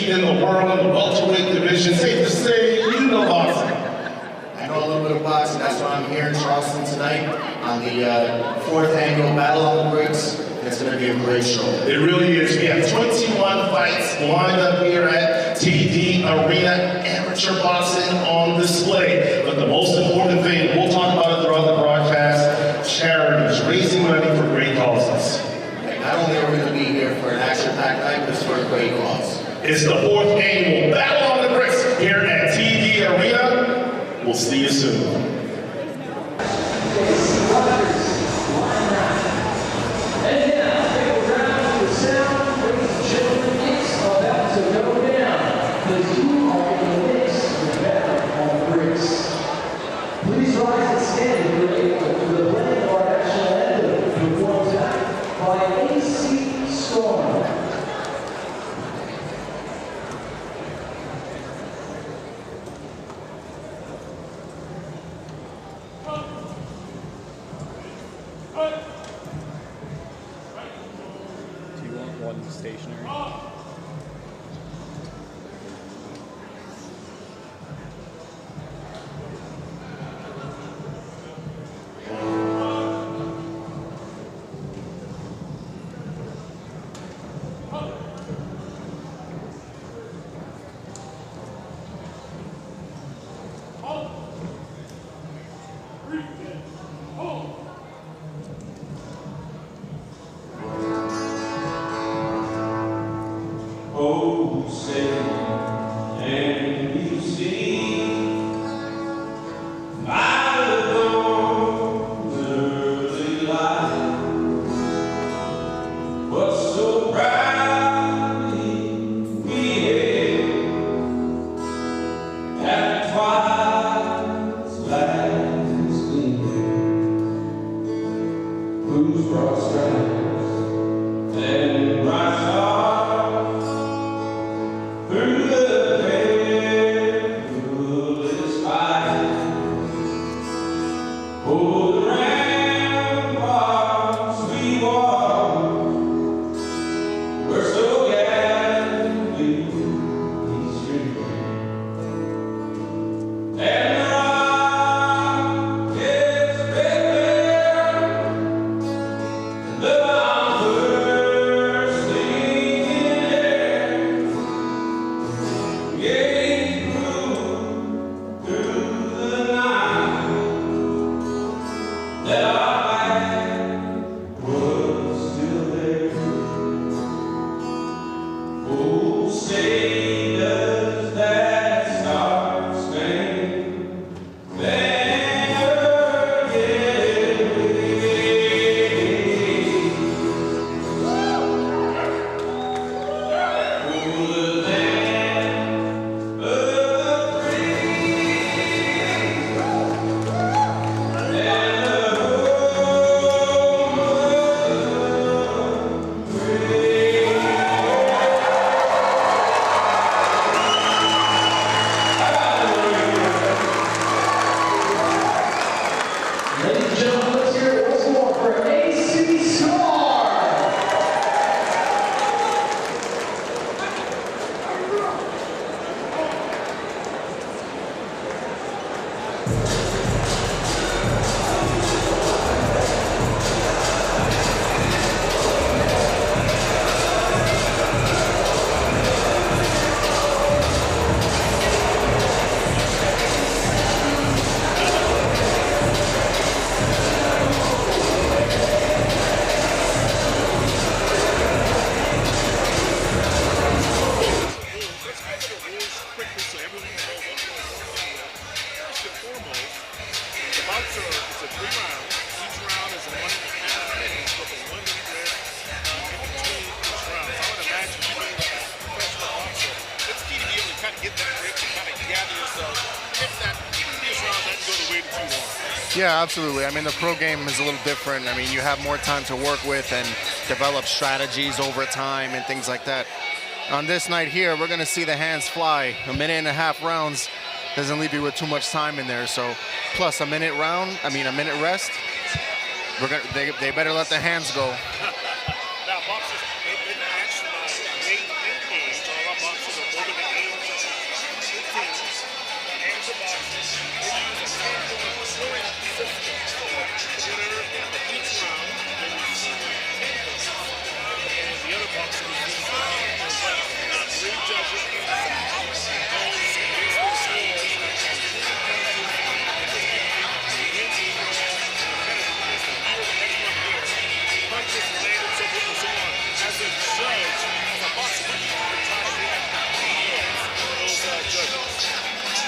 lead in the world in the welterweight division. Safe to say, you know boxing. I know a little bit of boxing, that's why I'm here in Charleston tonight on the 4th annual Battle on the Bricks. It's going to be a great show. It really is. We have 21 fights lined up here at TD Arena. Amateur boxing on display. But the most important thing, we'll talk about it throughout the broadcast, charities, raising money for great causes. Not only are we going to be here for an action-packed night, but it's for a great cause. It's the 4th annual Battle on the Bricks here at TD Arena. We'll see you soon. Stationary. Oh, say, can you see by the dawn's early light what so proudly we hailed at twilight's last gleam, whose broad stripes and bright stars through the perilous fight, oh, the ramparts we walked were so gallantly streamed, and the rockets red glare, and the bombers singing air gave proof through the night that our flag was still there. Oh, say does that star-spangled banner yet wave? Oh, the land of the free and the home of the brave. Ladies and gentlemen, let's hear it once more for AC Star. Let's go over the rules quickly so everyone will know what's going on here. First and foremost, the bouts are, it's a 3 rounds. Each round is 1.5 minutes with a 1 minute rest in between each round. So I would imagine you being a professional boxer, it's key to be able to kind of get that grip and kind of gather yourself if that this round doesn't go the way that you want. Yeah, absolutely. I mean, the pro game is a little different. I mean, you have more time to work with and develop strategies over time and things like that. On this night here, we're going to see the hands fly. 1.5 minute rounds doesn't leave you with too much time in there. So, plus a minute rest. They better let the hands go. Now, boxers, they've been actually engaged. All our boxers are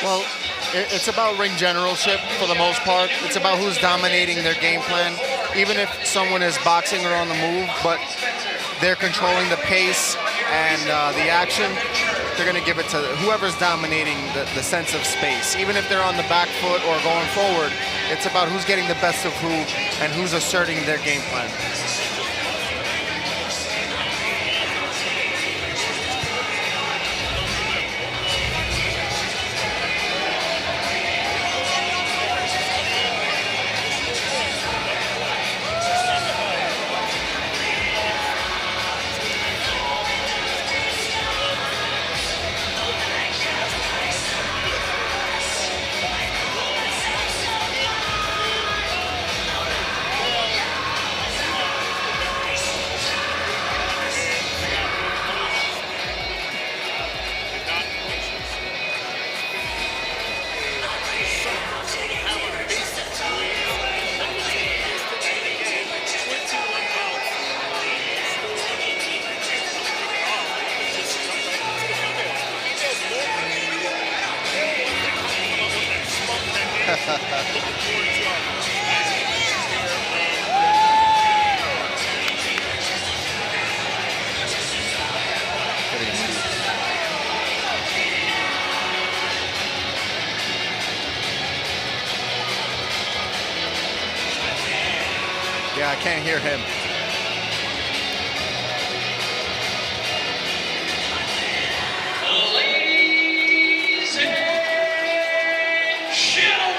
Well, it's about ring generalship for the most part. It's about who's dominating their game plan. Even if someone is boxing or on the move, but they're controlling the pace and the action, they're going to give it to whoever's dominating the sense of space. Even if they're on the back foot or going forward, it's about who's getting the best of who and who's asserting their game plan. Yeah, I can't hear him. Ladies and gentlemen,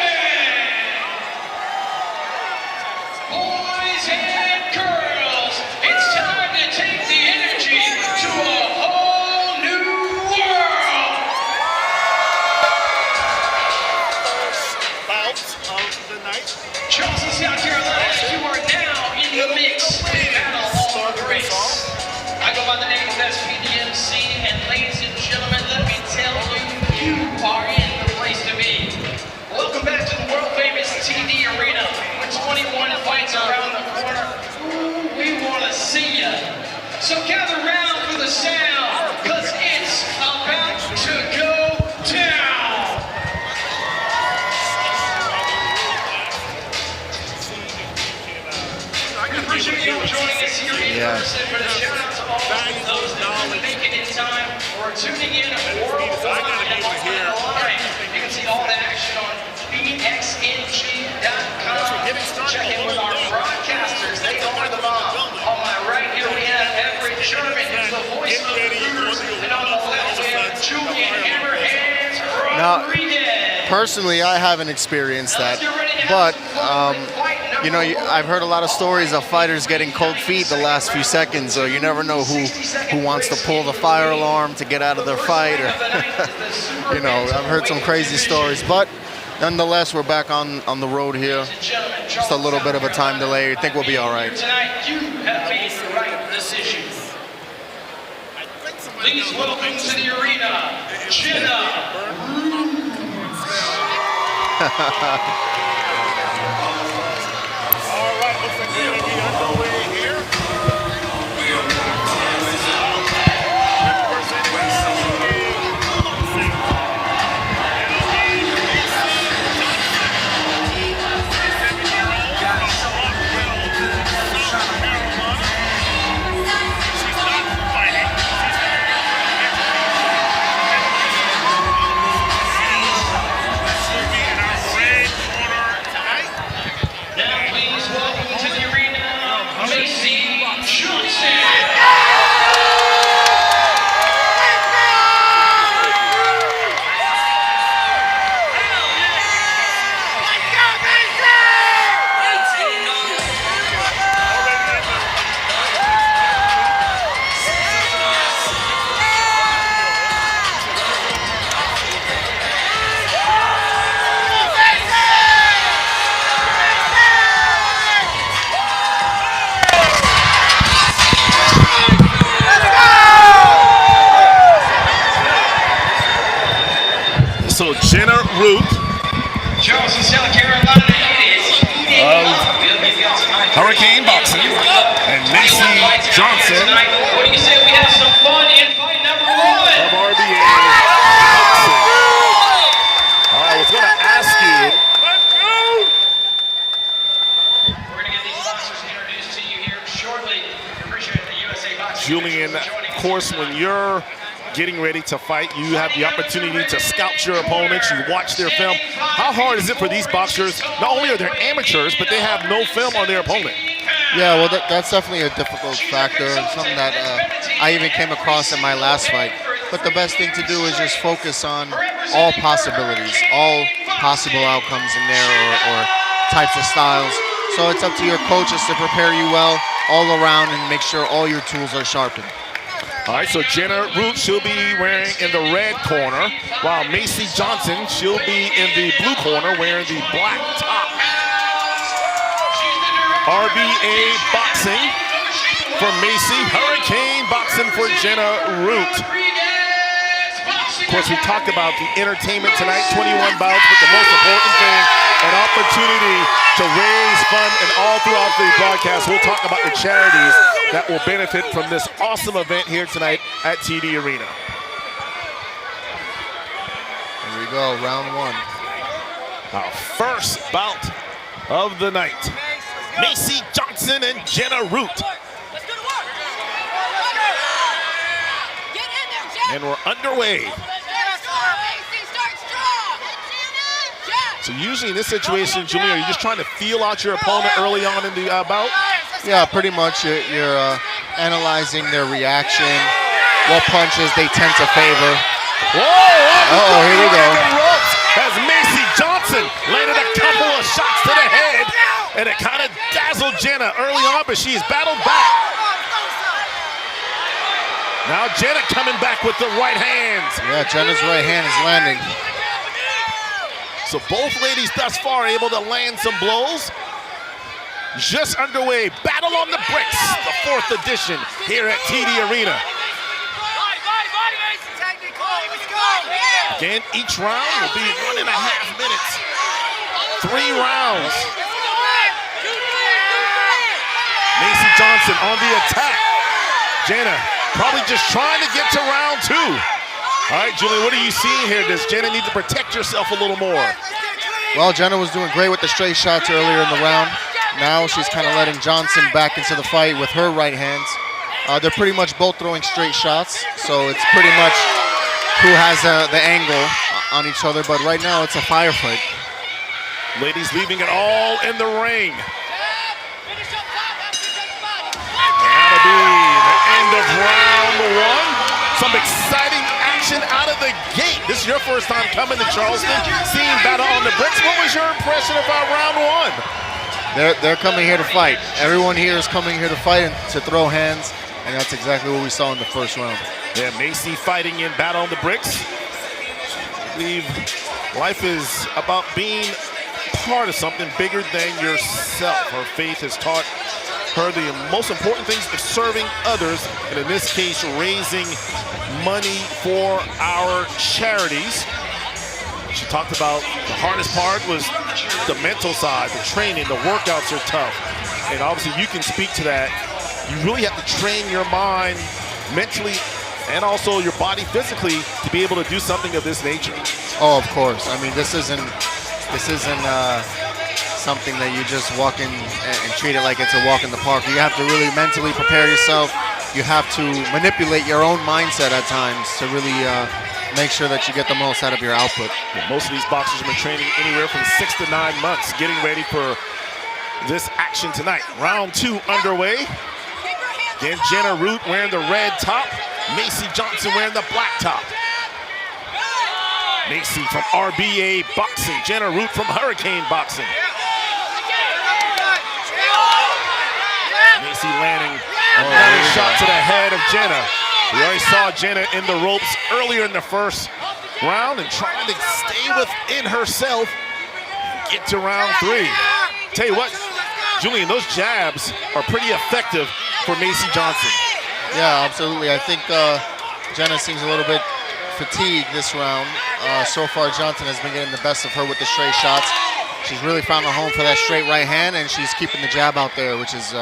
boys and girls, it's time to take the energy to a whole new world. Bout of the night. Charleston, South Carolina, you are now in the mix with Battle on the Race. I go by the name of SPDMC, and ladies and gentlemen, let me tell you, you are in the place to be. Welcome back to the world-famous TD Arena with 21 fights around the corner. Ooh, we want to see ya. So gather round for the sound, because it's about to go down. I appreciate you joining us here in person, but a shout out to all those that couldn't make it in time or tuning in worldwide and online. You can see all the action on bxng.com. Check in with our broadcasters. They are the bomb. On my right here we have Everett Sherman, who's the voice of the Cougars, and on the left we have Julian Hammerhands Rodriguez. Personally, I haven't experienced that, but you know, I've heard a lot of stories of fighters getting cold feet the last few seconds, so you never know who wants to pull the fire alarm to get out of their fight, or you know, I've heard some crazy stories, but nonetheless, we're back on the road here. Just a little bit of a time delay. I think we'll be all right. Tonight, you have made the right decision. Please welcome to the arena, Jenna. All right, looks like we're going to be underway here. So Jenna Root, Charleston, South Carolina, it is Hurricane Boxing, and Macy Johnson What do you say we have some fun in fight number one? of RBA Boxing. getting ready to fight. You have the opportunity to scout your opponents. You watch their film. How hard is it for these boxers? Not only are they amateurs, but they have no film on their opponent. Yeah, well, that's definitely a difficult factor, something that I even came across in my last fight. But the best thing to do is just focus on all possibilities, all possible outcomes in there or types of styles. So it's up to your coaches to prepare you well all around and make sure all your tools are sharpened. All right, so Jenna Root, she'll be wearing in the red corner, while Macy Johnson, she'll be in the blue corner wearing the black top. RBA boxing for Macy, Hurricane boxing for Jenna Root. Of course, we talked about the entertainment tonight, 21 bouts, but the most important thing, an opportunity to raise fund, and all throughout the broadcast, we'll talk about the charities that will benefit from this awesome event here tonight at TD Arena. Here we go, round one. Our first bout of the night. Macy Johnson and Jenna Root. And we're underway. So usually in this situation, Julian, are you just trying to feel out your opponent early on in the bout? Yeah, pretty much. You're analyzing their reaction, what punches they tend to favor. Whoa! Here we go. As Macy Johnson landed a couple of shots to the head, and it kind of dazzled Jenna early on, but she's battled back. Now Jenna coming back with the right hands. Yeah, Jenna's right hand is landing. So both ladies thus far able to land some blows. Just underway, Battle on the Bricks, the 4th edition here at TD Arena. Again, each round will be 1.5 minutes. 3 rounds. Macy Johnson on the attack. Jenna probably just trying to get to round 2. All right, Julian, what are you seeing here? Does Jenna need to protect herself a little more? Well, Jenna was doing great with the straight shots earlier in the round. Now she's kind of letting Johnson back into the fight with her right hands. They're pretty much both throwing straight shots, so it's pretty much who has the angle on each other. But right now, it's a firefight. Ladies leaving it all in the ring. That'll be the end of round 1. Some exciting action out of the gate. This is your first time coming to Charleston, seeing Battle on the Bricks. What was your impression about round 1? They're coming here to fight. Everyone here is coming here to fight and to throw hands, and that's exactly what we saw in the first round. Yeah, Macy fighting in Battle on the Bricks. I believe life is about being part of something bigger than yourself. Her faith has taught her the most important things of serving others, and in this case, raising money for our charities. She talked about the hardest part was the mental side, the training, the workouts are tough. And obviously you can speak to that. You really have to train your mind mentally and also your body physically to be able to do something of this nature. Oh, of course. I mean, this isn't something that you just walk in and treat it like it's a walk in the park. You have to really mentally prepare yourself. You have to manipulate your own mindset at times to really make sure that you get the most out of your output. Yeah, most of these boxers have been training anywhere from 6 to 9 months, getting ready for this action tonight. Round 2 underway. Again, Jenna Root wearing the red top. Macy Johnson wearing the black top. Macy from RBA Boxing. Jenna Root from Hurricane Boxing. Macy landing another shot to the head of Jenna. We already saw Jenna in the ropes earlier in the first round and trying to stay within herself and get to round 3. Tell you what, Julian, those jabs are pretty effective for Macy Johnson. Yeah, absolutely. I think Jenna seems a little bit fatigued this round. So far, Johnson has been getting the best of her with the straight shots. She's really found a home for that straight right hand, and she's keeping the jab out there, which is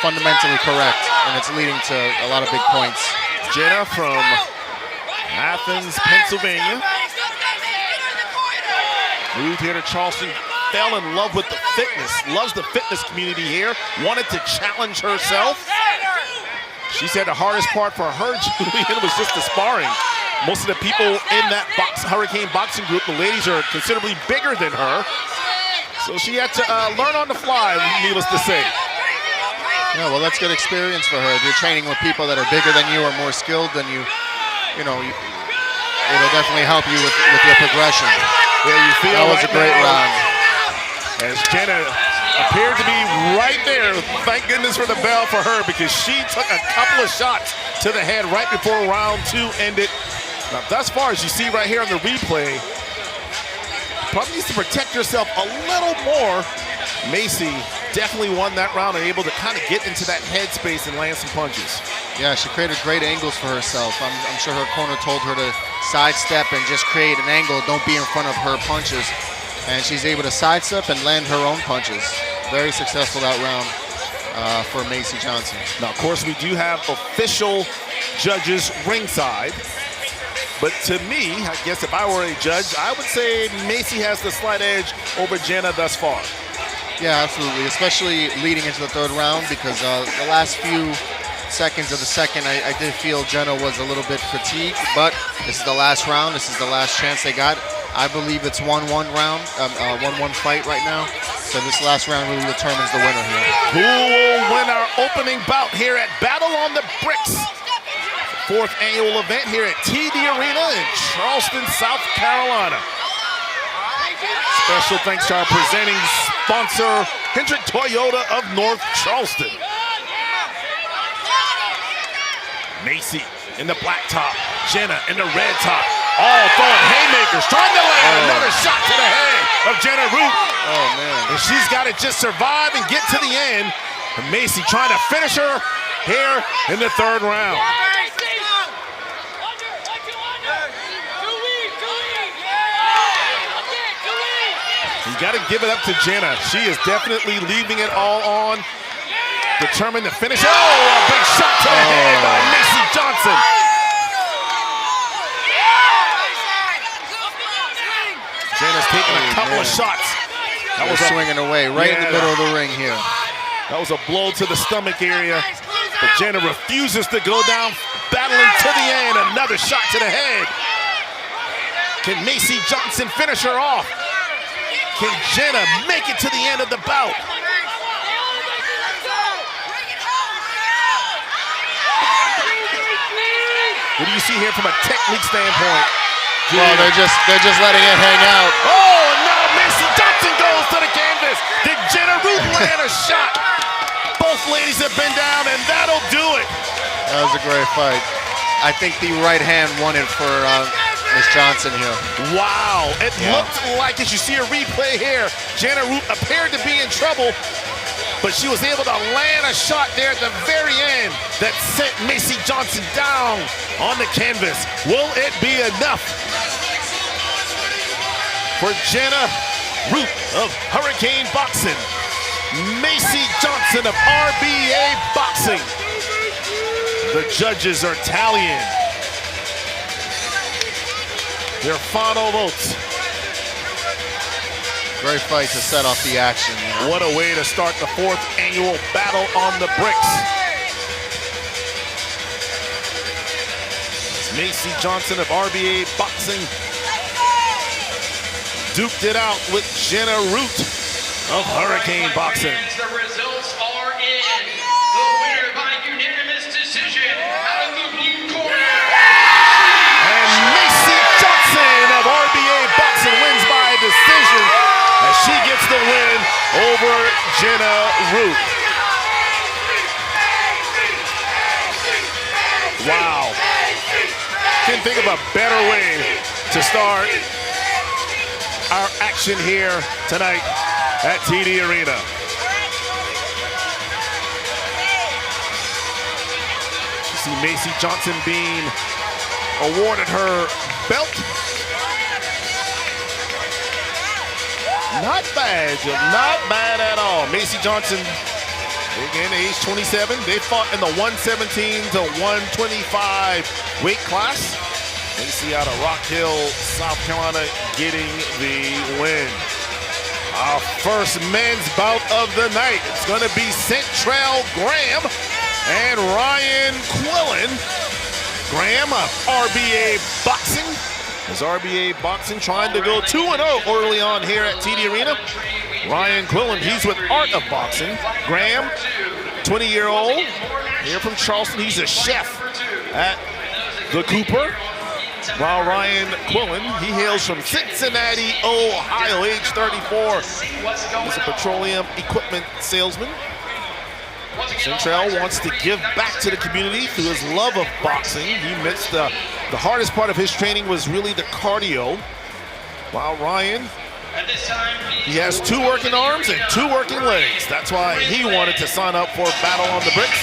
fundamentally correct, and it's leading to a lot of big points. Jenna from Athens, Pennsylvania. Moved here to Charleston, fell in love with the fitness, loves the fitness community here, wanted to challenge herself. She said the hardest part for her, Julian, was just the sparring. Most of the people in that Hurricane boxing group, the ladies are considerably bigger than her. So she had to learn on the fly, needless to say. Yeah, well, that's good experience for her. If you're training with people that are bigger than you or more skilled than you, it'll definitely help you with your progression. Yeah, you feel that was a great round. As Jenna appeared to be right there. Thank goodness for the bell for her, because she took a couple of shots to the head right before round 2 ended. Now, thus far, as you see right here on the replay, probably needs to protect yourself a little more. Macy definitely won that round and able to kind of get into that headspace and land some punches. Yeah, she created great angles for herself. I'm sure her corner told her to sidestep and just create an angle. Don't be in front of her punches. And she's able to sidestep and land her own punches. Very successful that round for Macy Johnson. Now, of course, we do have official judges ringside. But to me, I guess if I were a judge, I would say Macy has the slight edge over Jenna thus far. Yeah, absolutely, especially leading into the 3rd round, because the last few seconds of the second, I did feel Jenna was a little bit fatigued, but this is the last round. This is the last chance they got. I believe it's 1-1 round, 1-1 fight right now. So this last round really determines the winner here. Who will win our opening bout here at Battle on the Bricks? 4th annual event here at TD Arena in Charleston, South Carolina. Special thanks to our presenting sponsor, Hendrick Toyota of North Charleston. Macy in the black top, Jenna in the red top. All throwing haymakers, trying to land another shot to the head of Jenna Root. Oh, man. And she's got to just survive and get to the end. And Macy trying to finish her here in the 3rd round. You got to give it up to Jenna. She is definitely leaving it all on. Determined to finish. Oh, a big shot to the head by Macy Johnson. Jenna's taking a couple of shots. That was swinging away right in the middle of the ring here. That was a blow to the stomach area. But Jenna refuses to go down, battling to the end. Another shot to the head. Can Macy Johnson finish her off? Can Jenna make it to the end of the bout? What do you see here from a technique standpoint? Well, they're just letting it hang out. Oh, and now Macy Johnson goes to the canvas. Did Jenna Root land a shot? Both ladies have been down, and that'll do it. That was a great fight. I think the right hand won it for Miss Johnson here. Wow, it looked like, as you see a replay here, Jenna Root appeared to be in trouble, but she was able to land a shot there at the very end that sent Macy Johnson down on the canvas. Will it be enough for Jenna Root of Hurricane Boxing? Macy Johnson of RBA Boxing. The judges are tallying their final votes. Great fight to set off the action. What a way to start the 4th annual Battle on the Bricks. Macy Johnson of RBA Boxing duked it out with Jenna Root of Hurricane Boxing. The results are in. The winner by unanimous decision out of the blue corner. And Macy Johnson of RBA Boxing wins by decision as she gets the win over Jenna Root. Wow. Can't think of a better way to start our action here tonight at TD Arena. You see Macy Johnson being awarded her belt. Not bad, not bad at all. Macy Johnson, again, age 27. They fought in the 117 to 125 weight class. Macy out of Rock Hill, South Carolina, getting the win. Our first men's bout of the night. It's going to be Centrell Graham And Ryan Quillen. Graham of RBA Boxing. As RBA Boxing trying to go 2-0 early on here at TD Arena. Ryan Quillen, he's with Art of Boxing. Graham, 20-year-old, here from Charleston. He's a chef at the Cooper. While Ryan Quillen, he hails from Cincinnati, Ohio, age 34. He's a petroleum equipment salesman. Centrell wants to give back to the community through his love of boxing. He admits the hardest part of his training was really the cardio. While Ryan, he has 2 working arms and 2 working legs. That's why he wanted to sign up for Battle on the Bricks.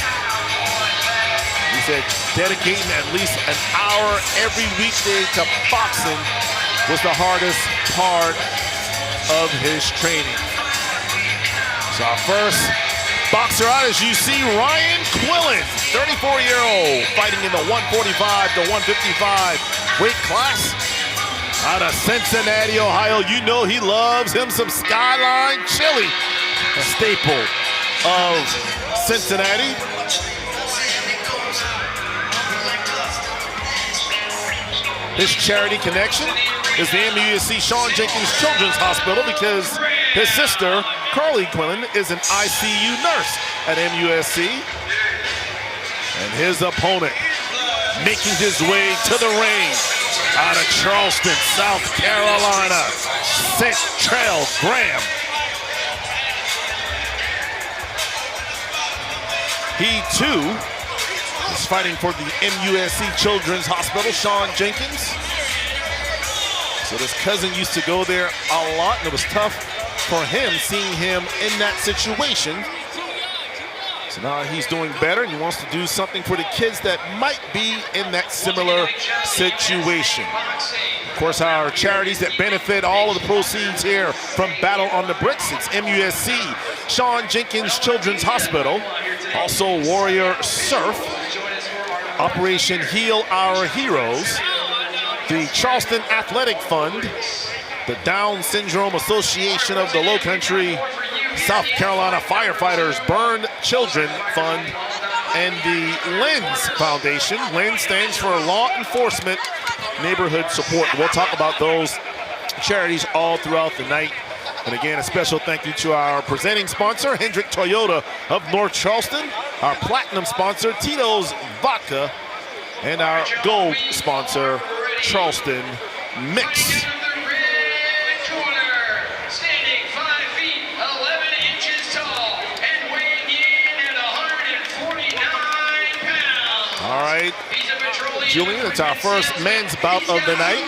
He said dedicating at least an hour every weekday to boxing was the hardest part of his training. So our first boxer out, as you see, Ryan Quillen, 34-year-old, fighting in the 145 to 155 weight class out of Cincinnati, Ohio. You know he loves him some Skyline chili, a staple of Cincinnati. His charity connection is the MUSC Shawn Jenkins Children's Hospital because his sister, Carly Quillen, is an ICU nurse at MUSC. And his opponent making his way to the ring out of Charleston, South Carolina, Centrell Graham. He too is fighting for the MUSC Children's Hospital, Shawn Jenkins. So his cousin used to go there a lot, and it was tough for him seeing him in that situation. So now he's doing better, and he wants to do something for the kids that might be in that similar situation. Of course, our charities that benefit all of the proceeds here from Battle on the Bricks, it's MUSC, Shawn Jenkins Children's Hospital, also Warrior Surf, Operation Heal Our Heroes, the Charleston Athletic Fund, the Down Syndrome Association of the Lowcountry, South Carolina Firefighters Burn Children Fund, and the LENS Foundation. LENS stands for Law Enforcement Neighborhood Support. We'll talk about those charities all throughout the night. And again, a special thank you to our presenting sponsor, Hendrick Toyota of North Charleston, our platinum sponsor, Tito's Vodka, and our gold sponsor, Charleston Mix. Standing 5 feet, 11 inches tall, and weighing in at 149 pounds. All right, Julian, it's our first men's bout of the night.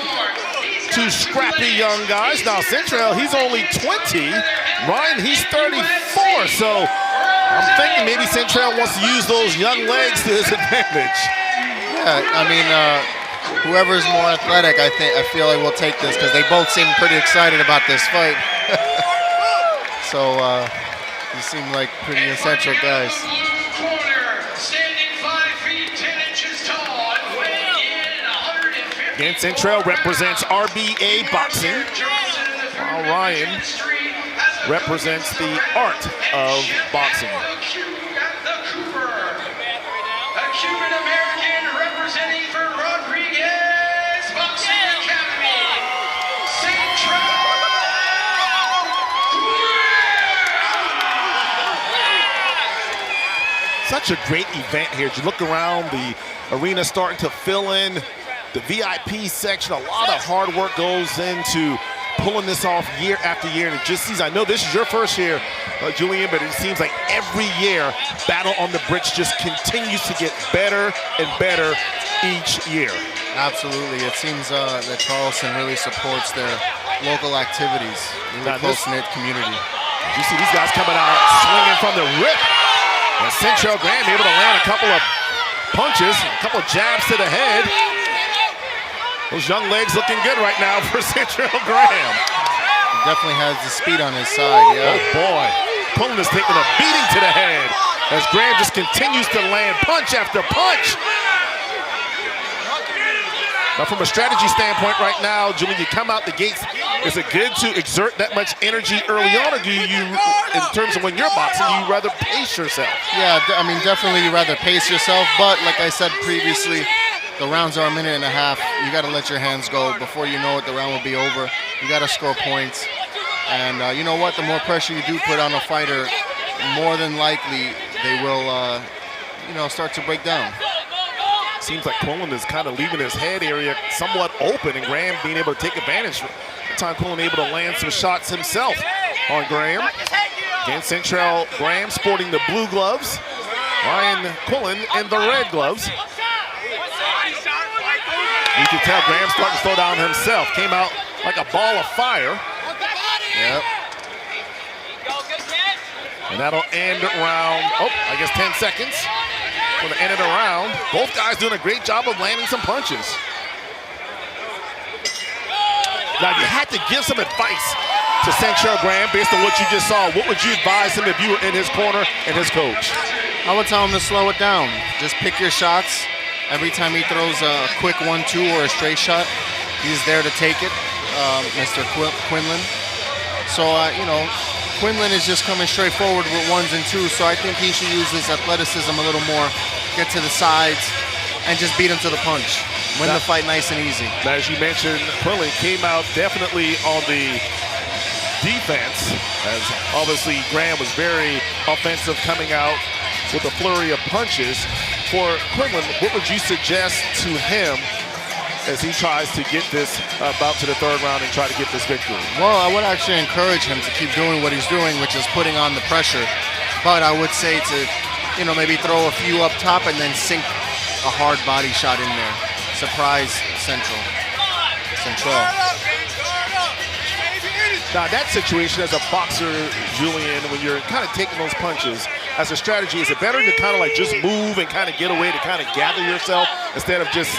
2 scrappy young guys. Now Centrell, he's only 20. Ryan, he's 34. So I'm thinking maybe Centrell wants to use those young legs to his advantage. Yeah, I mean, whoever's more athletic, I feel like will take this because they both seem pretty excited about this fight. So you seem like pretty essential guys. Again, Centrell represents RBA Boxing, while Ryan represents the art of boxing. The Cooper, a Cuban-American representing for Rodriguez Boxing Academy, Centrell. Such a great event here. As you look around, the arena starting to fill in. The VIP section, a lot of hard work goes into pulling this off year after year. And it just seems, I know this is your first year, Julian, but it seems like every year, Battle on the Bricks just continues to get better and better each year. Absolutely. It seems that Charleston really supports their local activities, really close-knit community. You see these guys coming out swinging from the rip. And Centrell Graham able to land a couple of punches, a couple of jabs to the head. Those young legs looking good right now for Centrell Graham. He definitely has the speed on his side, yeah. Oh boy, Quillen is taking a beating to the head as Graham just continues to land punch after punch. Now, from a strategy standpoint right now, Julian, you come out the gates. Is it good to exert that much energy early on, or do you, in terms of when you're boxing, you rather pace yourself? Yeah, I mean, definitely you rather pace yourself, but like I said previously, the rounds are a minute and a half. You got to let your hands go. Before you know it, the round will be over. You got to score points. And you know what? The more pressure you do put on a fighter, more than likely they will, start to break down. Seems like Quinlan is kind of leaving his head area somewhat open, and Graham being able to take advantage. That time Quinlan able to land some shots himself on Graham. Again, Central Graham sporting the blue gloves. Ryan Quinlan in the red gloves. You can tell Graham's starting to slow down himself. Came out like a ball of fire. Yep. And that'll end round, 10 seconds. For the end of the round. Both guys doing a great job of landing some punches. Now, you had to give some advice to Central Graham based on what you just saw. What would you advise him if you were in his corner and his coach? I would tell him to slow it down. Just pick your shots. Every time he throws a quick 1-2 or a straight shot, he's there to take it, Mr. Quinlan. So, Quinlan is just coming straight forward with 1s and 2s, so I think he should use his athleticism a little more, get to the sides, and just beat him to the punch. Win the fight nice and easy. As you mentioned, Quinlan came out definitely on the defense, as obviously Graham was very offensive coming out with a flurry of punches. For Quinlan, what would you suggest to him as he tries to get this bout to the third round and try to get this victory? Well, I would actually encourage him to keep doing what he's doing, which is putting on the pressure. But I would say to, maybe throw a few up top and then sink a hard body shot in there. Surprise Central. Now, that situation as a boxer, Julian, when you're kind of taking those punches, as a strategy, is it better to kind of like just move and kind of get away to kind of gather yourself instead of just,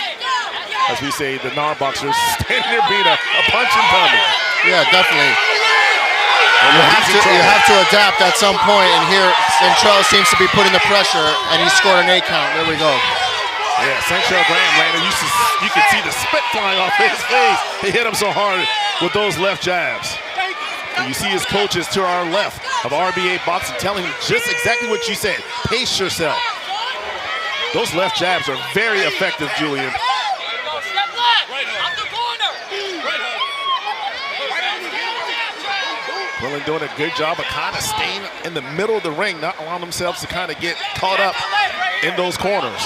as we say, the non-boxers standing there being a punching dummy? Yeah, definitely. You have to adapt at some point, and here Central seems to be putting the pressure, and he scored an 8 count. There we go. Yeah, Central Graham landed. You could see the spit flying off his face. He hit him so hard with those left jabs. And you see his coaches to our left of RBA Boxing telling him just exactly what you said. Pace yourself. Those left jabs are very effective, Julian. Quinlan doing a good job of kind of staying in the middle of the ring, not allowing themselves to kind of get caught up in those corners.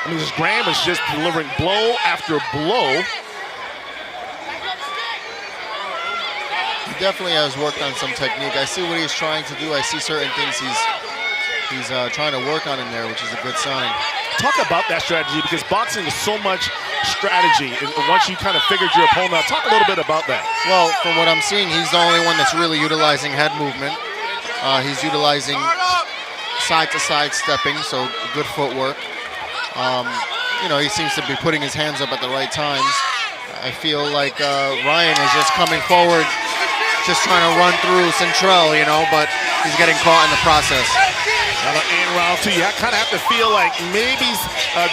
I mean, Graham is just delivering blow after blow. He definitely has worked on some technique. I see what he's trying to do. I see certain things he's trying to work on in there, which is a good sign. Talk about that strategy, because boxing is so much strategy. And once you kind of figured your opponent out, talk a little bit about that. Well, from what I'm seeing, he's the only one that's really utilizing head movement. He's utilizing side-to-side stepping, so good footwork. He seems to be putting his hands up at the right times. I feel like Ryan is just coming forward, just trying to run through Central, but he's getting caught in the process. In round 2, you kind of have to feel like maybe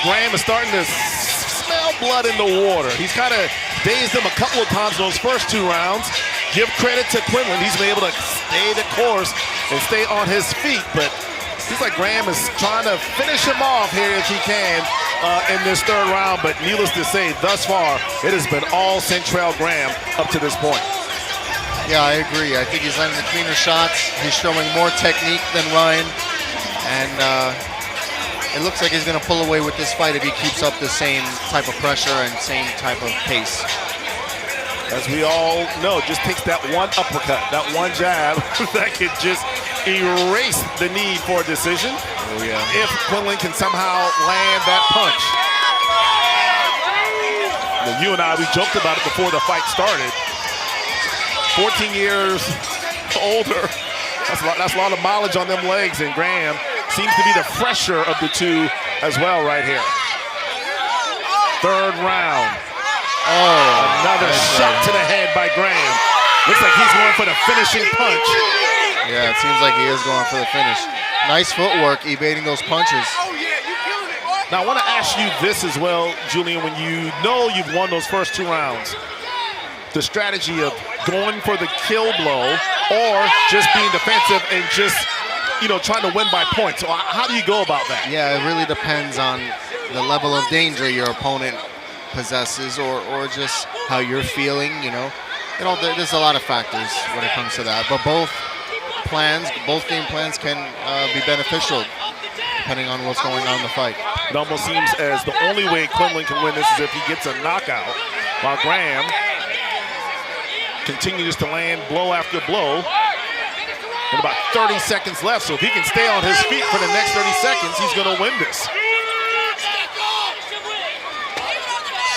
Graham is starting to smell blood in the water. He's kind of dazed him a couple of times in those first 2 rounds. Give credit to Quinlan. He's been able to stay the course and stay on his feet, but seems like Graham is trying to finish him off here if he can in this 3rd round, but needless to say, thus far, it has been all Central Graham up to this point. Yeah, I agree. I think he's landing the cleaner shots. He's showing more technique than Ryan, and it looks like he's going to pull away with this fight if he keeps up the same type of pressure and same type of pace. As we all know, just takes that one uppercut, that one jab that could just erase the need for a decision. Oh, yeah. If Quinlan can somehow land that punch. Now, you and I, we joked about it before the fight started. 14 years older. That's a lot of mileage on them legs, and Graham seems to be the fresher of the two as well right here. 3rd round. Oh, another shot to the head by Graham. Looks like he's going for the finishing punch. Yeah, it seems like he is going for the finish. Nice footwork, evading those punches. Now, I want to ask you this as well, Julian, when you know you've won those first 2 rounds, the strategy of going for the kill blow or just being defensive and just, trying to win by points. So how do you go about that? Yeah, it really depends on the level of danger your opponent possesses or just how you're feeling, there's a lot of factors when it comes to that. But both game plans can be beneficial depending on what's going on in the fight. It almost seems as the only way Quinlan can win this is if he gets a knockout, while Graham continues to land blow after blow. And about 30 seconds left, so if he can stay on his feet for the next 30 seconds, he's going to win this.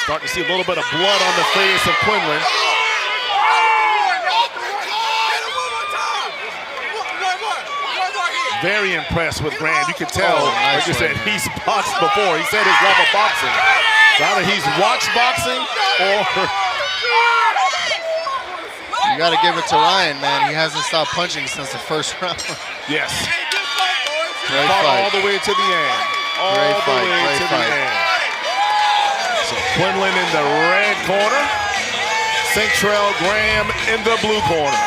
Starting to see a little bit of blood on the face of Quinlan. Very impressed with Graham. You can tell, like you said, he's boxed before. He said his love of boxing. So either he's watched boxing or... You got to give it to Ryan, man. He hasn't stopped punching since the first round. Yes. Great Fought fight. all the way to the end. Great fight. End. So Quinlan in the red corner. Centrell Graham in the blue corner.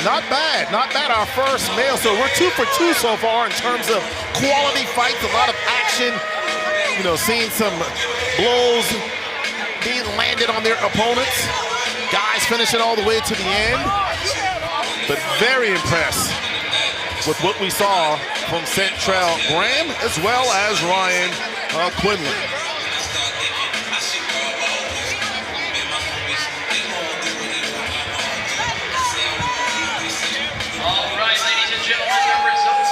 Not bad, not bad. Our first male. So we're 2 for 2 so far in terms of quality fights, a lot of action. Seeing some blows being landed on their opponents. Guys finishing all the way to the end. But very impressed with what we saw from Centrell Graham as well as Ryan Quinlan.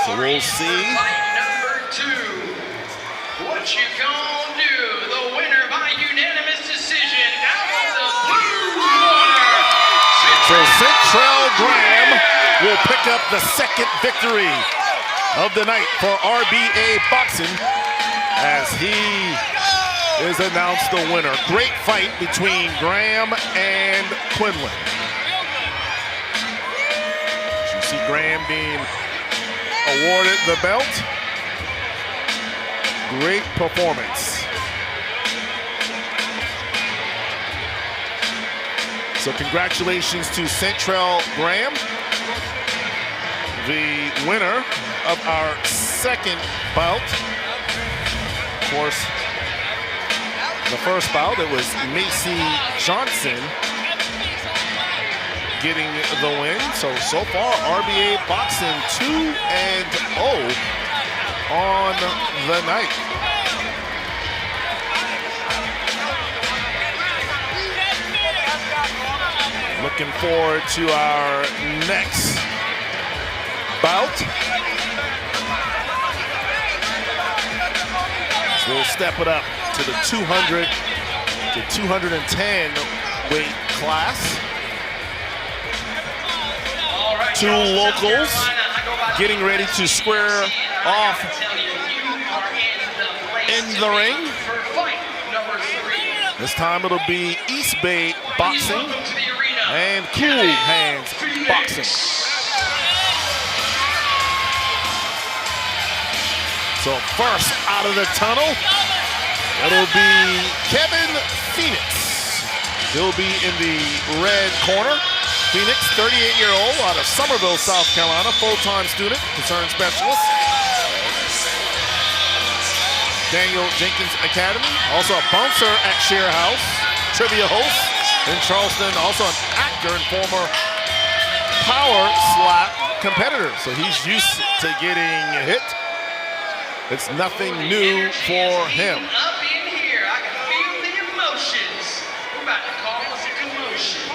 So we'll see. Number 2. What you gonna do? The winner by unanimous decision out of the blue corner. So Centrell Graham will pick up the second victory of the night for RBA Boxing as he is announced the winner. Great fight between Graham and Quinlan. You see Graham being awarded the belt. Great performance. So congratulations to Centrell Graham, the winner of our second bout. Of course, the first bout, it was Macy Johnson getting the win. So far, RBA Boxing 2-0 on the night. Looking forward to our next bout. So we'll step it up to the 200 to 210 weight class. 2 locals getting ready to square off in the ring. This time it'll be East Bay Boxing and Cool Hands Boxing. So first out of the tunnel, it'll be Kevin Phoenix. He'll be in the red corner. Phoenix, 38-year-old out of Somerville, South Carolina, full-time student, concerned specialist. Daniel Jenkins Academy, also a bouncer at Share House, trivia host in Charleston, also an actor and former power slap competitor. So he's used to getting hit. It's nothing new for him. Up in here, I can feel the emotions. We're about to cause a commotion.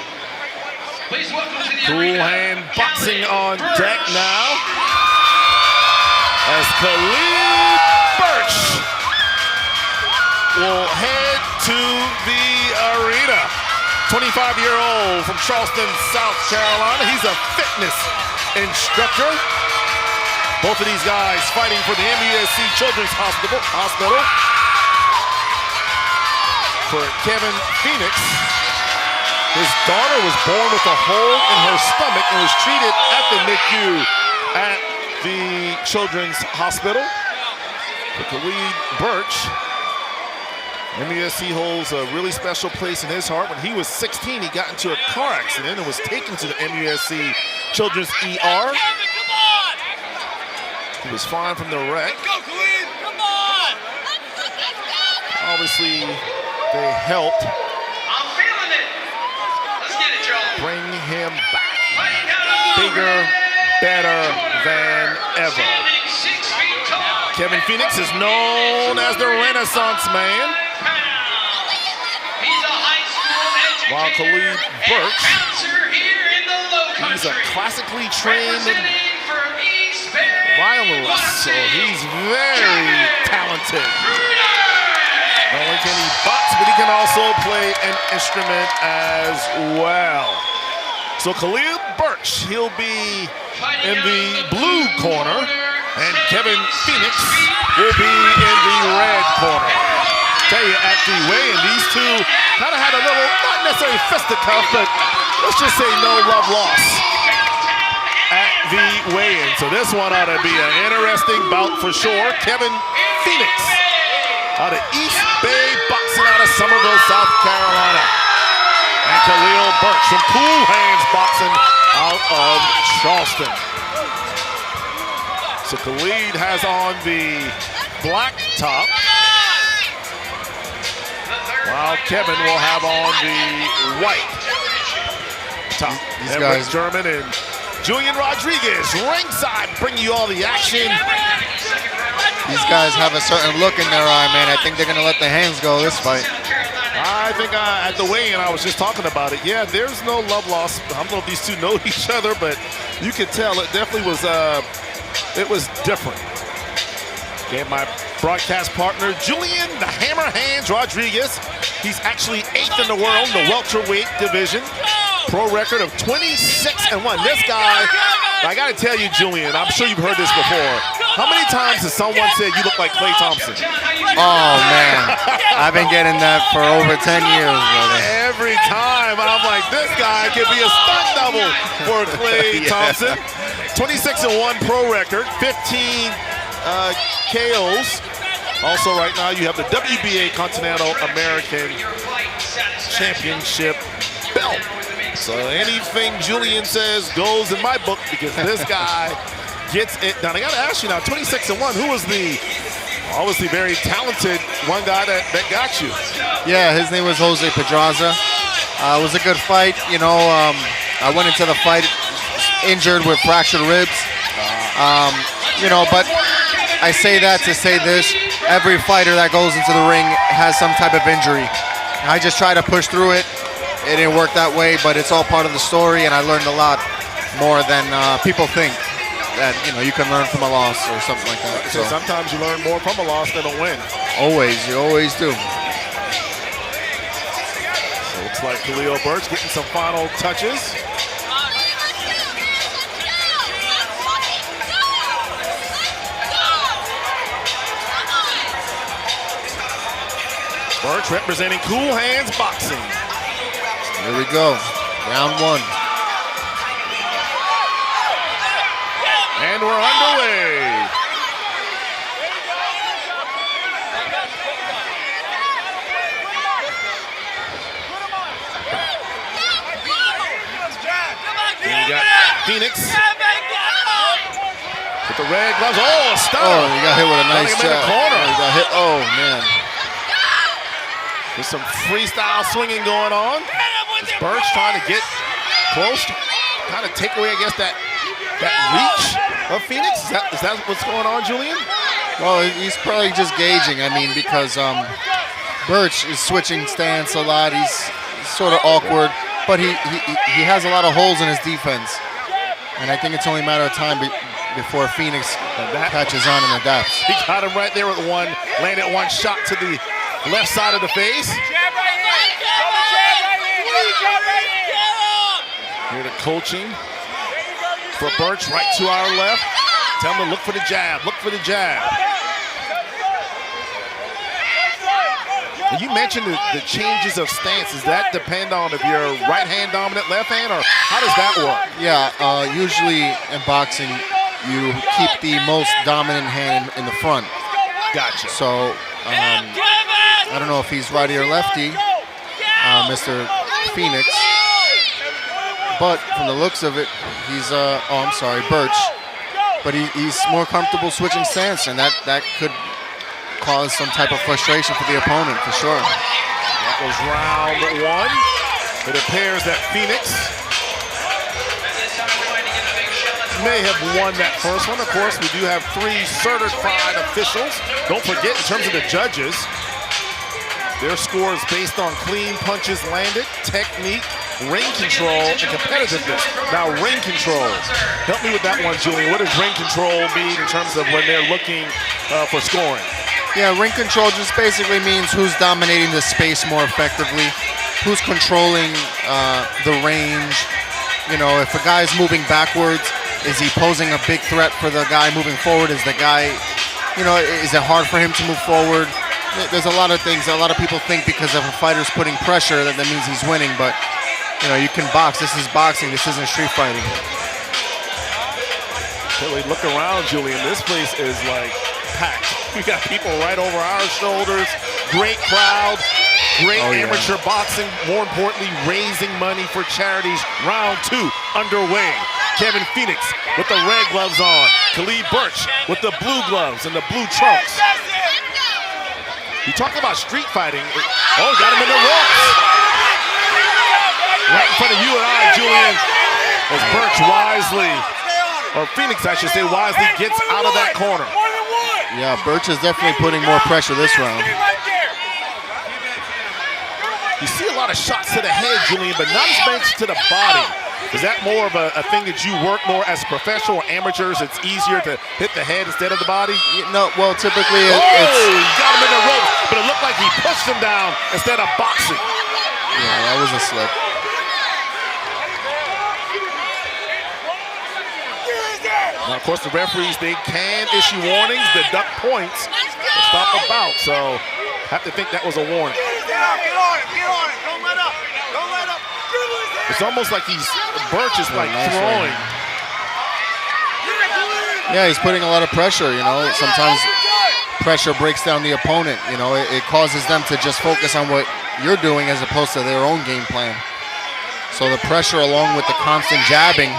Please welcome to the Cool arena, Hand Boxing on Khalid deck Birch. now. As Khalid Birch will head to the arena. 25-year-old from Charleston, South Carolina. He's a fitness instructor. Both of these guys fighting for the MUSC Children's Hospital. For Kevin Phoenix, His daughter was born with a hole in her stomach and was treated at the NICU at the Children's Hospital. But Khalid Birch, MUSC holds a really special place in his heart. When he was 16, he got into a car accident and was taken to the MUSC Children's ER. He was fine from the wreck. Obviously, they helped bring him back bigger, better than ever. Kevin Phoenix is known as the Renaissance Man, while Khalid Birch, he's a classically trained violinist, so he's very talented. Not only can he box, but he can also play an instrument as well. So Khalid Birch, he'll be in the blue corner, and Kevin Phoenix will be in the red corner. Tell you, at the weigh-in, these two kind of had a little, not necessarily fisticuff, but let's just say no love lost at the weigh-in. So this one ought to be an interesting bout for sure. Kevin Phoenix out of East Bay Boxing out of Somerville, South Carolina. And Khalil Birch from Cool Hands Boxing out of Charleston. So Khalid has on the black top, while Kevin will have on the white top. These Everett guys, German and Julian Rodriguez ringside, bringing you all the action. these guys have a certain look in their eye, man. I think they're gonna let the hands go this fight. I think at the weigh-in, I was just talking about it. Yeah, there's no love lost. I don't know if these two know each other, but you could tell it definitely was. It was different. Again, my broadcast partner, Julian the Hammer Hands Rodriguez. He's actually 8th in the world in the welterweight division. Pro record of 26-1. This guy, I gotta tell you, Julian, I'm sure you've heard this before. How many times has someone said you look like Klay Thompson? Oh, man. I've been getting that for over 10 years, brother. Every time I'm like, this guy could be a stunt double for Klay Thompson. 26-1 pro record, 15 KOs. Also, right now, you have the WBA Continental American Championship belt. So anything Julian says goes in my book, because this guy gets it done. I got to ask you now, 26-1, who was the obviously very talented one guy that got you? Yeah, his name was Jose Pedraza. It was a good fight. You know, I went into the fight injured with fractured ribs. You know, but I say that to say this. Every fighter that goes into the ring has some type of injury. I just try to push through it. It didn't work that way, but it's all part of the story, and I learned a lot more than people think that, you know, you can learn from a loss or something like that. So sometimes you learn more from a loss than a win. Always, you always do. So looks like Khalil Birch getting some final touches. Birch representing Cool Hands Boxing. Here we go, round one. And we're underway. And you got Phoenix with the red gloves. Oh, a stunner. Oh, he got hit with a nice Got him in the jab. corner. Oh, he got hit. Oh, man. There's some freestyle swinging going on. Is Birch trying to get close, kind of take away, I guess, that reach of Phoenix? Is that what's going on, Julian? Well, he's probably just gauging. I mean, because Birch is switching stance a lot. He's sort of awkward, but he has a lot of holes in his defense. And I think it's only a matter of time before Phoenix catches on and adapts. He got him right there with one, landed one shot to the left side of the face. Here the coaching for Birch right to our left. Tell him to look for the jab, look for the jab. And you mentioned the changes of stance. Does that depend on if you're right hand dominant, left hand, or how does that work? Yeah, usually in boxing, you keep the most dominant hand in the front. Gotcha. So I don't know if he's righty or lefty, Mr. Phoenix. But from the looks of it, he's Birch. But he's more comfortable switching stance, and that could cause some type of frustration for the opponent, for sure. That was round one. It appears that Phoenix may have won that first one. Of course, we do have 3 certified officials. Don't forget, in terms of the judges, their score is based on clean punches landed, technique, ring control, and competitiveness. Now, ring control. Help me with that one, Julian. What does ring control mean in terms of when they're looking for scoring? Yeah, ring control just basically means who's dominating the space more effectively, who's controlling the range. You know, if a guy's moving backwards, is he posing a big threat for the guy moving forward? Is the guy, is it hard for him to move forward? There's a lot of things. A lot of people think because if a fighter's putting pressure that means he's winning, but you can box. This is boxing. This isn't street fighting. Really look around, Julian. This place is like packed. We got people right over our shoulders. Great crowd. Great amateur boxing. More importantly, raising money for charities. Round 2 underway. Kevin Phoenix with the red gloves on. Khalid Birch with the blue gloves and the blue trunks. You talk about street fighting. Oh, got him in the ropes. Right in front of you and I, Julian, as Birch wisely, or Phoenix, I should say, wisely gets out of that corner. Yeah, Birch is definitely putting more pressure this round. You see a lot of shots to the head, Julian, but not as much to the body. Is that more of a thing that you work more as professional or amateurs? It's easier to hit the head instead of the body? No, well, typically it's... got him in the ropes, but it looked like he pushed him down instead of boxing. Yeah, that was a slip. Now, of course, the referees, they can issue warnings, deduct points, to stop the bout, so have to think that was a warning. Get on it, don't let up, It's almost like Birch is like throwing. Yeah, he's putting a lot of pressure, Sometimes pressure breaks down the opponent, It causes them to just focus on what you're doing as opposed to their own game plan. So the pressure along with the constant jabbing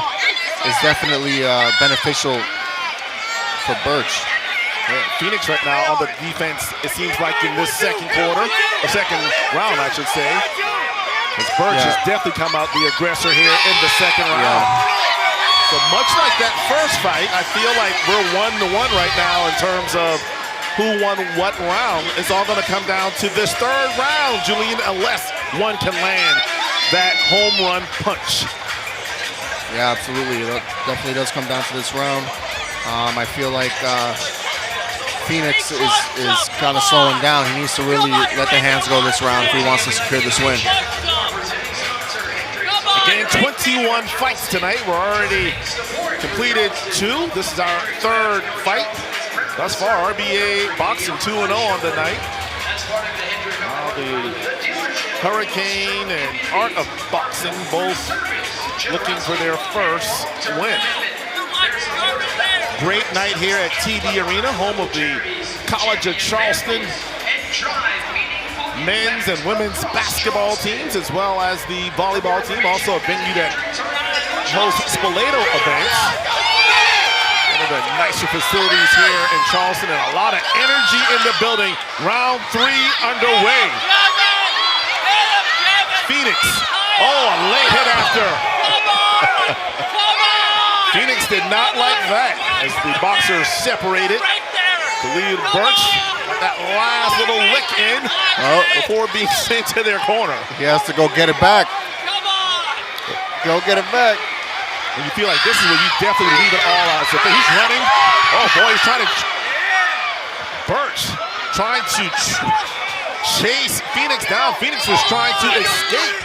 is definitely beneficial for Birch. Yeah, Phoenix right now on the defense, it seems like in this second round, I should say. As Birch has definitely come out the aggressor here in the second round. So much like that first fight, I feel like we're 1-1 right now in terms of who won what round. It's all going to come down to this third round, Julian, unless one can land that home run punch. Yeah, absolutely. It definitely does come down to this round. I feel like Phoenix is kind of slowing down. He needs to really let the hands go this round if he wants to secure this win. Again, 21 fights tonight. We're already completed 2. This is our 3rd fight. Thus far, RBA boxing 2-0 on the night. Now the Hurricane and Art of Boxing both looking for their first win. Great night here at TD Arena, home of the College of Charleston men's and women's basketball teams, as well as the volleyball team. Also a venue that hosts Spoleto events. One of the nicer facilities here in Charleston, and a lot of energy in the building. Round 3 underway. Phoenix. Oh, a late hit after. Phoenix did not like that as the boxers separated. Khalid Birch got that last little lick in before being sent to their corner. He has to go get it back. Go get it back. And you feel like this is where you definitely leave it all out. So he's running. Oh boy, he's trying to... Birch trying to chase Phoenix down. Phoenix was trying to escape.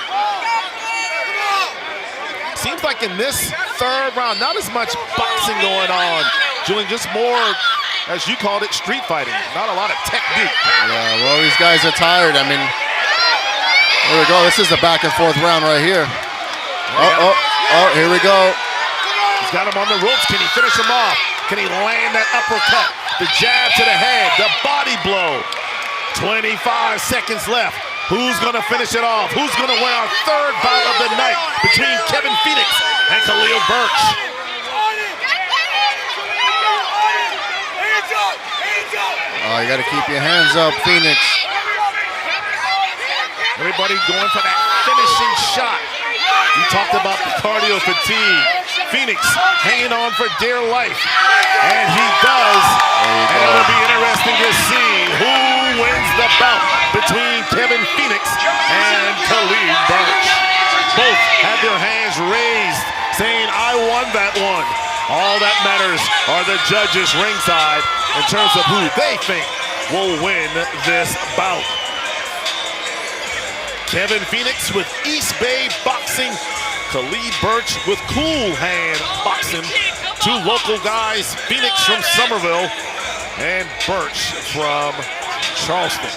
Seems like in this third round, not as much boxing going on. Julian, just more as you called it, street fighting. Not a lot of technique. Yeah, well, these guys are tired. I mean, here we go. This is the back and forth round right here. Oh, here we go. He's got him on the ropes. Can he finish him off? Can he land that uppercut? The jab to the head, the body blow. 25 seconds left. Who's going to finish it off? Who's going to win our third bout of the night between Kevin Phoenix and Khalil Birch? Oh, you got to keep your hands up, Phoenix. Everybody going for that finishing shot. We talked about the cardio fatigue. Phoenix hanging on for dear life. And he does. And it'll be interesting to see who wins the bout between Kevin Phoenix and Khalil Birch. Both had their hands raised, saying, I won that one. All that matters are the judges ringside in terms of who they think will win this bout. Kevin Phoenix with East Bay Boxing, Khalil Birch with Cool Hand Boxing. Two local guys, Phoenix from Somerville and Birch from Charleston.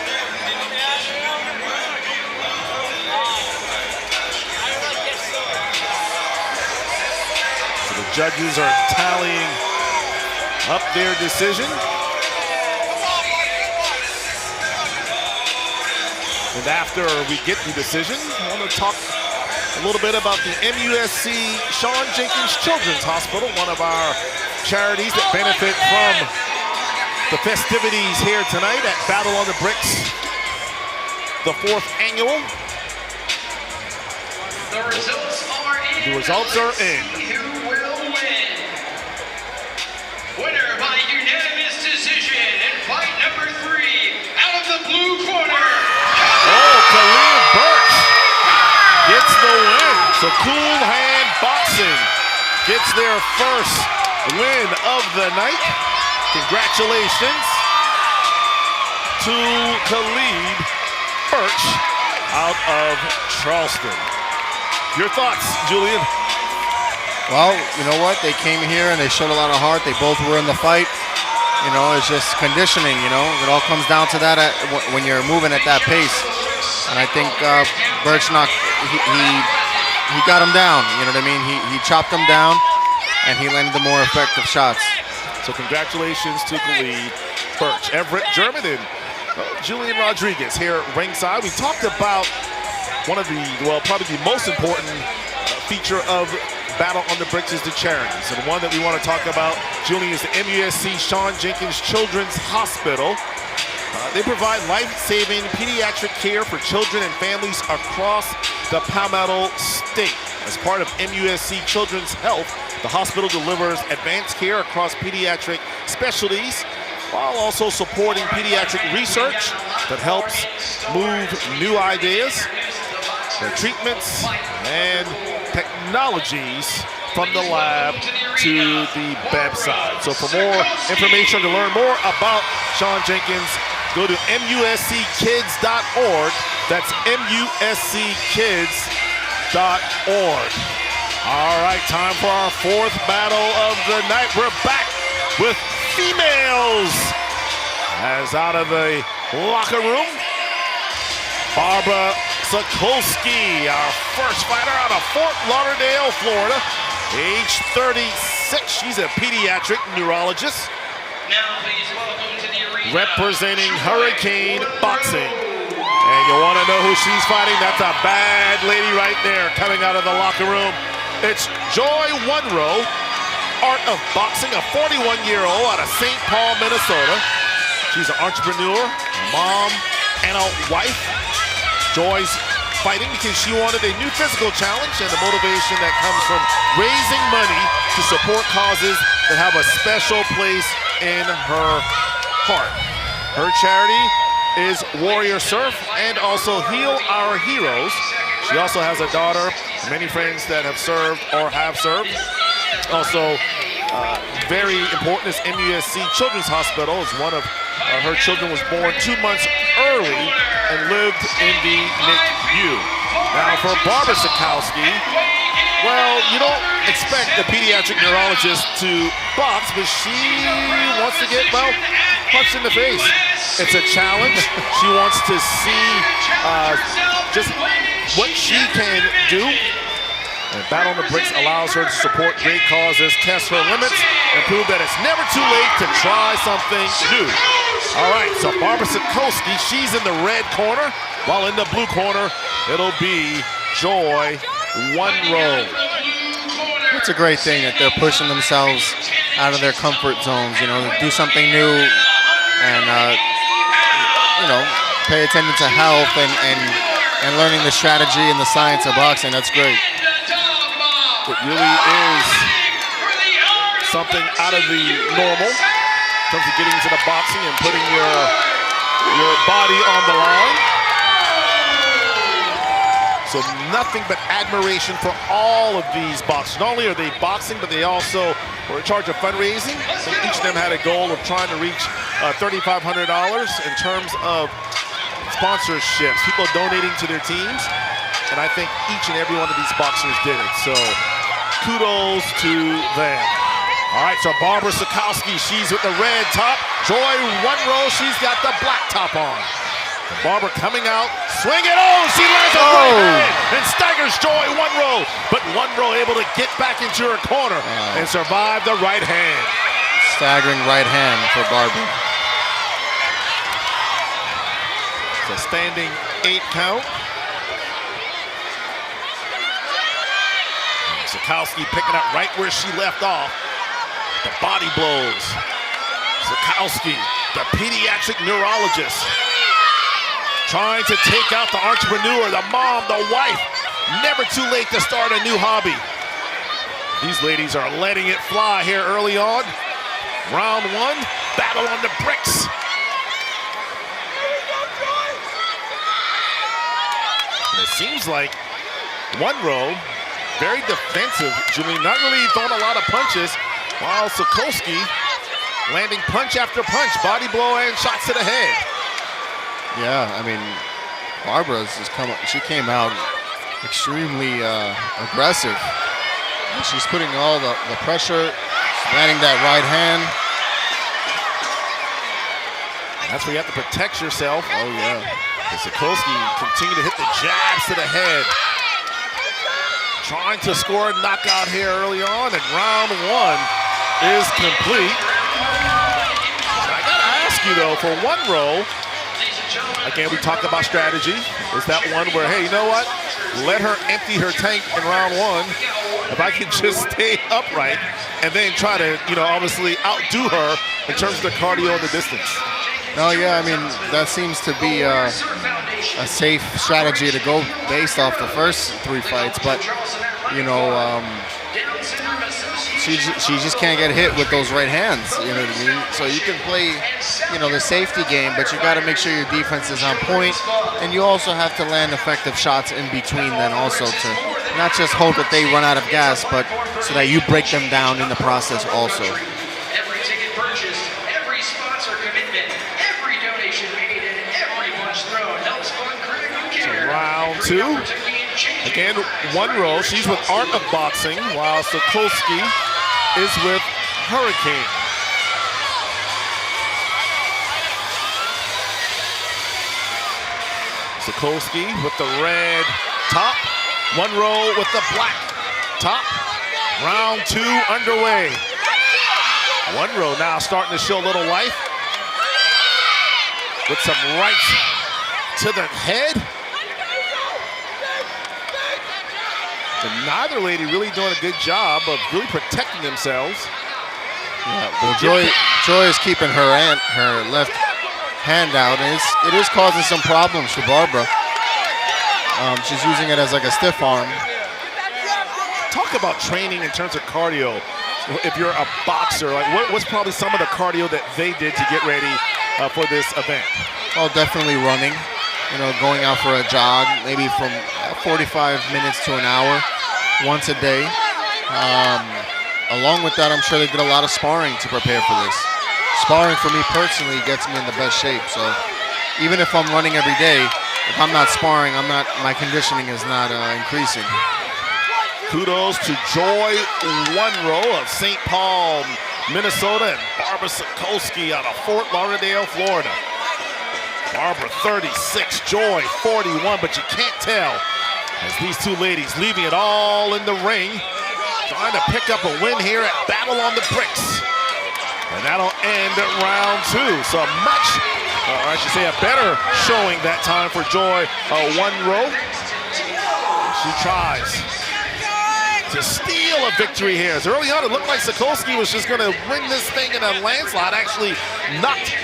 So the judges are tallying up their decision. And after we get the decision, I want to talk a little bit about the MUSC Shawn Jenkins Children's Hospital, one of our charities that benefit from the festivities here tonight at Battle on the Bricks, the 4th annual. The results are in. The results are in. Who will win? Winner by unanimous decision in fight number 3, out of the blue corner. Oh, Khalil Birch gets the win. So Cool Hand Boxing gets their first win of the night. Congratulations to Khalil Birch out of Charleston. Your thoughts, Julian? Well, you know what? They came here and they showed a lot of heart. They both were in the fight. You know, it's just conditioning, you know. It all comes down to that when you're moving at that pace. And I think Birch he got him down, you know what I mean? He chopped him down and he landed the more effective shots. So congratulations to Khalil Birch. Everett German and Julian Rodriguez here at ringside. We talked about one of the, well, probably the most important feature of Battle on the Bricks is the charities. And one that we want to talk about, Julian, is the MUSC Shawn Jenkins Children's Hospital. They provide life-saving pediatric care for children and families across the Palmetto State. As part of MUSC Children's Health, the hospital delivers advanced care across pediatric specialties while also supporting pediatric research that helps move new ideas, their treatments, and technologies from the lab to the bedside. So for more information, to learn more about Shawn Jenkins, go to musckids.org. That's musckids.org. All right, time for our 4th battle of the night. We're back with females. As out of the locker room, Barbara Sokolski, our first fighter out of Fort Lauderdale, Florida, age 36. She's a pediatric neurologist. Now please welcome to the arena. Representing Hurricane Boxing. And you want to know who she's fighting? That's a bad lady right there coming out of the locker room. It's Joy Wunrow, Art of Boxing, a 41-year-old out of St. Paul, Minnesota. She's an entrepreneur, mom, and a wife. Joy's fighting because she wanted a new physical challenge and the motivation that comes from raising money to support causes that have a special place in her heart. Her charity is Warrior Surf and also Heal Our Heroes. She also has a daughter, many friends that have served or have served. Also, very important is MUSC Children's Hospital. Is one of her children was born 2 months early and lived in the NICU. Now for Barbara Sokolski, Well, you don't expect the pediatric neurologist to box, but she wants to get, well, punched in the face. It's a challenge. She wants to see just what she can do. And Battle on the Bricks allows her to support great causes, test her limits, and prove that it's never too late to try something new. All right, so Barbara Sokolski, she's in the red corner, while in the blue corner, it'll be Joy One-Row. It's a great thing that they're pushing themselves out of their comfort zones, you know, do something new and, you know, pay attention to health and learning the strategy and the science of boxing. That's great. It really is something out of the normal in terms of getting into the boxing and putting your body on the line. So nothing but admiration for all of these boxers. Not only are they boxing, but they also were in charge of fundraising. So each of them had a goal of trying to reach $3,500 in terms of sponsorships, people donating to their teams. And I think each and every one of these boxers did it. So kudos to them. All right, so Barbara Sokolski, she's with the red top. Joy One-Row, she's got the black top on. Barbara coming out, swinging, oh, she lands a right hand and staggers Joy One-Row. But One-Row able to get back into her corner and survive the right hand. Staggering right hand for Barbara. It's a standing 8 count. Sokolski picking up right where she left off. The body blows. Sokolski, the pediatric neurologist, trying to take out the entrepreneur, the mom, the wife. Never too late to start a new hobby. These ladies are letting it fly here early on. Round 1, battle on the bricks. And it seems like One-Row, very defensive, Julian, not really throwing a lot of punches, while Sokolski landing punch after punch, body blow and shots to the head. Yeah, I mean, Barbara's just she came out extremely aggressive. She's putting all the pressure, landing that right hand. That's where you have to protect yourself. Oh, yeah. And Sokolski continue to hit the jabs to the head. Trying to score a knockout here early on, and round 1 is complete. I gotta ask you though, for One-Row, again, we talked about strategy. Is that one where, hey, you know what? Let her empty her tank in round 1. If I can just stay upright and then try to, you know, obviously outdo her in terms of the cardio and the distance. No, yeah, I mean, that seems to be a safe strategy to go based off the first 3 fights, but, you know, she just can't get hit with those right hands, you know what I mean? So you can play, you know, the safety game, but you got to make sure your defense is on point, and you also have to land effective shots in between then also to not just hope that they run out of gas, but so that you break them down in the process also. Every ticket purchased, every sponsor commitment, every donation made, and every punch thrown helps fund critical care. Round 2. Again, One-Row, she's with Art of Boxing, while Sokolski is with Hurricane. Sokolski with the red top, One-Row with the black top. Round 2 underway. One-Row now starting to show a little life with some rights to the head. And neither lady really doing a good job of really protecting themselves. Yeah, well, Joy is keeping her left hand out, and it is causing some problems for Barbara. She's using it as like a stiff arm. Talk about training in terms of cardio. If you're a boxer, like what's probably some of the cardio that they did to get ready for this event? Oh, definitely running. You know, going out for a jog, maybe from 45 minutes to an hour, once a day. Along with that, I'm sure they did a lot of sparring to prepare for this. Sparring for me personally gets me in the best shape. So even if I'm running every day, if I'm not sparring, my conditioning is not increasing. Kudos to Joy One-Row of St. Paul, Minnesota, and Barbara Sokolski out of Fort Lauderdale, Florida. Barbara 36, Joy 41, but you can't tell as these two ladies leaving it all in the ring, trying to pick up a win here at Battle on the Bricks. And that'll end at round 2. So much, or I should say a better showing that time for Joy One-Row. She tries to steal a victory here. As early on, it looked like Sokolski was just going to win this thing in a landslide. Actually knocked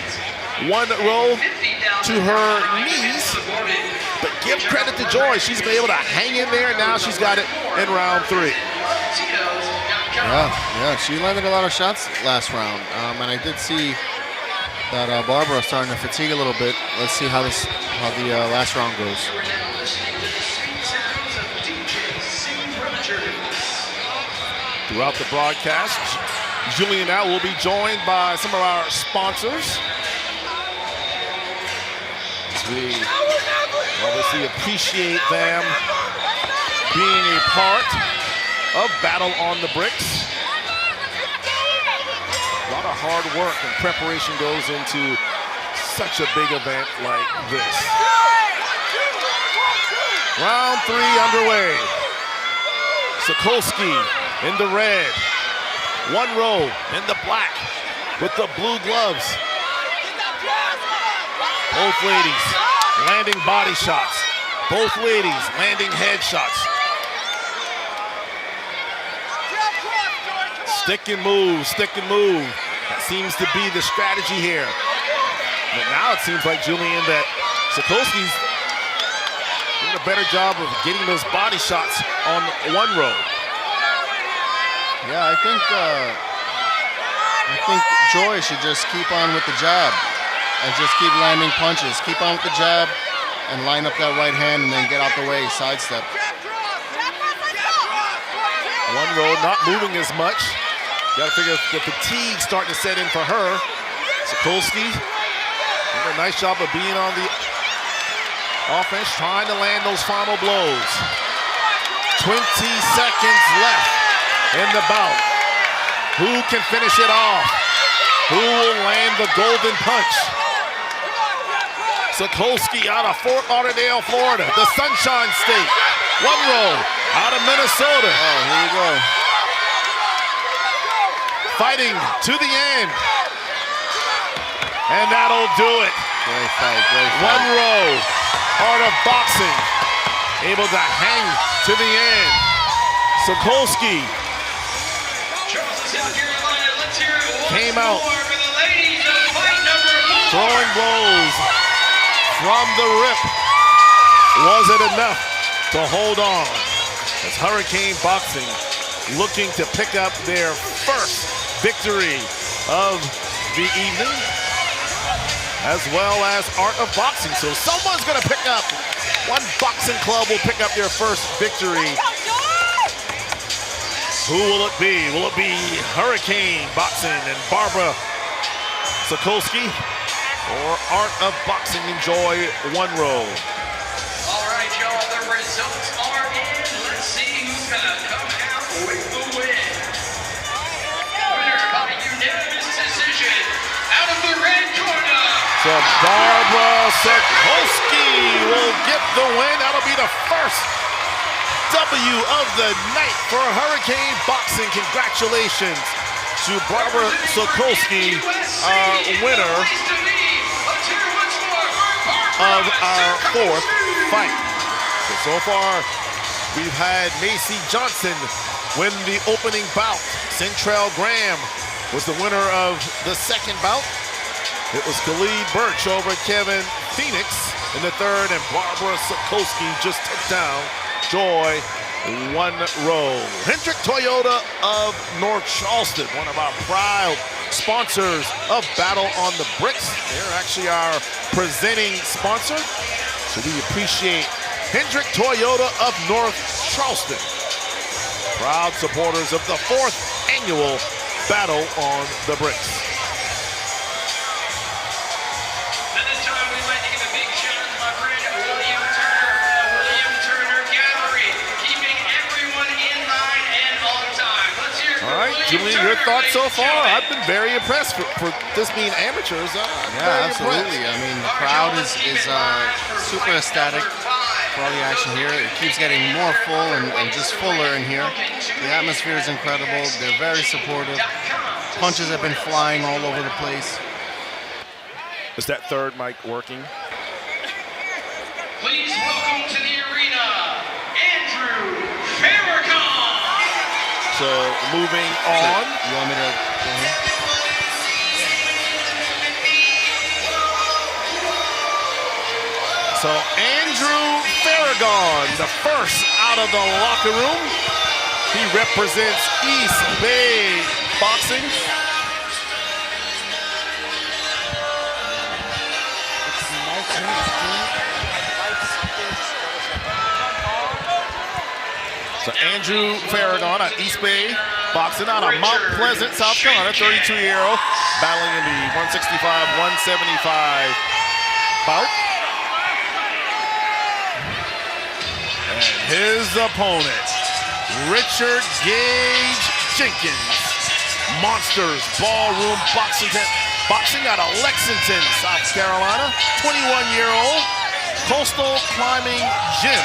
One-Row to her knees. But give credit to Joy. She's been able to hang in there. Now she's got it in round 3. Yeah, she landed a lot of shots last round. And I did see that Barbara is starting to fatigue a little bit. Let's see how the last round goes. Throughout the broadcast, Julian now will be joined by some of our sponsors. We obviously appreciate them being a part of Battle on the Bricks. A lot of hard work and preparation goes into such a big event like this. Round 3 underway. Sokolski in the red. One-Row in the black with the blue gloves. Both ladies landing body shots. Both ladies landing head shots. Stick and move, stick and move. That seems to be the strategy here. But now it seems like, Julian, that Sokolski's doing a better job of getting those body shots on One-Row. Yeah, I think Joy should just keep on with the jab and just keep landing punches. Keep on with the jab and line up that right hand and then get out the way, sidestep. One-Row not moving as much. Got to figure the fatigue starting to set in for her. Sokolski doing a nice job of being on the offense, trying to land those final blows. 20 seconds left in the bout. Who can finish it off? Who will land the golden punch? Sokolski out of Fort Lauderdale, Florida, the Sunshine State. One-Row out of Minnesota. Oh, here we go. Fighting to the end. And that'll do it. Great fight, great fight. One-Row, art of boxing, able to hang to the end. Sokolski came out throwing blows from the rip. Was it enough to hold on as Hurricane Boxing looking to pick up their first victory of the evening, as well as Art of Boxing. So someone's going to pick up, one boxing club will pick up their first victory. Who will it be? Will it be Hurricane Boxing and Barbara Sokolski, or Art of Boxing and Joy One-Row? All right, y'all, the results are in. Let's see who's gonna come out with the win. Winner by unanimous decision, out of the red corner. So Barbara Sokolski will get the win. That'll be the first W of the night for Hurricane Boxing. Congratulations to Barbara Sokolski, our winner of our 4th fight. So far, we've had Macy Johnson win the opening bout. Centrell Graham was the winner of the 2nd bout. It was Khalid Birch over Kevin Phoenix in the 3rd, and Barbara Sokolski just took down Joy One-Row. Hendrick Toyota of North Charleston, one of our proud sponsors of Battle on the Bricks. They're actually our presenting sponsor. So we appreciate Hendrick Toyota of North Charleston, proud supporters of the 4th annual Battle on the Bricks. At this time, we'd like to give a big shout out to my friend William Turner Gallery, keeping everyone in line. Julian, your thoughts so far? I've been very impressed for this being amateurs. Yeah, absolutely. I mean, the crowd is super ecstatic for all the action here. It keeps getting more full and just fuller in here. The atmosphere is incredible. They're very supportive. Punches have been flying all over the place. Is that third mic working? Please welcome to the arena, Andrew Farrakhan. So moving on. You want me to go ahead? So Andrew Farrakhan, the first out of the locker room. He represents East Bay Boxing. So Andrew Farrakhan out East Bay Boxing out of Mount Pleasant, South Carolina, 32-year-old, battling in the 165-175 bout. And his opponent, Richard Gage Jenkins, Monsters Ballroom Boxing out of Lexington, South Carolina, 21-year-old, Coastal Climbing Gym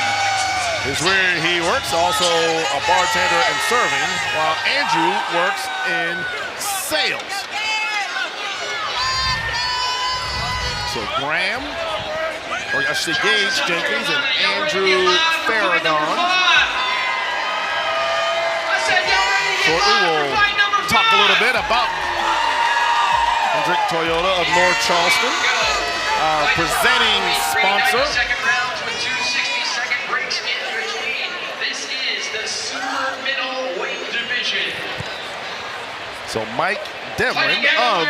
is where he works, also a bartender and serving, while Andrew works in sales. So Graham, or I should say Gage Jenkins and Andrew Farrakhan. Shortly we'll talk a little bit about Hendrick Toyota of North Charleston, our presenting sponsor. So Mike Devlin of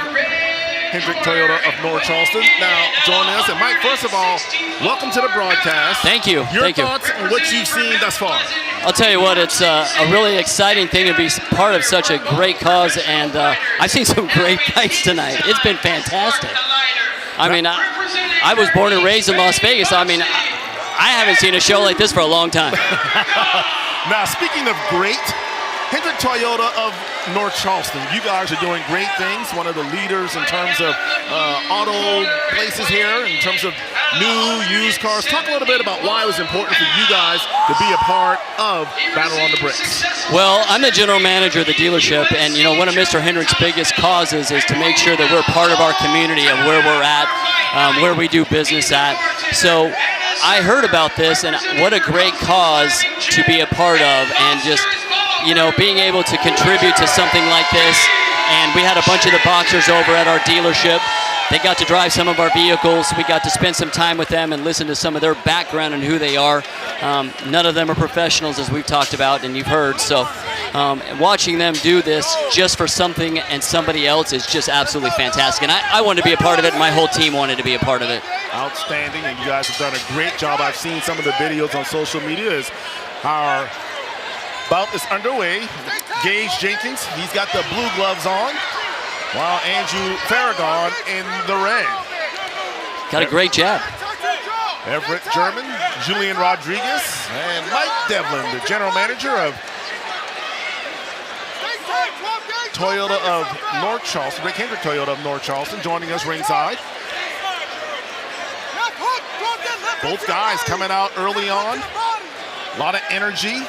Hendrick Toyota of North Charleston now joining us. And Mike, first of all, welcome to the broadcast. Thank you. Your thoughts on what you've seen thus far? I'll tell you what, it's a really exciting thing to be part of such a great cause, and I've seen some great fights tonight. It's been fantastic. I mean, I was born and raised in Las Vegas. I mean, I haven't seen a show like this for a long time. Now, speaking of great, Hendrick Toyota of North Charleston, you guys are doing great things. One of the leaders in terms of auto places here, in terms of new, used cars. Talk a little bit about why it was important for you guys to be a part of Battle on the Bricks. Well, I'm the general manager of the dealership, and you know, one of Mr. Hendrick's biggest causes is to make sure that we're part of our community and where we're at, where we do business at. So I heard about this, and what a great cause to be a part of, and just, you know, being able to contribute to something like this. And we had a bunch of the boxers over at our dealership. They got to drive some of our vehicles. We got to spend some time with them and listen to some of their background and who they are. None of them are professionals, as we've talked about and you've heard. So watching them do this just for something and somebody else is just absolutely fantastic. And I wanted to be a part of it, and my whole team wanted to be a part of it. Outstanding, and you guys have done a great job. I've seen some of the videos on social media as our bout is underway. Gage Jenkins, he's got the blue gloves on, while Andrew Farrakhan in the red. Got a great jab. Everett German, Julian Rodriguez, and Mike Devlin, the general manager of Toyota of North Charleston, Rick Hendrick Toyota of North Charleston, joining us ringside. Both guys coming out early on. A lot of energy.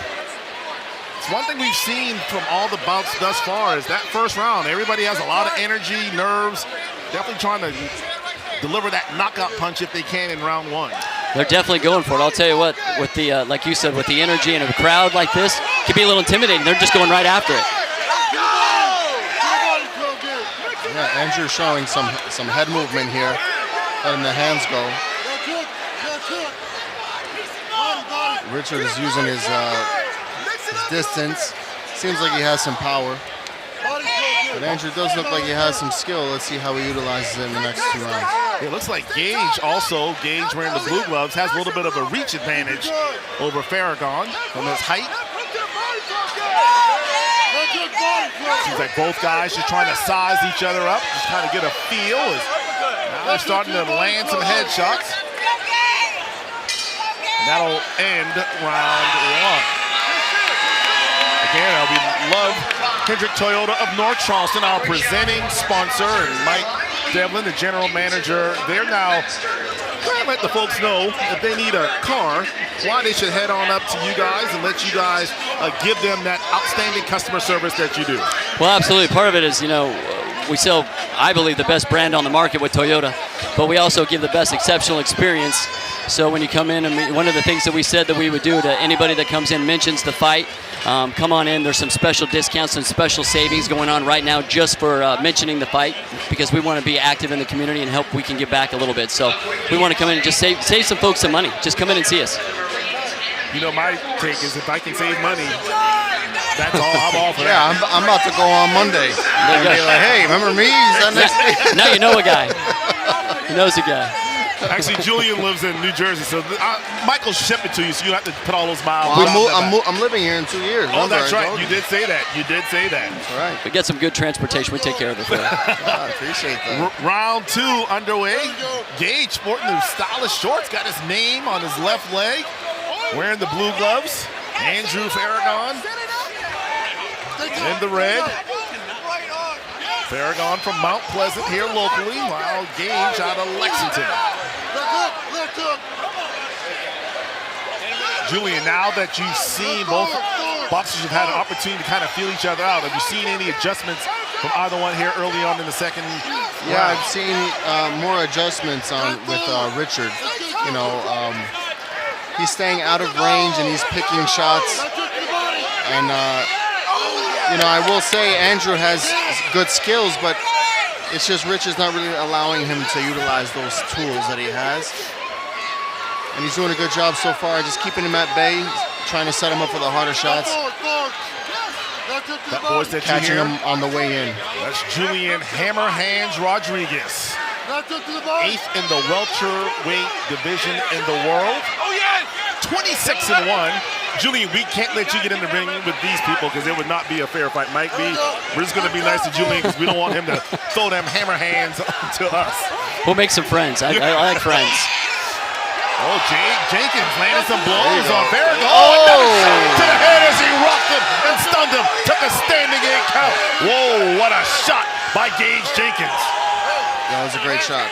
It's one thing we've seen from all the bouts thus far is that first round. Everybody has a lot of energy, nerves, definitely trying to deliver that knockout punch if they can in round one. They're definitely going for it. I'll tell you what, with the like you said, with the energy and a crowd like this, it can be a little intimidating. They're just going right after it. Yeah, Andrew showing some head movement here, letting the hands go. Richard is using his distance. Seems like he has some power. But Andrew does look like he has some skill. Let's see how he utilizes it in the next 2 rounds. It looks like Gage wearing the blue gloves, has a little bit of a reach advantage over Farrakhan from his height. Seems like both guys just trying to size each other up, just kind of get a feel. Now they're starting to land some headshots. And that'll end round one. Again, we love Hendrick Toyota of North Charleston, our presenting sponsor, and Mike Devlin, the general manager. They're now trying to let the folks know if they need a car, why they should head on up to you guys and let you guys give them that outstanding customer service that you do. Well, absolutely. Part of it is, we sell, I believe, the best brand on the market with Toyota, but we also give the best exceptional experience. So when you come in, and one of the things that we said that we would do to anybody that comes in, mentions the fight, come on in. There's some special discounts and special savings going on right now just for mentioning the fight, because we want to be active in the community and help we can give back a little bit. So we want to come in and just save some folks some money. Just come in and see us. My take is if I can save money, that's all. I'm all for that. Yeah, I'm about to go on Monday and be like, hey, remember me? Now you know a guy. He knows a guy. Actually, Julian lives in New Jersey, so Michael shipped it to you, so you don't have to put all those miles. Well, I'm living here in 2 years. Oh, that's right. You did say that. That's right. We get some good transportation. We take care of it for you. I appreciate that. Round 2 underway. Gage sporting the stylish shorts, got his name on his left leg, wearing the blue gloves. Andrew Farragon in the red. Farragon from Mount Pleasant here locally, while Gage out of Lexington. Julian, now that you've seen both boxers, you've had an opportunity to kind of feel each other out. Have you seen any adjustments from either one here early on in the second round? Yeah, I've seen more adjustments with Richard. He's staying out of range and he's picking shots. And I will say Andrew has good skills, but it's just Richard's not really allowing him to utilize those tools that he has. And he's doing a good job so far, just keeping him at bay, trying to set him up for the harder shots. That voice that catching you hear, him on the way in. that's Julian Hammer Hands Rodriguez. 8th in the welterweight division in the world. 26-1. Julian, we can't let you get in the ring with these people because it would not be a fair fight. Might be. We're just going to be nice to Julian because we don't want him to throw them hammer hands to us. We'll make some friends. I like friends. Oh, Jenkins landed some blows on Farragon. Another shot to the head as he rocked him and stunned him. Took a standing 8 count. Whoa, what a shot by Gage Jenkins. That was a great shot.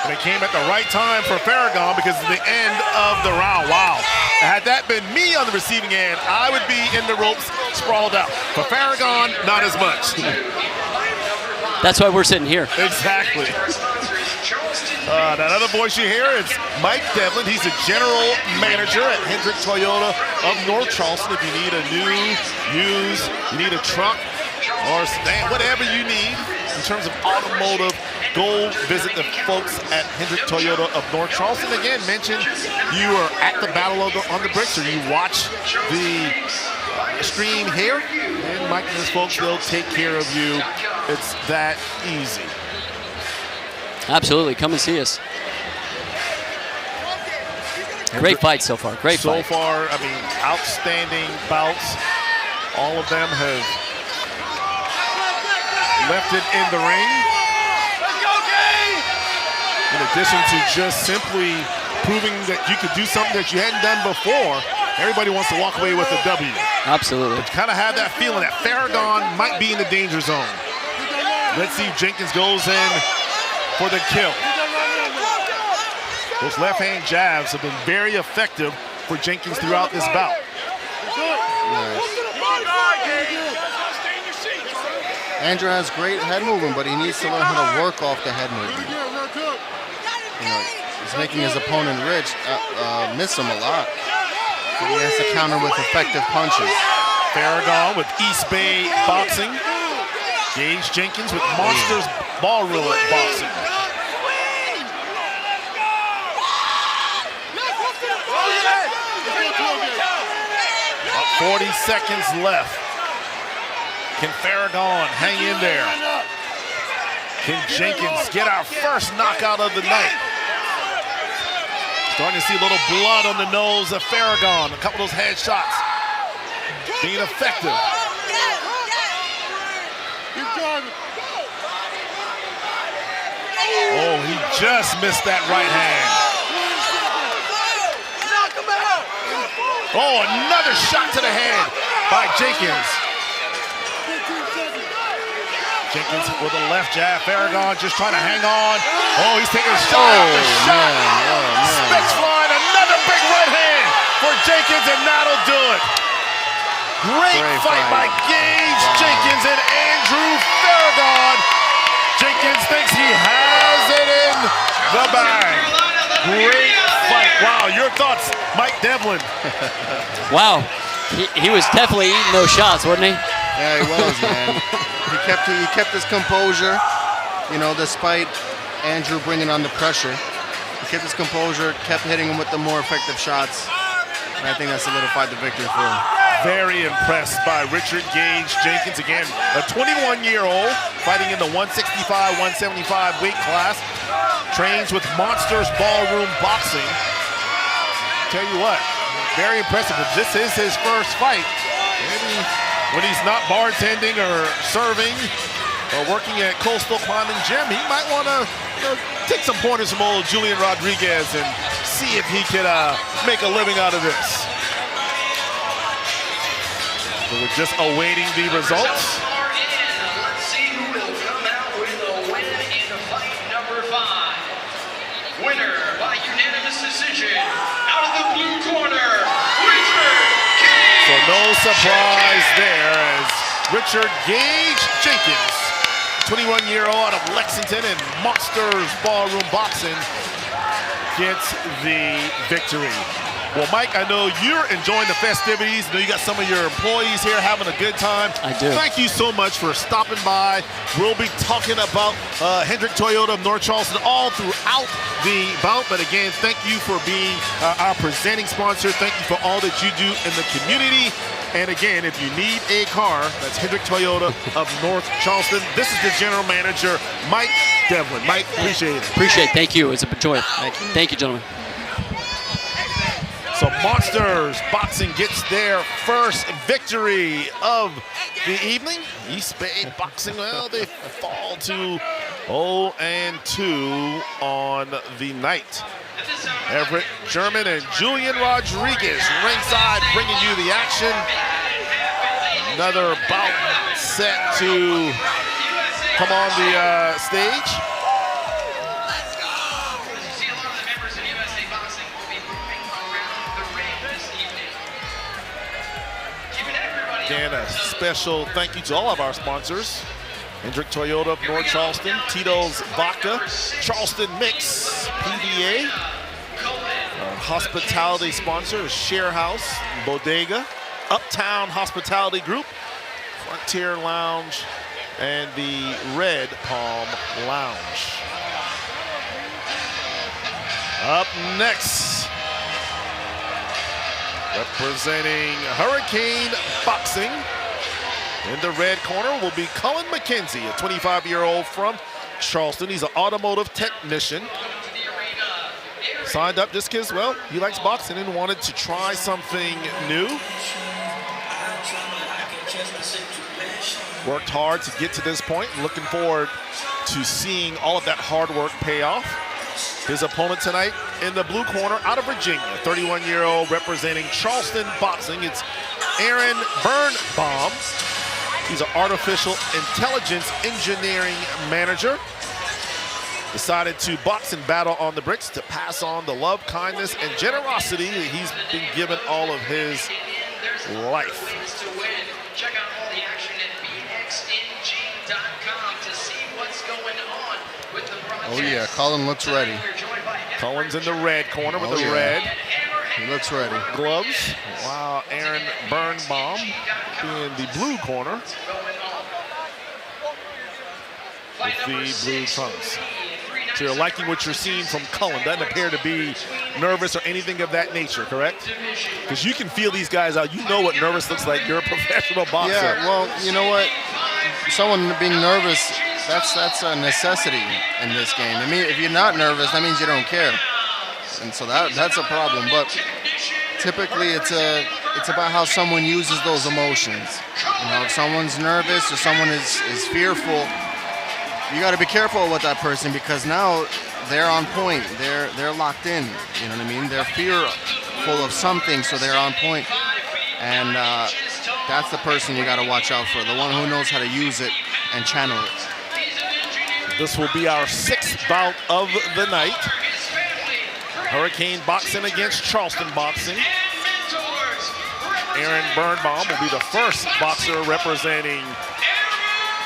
And it came at the right time for Farragon because of the end of the round. Wow. Had that been me on the receiving end, I would be in the ropes sprawled out. For Farragon, not as much. That's why we're sitting here. Exactly. That other voice you hear is Mike Devlin. He's the general manager at Hendrick Toyota of North Charleston. If you need a new, used, you need a truck or stand, whatever you need in terms of automotive, go visit the folks at Hendrick Toyota of North Charleston. Again, mention you are at the Battle on the Bricks or you watch the stream here, and Mike and his folks will take care of you. It's that easy. Absolutely. Come and see us. Great fight so far. Great fight. So far, I mean, outstanding bouts. All of them have left it in the ring. In addition to just simply proving that you could do something that you hadn't done before, everybody wants to walk away with a W. Absolutely. But you kind of have that feeling that Farragon might be in the danger zone. Let's see if Jenkins goes in for the kill. Those left-hand jabs have been very effective for Jenkins throughout this bout. Nice. Andrew has great head movement, but he needs to learn how to work off the head movement. He's making his opponent miss him a lot. He has to counter with effective punches. Farragon with East Bay Boxing. Gage Jenkins with Monsters Ballroom Boxing. 40 seconds left. Can Farragon hang in there? Can Jenkins get our first knockout of the night? Starting to see a little blood on the nose of Farragon. A couple of those headshots being effective. Oh, he just missed that right hand. Oh, another shot to the head by Jenkins. Jenkins with a left jab. Farragon just trying to hang on. Oh, he's taking a shot after shot. Specs flying. Another big right hand for Jenkins, and that'll do it. Great fight by Gage Jenkins and Andrew Farragon. Jenkins thinks he has it in the bag. Great fight. Wow, your thoughts, Mike Devlin. Wow, he was definitely eating those shots, wasn't he? Yeah, he was, man. He kept his composure, you know, despite Andrew bringing on the pressure. He kept his composure, kept hitting him with the more effective shots, and I think that solidified the victory for him. Very impressed by Richard Gage Jenkins. Again, a 21-year-old fighting in the 165, 175 weight class. Trains with Monsters Ballroom Boxing. Tell you what, very impressive. If this is his first fight, maybe when he's not bartending or serving or working at Coastal Climbing Gym, he might want to take some pointers from old Julian Rodriguez and see if he could make a living out of this. So we're just awaiting the results. Let's see who will come out with a win in fight number 5. Winner by unanimous decision out of the blue corner, Richard Gage. So no surprise there as Richard Gage Jenkins, 21-year-old out of Lexington and Monsters Ballroom Boxing, gets the victory. Well, Mike, I know you're enjoying the festivities. I know you got some of your employees here having a good time. I do. Thank you so much for stopping by. We'll be talking about Hendrick Toyota of North Charleston all throughout the bout. But again, thank you for being our presenting sponsor. Thank you for all that you do in the community. And again, if you need a car, that's Hendrick Toyota of North Charleston. This is the general manager, Mike Devlin. Mike, appreciate it. Appreciate it. Thank you. It's a joy. Thank you, gentlemen. So Monsters Boxing gets their first victory of the evening. East Bay Boxing, well, they fall to 0-2 on the night. Everett German and Julian Rodriguez ringside bringing you the action. Another bout set to come on the stage. Again, a special thank you to all of our sponsors. Hendrick Toyota of North Charleston, Tito's Vodka, Charleston Mix, PDA. Our hospitality sponsor is Share House, Bodega, Uptown Hospitality Group, Frontier Lounge, and the Red Palm Lounge. Up next, representing Hurricane Boxing, in the red corner will be Cullen McKenzie, a 25-year-old from Charleston. He's an automotive technician. Signed up just because, well, he likes boxing and wanted to try something new. Worked hard to get to this point. Looking forward to seeing all of that hard work pay off. His opponent tonight in the blue corner out of Virginia, 31-year-old representing Charleston Boxing. It's Aaron Birnbaum. He's an artificial intelligence engineering manager. Decided to box and battle on the bricks to pass on the love, kindness, and generosity that he's been given all of his life. Check out all the action at bxng.com to see what's going on with the project. Oh yeah, Cullen looks ready. Cullen's in the red corner with the red. He looks ready. Gloves. Wow, Aaron Birnbaum in the blue corner with the blue trunks. So you're liking what you're seeing from Cullen. Doesn't appear to be nervous or anything of that nature, correct? Because you can feel these guys out. You know what nervous looks like. You're a professional boxer. Yeah, well, you know what? Someone being nervous, that's a necessity in this game. I mean, if you're not nervous, that means you don't care. And so that's a problem. But typically it's about how someone uses those emotions. You know, if someone's nervous or someone is fearful, you got to be careful with that person, because now they're on point. They're locked in. You know what I mean? They're fearful of something, so they're on point. And that's the person you got to watch out for, the one who knows how to use it and channel it. This will be our 6th bout of the night. Hurricane Boxing against Charleston Boxing. Aaron Birnbaum will be the first boxer representing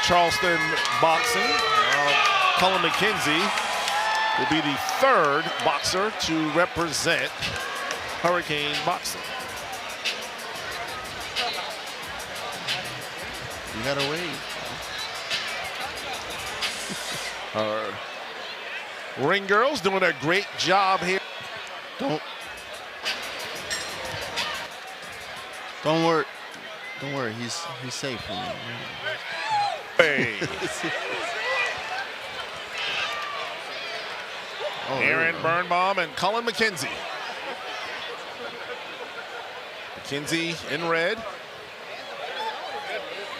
Charleston Boxing. Cullen McKenzie will be the 3rd boxer to represent Hurricane Boxing. You gotta wait. Our ring girls doing a great job here. Don't worry. Don't worry. He's safe. Hey. Aaron Birnbaum and Cullen McKenzie. McKenzie in red.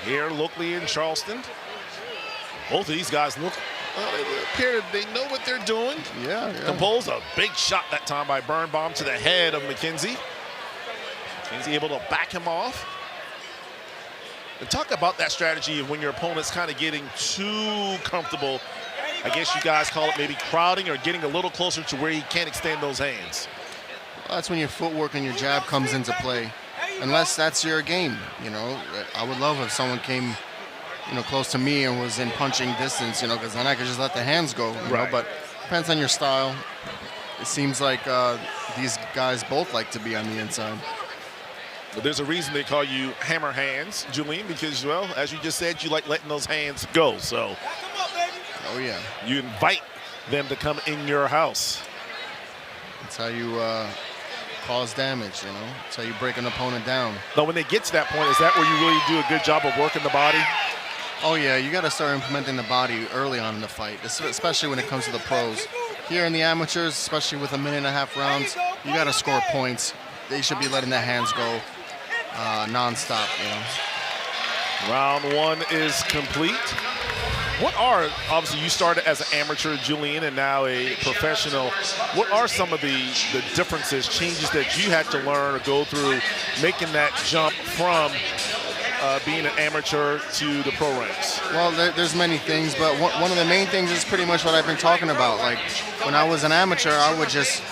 Here locally in Charleston. Both of these guys look, they know what they're doing. Yeah. Composed a big shot that time by Birnbaum to the head of McKenzie. McKenzie able to back him off. And talk about that strategy of when your opponent's kind of getting too comfortable. I guess you guys call it maybe crowding or getting a little closer to where he can't extend those hands. Well, that's when your footwork and your jab comes into play. Unless that's your game, you know. I would love if someone came, you know, close to me and was in punching distance, you know, because then I could just let the hands go, you know. But depends on your style. It seems like these guys both like to be on the inside. But there's a reason they call you hammer hands, Julian, because, well, as you just said, you like letting those hands go. So, oh yeah, you invite them to come in your house. That's how you cause damage, you know. That's how you break an opponent down. Now, when they get to that point, is that where you really do a good job of working the body? Oh yeah, you got to start implementing the body early on in the fight, especially when it comes to the pros. Here in the amateurs, especially with 1.5 rounds, you got to score points. They should be letting their hands go non-stop, you know. Round 1 is complete. What are, obviously you started as an amateur, Julian, and now a professional. What are some of the differences, changes that you had to learn or go through making that jump from being an amateur to the pro ranks? Well, there's many things, but one of the main things is pretty much what I've been talking about. Like, when I was an amateur, I would just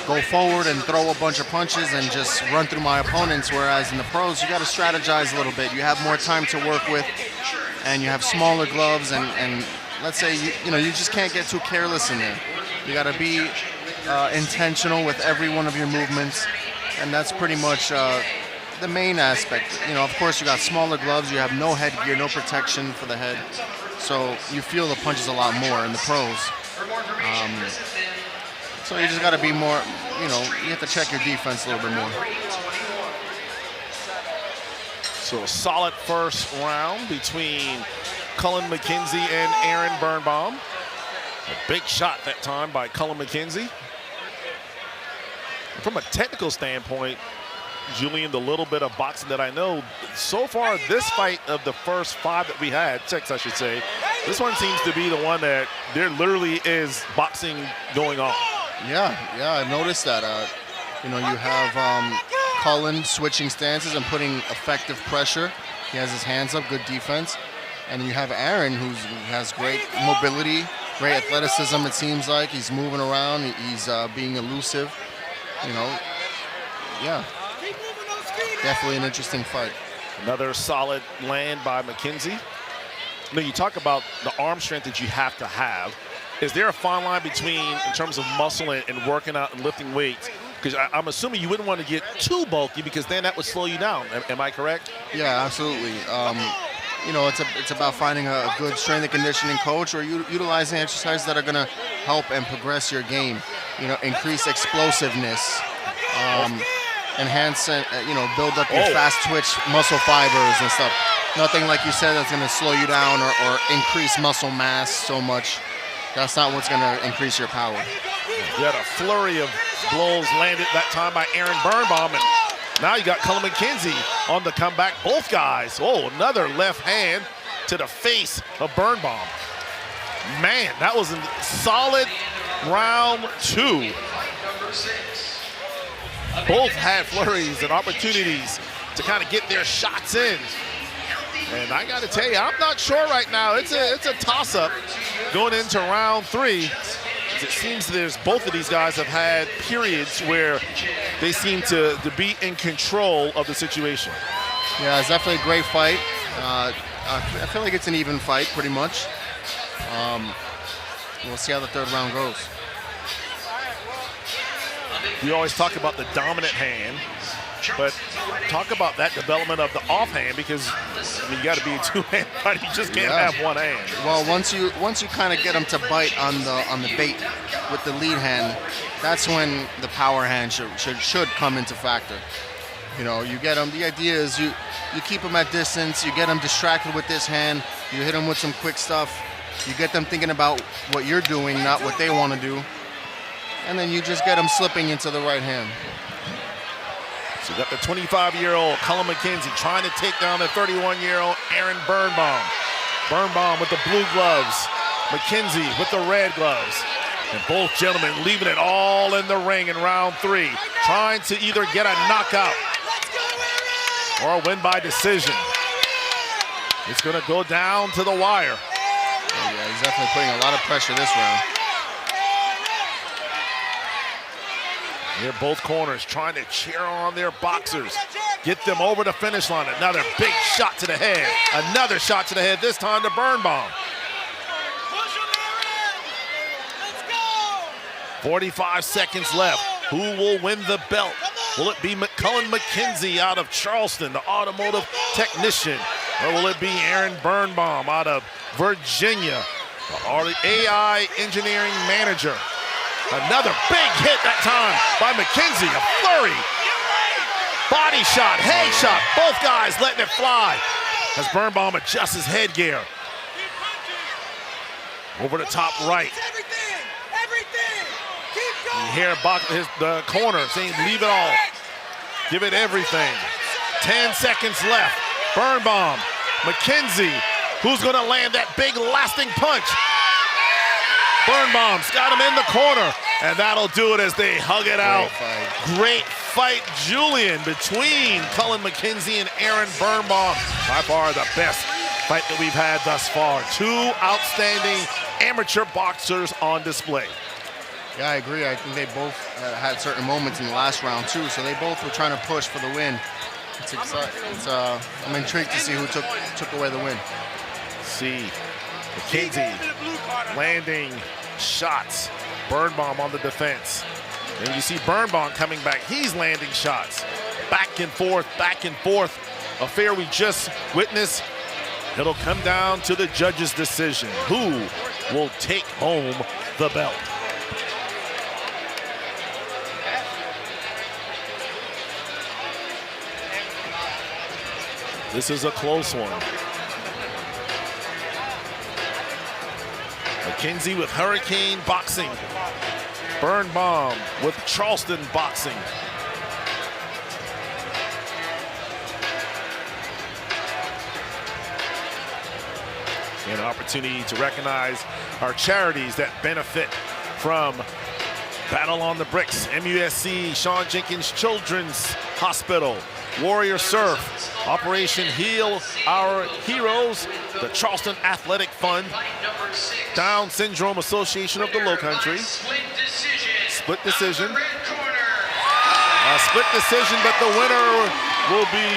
go forward and throw a bunch of punches and just run through my opponents, whereas in the pros, you got to strategize a little bit. You have more time to work with, and you have smaller gloves, and let's say, you just can't get too careless in there. You got to be intentional with every one of your movements, and that's pretty much the main aspect. You know, of course, you got smaller gloves, you have no headgear, no protection for the head, so you feel the punches a lot more in the pros. So you just got to be more, you have to check your defense a little bit more. So a solid first round between Cullen McKenzie and Aaron Birnbaum. A big shot that time by Cullen McKenzie. From a technical standpoint, Julian, the little bit of boxing that I know, so far this fight of the first 5 that we had, 6 I should say, this one seems to be the one that there literally is boxing going on. Yeah, I've noticed that. You have Cullen switching stances and putting effective pressure. He has his hands up, good defense. And you have Aaron, who has great mobility, great athleticism, it seems like. He's moving around, he's being elusive. Yeah. Definitely an interesting fight. Another solid land by McKenzie. Now, you talk about the arm strength that you have to have. Is there a fine line between, in terms of muscle and working out and lifting weights? Because I'm assuming you wouldn't want to get too bulky, because then that would slow you down. Am I correct? Yeah, absolutely. It's about finding a good strength and conditioning coach, or utilizing exercises that are going to help and progress your game. Increase explosiveness, enhance, build up your fast twitch muscle fibers and stuff. Nothing, like you said, that's going to slow you down or increase muscle mass so much. That's not what's going to increase your power. You had a flurry of blows landed that time by Aaron Birnbaum, and now you got Cullen McKenzie on the comeback. Both guys, another left hand to the face of Birnbaum. Man, that was a solid round 2. Both had flurries and opportunities to kind of get their shots in. And I got to tell you, I'm not sure right now. It's a toss-up going into round 3. It seems there's both of these guys have had periods where they seem to be in control of the situation. Yeah, it's definitely a great fight. I feel like it's an even fight, pretty much. We'll see how the 3rd round goes. We always talk about the dominant hand, but talk about that development of the offhand, because I mean, you got to be a 2-hand fighter. You just can't have one hand. Well, once you kind of get them to bite on the bait with the lead hand, that's when the power hand should come into factor. You know, you get them. The idea is you keep them at distance. You get them distracted with this hand. You hit them with some quick stuff. You get them thinking about what you're doing, not what they want to do. And then you just get them slipping into the right hand. So you got the 25-year-old Cullen McKenzie trying to take down the 31-year-old Aaron Birnbaum. Birnbaum with the blue gloves. McKenzie with the red gloves. And both gentlemen leaving it all in the ring in round 3, trying to either get a knockout or win by decision. It's going to go down to the wire. Oh, yeah, he's definitely putting a lot of pressure this round. Here, both corners trying to cheer on their boxers. Get them over the finish line. Another big shot to the head. Another shot to the head, this time to Birnbaum. 45 seconds left. Who will win the belt? Will it be Cullen McKenzie out of Charleston, the automotive technician? Or will it be Aaron Birnbaum out of Virginia, the AI engineering manager? Another big hit that time by McKenzie, a flurry. Body shot, head shot, both guys letting it fly as Birnbaum adjusts his headgear. Over the top right. You hear the corner saying, leave it all. Give it everything. 10 seconds left. Birnbaum, McKenzie, who's gonna land that big lasting punch? Birnbaum's got him in the corner, and that'll do it as they hug it out. Great fight, Julian, between Cullen McKenzie and Aaron Birnbaum. By far the best fight that we've had thus far. 2 outstanding amateur boxers on display. Yeah, I agree. I think they both had certain moments in the last round too, so they both were trying to push for the win. It's exciting. I'm intrigued to see who took away the win. See McKenzie landing shots. Birnbaum on the defense. And you see Birnbaum coming back. He's landing shots. Back and forth, back and forth. Affair we just witnessed. It'll come down to the judge's decision. Who will take home the belt? This is a close one. McKenzie with Hurricane Boxing. Birnbaum with Charleston Boxing. An opportunity to recognize our charities that benefit from Battle on the Bricks, MUSC, Shawn Jenkins Children's Hospital, Warrior Surf, Operation Heal Our Heroes, the Charleston Athletic Fund, Down Syndrome Association of the Lowcountry. Split decision. A split decision, but the winner will be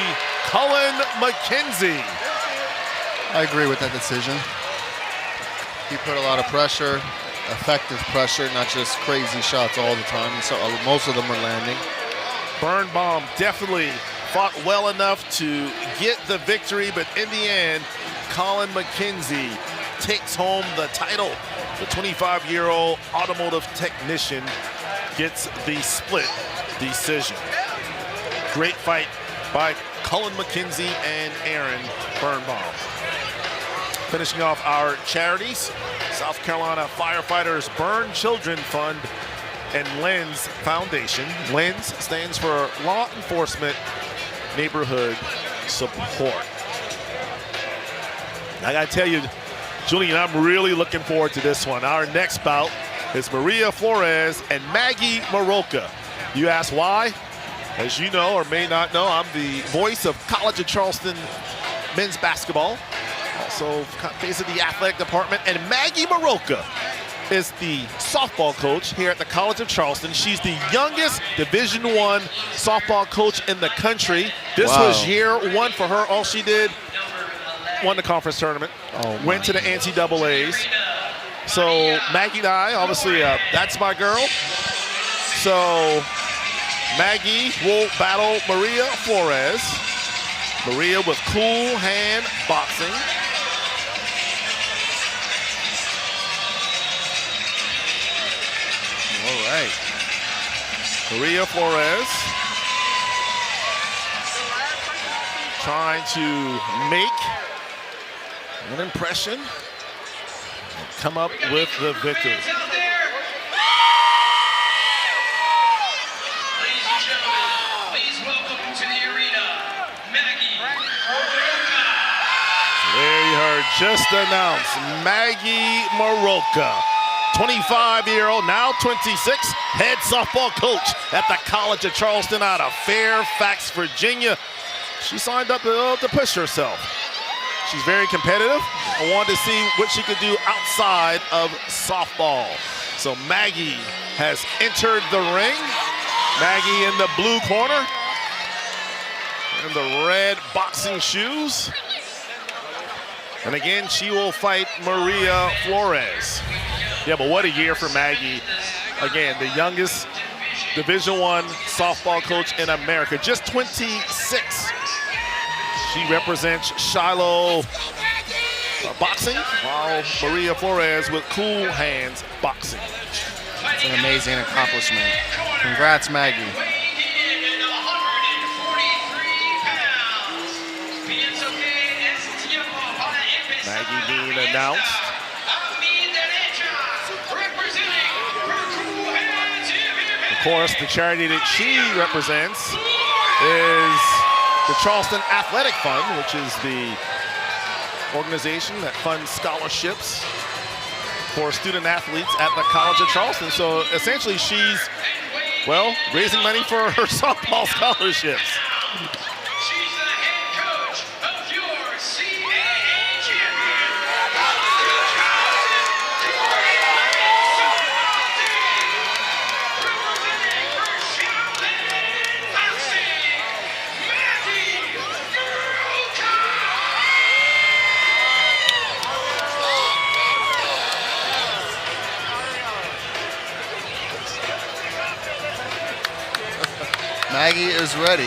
Cullen McKenzie. I agree with that decision. He put a lot of pressure, effective pressure, not just crazy shots all the time. So most of them were landing. Birnbaum definitely fought well enough to get the victory, but in the end, Cullen McKenzie takes home the title. The 25-year-old automotive technician gets the split decision. Great fight by Cullen McKenzie and Aaron Birnbaum. Finishing off our charities, South Carolina Firefighters Burn Children Fund and LENS Foundation. LENS stands for Law Enforcement Neighborhood Support. I gotta tell you, Julian, I'm really looking forward to this one. Our next bout is Maria Flores and Maggie Maroka. You ask why? As you know or may not know, I'm the voice of College of Charleston men's basketball. Also faces the athletic department. And Maggie Maroka is the softball coach here at the College of Charleston. She's the youngest Division I softball coach in the country. This was year one for her. All she did, won the conference tournament, went to the NCAAs. So Maggie and I, obviously, that's my girl. So Maggie will battle Maria Flores. Maria with cool hand boxing. All right. Maria Flores trying to make an impression and come up with the victory. Ladies and gentlemen, please welcome to the arena, Maggie Maroka. There you heard just announced Maggie Maroka. 25-year-old, now 26, head softball coach at the College of Charleston out of Fairfax, Virginia. She signed up to push herself. She's very competitive. I wanted to see what she could do outside of softball. So Maggie has entered the ring. Maggie in the blue corner and the red boxing shoes. And again, she will fight Maria Flores. Yeah, but what a year for Maggie. Again, the youngest Division I softball coach in America, just 26. She represents Shiloh boxing, while Maria Flores with cool hands boxing. It's an amazing accomplishment. Congrats, Maggie. Maggie being announced. Of course, the charity that she represents is the Charleston Athletic Fund, which is the organization that funds scholarships for student athletes at the College of Charleston. So essentially she's, well, raising money for her softball scholarships. She's the head coach of your CAA champion. Representing for Shawn, Maggie Maroka. Maggie is ready.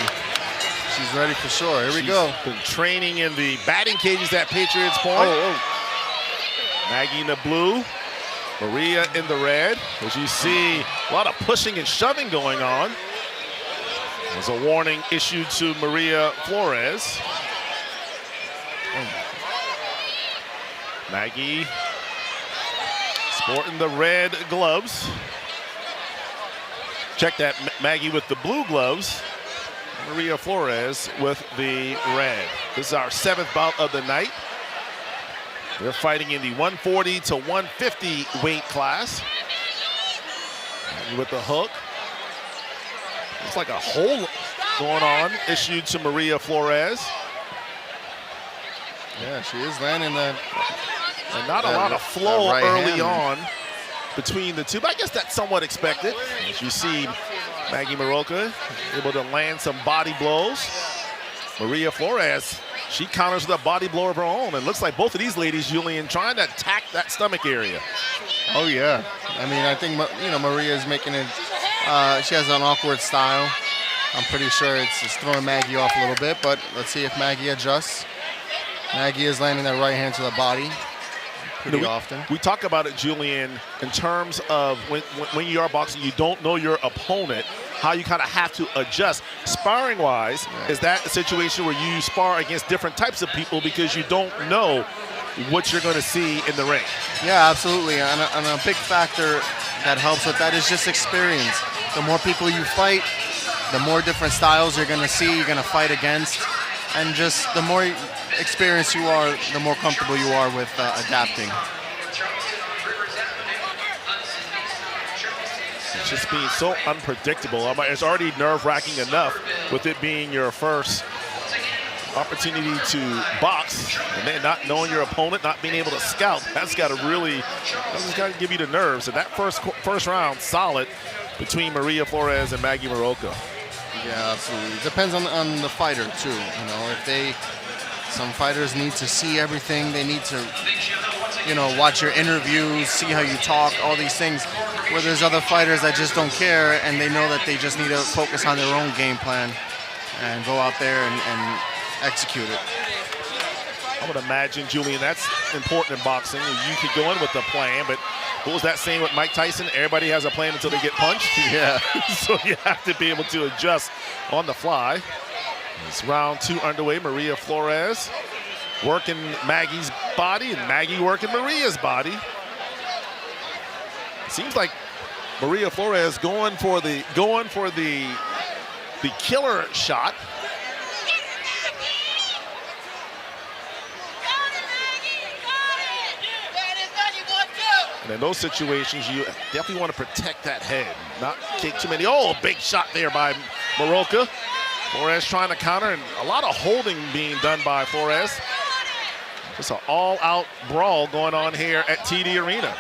She's ready for sure. Here we go. Been training in the batting cages at Patriots Point. Maggie in the blue, Maria in the red. As you see, a lot of pushing and shoving going on. There's a warning issued to Maria Flores. Maggie sporting the red gloves. Check that, Maggie with the blue gloves. Maria Flores with the red. This is our 7th bout of the night. They're fighting in the 140 to 150 weight class. Maggie with the hook. Looks like a hole going on, issued to Maria Flores. Yeah, she is landing that. And not a lot of flow early on between the two, but I guess that's somewhat expected. As you see, Maggie Maroka able to land some body blows. Maria Flores, she counters with a body blow of her own. And looks like both of these ladies, Julian, trying to attack that stomach area. Oh, yeah. I mean, I think, Maria is making it, she has an awkward style. I'm pretty sure it's throwing Maggie off a little bit, but let's see if Maggie adjusts. Maggie is landing that right hand to the body pretty often. We talk about it, Julian, in terms of when you are boxing, you don't know your opponent, how you kind of have to adjust. Sparring-wise, is that a situation where you spar against different types of people because you don't know what you're going to see in the ring? Yeah, absolutely. And a big factor that helps with that is just experience. The more people you fight, the more different styles you're going to see, you're going to fight against. And just the more experienced you are, the more comfortable you are with adapting. It's just being so unpredictable. It's already nerve-wracking enough with it being your first opportunity to box, and then not knowing your opponent, not being able to scout, that's got to give you the nerves. And that first round, solid between Maria Flores and Maggie Maroka. Yeah, absolutely. It depends on the fighter too. You know, some fighters need to see everything. They need to, watch your interviews, see how you talk, all these things. Where there's other fighters that just don't care, and they know that they just need to focus on their own game plan and go out there and execute it. I would imagine, Julian, that's important in boxing. You could go in with a plan, but what was that saying with Mike Tyson? Everybody has a plan until they get punched. Yeah. So you have to be able to adjust on the fly. It's round 2 underway. Maria Flores working Maggie's body, and Maggie working Maria's body. Seems like Maria Flores going for the killer shot. And in those situations, you definitely want to protect that head, not kick too many. Oh, big shot there by Maroka. Flores trying to counter, and a lot of holding being done by Flores. Just an all-out brawl going on here at TD Arena.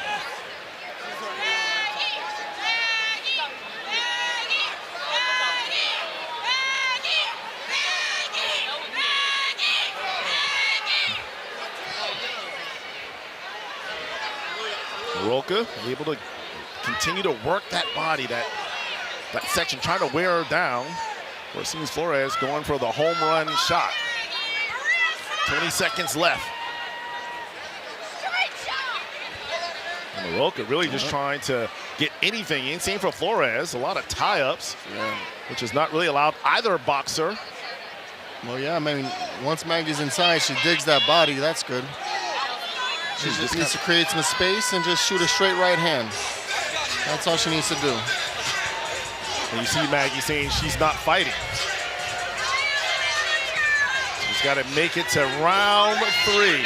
Maroka able to continue to work that body, that section, trying to wear her down. Where it seems Flores going for the home run shot. 20 seconds left. And Maroka really just trying to get anything in. Same for Flores, a lot of tie-ups, which is not really allowed either boxer. Well, yeah, I mean, once Maggie's inside, she digs that body, that's good. She just needs to create some space and just shoot a straight right hand. That's all she needs to do. And you see Maggie saying she's not fighting. She's got to make it to round 3.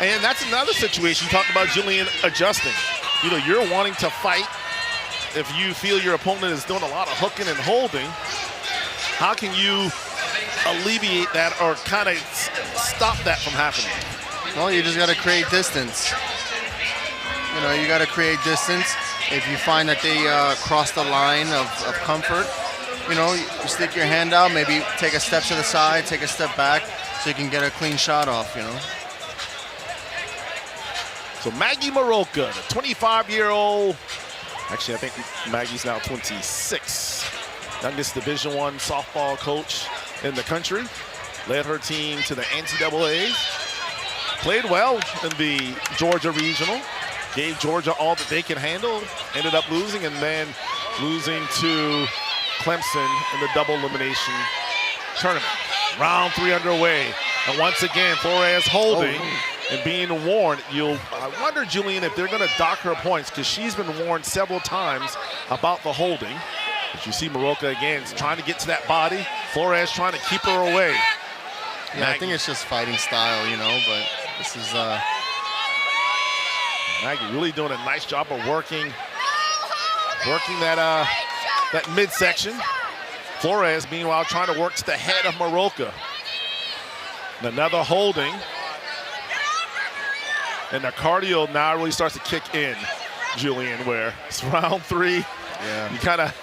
And that's another situation. You talked about Julian adjusting. You're wanting to fight. If you feel your opponent is doing a lot of hooking and holding, how can you alleviate that or kind of stop that from happening? Well, you just got to create distance. You got to create distance. If you find that they cross the line of comfort, you stick your hand out, maybe take a step to the side, take a step back, so you can get a clean shot off, So Maggie Maroka, the 25-year-old, actually I think Maggie's now 26, youngest Division I softball coach in the country, led her team to the NCAAs, played well in the Georgia Regional, gave Georgia all that they can handle, ended up losing, and then losing to Clemson in the double elimination tournament. Round 3 underway, and once again, Flores holding and being warned. I wonder, Julian, if they're going to dock her points, because she's been warned several times about the holding. But you see Maroka again trying to get to that body. Flores trying to keep her away. Yeah, I think it's just fighting style, but this is... Maggie really doing a nice job of working that midsection. Flores, meanwhile, trying to work to the head of Maroka. And another holding. And the cardio now really starts to kick in, Julian, where it's round 3. Yeah. You kind of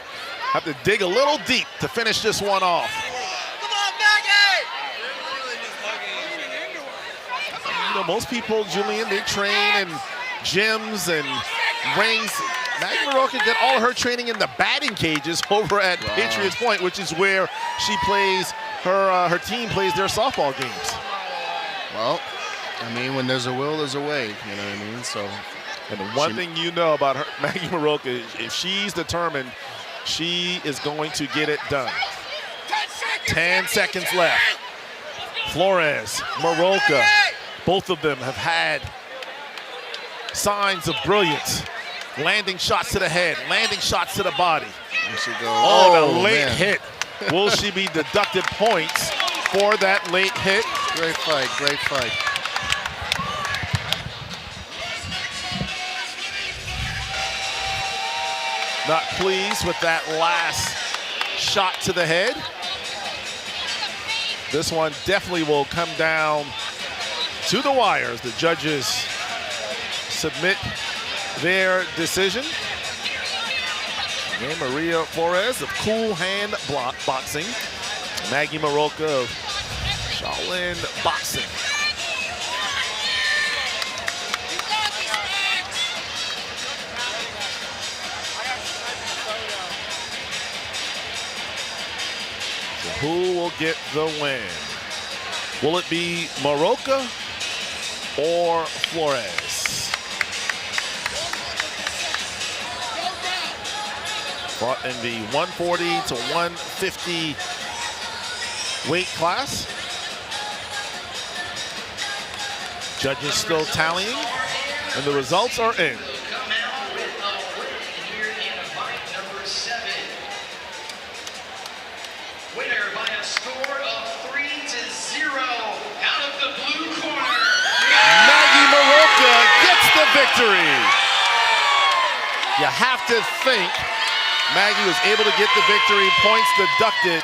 have to dig a little deep to finish this one off. Most people, Julian, they train in gyms and rings. Maggie Maroka did all her training in the batting cages over at Patriots Point, which is where she plays her team plays their softball games. Well, I mean, when there's a will, there's a way. You know what I mean? So, and the one thing you know about her, Maggie Maroka, is if she's determined, she is going to get it done. 10 seconds left. Flores, Maroka, both of them have had signs of brilliance. Landing shots to the head, landing shots to the body. There she goes. Oh, the late hit. Will she be deducted points for that late hit? Great fight, great fight. Not pleased with that last shot to the head. This one definitely will come down to the wires. The judges submit their decision. And Maria Flores of Cool Hand Boxing. Maggie Maroka of Shaolin Boxing. So who will get the win? Will it be Maroka or Flores? Fought in the 140 to 150 weight class. Judges still tallying, and the results are in. Come out with a win here in fight number 7. Winner by a score of 3-0 out of the blue corner. Maggie Maroka gets the victory. You have to think Maggie was able to get the victory. Points deducted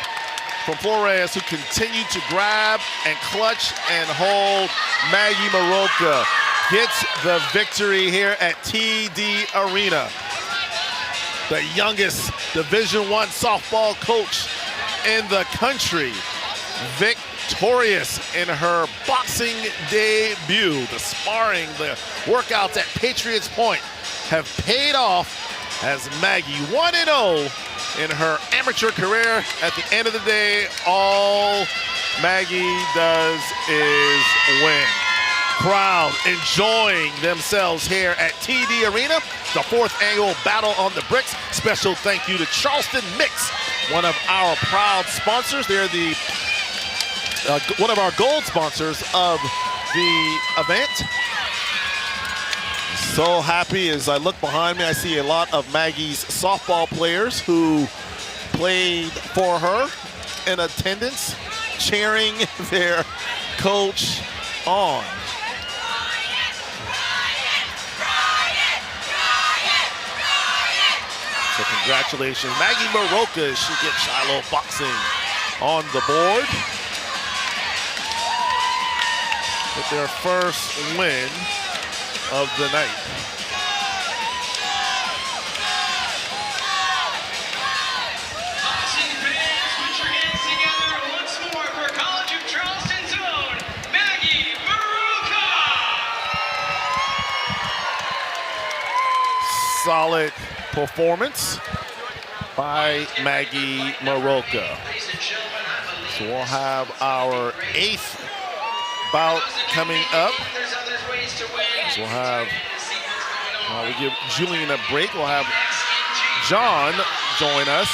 from Flores, who continued to grab and clutch and hold. Maggie Maroka gets the victory here at TD Arena. The youngest Division I softball coach in the country, victorious in her boxing debut. The sparring, the workouts at Patriots Point have paid off as Maggie 1-0 in her amateur career. At the end of the day, all Maggie does is win. Crowd enjoying themselves here at TD Arena, the 4th annual Battle on the Bricks. Special thank you to Charleston Mix, one of our proud sponsors. They're the one of our gold sponsors of the event. So happy as I look behind me, I see a lot of Maggie's softball players who played for her in attendance, cheering their coach on. So congratulations, Maggie Maroka. She gets Shiloh Boxing on the board with their first win of the night. Boxing fans, put your hands together once more for College of Charleston's own Maggie Maroka. Solid performance by Maggie Maroka. So we'll have our 8th bout coming up. So we'll have, we give Julian a break. We'll have John join us.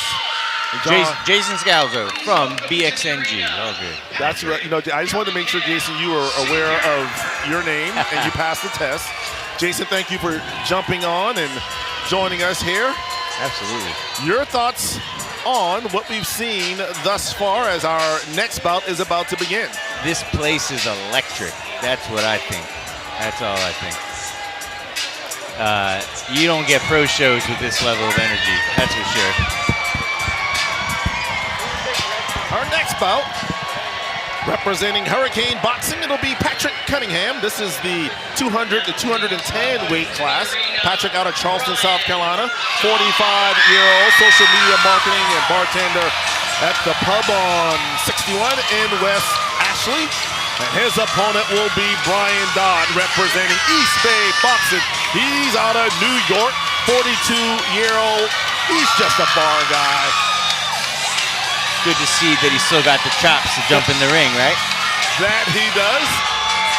Jason Scalzo from BXNG. All good. That's right. You know, I just wanted to make sure, Jason, you were aware of your name and you passed the test. Jason, thank you for jumping on and joining us here. Absolutely. Your thoughts on what we've seen thus far as our next bout is about to begin? This place is electric. That's what I think. That's all I think. You don't get pro shows with this level of energy. That's for sure. Our next bout, representing Hurricane Boxing, it'll be Patrick Cunningham. This is the 200 to 210 weight class. Patrick out of Charleston, South Carolina, 45-year-old social media marketing and bartender at the Pub on 61 in West Ashley. And his opponent will be Brian Dodd, representing East Bay Boxing. He's out of New York, 42-year-old. He's just a bar guy. Good to see that he's still got the chops to jump in the ring, right? That he does.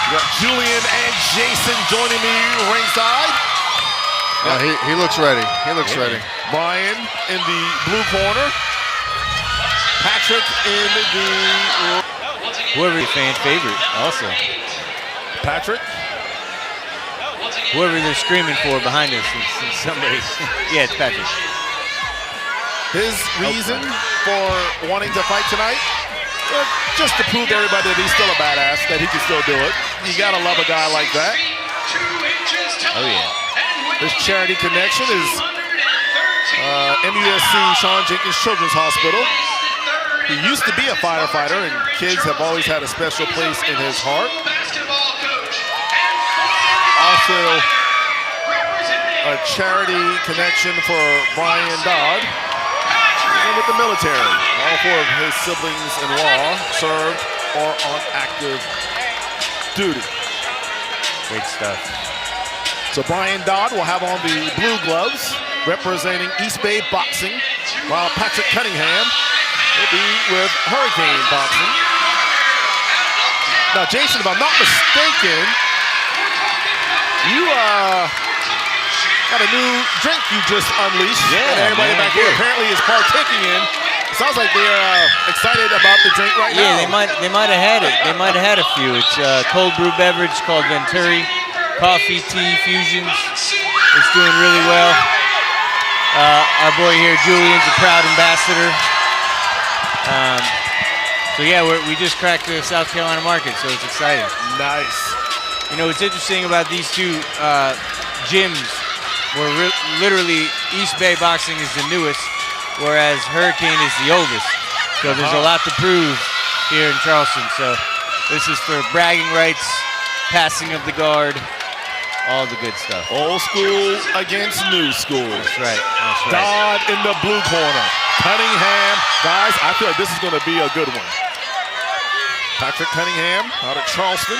We got Julian and Jason joining me ringside. He looks ready. He looks ready. Brian in the blue corner. Patrick in the... Whoever your fan favorite, also. Patrick. Whoever they're screaming for behind us, it's somebody. Yeah, it's Patrick. His reason for wanting to fight tonight, just to prove to everybody that he's still a badass, that he can still do it. You gotta love a guy like that. Oh yeah. His charity connection is MUSC Shawn Jenkins Children's Hospital. He used to be a firefighter, and kids have always had a special place in his heart. Also, a charity connection for Brian Dodd. He's with the military. All 4 of his siblings-in-law served or on active duty. Great stuff. So Brian Dodd will have on the blue gloves representing East Bay Boxing, while Patrick Cunningham will be with Hurricane Boxing. Now, Jason, if I'm not mistaken, you got a new drink you just unleashed. Yeah, and everybody man, back here apparently is partaking in. Sounds like they're excited about the drink right now. Yeah, they might have had it. They might have had a few. It's a cold brew beverage called Venturi. Coffee, tea, fusions. It's doing really well. Our boy here, Julian's a proud ambassador. So yeah, we just cracked the South Carolina market, so it's exciting. Nice. You know, what's interesting about these two gyms, where literally East Bay Boxing is the newest, whereas Hurricane is the oldest. So there's a lot to prove here in Charleston. So this is for bragging rights, passing of the guard, all the good stuff. Old school against new school. That's right. That's right. Dodd in the blue corner. Cunningham. Guys, I feel like this is going to be a good one. Patrick Cunningham out of Charleston.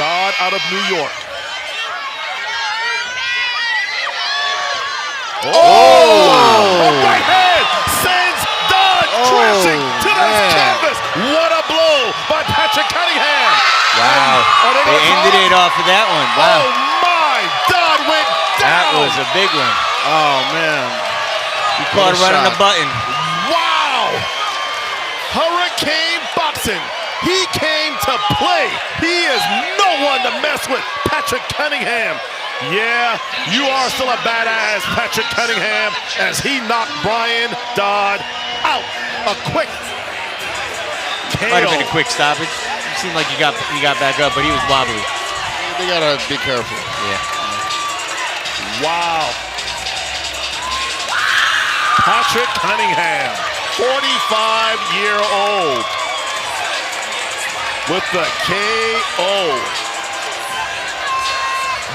Dodd out of New York. Oh! Right hand sends Dodd crashing to the canvas. What a blow by Patrick Cunningham. Wow. They ended it off of that one. Wow. Oh my! Dodd went down. That was a big one. Oh man. He caught him running a button. Wow! Hurricane Boxing. He came to play. He is no one to mess with. Patrick Cunningham. Yeah, you are still a badass, Patrick Cunningham, as he knocked Brian Dodd out. A quick KO. Might have been a quick stoppage. It seemed like he got back up, but he was wobbly. They gotta be careful. Yeah. Wow. Patrick Cunningham, 45-year-old, with the KO.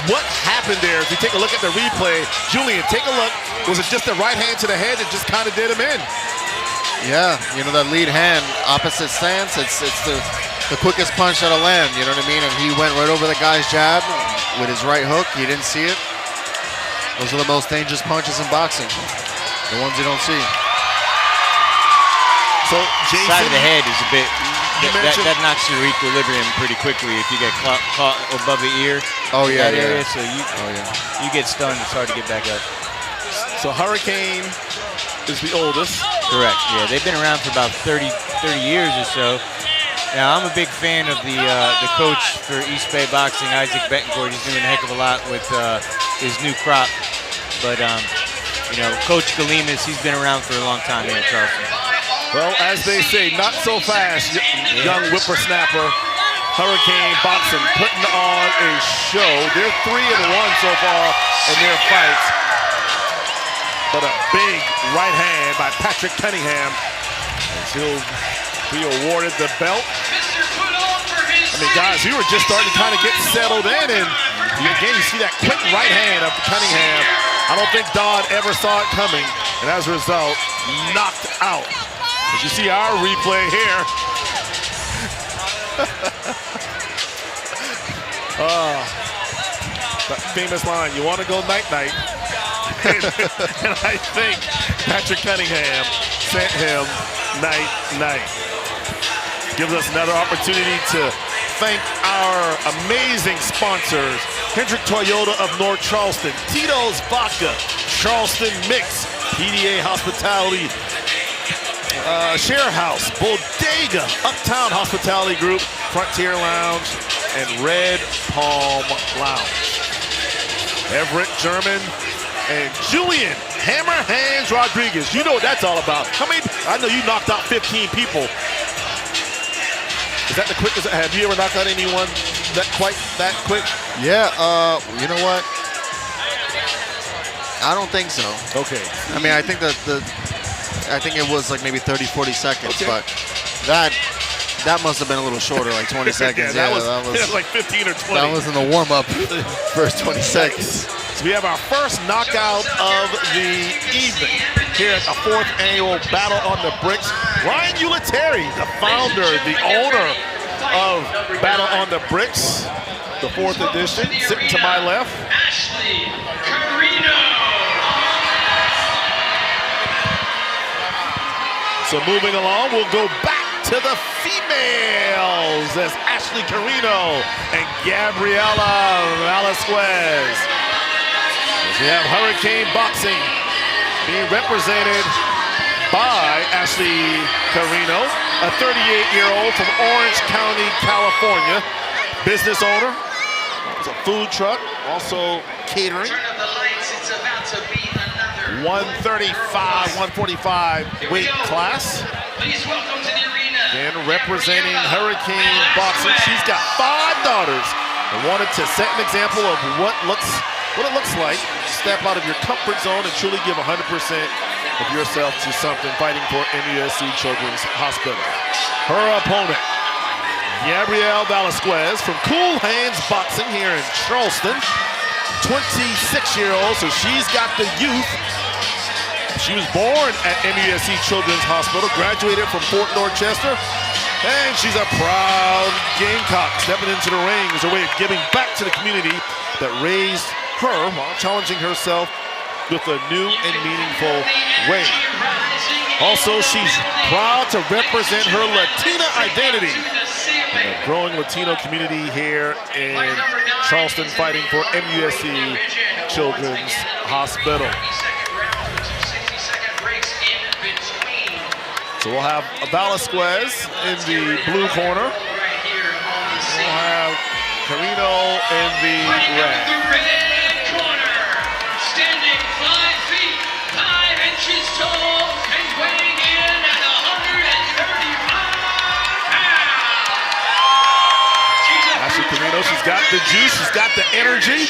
What happened there? If you take a look at the replay, Julian, take a look. Was it just the right hand to the head that just kind of did him in? Yeah, you know, that lead hand, opposite stance, it's the quickest punch that'll land, you know what I mean? And he went right over the guy's jab with his right hook. He didn't see it. Those are the most dangerous punches in boxing, the ones you don't see. So, Jason, side of the head is a bit, that knocks your equilibrium pretty quickly if you get caught above the ear. Oh yeah, that area, yeah. so you get stunned. It's hard to get back up. So Hurricane is the oldest. Correct. Yeah, they've been around for about 30 years or so. Now I'm a big fan of the coach for East Bay Boxing, Isaac Betancourt. He's doing a heck of a lot with his new crop. But you know, Coach Galimas, he's been around for a long time here in Charleston. Well, as they say, not so fast, young whippersnapper. Hurricane Boxing putting on a show. They're 3-1 so far in their fights. But a big right hand by Patrick Cunningham as he'll be awarded the belt. I mean, guys, we were just starting to kind of get settled in, and again, you see that quick right hand of Cunningham. I don't think Dodd ever saw it coming, and as a result, knocked out. As you see our replay here. That famous line, you want to go night-night. and I think Patrick Cunningham sent him night-night. Gives us another opportunity to thank our amazing sponsors. Hendrick Toyota of North Charleston, Tito's Vodka, Charleston Mix, PDA Hospitality, Share House, Bodega, Uptown Hospitality Group, Frontier Lounge, and Red Palm Lounge. Everett German and Julian Hammer Hands Rodriguez. You know what that's all about. I know you knocked out 15 people. Is that the quickest? Have you ever knocked out anyone that quick? Yeah, you know what? I don't think so. Okay. I mean, I think that I think it was like maybe 30, 40 seconds, but that must have been a little shorter, like 20 seconds. that was like 15 or 20. That was in the warm-up, first 20 seconds. So we have our first knockout of the evening here at the 4th annual Battle on the Bricks. Ryan Uletary, the founder, the owner of Battle on the Bricks, the 4th edition, sitting to my left. Ashley Carino. So moving along, we'll go back to the females as Ashley Carino and Gabriela Velasquez. We have Hurricane Boxing being represented by Ashley Carino, a 38-year-old from Orange County, California, business owner. It's a food truck, also catering. 135, 145 weight class. Please welcome to the arena. And representing Hurricane Boxing, she's got 5 daughters and wanted to set an example of what it looks like. Step out of your comfort zone and truly give 100% of yourself to something, fighting for MUSC Children's Hospital. Her opponent, Gabrielle Velasquez from Cool Hands Boxing here in Charleston. 26-year-old, so she's got the youth. She was born at MUSC Children's Hospital, graduated from Fort Dorchester, and she's a proud Gamecock. Stepping into the ring as a way of giving back to the community that raised her while challenging herself with a new and meaningful way. Also, she's proud to represent her Latina identity in the growing Latino community here in Charleston, fighting for MUSC Children's Hospital. So we'll have Velasquez in the blue corner. We'll have Carino in the red. Standing 5 feet, 5 inches tall, and weighing in at 135 pounds. Ashley Carino, she's got the juice, she's got the energy.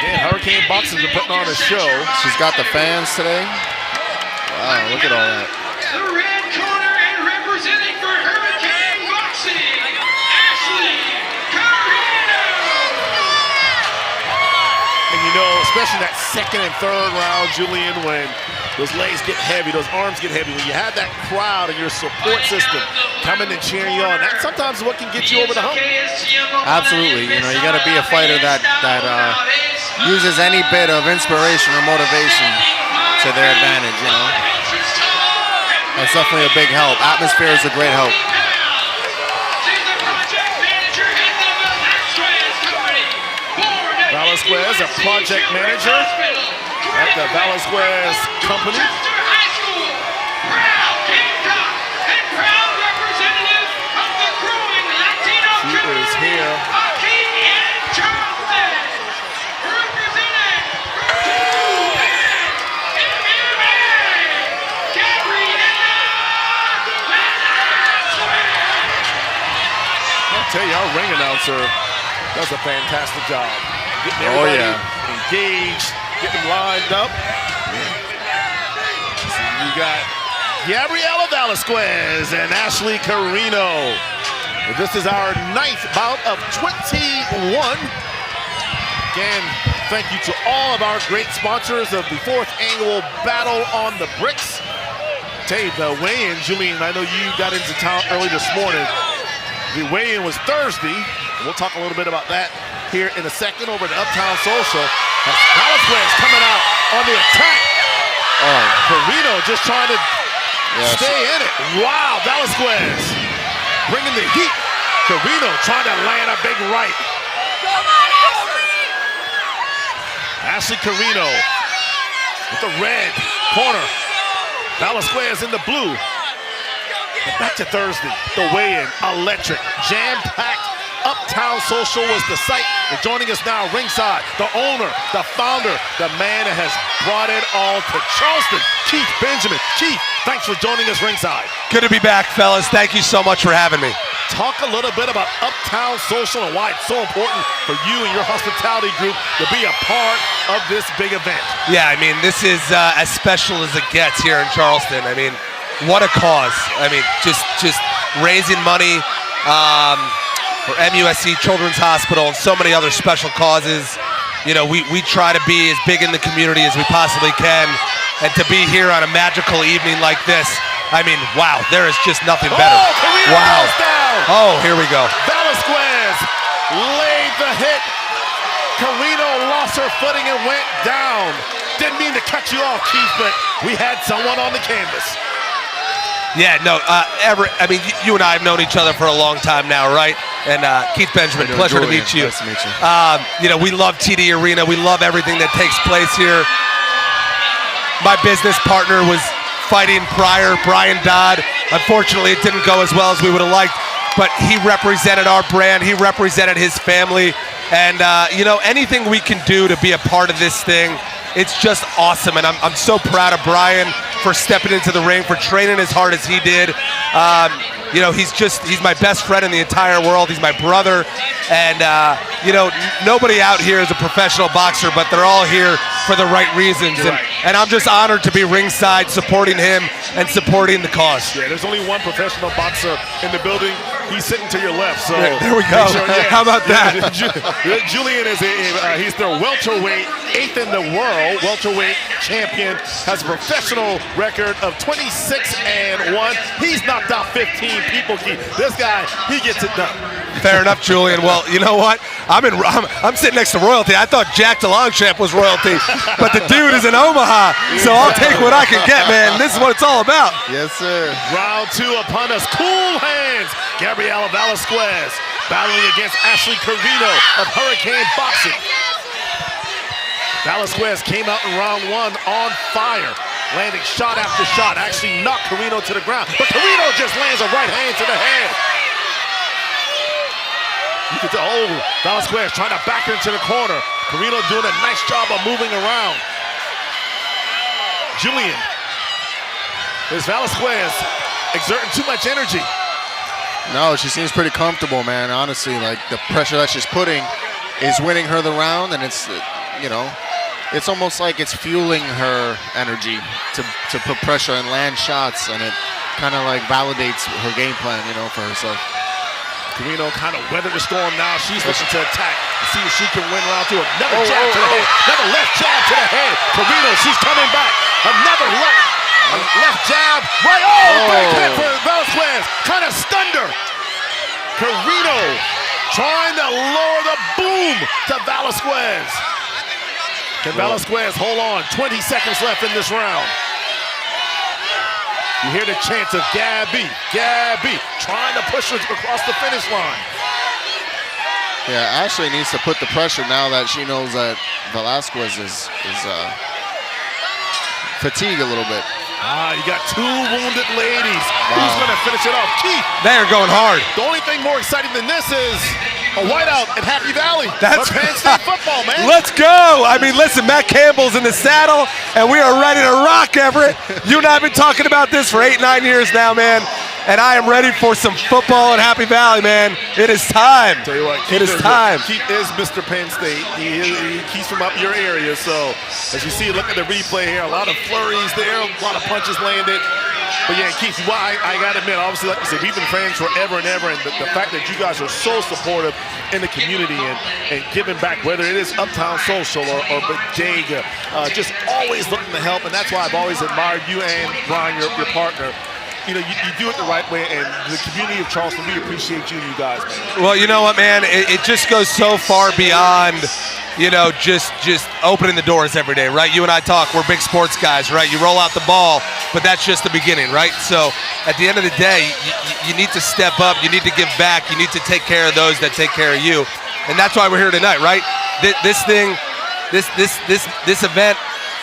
And Hurricane Boxing's been putting on a show. She's got the fans today. Wow, look at all that. The red corner and representing for Hurricane Boxing, Ashley Carino. And you know, especially that second and third round, Julian, when those legs get heavy, those arms get heavy, when you have that crowd and your support system coming and cheering you on, that sometimes is what can get you over the hump. Absolutely. You know, you got to be a fighter that uses any bit of inspiration or motivation to their advantage, you know. That's definitely a big help. Atmosphere is a great help. Velasquez, a project manager at the Velasquez Company. She is here. I'll tell you, our ring announcer does a fantastic job. Getting everybody engaged, getting them lined up. So you got Gabriela Velasquez and Ashley Carino. This is our 9th bout of 21. Again, thank you to all of our great sponsors of the 4th annual Battle on the Bricks. Tell you, the weigh-in, Julian, I know you got into town early this morning. The weigh-in was Thursday. We'll talk a little bit about that here in a second over to Uptown Social. Velasquez coming out on the attack. Oh, Carino just trying to stay in it. Wow, Velasquez bringing the heat. Carino trying to land a big right. Ashley Carino with the red corner. Velasquez in the blue. And back to Thursday, the weigh-in, electric, jam-packed. Uptown Social was the site. And joining us now ringside, the owner, the founder, the man that has brought it all to Charleston, Keith Benjamin. Keith, thanks for joining us ringside. Good to be back, fellas. Thank you so much for having me. talk a little bit about Uptown Social and why it's so important for you and your hospitality group to be a part of this big event. Yeah, I mean, this is as special as it gets here in Charleston. I mean, what a cause. I mean, just raising money for MUSC Children's Hospital and so many other special causes. You know, we try to be as big in the community as we possibly can. And to be here on a magical evening like this, I mean, wow, there is just nothing better. Wow. Oh, here we go. Velasquez laid the hit. Carino lost her footing and went down. Didn't mean to cut you off, Keith, but we had someone on the canvas. Yeah, no, I mean, you and I have known each other for a long time now, right? And Keith Benjamin, pleasure to meet you. Nice to meet you. You know, we love TD Arena. We love everything that takes place here. My business partner was fighting prior, Brian Dodd. Unfortunately, it didn't go as well as we would have liked, but he represented our brand. He represented his family. And, you know, anything we can do to be a part of this thing, it's just awesome. And I'm so proud of Brian for stepping into the ring, for training as hard as he did. You know, he's my best friend in the entire world. He's my brother. And, you know, nobody out here is a professional boxer, but they're all here for the right reasons. And I'm just honored to be ringside supporting him and supporting the cause. Yeah, there's only one professional boxer in the building. He's sitting to your left. So there we go. Sure, yeah. How about that? Julian is he's their welterweight, 8th in the world, welterweight champion, has a professional record of 26-1. He's knocked out 15 people. This guy, he gets it done. Fair enough, Julian. Well, you know what? I'm sitting next to royalty. I thought Jack DeLongchamp was royalty, but the dude is in Omaha, so I'll take what I can get, man. This is what it's all about. Yes, sir. Round 2 upon us. Cool hands. Gabriela Velasquez battling against Ashley Carino of Hurricane Boxing. Velasquez came out in round 1 on fire, landing shot after shot, actually knocked Carino to the ground, but Carino just lands a right hand to the head. You can tell, Velasquez trying to back her into the corner. Carino doing a nice job of moving around. Julian. Is Velasquez exerting too much energy? No, she seems pretty comfortable, man. Honestly, like the pressure that she's putting is winning her the round, and it's, you know, it's almost like it's fueling her energy to put pressure and land shots, and it kind of like validates her game plan, you know, for herself. Carino kind of weathered the storm now. She's looking to attack and see if she can win round 2. Another jab to the head. Another left jab to the head. Carino, she's coming back. Another left jab. Right. Big hit for Velasquez. Kind of stunned her. Carino trying to lower the boom to Velasquez. Can Velasquez hold on? 20 seconds left in this round. You hear the chants of Gabby, trying to push her across the finish line. Yeah, Ashley needs to put the pressure now that she knows that Velasquez is fatigued a little bit. You got 2 wounded ladies. Wow. Who's going to finish it off? Keith. They're going hard. The only thing more exciting than this is a whiteout at Happy Valley. That's Penn State football, man. Let's go. I mean, listen, Matt Campbell's in the saddle, and we are ready to rock, Everett. You and I have been talking about this for 8-9 years now, man. And I am ready for some football at Happy Valley, man. It is time. Tell you what, it is time. Keith is Mr. Penn State. He's from up your area, so as you see, look at the replay here. A lot of flurries there, a lot of punches landed. But yeah, Keith, well, I got to admit, obviously, like I said, we've been friends forever and ever, and the fact that you guys are so supportive in the community and giving back, whether it is Uptown Social or Bodega, just always looking to help, and that's why I've always admired you and Brian, your partner. You know, you do it the right way, and the community of Charleston, we appreciate you guys, man. Well, you know what, man? It just goes so far beyond, you know, just opening the doors every day, right? You and I talk, we're big sports guys, right? You roll out the ball, but that's just the beginning, right? So at the end of the day, you need to step up, you need to give back, you need to take care of those that take care of you. And that's why we're here tonight, right? This event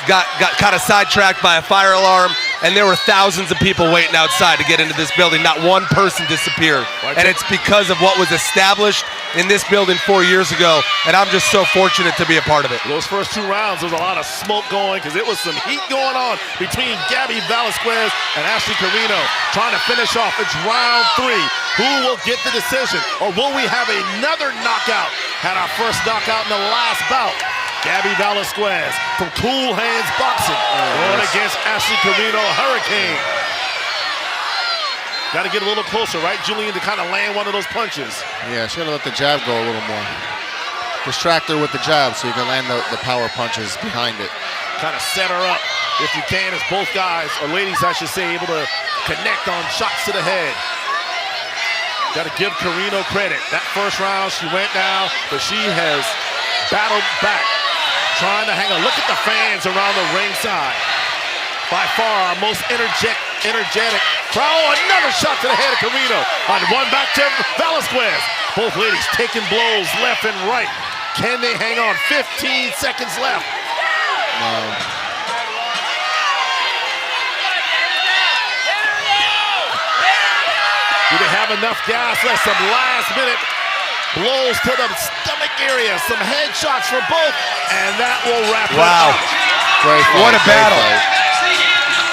got kind of sidetracked by a fire alarm. and there were thousands of people waiting outside to get into this building. Not one person disappeared. And it's because of what was established in this building 4 years ago, and I'm just so fortunate to be a part of it. Those first 2 rounds, there was a lot of smoke going because it was some heat going on between Gabby Velasquez and Ashley Carino trying to finish off. It's round 3. Who will get the decision? Or will we have another knockout? Had our first knockout in the last bout. Gabby Velasquez from Cool Hands Boxing going against Ashley Carino, Hurricane. Got to get a little closer, right, Julian, to kind of land one of those punches. Yeah, she got to let the jab go a little more. Distract her with the jab so you can land the power punches behind it. Kind of set her up, if you can, as both guys, or ladies, I should say, able to connect on shots to the head. Got to give Carino credit. That first round, she went down, but she has battled back, trying to hang on. Look at the fans around the ringside. By far our most energetic crowd. Oh, another shot to the head of Carino. On one back to Velasquez. Both ladies taking blows left and right. Can they hang on? 15 seconds left. Do they have enough gas left? Some last minute blows to the stomach area. Some headshots for both. And that will wrap it up. Great fight, what a battle.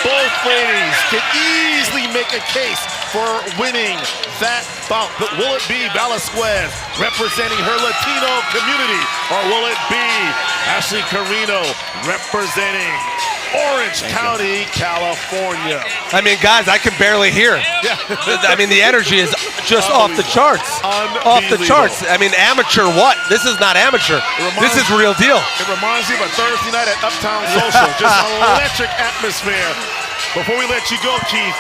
Both ladies can easily make a case for winning that bout. But will it be Velasquez representing her Latino community? Or will it be Ashley Carino representing Orange County, California? I mean, guys, I can barely hear. Yeah. I mean, the energy is just off the charts. Off the charts. I mean, amateur what? This is not amateur. This is real deal. It reminds me of a Thursday night at Uptown Social. Just electric atmosphere. Before we let you go, Keith,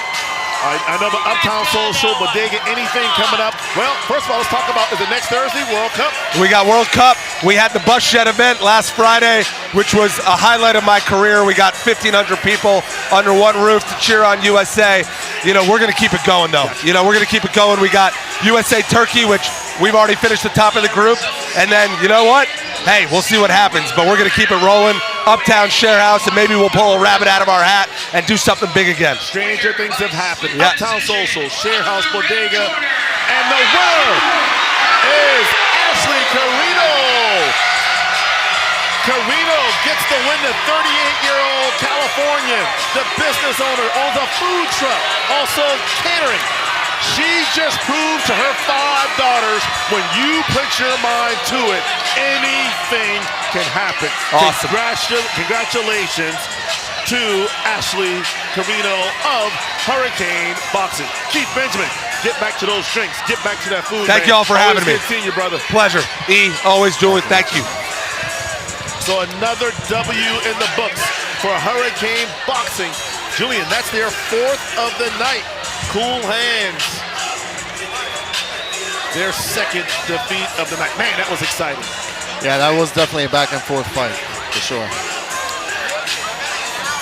I know the Uptown Social, Bodega, anything coming up? Well, first of all, let's talk about, is it next Thursday, World Cup? We got World Cup. We had the Bus Shed event last Friday, which was a highlight of my career. We got 1,500 people under one roof to cheer on USA. You know, we're going to keep it going, though. You know, we're going to keep it going. We got USA Turkey, which we've already finished the top of the group. And then, you know what? Hey, we'll see what happens, but we're going to keep it rolling. Uptown Share House, and maybe we'll pull a rabbit out of our hat and do something big again. Stranger things have happened. Yeah. Uptown Social, Share House, Bodega, and the winner is Ashley Carino. Carino gets the win. The 38-year-old Californian, the business owner, owns a food truck, also catering. She just proved to her 5 daughters, when you put your mind to it, anything can happen. Awesome. Congratulations to Ashley Carino of Hurricane Boxing. Keith Benjamin, get back to those drinks. Get back to that food. Thank y'all for having me. Always good seeing you, brother. Pleasure. E, always doing. Thank you. So another W in the books for Hurricane Boxing. Julian, that's their 4th of the night. Cool Hands, their 2nd defeat of the night. Man, that was exciting. Yeah, that was definitely a back and forth fight, for sure.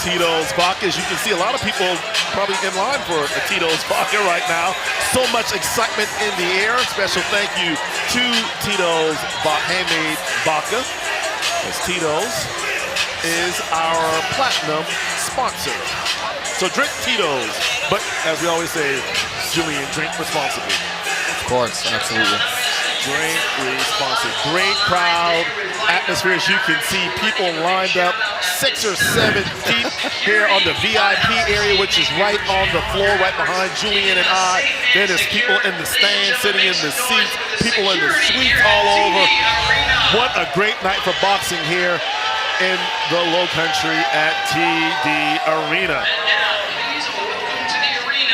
Tito's Vodka, as you can see, a lot of people probably in line for a Tito's Vodka right now. So much excitement in the air. Special thank you to Tito's Handmade Vodka, as Tito's is our platinum sponsor. So drink Tito's, but as we always say, Julian, drink responsibly. Of course, absolutely. Drink responsibly. Great crowd atmosphere, as you can see. People lined up 6 or 7 deep here on the VIP area, which is right on the floor, right behind Julian and I. Then there's people in the stands, sitting in the seats, people in the suites all over. What a great night for boxing here in the Lowcountry at TD Arena.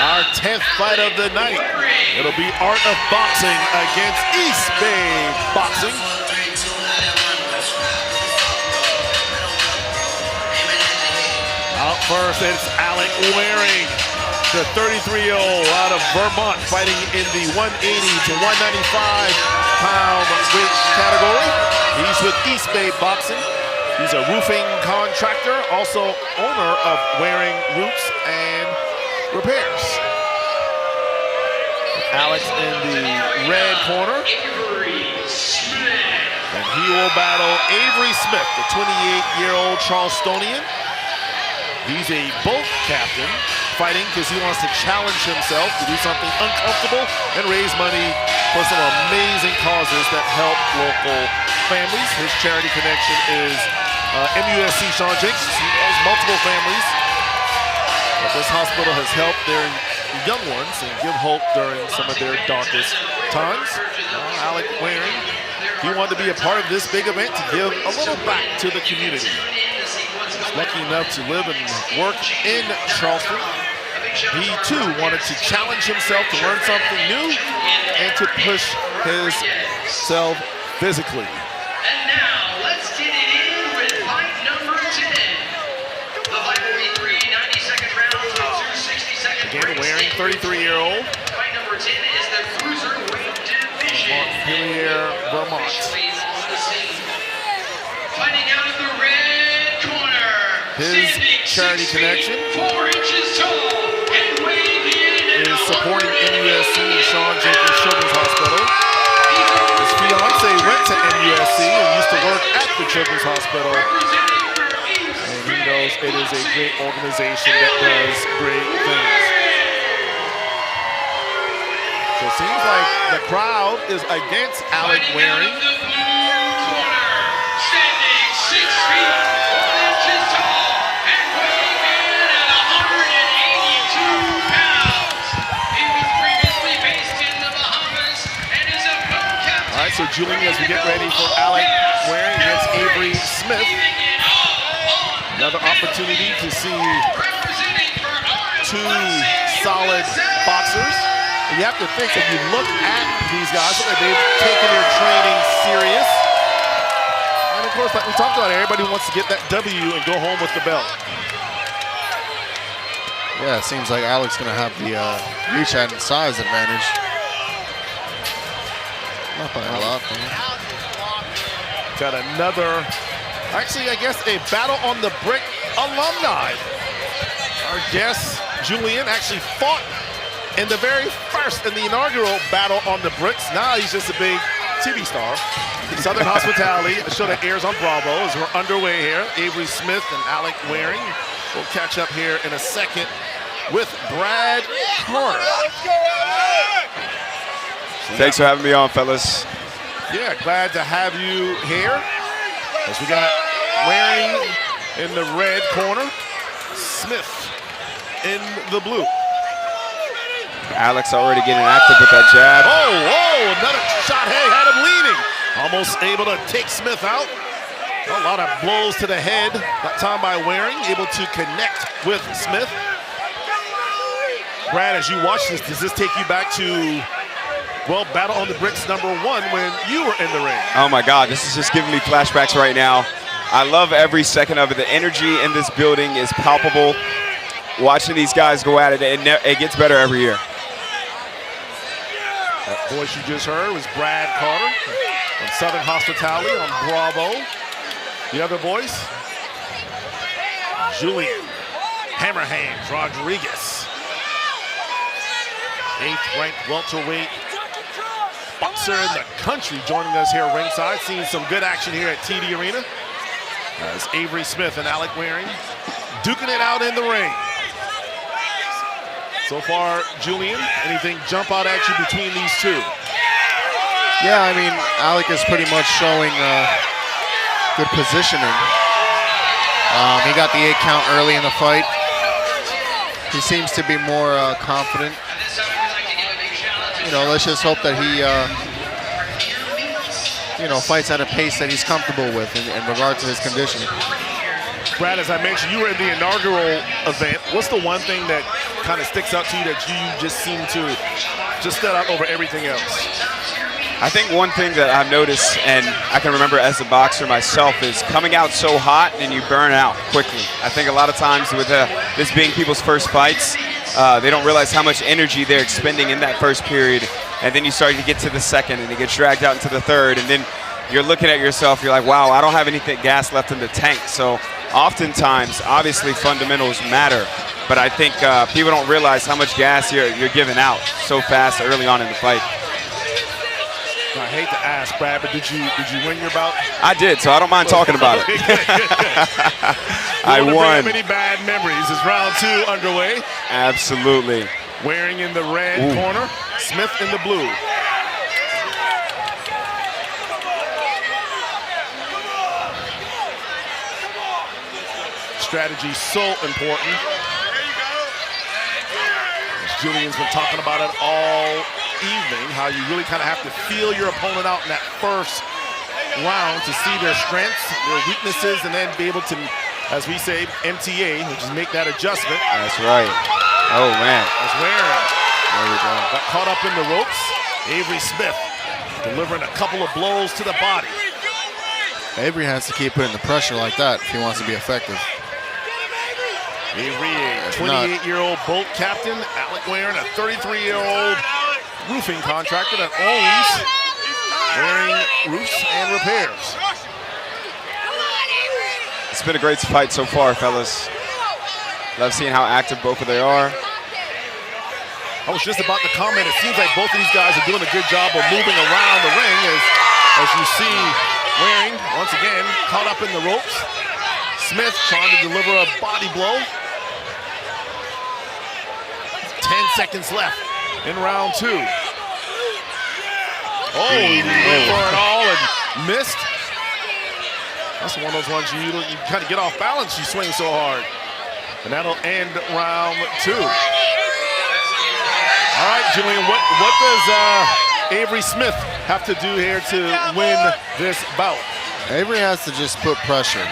Our 10th fight of the night. It'll be Art of Boxing against East Bay Boxing. Out first, it's Alec Waring, the 33-year-old out of Vermont, fighting in the 180 to 195-pound weight category. He's with East Bay Boxing. He's a roofing contractor, also owner of Waring Roofs and Repairs. Alex in the red corner. And he will battle Avery Smith, the 28-year-old Charlestonian. He's a boat captain, fighting because he wants to challenge himself to do something uncomfortable and raise money for some amazing causes that help local families. His charity connection is MUSC Shawn Jenkins. He knows multiple families that this hospital has helped their young ones and give hope during some of their darkest times. Alec Waring, he wanted to be a part of this big event to give a little back to the community. He's lucky enough to live and work in Charleston. He too wanted to challenge himself to learn something new and to push himself physically. And now, let's get it in with fight number 10. The fight will be 3 90-second rounds with 2 60-second Again, Waring, 33-year-old. Fight number 10 is the cruiserweight division. Montpelier, Vermont. Fighting out of the red corner. His charity connection 4 inches tall and weighing in is supporting MUSC and Shawn Jenkins Children's Hospital. His fiance went to MUSC and used to work at the Children's Hospital. And he knows it is a great organization that does great things. So it seems like the crowd is against Alec Waring. Standing 6 feet 1 inches tall and weighing in at 182 pounds. He was previously based in the Bahamas and is a boat captain. All right, so Julian, as we get ready for Alec Waring against Avery Smith, another opportunity to see 2 solid boxers. And you have to think that you look at these guys, look like they've taken their training serious. And of course, like we talked about, everybody wants to get that W and go home with the belt. Yeah, it seems like Alec's going to have the reach and size advantage. Not by a lot, man. Got another, actually, I guess a battle on the brick alumni. Our guest, Julian, actually fought in the very first, in the inaugural battle on the bricks. Now he's just a big TV star. Southern Hospitality, a show that airs on Bravo, as we're underway here. Avery Smith and Alec Waring. We'll catch up here in a second with Brad Carter. Thanks for having me on, fellas. Yeah, glad to have you here. As we got Waring in the red corner, Smith in the blue. Alex already getting active with that jab. Oh, another shot. Hey, had him leaning. Almost able to take Smith out. A lot of blows to the head. That time by Waring, able to connect with Smith. Brad, as you watch this, does this take you back to, well, Battle on the Bricks #1 when you were in the ring? Oh my God, this is just giving me flashbacks right now. I love every second of it. The energy in this building is palpable. Watching these guys go at it, it gets better every year. That voice you just heard was Brad Carter from Southern Hospitality on Bravo. The other voice, Julian Hammerhands Rodriguez. 8th ranked welterweight boxer in the country joining us here ringside. Seeing some good action here at TD Arena. As Avery Smith and Alec Waring duking it out in the ring. So far, Julian, anything jump out at you between these two? Yeah, I mean, Alec is pretty much showing good positioning. He got the 8 count early in the fight. He seems to be more confident. You know, let's just hope that he, fights at a pace that he's comfortable with in regard to his conditioning. Brad, as I mentioned, you were in the inaugural event. What's the one thing that kind of sticks out to you that you just seem to just stand out over everything else? I think one thing that I've noticed, and I can remember as a boxer myself, is coming out so hot and you burn out quickly. I think a lot of times with this being people's first fights, they don't realize how much energy they're expending in that first period. And then you start to get to the second and it gets dragged out into the third. And then you're looking at yourself, you're like, wow, I don't have anything gas left in the tank. So oftentimes, obviously fundamentals matter. But I think people don't realize how much gas you're giving out so fast early on in the fight. I hate to ask, Brad, but did you win your bout? I did, so I don't mind talking about it. I won. Many bad memories. Is round 2 underway? Absolutely. Waring in the red corner, Smith in the blue. Strategy so important. Julian's been talking about it all evening, how you really kind of have to feel your opponent out in that first round to see their strengths, their weaknesses, and then be able to, as we say, MTA, which is make that adjustment. That's right. Oh, man. That's Waring. There we go. Got caught up in the ropes. Avery Smith delivering a couple of blows to the body. Avery has to keep putting the pressure like that if he wants to be effective. Avery, a 28-year-old boat captain. Alec Waring, a 33-year-old roofing contractor that owns Waring Roofs and Repairs. It's been a great fight so far, fellas. Love seeing how active both of they are. I was just about to comment, it seems like both of these guys are doing a good job of moving around the ring as you see Waring, once again, caught up in the ropes. Smith trying to deliver a body blow. 10 seconds left in round 2. Oh, he went for it all and missed. That's one of those ones you kind of get off balance, you swing so hard. And that'll end round 2. All right, Julian, what does Avery Smith have to do here to win this bout? Avery has to just put pressure.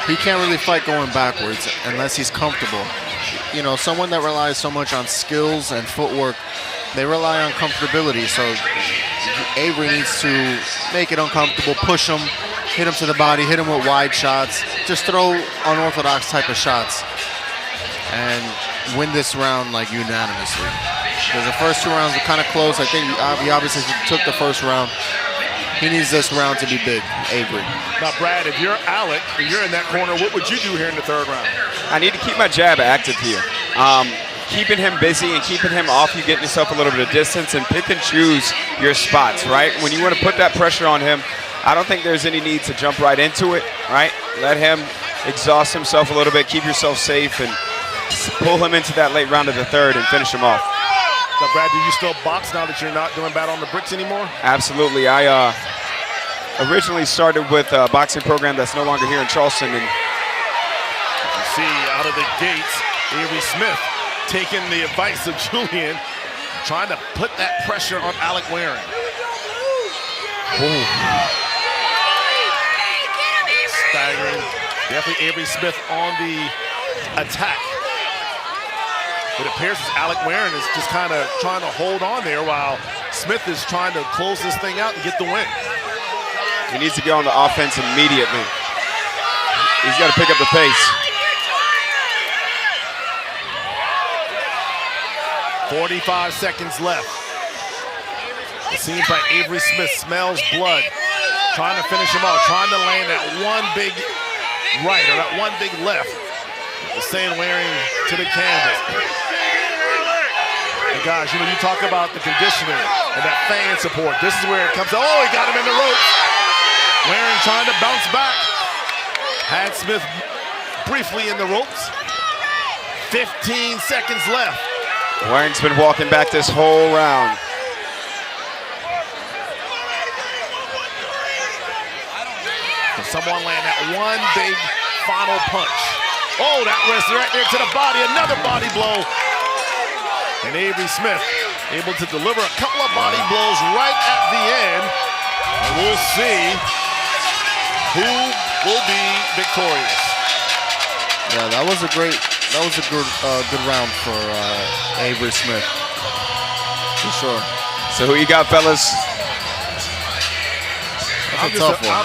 He can't really fight going backwards unless he's comfortable. You know, someone that relies so much on skills and footwork, they rely on comfortability. So Avery needs to make it uncomfortable, push him, hit him to the body, hit him with wide shots, just throw unorthodox type of shots and win this round like unanimously. Because the first 2 rounds were kind of close. I think he obviously took the first round. He needs this round to be big, Avery. Now, Brad, if you're Alec, if you're in that corner, what would you do here in the 3rd round? I need to keep my jab active here. Keeping him busy and keeping him off, you get yourself a little bit of distance and pick and choose your spots, right? When you want to put that pressure on him, I don't think there's any need to jump right into it, right? Let him exhaust himself a little bit, keep yourself safe, and pull him into that late round of the 3rd and finish him off. Now, Brad, do you still box now that you're not doing Battle on the Bricks anymore? Absolutely. I originally started with a boxing program that's no longer here in Charleston. And you see out of the gates, Avery Smith taking the advice of Julian, trying to put that pressure on Alec Waring. Staggering. Definitely Avery Smith on the attack. It appears as Alec Waring is just kind of trying to hold on there while Smith is trying to close this thing out and get the win. He needs to go on the offense immediately. He's got to pick up the pace. 45 seconds left. It seems like Avery Smith smells blood. Trying to finish him off, trying to land that one big right or that one big left. The same Waring to the canvas. And guys, you know, you talk about the conditioning and that fan support. This is where it comes. Oh, he got him in the ropes. Waring trying to bounce back. Had Smith briefly in the ropes. 15 seconds left. Waring's been walking back this whole round. Can someone land that one big final punch? Oh, that wrist right there to the body, another body blow. And Avery Smith able to deliver a couple of body blows right at the end. And we'll see who will be victorious. Yeah, that was a good round for Avery Smith, for sure. So who you got, fellas? I'm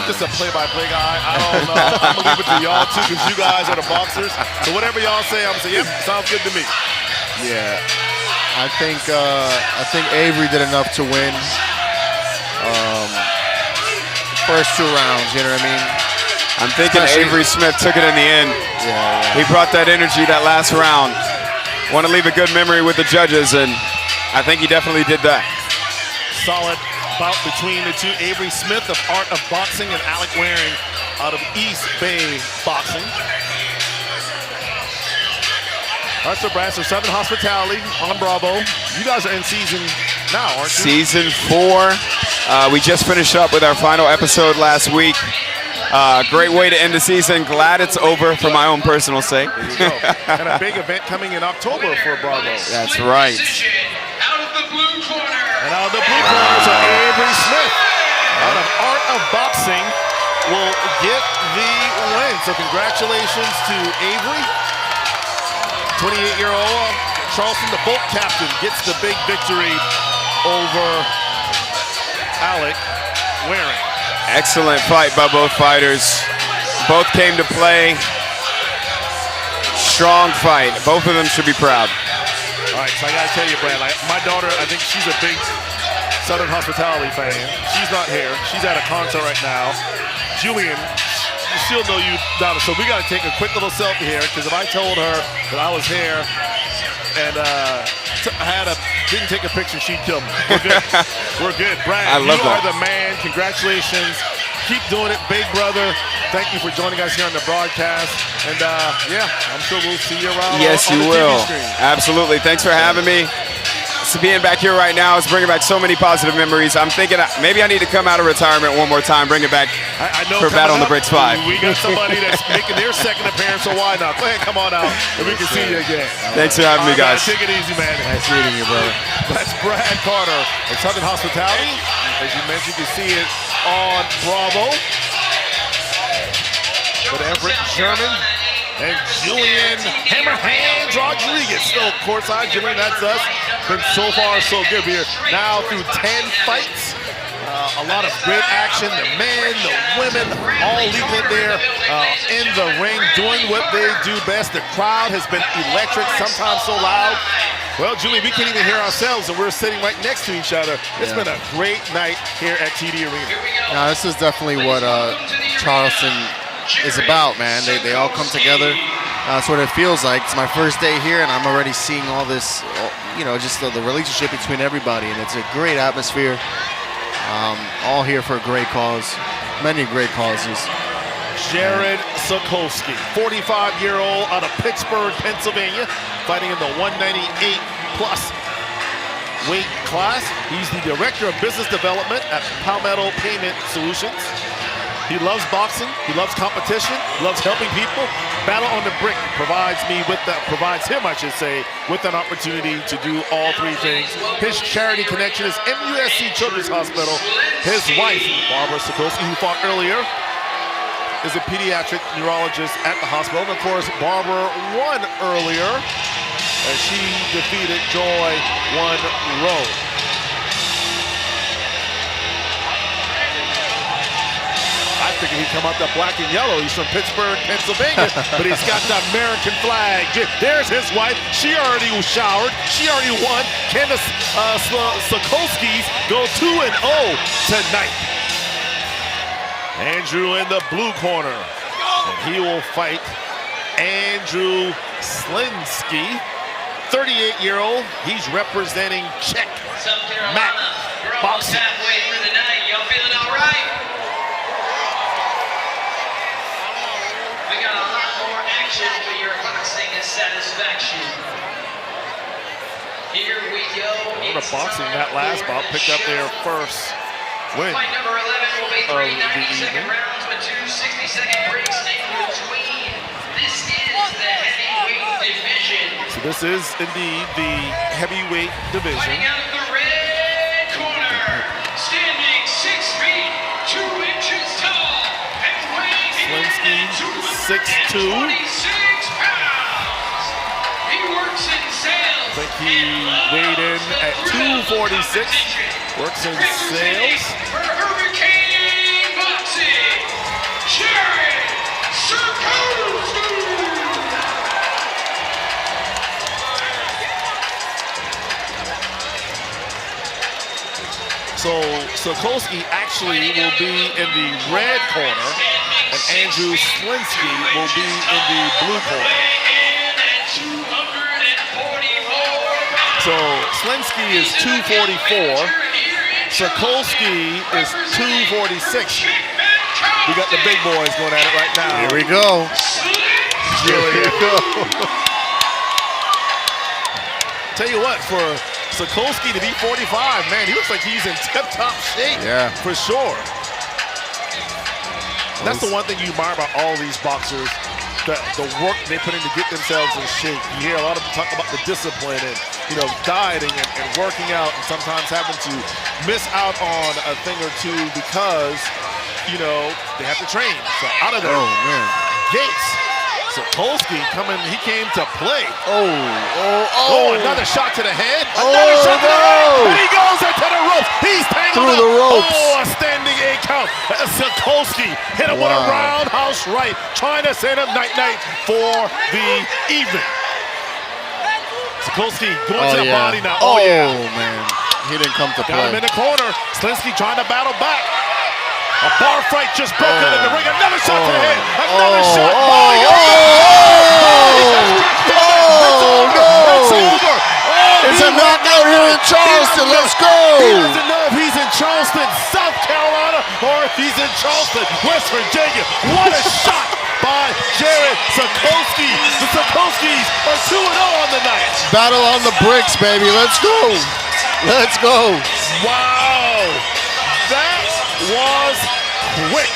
just a play-by-play guy. I don't know. I'm gonna leave it to y'all too, because you guys are the boxers. So whatever y'all say, I'm gonna say, yep, sounds good to me. Yeah, I think Avery did enough to win. First 2 rounds, you know what I mean? I'm thinking Avery Smith took it in the end. Yeah. He brought that energy that last round. Want to leave a good memory with the judges, and I think he definitely did that. Solid bout between the two, Avery Smith of Art of Boxing and Alec Waring out of East Bay Boxing. All right, so Brad, so Southern Hospitality on Bravo. You guys are in season now, aren't you? Season 4. We just finished up with our final episode last week. Great way to end the season. Glad it's over for my own personal sake. There you go. And a big event coming in October for Bravo. That's right. Out of the blue corner. And out of the blue corner, so Avery Smith out of Art of Boxing will get the win. So congratulations to Avery. 28-year-old Charleston, the Bolt captain, gets the big victory over Alec Waring. Excellent fight by both fighters. Both came to play. Strong fight. Both of them should be proud. All right, so I gotta tell you, Brad, my daughter, I think she's a big Southern Hospitality fan. She's not here. She's at a concert right now. Julian, she'll know you down. So we gotta take a quick little selfie here, because if I told her that I was here and didn't take a picture, she'd kill me. We're good. We're good. Brad, you are the man. Congratulations. Keep doing it, big brother. Thank you for joining us here on the broadcast. And yeah, I'm sure we'll see you around yes, on you the will. TV screen. Absolutely. Thanks for having me. So being back here right now is bringing back so many positive memories. I'm thinking maybe I need to come out of retirement one more time, bring it back I know for Battle on the Bricks 5. We got somebody that's making their second appearance, so why not? Go ahead, come on out, and we can see you again. Thanks for having me, guys. Take it easy, man. Nice meeting you, brother. That's Brad Carter of Southern Hospitality. As you mentioned, you can see it on Bravo. But Everett Sherman and Julian Hammerhands Rodriguez still courtside. Julian, that's us. Been so far so good. We're now through 10 fights. A lot of great action. The men, the women, all leaving it there in the ring, doing what they do best. The crowd has been electric, sometimes so loud. Well, Julian, we can't even hear ourselves, and we're sitting right next to each other. It's been a great night here at TD Arena. No, this is definitely what Charleston is about, man. They all come together. That's what it feels like. It's my first day here, and I'm already seeing all this, just the relationship between everybody, and it's a great atmosphere. All here for a great cause, many great causes. Jared Sokolsky, 45-year-old out of Pittsburgh, Pennsylvania, fighting in the 198-plus weight class. He's the Director of Business Development at Palmetto Payment Solutions. He loves boxing, he loves competition, he loves helping people. Battle on the Brick provides him, I should say, with an opportunity to do all three things. His charity connection is MUSC Children's Hospital. His wife, Barbara Sokolsky, who fought earlier, is a pediatric neurologist at the hospital. And of course, Barbara won earlier as she defeated Joy Monroe. I figured he'd come out the black and yellow. He's from Pittsburgh, Pennsylvania, but he's got the American flag. There's his wife. She already was showered. She already won. Can the Sokolskys go 2-0 tonight? Andrew in the blue corner. And he will fight Andrew Slinsky, 38-year-old. He's representing Czech Mat Boxing. Y'all feeling all right? We got a lot more action for your boxing satisfaction. Here we go. The boxing that last bout picked up their first win Fight number 11 will be of 3 the 90-second evening. rounds with 2 60-second breaks in between. This is the heavyweight division. So this is indeed the heavyweight division. Fighting out of the red corner, standing 6 feet 2 inches tall, and weighing Slinsky, in at 6'2". 226 pounds. He works in sales. I think he weighed in at 246. Works in sales. For Hurricane Boxing, Jared Sokolsky. So Sokolsky actually will be in the red corner, and Andrew Slinsky will be in the blue corner. So Slinsky is 244, Sokolsky is 246. We got the big boys going at it right now. Here we go. Here we go. Tell you what, for Sokolsky to be 45, man, he looks like he's in tip-top shape. Yeah. For sure. That's the one thing you admire about all these boxers, the work they put in to get themselves in shape. You hear a lot of them talk about the discipline and, dieting and working out, and sometimes having to miss out on a thing or two because, they have to train. So out of there, Gates. Sokolsky he came to play. Another shot to the head. Another shot to the head. And he goes into the ropes. He's tangled through the ropes. A standing 8 count. Sokolsky hit him with a roundhouse right, trying to send him night-night for the evening. Sokolsky going to the body now. Man. He didn't come to play. Got him in the corner. Slinsky trying to battle back. A bar fight just broke out in the ring. Another shot to the head. Another shot. It's over. It's a knockout here in Charleston. Let's go. He doesn't know if he's in Charleston, South Carolina, or if he's in Charleston, West Virginia. What a shot by Jared Sokolsky. The Sokolskys are 2-0 on the night. Battle on the bricks, baby. Let's go. Let's go. Wow. That was quick.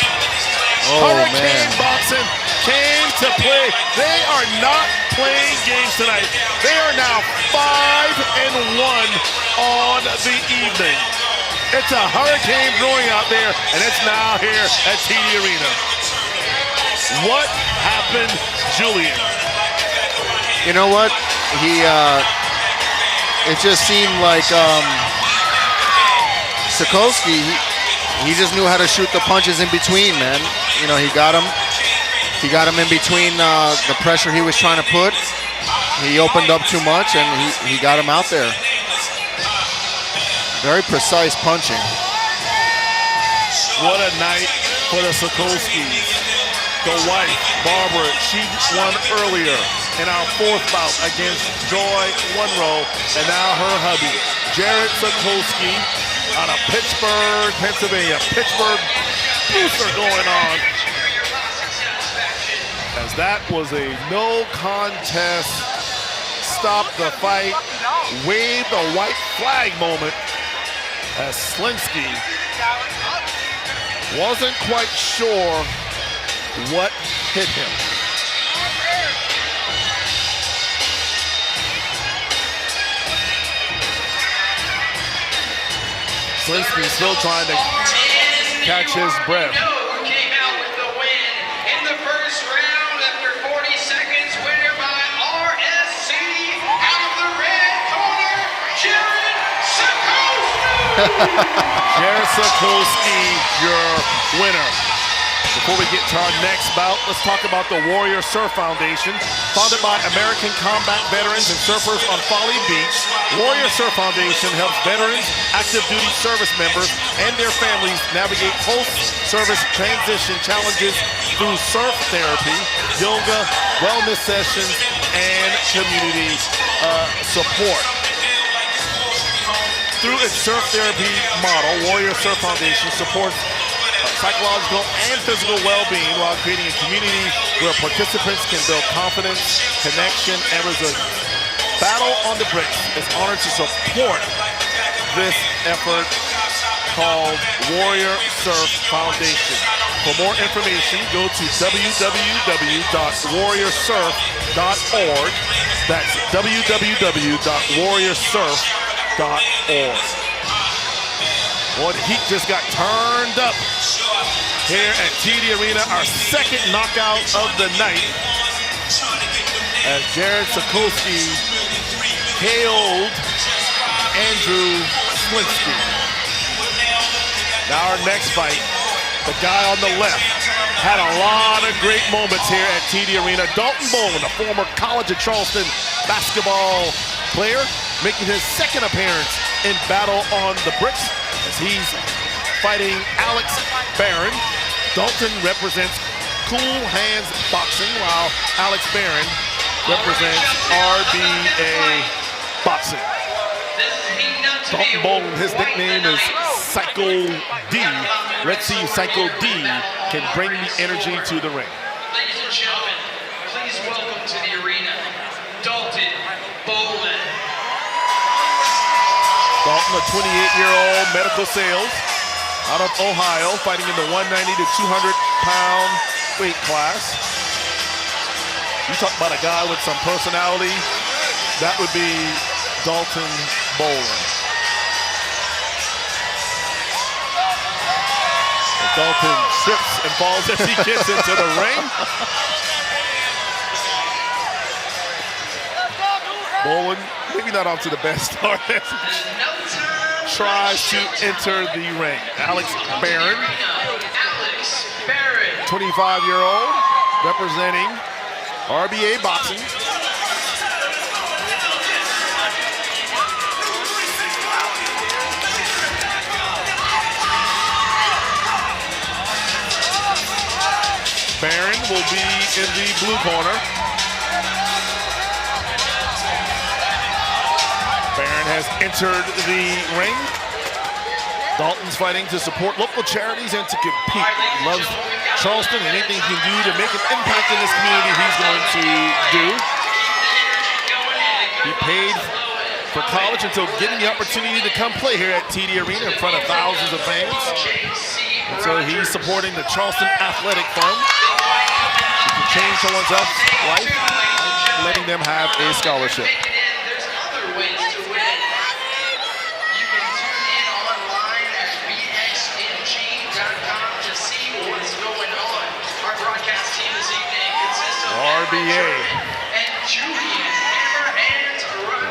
Hurricane boxing came to play. They are not playing games tonight. They are now 5-1 on the evening. It's a hurricane brewing out there, and it's now here at TD Arena. What happened, Julian? You know what? It just seemed like Sokolsky, he just knew how to shoot the punches in between, man. He got him. He got him in between the pressure he was trying to put. He opened up too much, and he got him out there. Very precise punching. What a night for the Sokolskys. The wife, Barbara, she won earlier in our 4th bout against Joy Monroe, and now her hubby, Jared Sokolsky, out of Pittsburgh, Pennsylvania. Pittsburgh booster going on. As that was a no contest, stop the fight, wave the white flag moment, as Slinsky wasn't quite sure what hit him. Slinsky still trying to catch his breath. Came out with the win in the first round after 40 seconds. Winner by RSC out of the red corner, Jared Sokolsky. Jared Sokolsky, your winner. Before we get to our next bout, let's talk about the Warrior Surf Foundation. Founded by American combat veterans and surfers on Folly Beach, Warrior Surf Foundation helps veterans, active duty service members, and their families navigate post-service transition challenges through surf therapy, yoga, wellness sessions, and community support. Through its surf therapy model, Warrior Surf Foundation supports psychological and physical well-being while creating a community where participants can build confidence, connection, and resilience. Battle on the Bricks is honored to support this effort called Warrior Surf Foundation. For more information, go to www.warriorsurf.org. That's www.warriorsurf.org. Boy, the heat just got turned up here at TD Arena, our second knockout of the night, as Jared Sokolsky KO'd Andrew Slinsky. Now our next fight, the guy on the left had a lot of great moments here at TD Arena. Dalton Bowman, a former College of Charleston basketball player, making his second appearance in Battle on the Bricks, as he's fighting Alex Barron. Dalton represents Cool Hands Boxing, while Alex Barron represents RBA Boxing. This is heating up Dalton Bowling, his nickname is Psycho D. Let's see if Psycho D can bring the energy to the ring. Ladies and gentlemen, please welcome to the arena, Dalton Bowling. Dalton, a 28-year-old medical sales out of Ohio, fighting in the 190 to 200-pound weight class. You talk about a guy with some personality, that would be Dalton Bowling. And Dalton trips and falls as he gets into the ring. Bowling, maybe not off to the best start. Tries to enter the ring. Alex Barron, 25-year-old, representing RBA Boxing. Barron will be in the blue corner. Barron has entered the ring. Dalton's fighting to support local charities and to compete. Loves Charleston, and anything he can do to make an impact in this community, he's going to do. He paid for college until getting the opportunity to come play here at TD Arena in front of thousands of fans. And so he's supporting the Charleston Athletic Fund. He can change someone's life, letting them have a scholarship. RBA.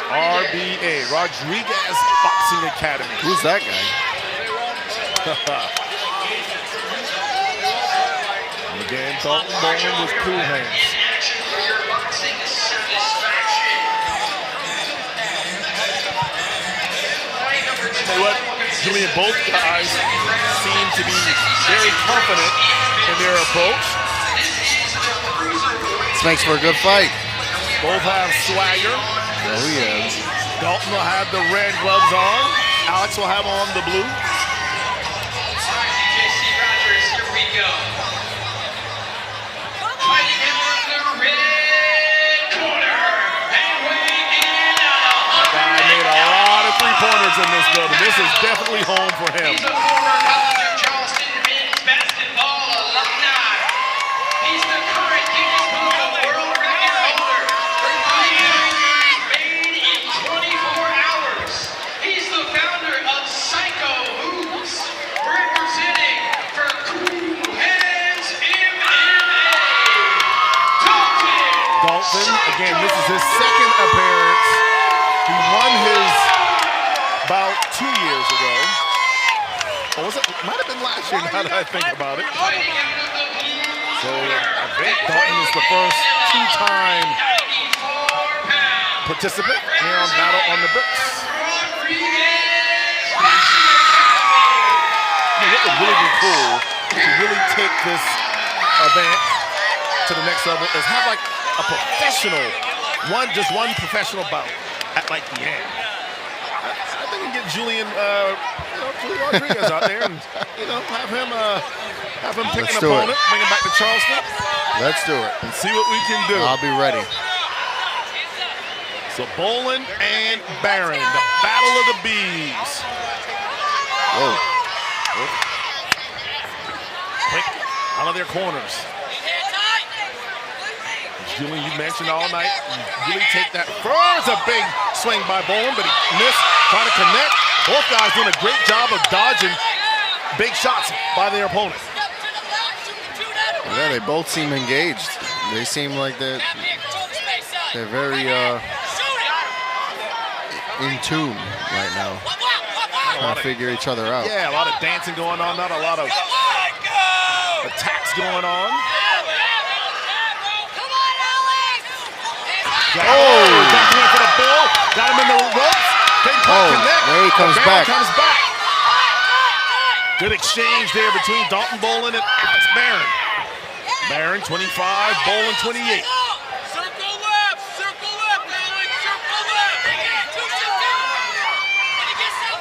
RBA, Rodriguez Boxing Academy. Who's that guy? Again, Dalton Bowling with cool hands. Tell you what, Julian, both guys seem to be very confident in their approach. This makes for a good fight. Both have swagger. Oh, yeah. Dalton will have the red gloves on. Alex will have on the blue. Here we go. Fighting in the red corner and weighing in That guy made a lot of three-pointers in this building. This is definitely home for him. He's a former college of Charleston men's basketball alumni. He's the current Guinness Book of World Record holder for 3 moves made in 24 hours. He's the founder of Psycho Moves, representing for Cool Hands MMA. Dalton, again, this is his second appearance. He won his about 2 years ago. Or was it? Might have been last year, now that I think about it. So I think Dalton is the first two-time participant here on Battle on the Bricks. I mean, it would really be cool to really take this event to the next level is have like a professional, just one professional bout at like the end. I think we can get Julian Rodriguez out there and have him pick an opponent, bring him back to Charleston. Let's do it. And see what we can do. I'll be ready. So Bowling and Barron, the battle of the bees. Whoa. Quick out of their corners. Julian, you mentioned all night, really take that. There's a big swing by Bowling, but he missed, trying to connect. Both guys doing a great job of dodging big shots by their opponent. Yeah, they both seem engaged. They seem like they're very in tune right now. Trying to figure each other out. Yeah, a lot of dancing going on, not a lot of attacks going on. Oh, got him for the bill, got him in the ropes. There he comes back. Good exchange there between Dalton Bowling and Alex Barron. Barron 25, Bowling 28. Circle left, Alex, circle left.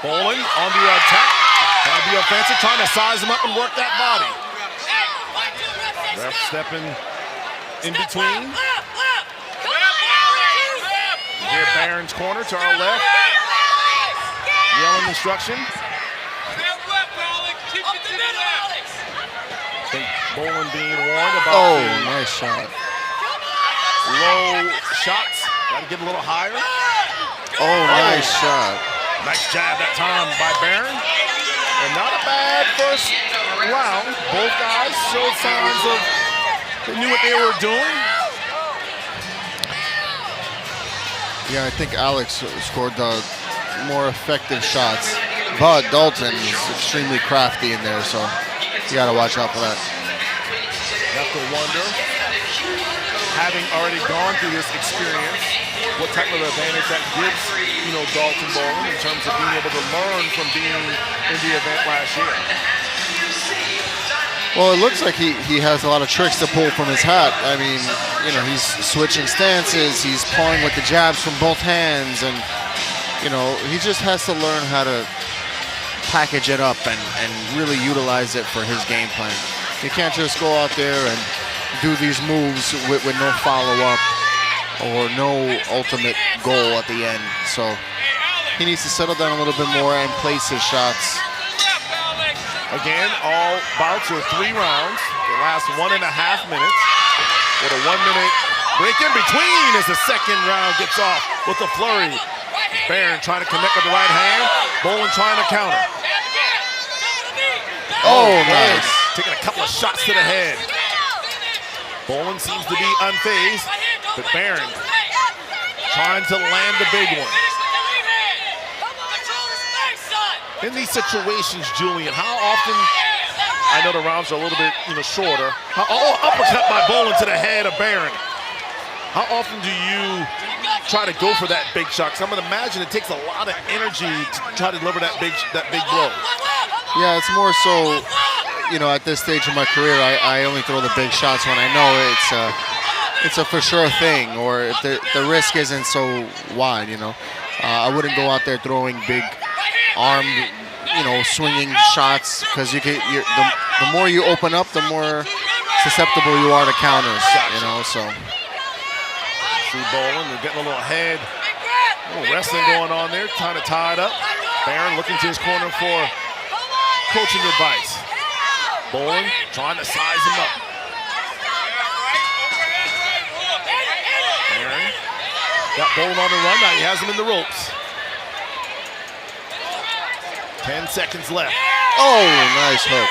Bowling on the attack. Trying to be offensive, trying to size him up and work that body. Ref stepping in between. Here, Barron's corner to our left. Yelling instruction. I think Bowling being warned about nice shot. low shots. Got to get a little higher. Nice shot. Nice jab that time by Barron. And not a bad first round. Both guys showed signs of they knew what they were doing. Yeah, I think Alex scored the more effective shots, but Dalton is extremely crafty in there, so you got to watch out for that. You have to wonder, having already gone through this experience, what type of advantage that gives, Dalton Bowling in terms of being able to learn from being in the event last year. Well, it looks like he has a lot of tricks to pull from his hat. I mean, he's switching stances, he's pulling with the jabs from both hands, and, he just has to learn how to package it up and really utilize it for his game plan. You can't just go out there and do these moves with no follow-up or no ultimate goal at the end. So he needs to settle down a little bit more and place his shots. Again, all bouts are 3 rounds. They last 1.5 minutes. With a 1-minute break in between as the second round gets off with a flurry. Barron trying to connect with the right hand. Bowling trying to counter. Nice. Taking a couple of shots to the head. Bowling seems to be unfazed, but Barron trying to land the big one. In these situations, Julian, how often, I know the rounds are a little bit shorter, uppercut by Bowling to the head of Barron. How often do you try to go for that big shot? Because I'm going to imagine it takes a lot of energy to try to deliver that big blow. Yeah, it's more so, at this stage of my career, I only throw the big shots when I know it's a for sure thing, or if the risk isn't so wide, I wouldn't go out there throwing big armed, swinging shots, because the more you open up, the more susceptible you are to counters, so. See Bowling, they're getting a little ahead. A little wrestling going on there, trying to tie it up. Barron looking to his corner for coaching advice. Bowling trying to size him up. Barron got Bowling on the run, now he has him in the ropes. 10 seconds left. Nice hook.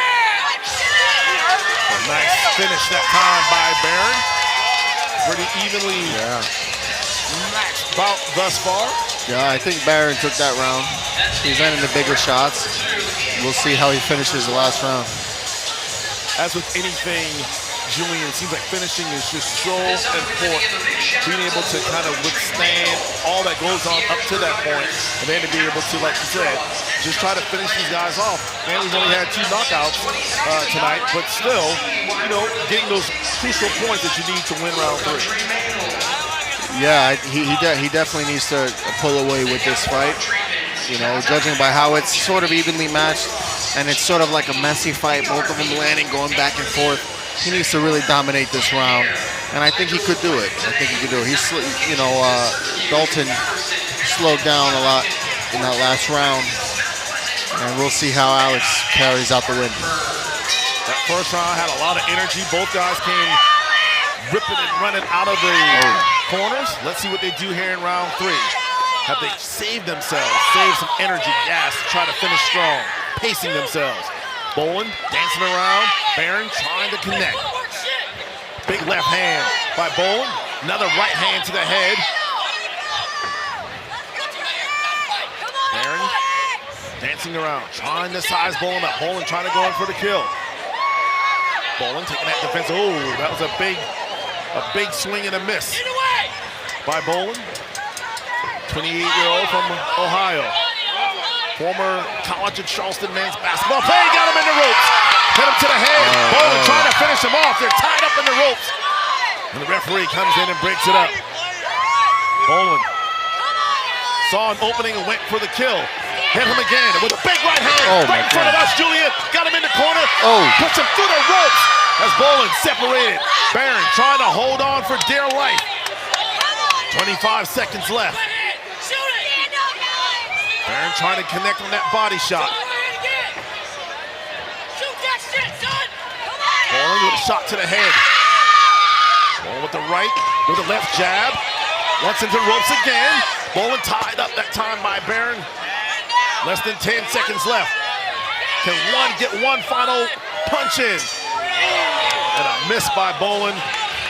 A nice finish that time by Barron. Pretty evenly matched bout thus far. Yeah, I think Barron took that round. He's landing the bigger shots. We'll see how he finishes the last round. As with anything, Julian, it seems like finishing is just so important. Being able to kind of withstand all that goes on up to that point, and then to be able to, like you said, just try to finish these guys off. And we've only had 2 knockouts tonight, but still, getting those crucial points that you need to win round 3. Yeah, he definitely needs to pull away with this fight. Judging by how it's sort of evenly matched, and it's sort of like a messy fight, both of them landing, going back and forth. He needs to really dominate this round, and I think he could do it. Dalton slowed down a lot in that last round, and we'll see how Alex carries out the win. That first round had a lot of energy. Both guys came ripping and running out of the corners. Let's see what they do here in round 3. Have they saved themselves, saved some energy, gas to try to finish strong, pacing themselves. Bowling, dancing around. Barron trying to connect. Big left hand by Bowling. Another right hand to the head. Barron dancing around, trying to size Bowling up. Bowling trying to go in for the kill. Bowling taking that defense. Oh, that was a big swing and a miss by Bowling. 28-year-old from Ohio. Former college at Charleston men's basketball player. Got him in the ropes. Hit him to the head. Bowling trying to finish him off. They're tied up in the ropes. And the referee comes in and breaks it up. Bowling saw an opening and went for the kill. Hit him again with a big right hand. Oh, right in front of us, Julian. Got him in the corner. Oh. Puts him through the ropes. As Bolin separated. Barron trying to hold on for dear life. 25 seconds left. Barron trying to connect on that body shot. Bolin with a shot to the head. Bolin with the right, with the left jab. Once into the ropes again. Bolin tied up that time by Barron. Less than 10 seconds left. Can one get one final punch in? And a miss by Bolin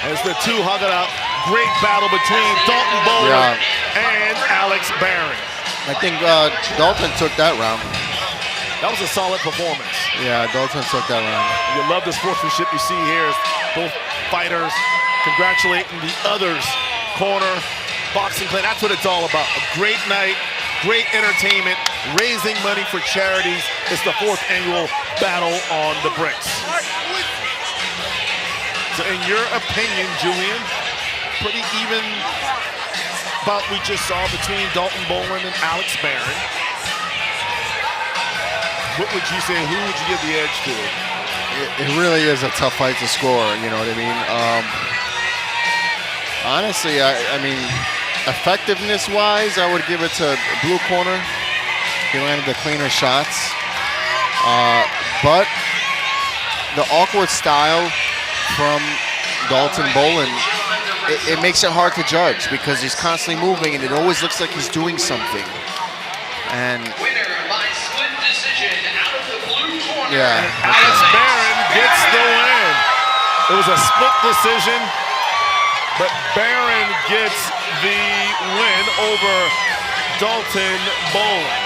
as the two hug it out. Great battle between Dalton Bolin and Alex Barron. I think Dalton took that round. That was a solid performance. Yeah, Dalton took that round. You love the sportsmanship you see here. Both fighters congratulating the others. Corner, boxing play, that's what it's all about. A great night, great entertainment, raising money for charities. It's the 4th annual Battle on the Bricks. So in your opinion, Julian, pretty even bout we just saw between Dalton Bolin and Alex Barron. What would you say, who would you give the edge to? It really is a tough fight to score, you know what I mean? Honestly, I mean, effectiveness-wise, I would give it to blue corner. He landed the cleaner shots. But the awkward style from Dalton Bolin, it makes it hard to judge because he's constantly moving and it always looks like he's doing something. And yeah. Alex Barron gets the win. It was a split decision, but Barron gets the win over Dalton Bolin.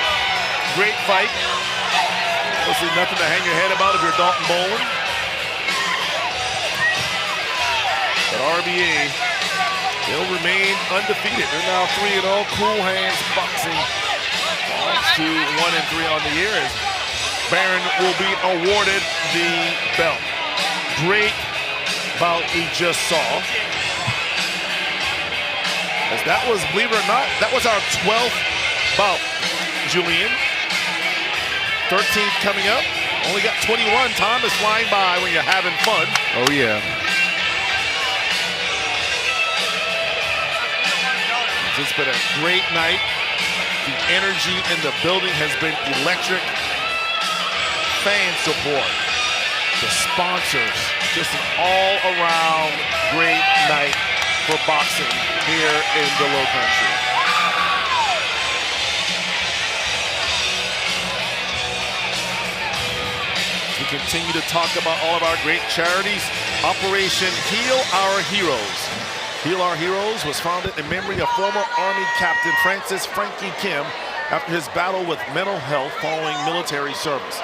Great fight. Obviously nothing to hang your head about if you're Dalton Bolin. But RBA, they'll remain undefeated. They're now 3-0, cool hands boxing. Falls to 1-3 on the year. Barron will be awarded the belt. Great bout we just saw. As that was, believe it or not, that was our 12th bout, Julian. 13th coming up. Only got 21. Time is flying by when you're having fun. Oh, yeah. It's been a great night. The energy in the building has been electric. Fan support, the sponsors, just an all-around great night for boxing here in the Lowcountry. We continue to talk about all of our great charities. Operation Heal Our Heroes. Heal Our Heroes was founded in memory of former Army Captain Francis Frankie Kim after his battle with mental health following military service.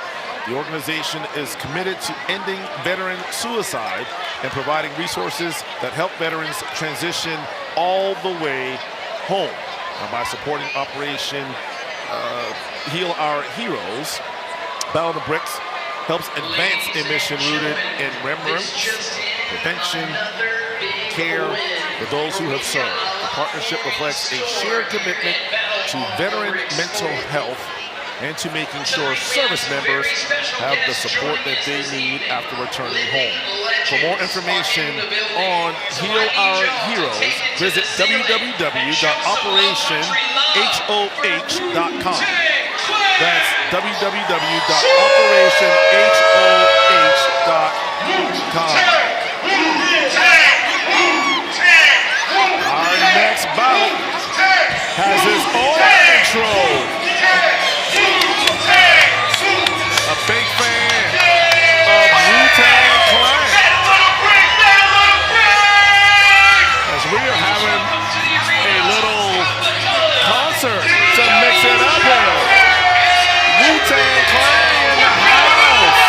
The organization is committed to ending veteran suicide and providing resources that help veterans transition all the way home. Now, by supporting Operation Heal Our Heroes, Battle of the Bricks helps advance a mission rooted in remembrance, prevention, care for those who have served. The partnership reflects a shared commitment to veteran mental health and to making sure service members have the support that they need after returning home. For more information on Heal Our Heroes, visit www.operationhoh.com. That's www.operationhoh.com. Our next bout has its own intro. A big fan of Wu-Tang Clan. As we are having a little concert to mix it up here. Wu-Tang Clan in the house.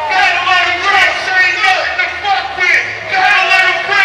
Gotta let him break, say nothing to fuck with. Gotta let him break.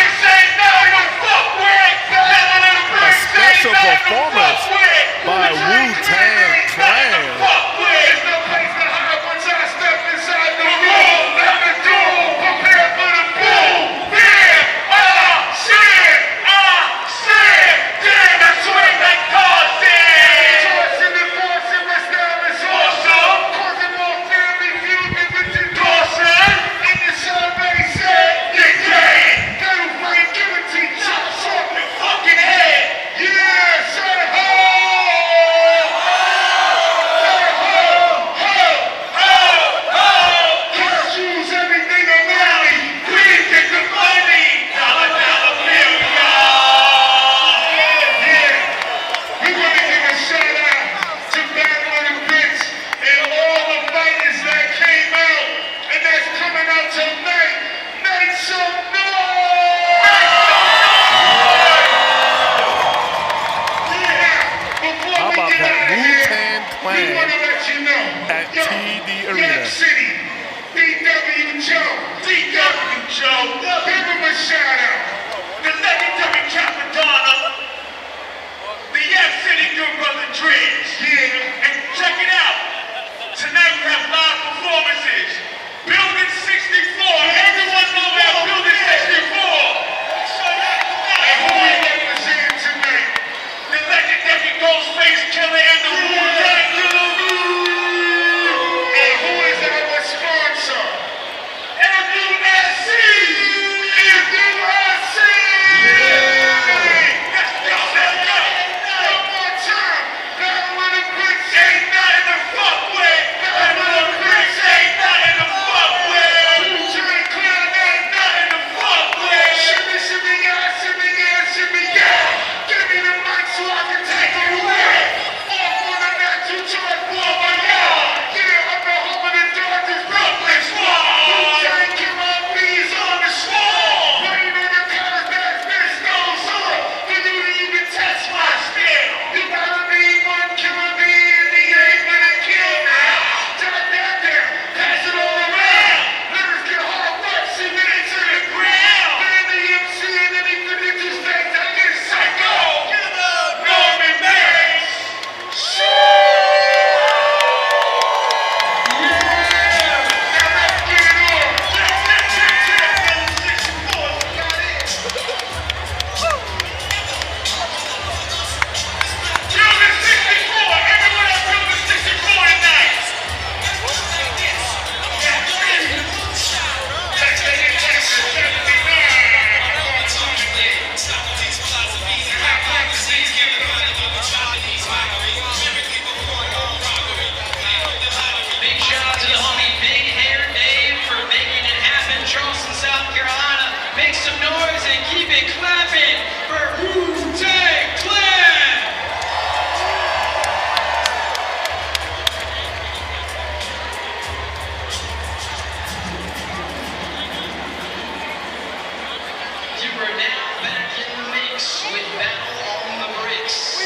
are now back in the mix with Battle on the Bricks.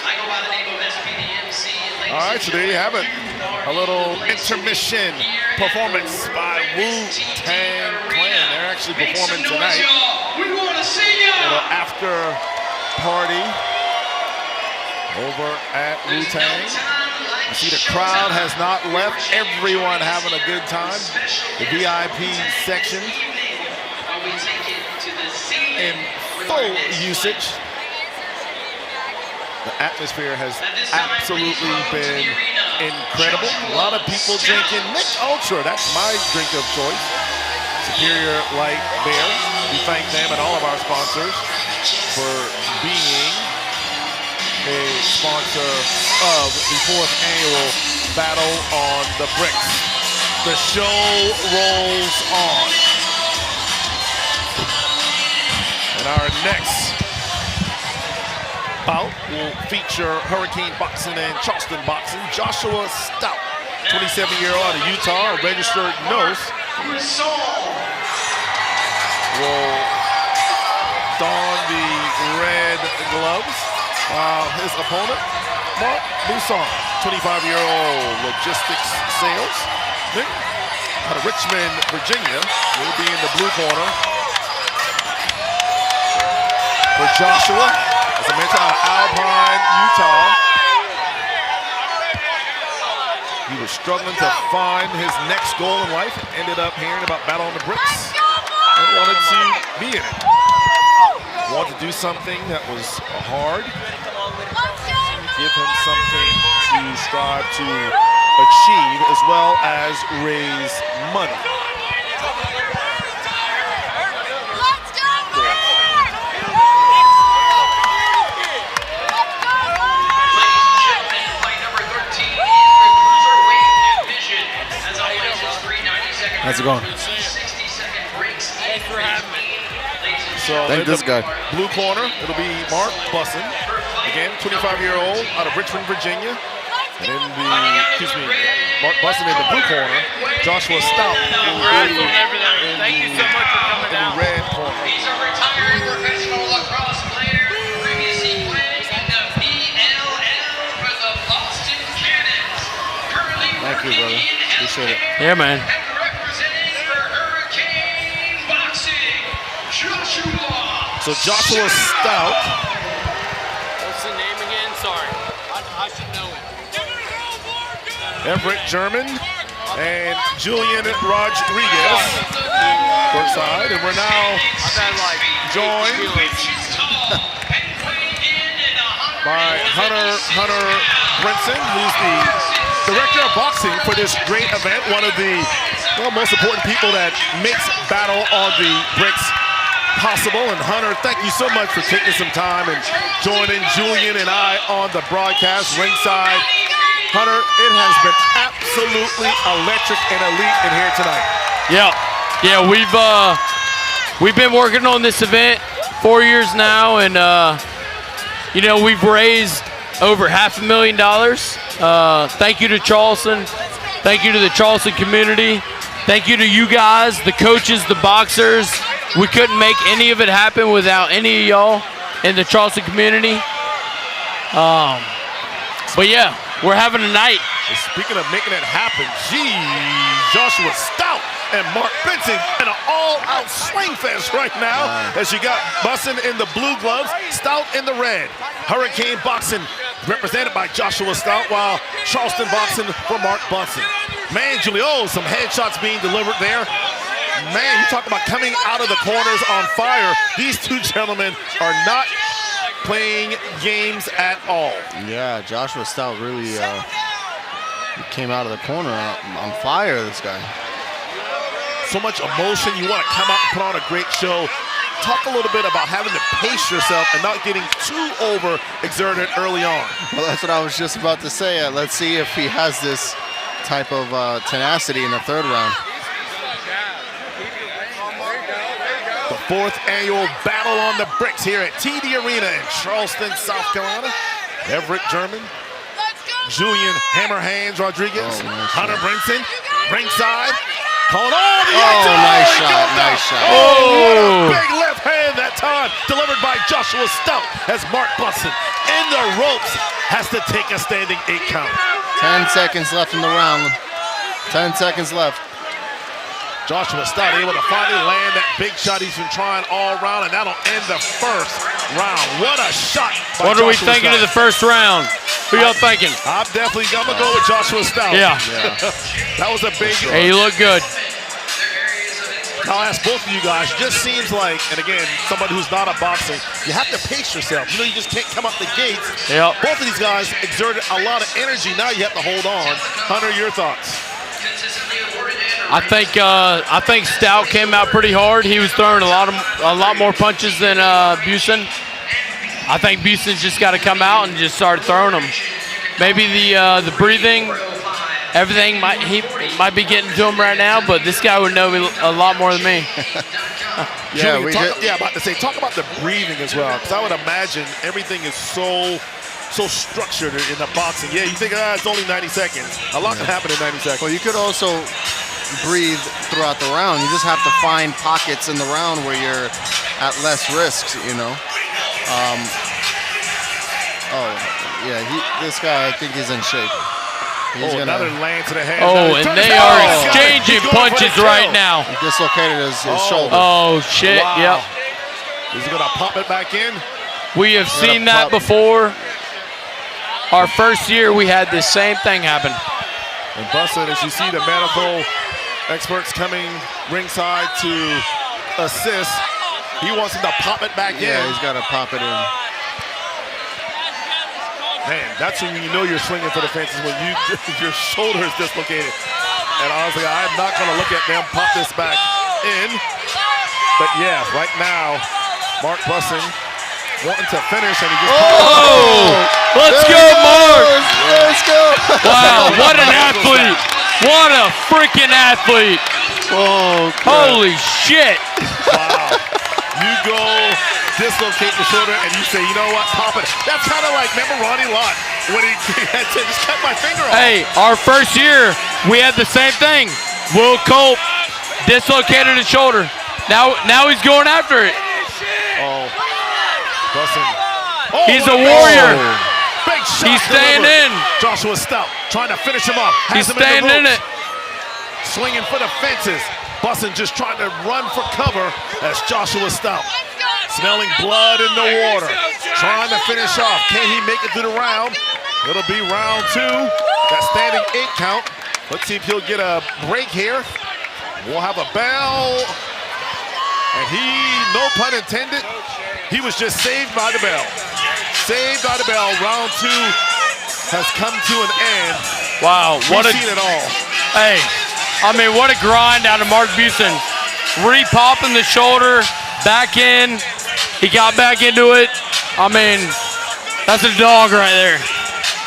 I go by the name of SPDMC. All right, so there you have it. A little intermission performance by Wu-Tang Clan. They're actually performing tonight. We want to see ya. A little after party over at Wu-Tang. I see the crowd has not left. Everyone having a good time. The VIP section in full usage. The atmosphere has absolutely been incredible. A lot of people drinking Mick Ultra. That's my drink of choice. Superior Light Beer. We thank them and all of our sponsors for being a sponsor of the 4th annual Battle on the Bricks. The show rolls on. And our next bout will feature Hurricane Boxing and Charleston Boxing. Joshua Stout, 27-year-old out of Utah, a registered nurse, will don the red gloves, while his opponent, Mark Buson, 25-year-old logistics sales, out of Richmond, Virginia, will be in the blue corner. For Joshua, as I mentioned, out of Alpine, Utah. He was struggling to find his next goal in life. Ended up hearing about Battle on the Bricks and wanted to be in it. Wanted to do something that was hard. Give him something to strive to achieve, as well as raise money. How's it going? So thank this guy. Blue corner, it'll be Mark Bussin. Again, 25-year-old out of Richmond, Virginia. And in the, Mark Bussin in the blue corner. Joshua Stout Thank you so much for coming in the red corner. He's a retired professional lacrosse player, previously playing in the BLL for the Boston Cannons. Currently Thank you, brother. Appreciate it. Yeah, man. So Joshua Stout. What's the name again? Sorry. I should know it. Everett German and Julian Rodriguez. First side, and we're now joined by Hunter Brinson, who's the director of boxing for this great event. One of the most important people that makes Battle on the Bricks possible. And Hunter, thank you so much for taking some time and joining Julian and I on the broadcast ringside. Hunter, it has been absolutely electric and elite in here tonight. Yeah, we've been working on this event 4 years now, and we've raised over $500,000. Thank you to Charleston. Thank you to the Charleston community. Thank you to you guys, the coaches, the boxers. We couldn't make any of it happen without any of y'all in the Charleston community. But yeah, we're having a night. Speaking of making it happen, Joshua Stout and Mark Benson in an all-out swing fest right now, as you got Bussin in the blue gloves, Stout in the red. Hurricane Boxing represented by Joshua Stout, while Charleston Boxing for Mark Bussin. Man, Julio, some headshots being delivered there. Man, you talk about coming out of the corners on fire. These two gentlemen are not playing games at all. Yeah, Joshua Stout really came out of the corner on fire, this guy. So much emotion. You want to come out and put on a great show. Talk a little bit about having to pace yourself and not getting too over-exerted early on. Well, that's what I was just about to say. Let's see if he has this type of tenacity in the third round. The 4th annual Battle on the Bricks here at TD Arena in Charleston, South Carolina. Everett German, Julian Hammer Hands Rodriguez, Hunter Brinson, ringside. Calling all the nice shot, nice shot. Oh, what a big left hand that time, delivered by Joshua Stout as Mark Busson in the ropes has to take a standing 8 count. 10 seconds left in the round. 10 seconds left. Joshua Stout able to finally land that big shot he's been trying all round, and that'll end the first round. What a shot by What are we Joshua thinking Stout. of the first round? Who y'all thinking? I'm going to go with Joshua Stout. Yeah. That was a big Hey, you look good. Now I'll ask both of you guys, just seems like, and again, somebody who's not a boxer, you have to pace yourself. You know, you just can't come up the gates. Yep. Both of these guys exerted a lot of energy. Now you have to hold on. Hunter, your thoughts? I think Stout came out pretty hard. He was throwing a lot more punches than Busen. I think Busen's just got to come out and just start throwing them. Maybe the breathing, everything might be getting to him right now, but this guy would know a lot more than me. About to say, talk about the breathing as well, because I would imagine everything is so structured in the boxing. Yeah, you think it's only 90 seconds. A lot can happen in 90 seconds. Well, you could also breathe throughout the round. You just have to find pockets in the round where you're at less risks, you know. This guy, I think he's in shape. Another land to the head. Oh, and they are exchanging punches right now. He dislocated his shoulder. Oh, shit, Wow. yep. Is he going to pop it back in? We have seen that before. Our first year, we had this same thing happen. And Bussin, as you see the medical experts coming ringside to assist, he wants him to pop it back in. Yeah, he's got to pop it in. Man, that's when you know you're swinging for the fences, when your shoulder is dislocated. And honestly, I'm not going to look at them pop this back in. But yeah, right now, Mark Bussin wanting to finish, and he just let's go, Mark! Let's go! Wow, what an athlete! What a freaking athlete! Oh, holy shit! Wow. You go dislocate the shoulder, and you say, you know what, pop it. That's kind of like, remember Ronnie Lott, when he had to just cut my finger off. Hey, our first year, we had the same thing. Will Cope dislocated his shoulder. Now he's going after it. Oh, Bussin. He's a warrior. Big shot. He's staying delivered. in. Joshua Stout trying to finish him up. He's staying in it. Swinging for the fences. Bussin just trying to run for cover as Joshua Stout. Smelling blood in the water. Trying to finish off. Can he make it through the round? It'll be round 2. That standing 8 count. Let's see if he'll get a break here. We'll have a bell. And no pun intended, he was just saved by the bell. Saved by the bell. Round 2 has come to an end. Wow, We've seen it all. Hey, I mean, what a grind out of Mark Busen. Re-popping the shoulder, back in. He got back into it. I mean, that's a dog right there.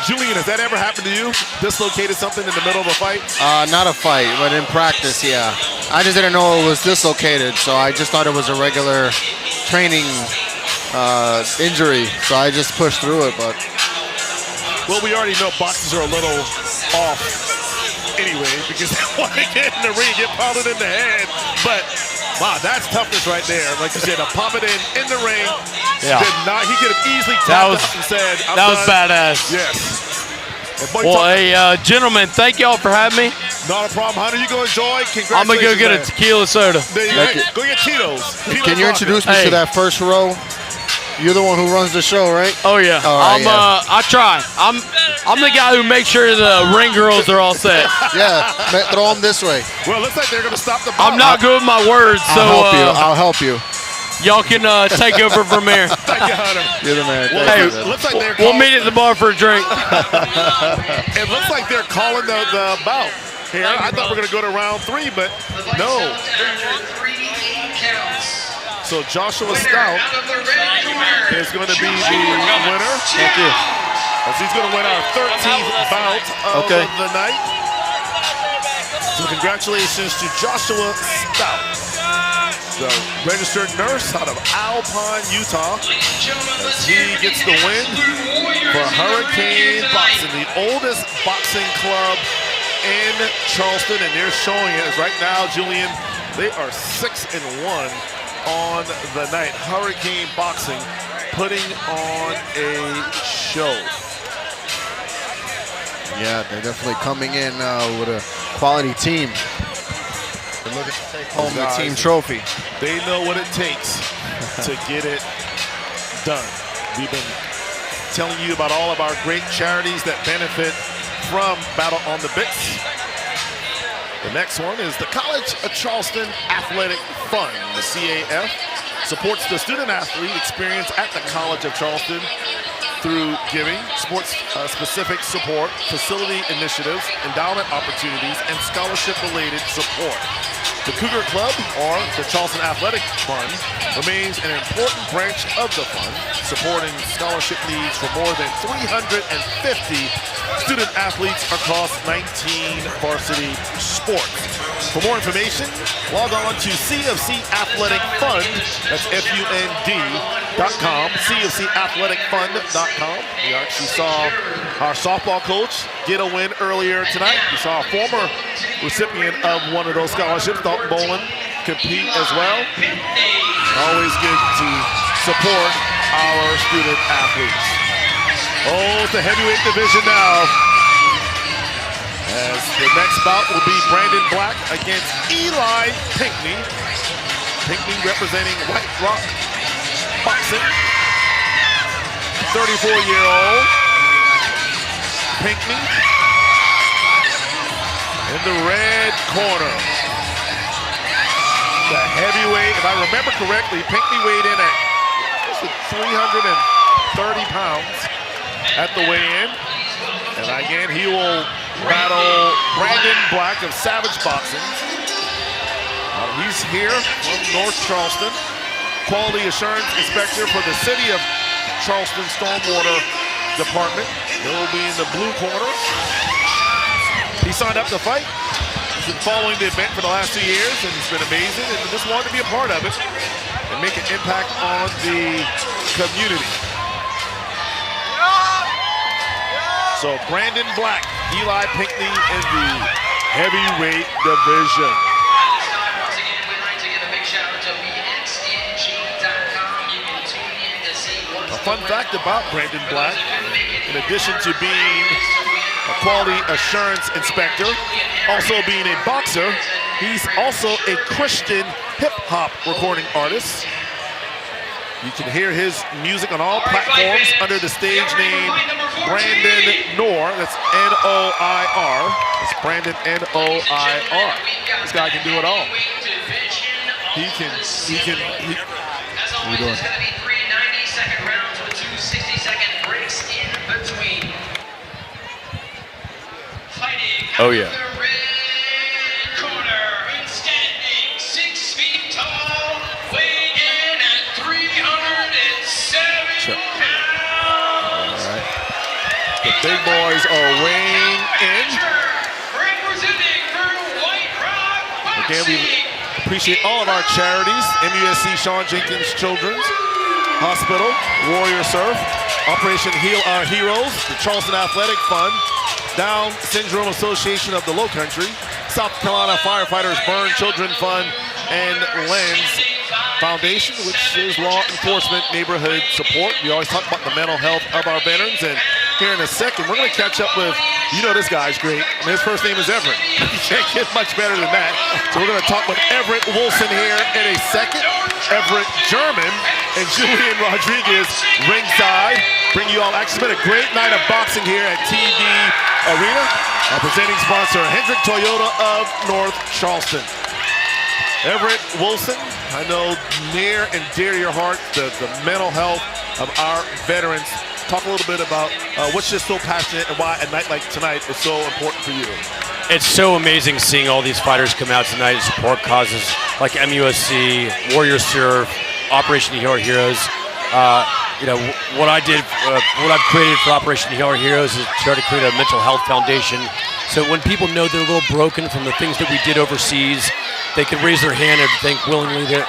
Julian, has that ever happened to you? Dislocated something in the middle of a fight? Not a fight, but in practice, yeah. I just didn't know it was dislocated, so I just thought it was a regular training injury, so I just pushed through it. But well, we already know boxers are a little off anyway, because they want to get in the ring, get pounded in the head. But wow, that's toughness right there. Like you said, to pop it in the ring. Yeah. He could have easily tapped out and said, that was badass. Yes. Well, hey, gentlemen, thank y'all for having me. Not a problem, Hunter. You go enjoy. Congratulations. I'm going to go get a tequila soda. Go get Tito's. Can you introduce me to that first row? You're the one who runs the show, right? Oh, yeah. Right, I try. I'm the guy who makes sure the ring girls are all set. Yeah, throw them this way. Well, it looks like they're going to stop the ball. I'm not good with my words, so I'll help you. Y'all can take over from here. Thank you, Hunter. You're the man. Hey, looks like we'll meet at the bar for a drink. It looks like they're calling the bout here. I thought we were going to go to round 3, but no. So Joshua Stout is going to be the winner. Thank you. As he's going to win our 13th bout of the night. So congratulations to Joshua Stout, the registered nurse out of Alpine, Utah, as he gets the win for Hurricane Boxing, the oldest boxing club in Charleston, and they're showing it right now, Julian. They are 6-1 on the night. Hurricane Boxing putting on a show. Yeah, they're definitely coming in with a quality team. They're looking to take home the team trophy. They know what it takes to get it done. We've been telling you about all of our great charities that benefit from Battle on the Bits. The next one is the College of Charleston Athletic Fund. The CAF supports the student-athlete experience at the College of Charleston through giving, sports-specific support, facility initiatives, endowment opportunities, and scholarship-related support. The Cougar Club, or the Charleston Athletic Fund, remains an important branch of the fund, supporting scholarship needs for more than 350 student athletes across 19 varsity sports. For more information, log on to CFC Athletic Fund, that's FUND.com, CFCathleticfund.com. We actually saw our softball coach get a win earlier tonight. We saw a former recipient of one of those scholarships, Dalton Boland, compete as well. Always good to support our student athletes. Oh, it's the heavyweight division now. As the next bout will be Brandon Black against Eli Pinckney. Pinckney representing White Rock Boxing. 34-year-old Pinckney in the red corner. The heavyweight, if I remember correctly, Pinckney weighed in at 330 pounds at the weigh-in. And again, he will battle Brandon Black of Savage Boxing. He's here from North Charleston. Quality Assurance Inspector for the City of Charleston Stormwater Department. He'll be in the blue corner. He signed up to fight. He's been following the event for the last 2 years, and it's been amazing, and just wanted to be a part of it and make an impact on the community. So Brandon Black, Eli Pinckney in the heavyweight division. Once again, we'd like to give a big shout out to MUSC.com. You can tune in to see what's A fun fact about Brandon Black, in addition to being a quality assurance inspector, also being a boxer, he's also a Christian hip-hop recording artist. You can hear his music on all platforms under the stage name Brandon Noir. That's N-O-I-R. It's Brandon N-O-I-R. This guy can do it all. He can. As always, it's going to be 3 90-second rounds with 2 60-second breaks in between. Fighting Oh, yeah. the red corner and standing 6 feet tall, weighing in at 307 pounds. All right. The big boys are weighing in. Representing for White Rock Again, we Boxing. appreciate all of our charities. MUSC Shawn Jenkins Children's Hospital, Warrior Surf, Operation Heal Our Heroes, the Charleston Athletic Fund, Down Syndrome Association of the Lowcountry, South Carolina Firefighters Burn Children Fund, and Lens Foundation, which is law enforcement neighborhood support. We always talk about the mental health of our veterans, and here in a second, we're going to catch up with, you know this guy's great. I mean, his first name is Everett. You can't get much better than that. So we're going to talk with Everett Wilson here in a second. Everett German and Julian Rodriguez ringside. Bring you all, actually, it's been a great night of boxing here at TD Arena. Our presenting sponsor, Hendrick Toyota of North Charleston. Everett Wilson, I know near and dear to your heart, the mental health of our veterans. Talk a little bit about what's just so passionate and why a night like tonight is so important for you. It's so amazing seeing all these fighters come out tonight and support causes like MUSC, Warrior Surf, Operation Heal Our Heroes. You know, what I did, what I've created for Operation Heal Our Heroes is try to create a mental health foundation. So when people know they're a little broken from the things that we did overseas, they can raise their hand and think willingly that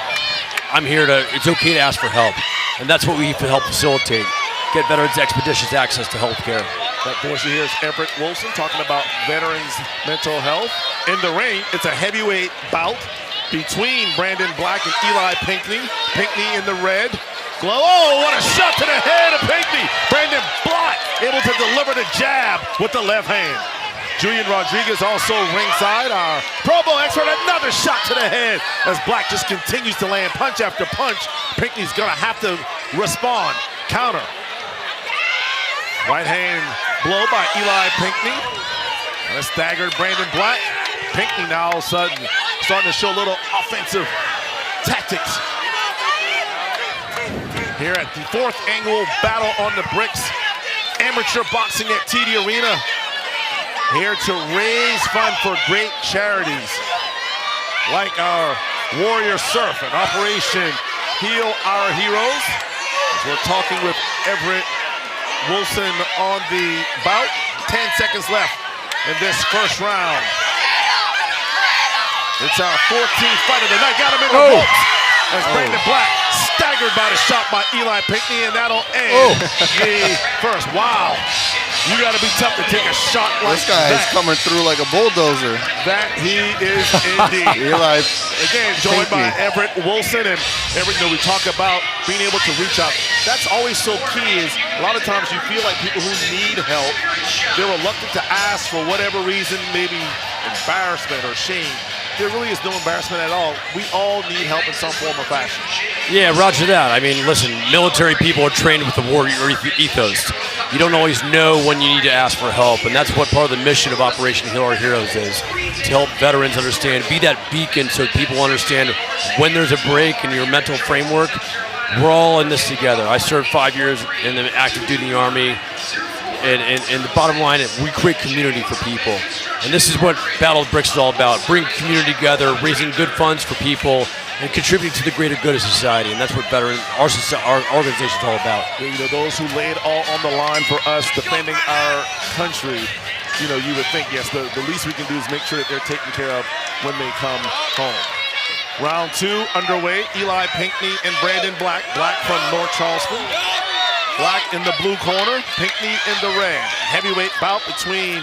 I'm here to, it's okay to ask for help. And that's what we help facilitate. Get veterans expeditious access to health care. That voice you hear is Everett Wilson talking about veterans' mental health. In the ring, it's a heavyweight bout. between Brandon Black and Eli Pinckney. Pinckney in the red. Glow. Oh, what a shot to the head of Pinckney. Brandon Black able to deliver the jab with the left hand. Julian Rodriguez also ringside, our Pro Bowl expert. Another shot to the head as Black just continues to land punch after punch. Pinckney's gonna have to respond. Counter. Right hand blow by Eli Pinckney. And a staggered Brandon Black. Pinckney now all of a sudden starting to show a little offensive tactics. Here at the 4th annual Battle on the Bricks, amateur boxing at TD Arena. Here to raise funds for great charities like our Warrior Surf and Operation Heal Our Heroes. We're talking with Everett Wilson on the bout. 10 seconds left in this first round. It's our 14th fight of the night. Got him in the ropes. As Brandon Black staggered by the shot by Eli Pinckney, and that'll end the first. Wow. You got to be tough to take a shot like this guy is coming through like a bulldozer. That he is indeed. Eli Again, joined by Everett Wilson. And Everett, we talk about being able to reach out. That's always so key is a lot of times you feel like people who need help, they're reluctant to ask for whatever reason, maybe embarrassment or shame. There really is no embarrassment at all. We all need help in some form or fashion. Yeah, roger that. I mean, listen, military people are trained with the warrior ethos. You don't always know when you need to ask for help, and that's what part of the mission of Operation Heal Our Heroes is, to help veterans understand, be that beacon so people understand when there's a break in your mental framework. We're all in this together. I served 5 years in the active duty in the Army, and the bottom line is we create community for people. And this is what Battle of the Bricks is all about, bring community together, raising good funds for people, and contributing to the greater good of society. And that's what our organization is all about. You know, those who laid all on the line for us, defending our country, you know, you would think, yes, the least we can do is make sure that they're taken care of when they come home. Round 2 underway. Eli Pinckney and Brandon Black. Black from North Charleston. Black in the blue corner, Pinckney in the red. Heavyweight bout between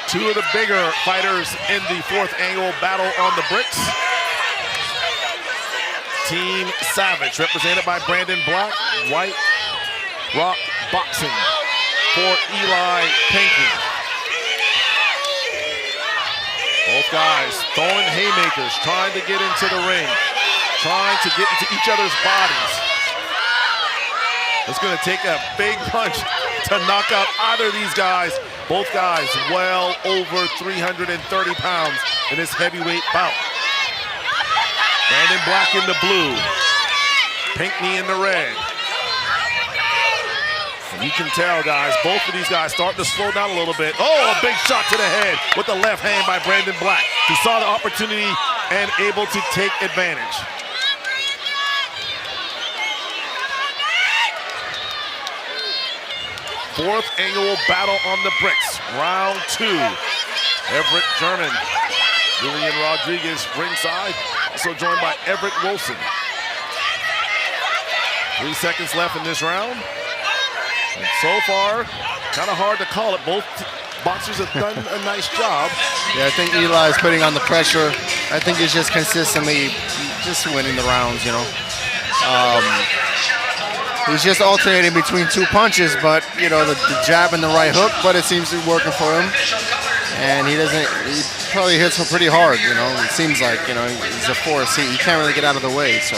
two of the bigger fighters in the 4th annual Battle on the Bricks. Team Savage, represented by Brandon Black. White Rock Boxing for Eli Pinckney. Both guys throwing haymakers, trying to get into the ring, trying to get into each other's bodies. It's going to take a big punch to knock out either of these guys. Both guys well over 330 pounds in this heavyweight bout. Brandon Black in the blue, Pinckney in the red. And you can tell, guys, both of these guys starting to slow down a little bit. Oh, a big shot to the head with the left hand by Brandon Black. He saw the opportunity and able to take advantage. Fourth annual Battle on the Bricks, round 2. Everett German, Julian Rodriguez ringside, also joined by Everett Wilson. 3 seconds left in this round. And so far, kind of hard to call it. Both boxers have done a nice job. Yeah, I think Eli is putting on the pressure. I think he's just consistently just winning the rounds, you know. He's just alternating between 2 punches, but, you know, the jab and the right hook, but it seems to be working for him. And he probably hits him pretty hard, you know. It seems like, you know, he's a force. He can't really get out of the way, so.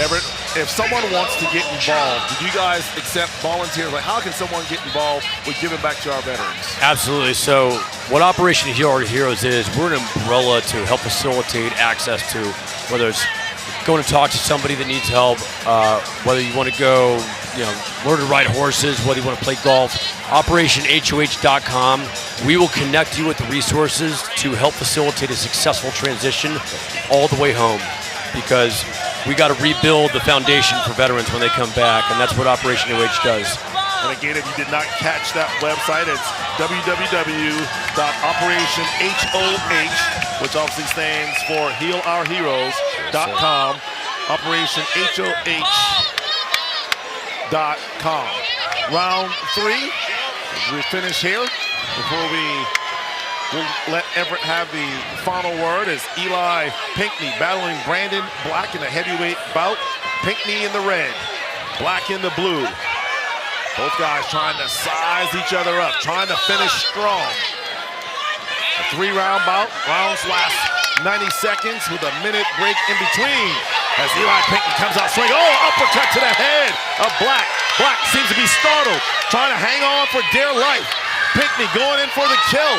Everett, if someone wants to get involved, do you guys accept volunteers? Like, how can someone get involved with giving back to our veterans? Absolutely. So what Operation Heal Our Heroes is, we're an umbrella to help facilitate access to, whether it's going to talk to somebody that needs help, whether you want to go, you know, learn to ride horses, whether you want to play golf, OperationHOH.com. We will connect you with the resources to help facilitate a successful transition all the way home, because we got to rebuild the foundation for veterans when they come back, and that's what Operation HOH does. And again, if you did not catch that website, it's www.operationhoh, which obviously stands for healourheroes.com, operationhoh.com. Round 3, we finish here before we We'll let Everett have the final word as Eli Pinckney battling Brandon Black in the heavyweight bout. Pinckney in the red, Black in the blue. Both guys trying to size each other up, trying to finish strong. A 3-round bout. Rounds last 90 seconds with a minute break in between. As Eli Pinckney comes out swinging. Oh, uppercut to the head of Black. Black seems to be startled, trying to hang on for dear life. Pinckney going in for the kill.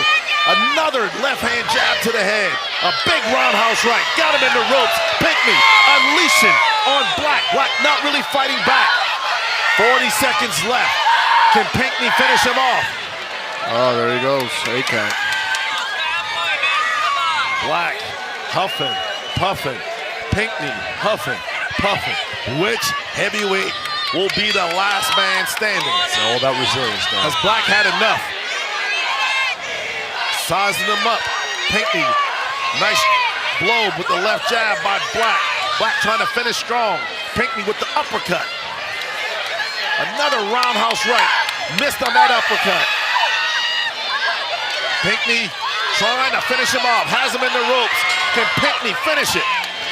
Another left-hand jab to the head. A big roundhouse right. Got him in the ropes. Pinckney unleashing on Black. Black not really fighting back. 40 seconds left. Can Pinckney finish him off? Oh, there he goes. 8 count. Black huffing, puffing. Pinckney huffing, puffing. Which heavyweight will be the last man standing? It's all about resilience, guys. Has Black had enough? Sizing them up. Pinckney, nice blow with the left jab by Black. Black trying to finish strong. Pinckney with the uppercut. Another roundhouse right. Missed on that uppercut. Pinckney trying to finish him off. Has him in the ropes. Can Pinckney finish it?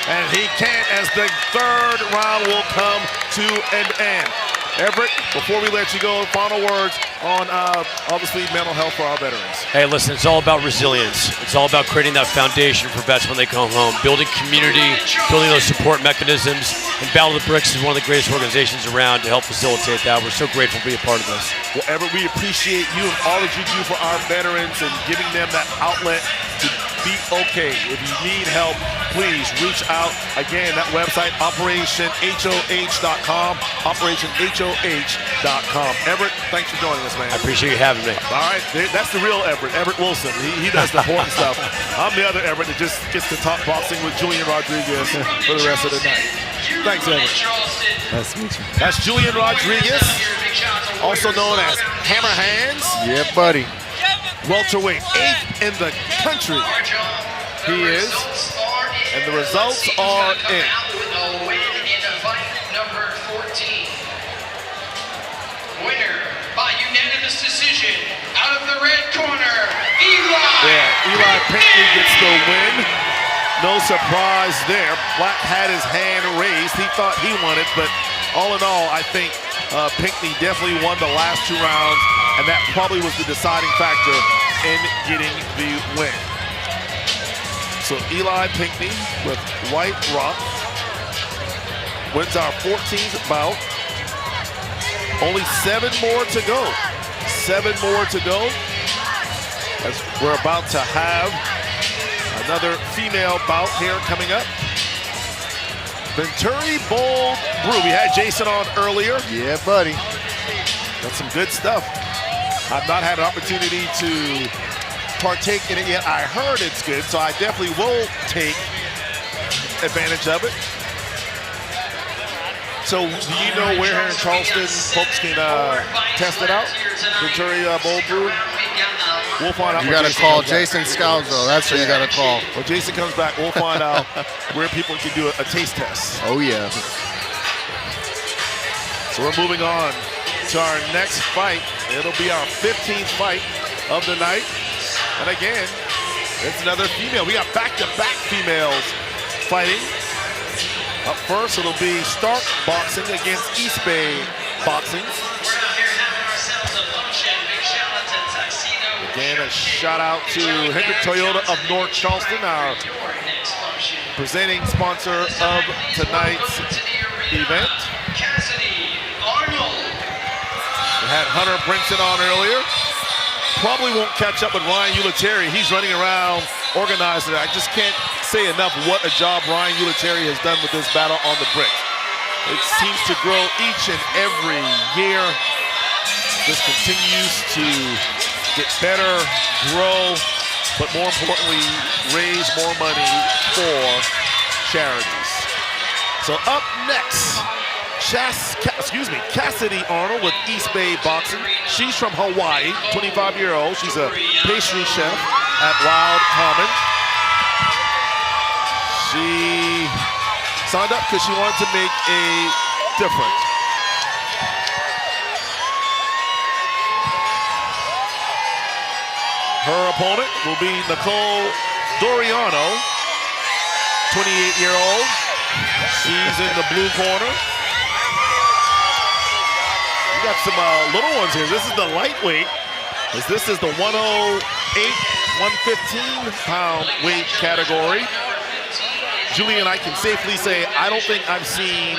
And he can't, as the third round will come to an end. Everett, before we let you go, final words on obviously mental health for our veterans. Hey, listen, it's all about resilience. It's all about creating that foundation for vets when they come home, building community, building those support mechanisms, and Battle of the Bricks is one of the greatest organizations around to help facilitate that. We're so grateful to be a part of this. Well, Everett, we appreciate you and all that you do for our veterans and giving them that outlet to be okay. If you need help, please reach out. Again, that website, OperationHOH.com, OperationHOH.com. Everett, thanks for joining us, man. I appreciate you having me. All right, that's the real Everett, Everett Wilson. He does the important stuff. I'm the other Everett that just gets to talk boxing with Julian Rodriguez for the rest of the night. Thanks, Everett. Nice to meet you. That's Julian Rodriguez, also known as Hammer Hands. Yeah, buddy. Welterweight, 8th in the country. He is, and the results are in. Winner by unanimous decision, out of the red corner, Eli. Yeah, Eli Pinckney gets the win. No surprise there. Black had his hand raised. He thought he won it, but all in all, I think Pinckney definitely won the last 2 rounds, and that probably was the deciding factor in getting the win. So Eli Pinckney with White Rock wins our 14th bout. Only 7 more to go. 7 more to go. As we're about to have another female bout here coming up. Venturi Bold Brew. We had Jason on earlier. Yeah, buddy. That's some good stuff. I've not had an opportunity to partake in it yet. I heard it's good, so I definitely will take advantage of it. So, do you know where here in Charleston folks can test it out? Venturi Bold Brew? We'll find out. You got to call Jason Scalzo. That's who you got to call. When Jason comes back, we'll find out where people can do a taste test. Oh, yeah. So we're moving on to our next fight. It'll be our 15th fight of the night. And again, it's another female. We got back-to-back females fighting. Up first, it'll be Stark Boxing against East Bay Boxing. Again, a shout out to Hendrick Toyota of North Charleston, our presenting sponsor of tonight's event. We had Hunter Brinson on earlier. Probably won't catch up with Ryan Uletary. He's running around organizing it. I just can't say enough what a job Ryan Uletary has done with this battle on the bricks. It seems to grow each and every year. This continues to get better, grow, but more importantly, raise more money for charities. So up next, Cassidy Arnold with East Bay Boxing. She's from Hawaii, 25-year-old. She's a pastry chef at Wild Common. She signed up because she wanted to make a difference. Her opponent will be Nicole Doriano, 28-year-old. She's in the blue corner. We got some little ones here. This is the lightweight. This is the 108, 115-pound weight category. Julian, I can safely say I don't think I've seen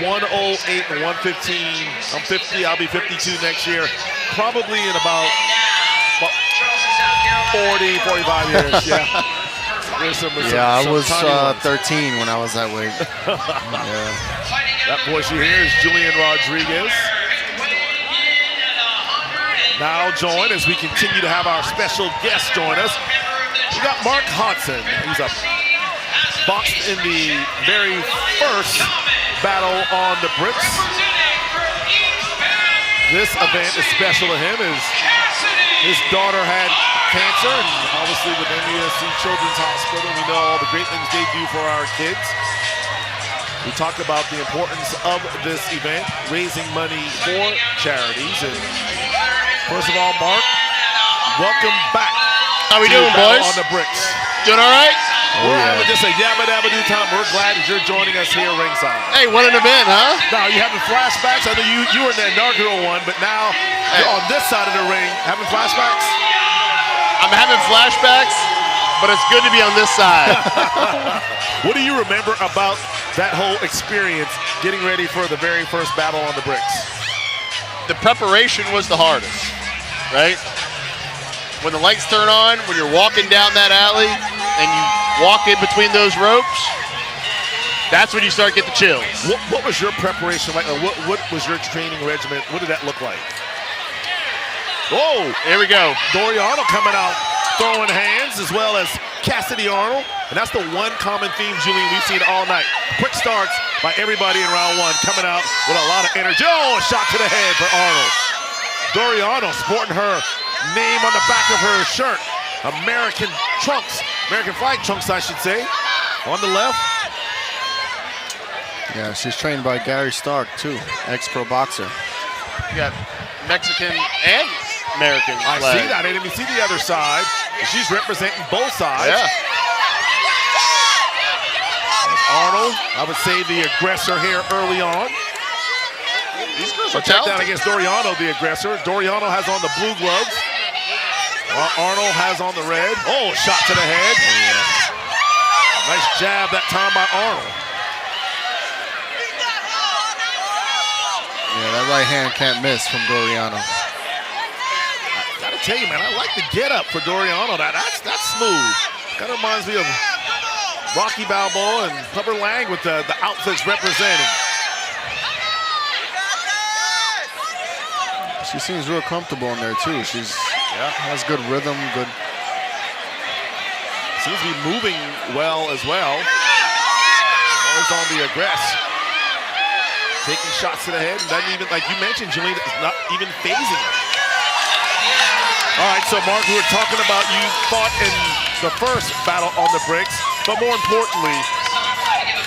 108 and 115. I'm 50. I'll be 52 next year. Probably in about 40, 45 years. Yeah. I was 13 when I was that weight. Yeah. That voice you hear is Julian Rodriguez. Now join as we continue to have our special guests join us. We got Mark Hodson. He's boxed in the very first battle on the bricks. This event is special to him as his daughter had cancer, and obviously with MUSC Children's Hospital, we know all the great things they do for our kids. We talked about the importance of this event, raising money for charities. And first of all, Mark, welcome back. How we doing, boys? On the bricks. Doing all right? We're having just a yabba-dabba-doo time. We're glad that you're joining us here ringside. Hey, what an event, huh? Now, you having flashbacks? I know you were in the inaugural one, but now you're on this side of the ring having flashbacks? I'm having flashbacks, but it's good to be on this side. What do you remember about that whole experience getting ready for the very first battle on the bricks? The preparation was the hardest, right? When the lights turn on, when you're walking down that alley and you walk in between those ropes, that's when you start to get the chills. What was your preparation like? What was your training regimen? What did that look like? Whoa, here we go. Doriano coming out, throwing hands, as well as Cassidy Arnold. And that's the one common theme, Julian, we've seen all night. Quick starts by everybody in round one, coming out with a lot of energy. Oh, a shot to the head for Arnold. Doriano sporting her name on the back of her shirt. American trunks, American flag trunks, I should say. On the left. Yeah, she's trained by Gary Stark, too, ex-pro boxer. You got Mexican and American flag. I see that. I didn't see the other side. She's representing both sides. Yeah. Arnold, I would say the aggressor here early on. These girls So are check talented. that against Doriano, the aggressor. Doriano has on the blue gloves, while Arnold has on the red. Oh, shot to the head. Nice jab that time by Arnold. Yeah, that right hand can't miss from Doriano. I gotta tell you, man, I like the get up for Doriano. That's smooth. Kind of reminds me of Rocky Balboa and Clubber Lang with the outfits representing. She seems real comfortable in there too. She's has good rhythm, good. Seems to be moving well as well. Always on the aggress. Taking shots to the head, and doesn't even, like you mentioned, Julian, it's not even phasing. All right, so Mark, we were talking about you fought in the first battle on the bricks, but more importantly,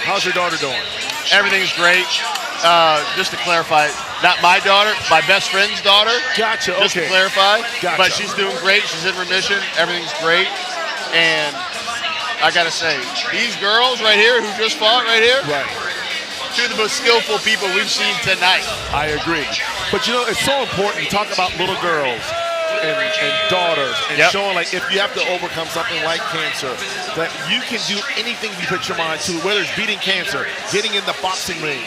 how's your daughter doing? Everything's great. Just to clarify, not my daughter, my best friend's daughter. Gotcha, Just okay. to clarify. Gotcha. But she's doing great. She's in remission. Everything's great. And I got to say, these girls right here who just fought right here, two of the most skillful people we've seen tonight. I agree. But you know, it's so important to talk about little girls and daughters and showing, like, if you have to overcome something like cancer, that you can do anything you put your mind to, whether it's beating cancer, getting in the boxing ring.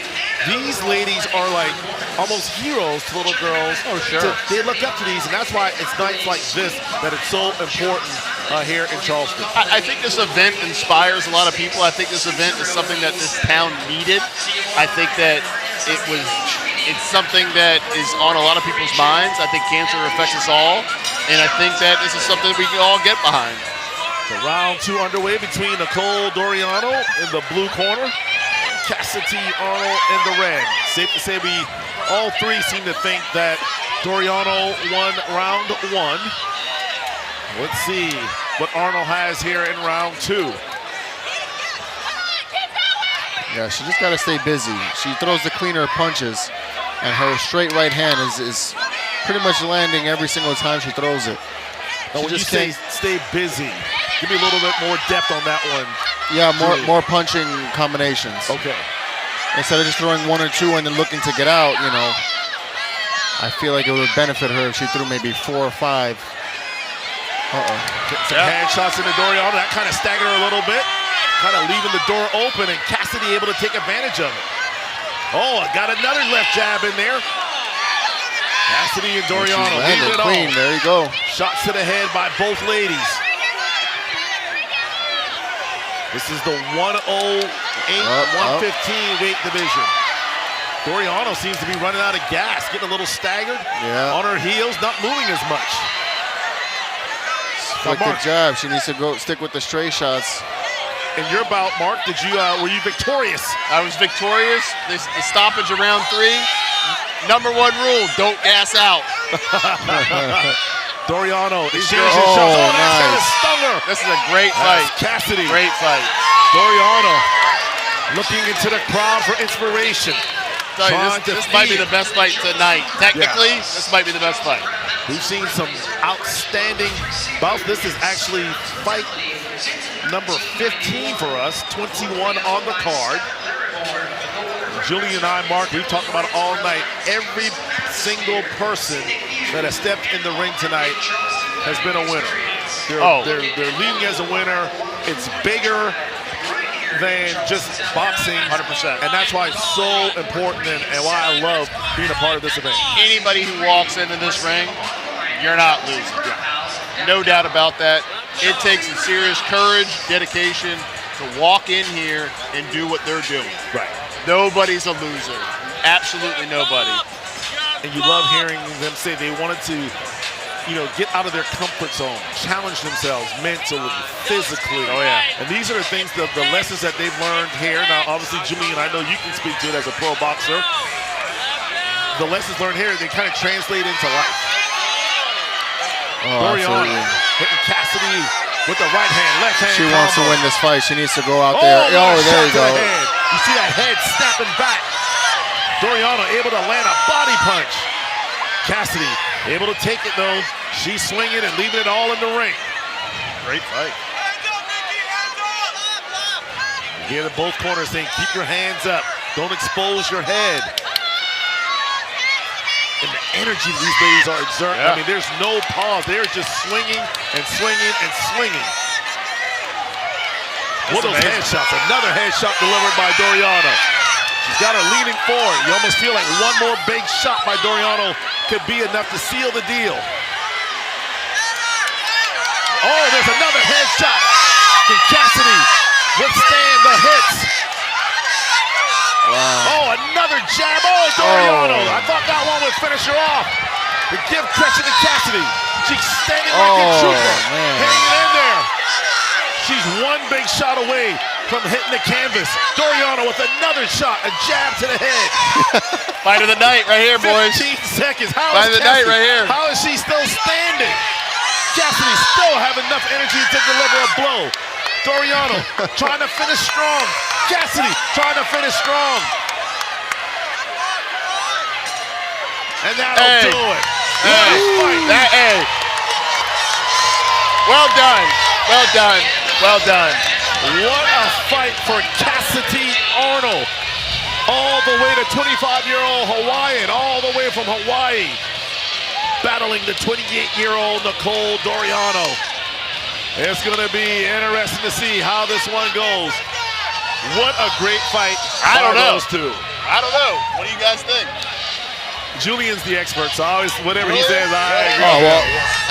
These ladies are like almost heroes to little girls. Oh, sure. They look up to these, and that's why it's nights like this that it's so important here in Charleston. I think this event inspires a lot of people. I think this event is something that this town needed. I think that it's something that is on a lot of people's minds. I think cancer affects us all, and I think that this is something that we can all get behind. So round two underway between Nicole Doriano in the blue corner, Cassidy Arnold in the red. Safe to say we all three seem to think that Doriano won round one. Let's see what Arnold has here in round two. Yeah, she just got to stay busy. She throws the cleaner punches, and her straight right hand is pretty much landing every single time she throws it. Now, when you say stay busy, give me a little bit more depth on that one. Yeah, more punching combinations. Okay. Instead of just throwing 1 or 2 and then looking to get out, you know, I feel like it would benefit her if she threw maybe 4 or 5. Some hand shots into Doriano. That kind of staggered her a little bit. Kind of leaving the door open, and Cassidy able to take advantage of it. Oh, got another left jab in there. Cassidy and Doriano leaving it clean. all. There you go. Shots to the head by both ladies. This is the 108, 115 weight division. Doriano seems to be running out of gas, getting a little staggered on her heels, not moving as much. Like the jab, she needs to go stick with the straight shots. In your bout, Mark, were you victorious? I was victorious. The stoppage around 3. Number 1 rule: don't gas out. Doriano exchanges shots. Oh, nice. Stung her. This is a great fight. Cassidy. Great fight. Doriano looking into the crowd for inspiration. This might be the best fight tonight. Technically, this might be the best fight. We've seen some outstanding bouts. This is actually fight number 15 for us, 21 on the card. Julie and I, Mark, we've talked about it all night. Every single person that has stepped in the ring tonight has been a winner. They're leaving as a winner. It's bigger than just boxing. 100%. And that's why it's so important and why I love being a part of this event. Anybody who walks into this ring, you're not losing. No doubt about that. It takes some serious courage, dedication to walk in here and do what they're doing. Right. Nobody's a loser. Absolutely nobody. And you love hearing them say they wanted to, get out of their comfort zone, challenge themselves mentally, physically. Oh, yeah. And these are the things, the lessons that they've learned here. Now, obviously, Julian, I know you can speak to it as a pro boxer. The lessons learned here, they kind of translate into life. Doriano hitting Cassidy with the right hand, left hand. She wants to win this fight. She needs to go out there. Oh, there you go. You see that head snapping back. Doriano able to land a body punch. Cassidy able to take it though. She's swinging and leaving it all in the ring. Great fight. You hear the both corners saying, keep your hands up. Don't expose your head. And the energy these ladies are exerting. I mean, there's no pause. They're just swinging and swinging and swinging. What are those headshots? Another headshot delivered by Doriano. She's got her leaning forward. You almost feel like one more big shot by Doriano could be enough to seal the deal. Oh, there's another headshot. Can Cassidy withstand the hits? Wow. Oh, another jab. Oh, Doriano. I thought that one would finish her off. The give credit to Cassidy. She's standing like a trooper, hanging in there. She's one big shot away from hitting the canvas. Doriano with another shot, a jab to the head. Fight of the night right here, boys. 15 seconds. Fight of the night right here. How is she still standing? Cassidy still have enough energy to deliver a blow. Doriano trying to finish strong. Cassidy trying to finish strong. And that'll do it. Well done. Well done. Well done. What a fight for Cassidy Arnold. All the way to 25-year-old Hawaiian, all the way from Hawaii. Battling the 28-year-old Nicole Doriano. It's going to be interesting to see how this one goes. What a great fight. I don't know. Those two. I don't know. What do you guys think? Julian's the expert, so I always, whatever he says, I agree. Oh, well,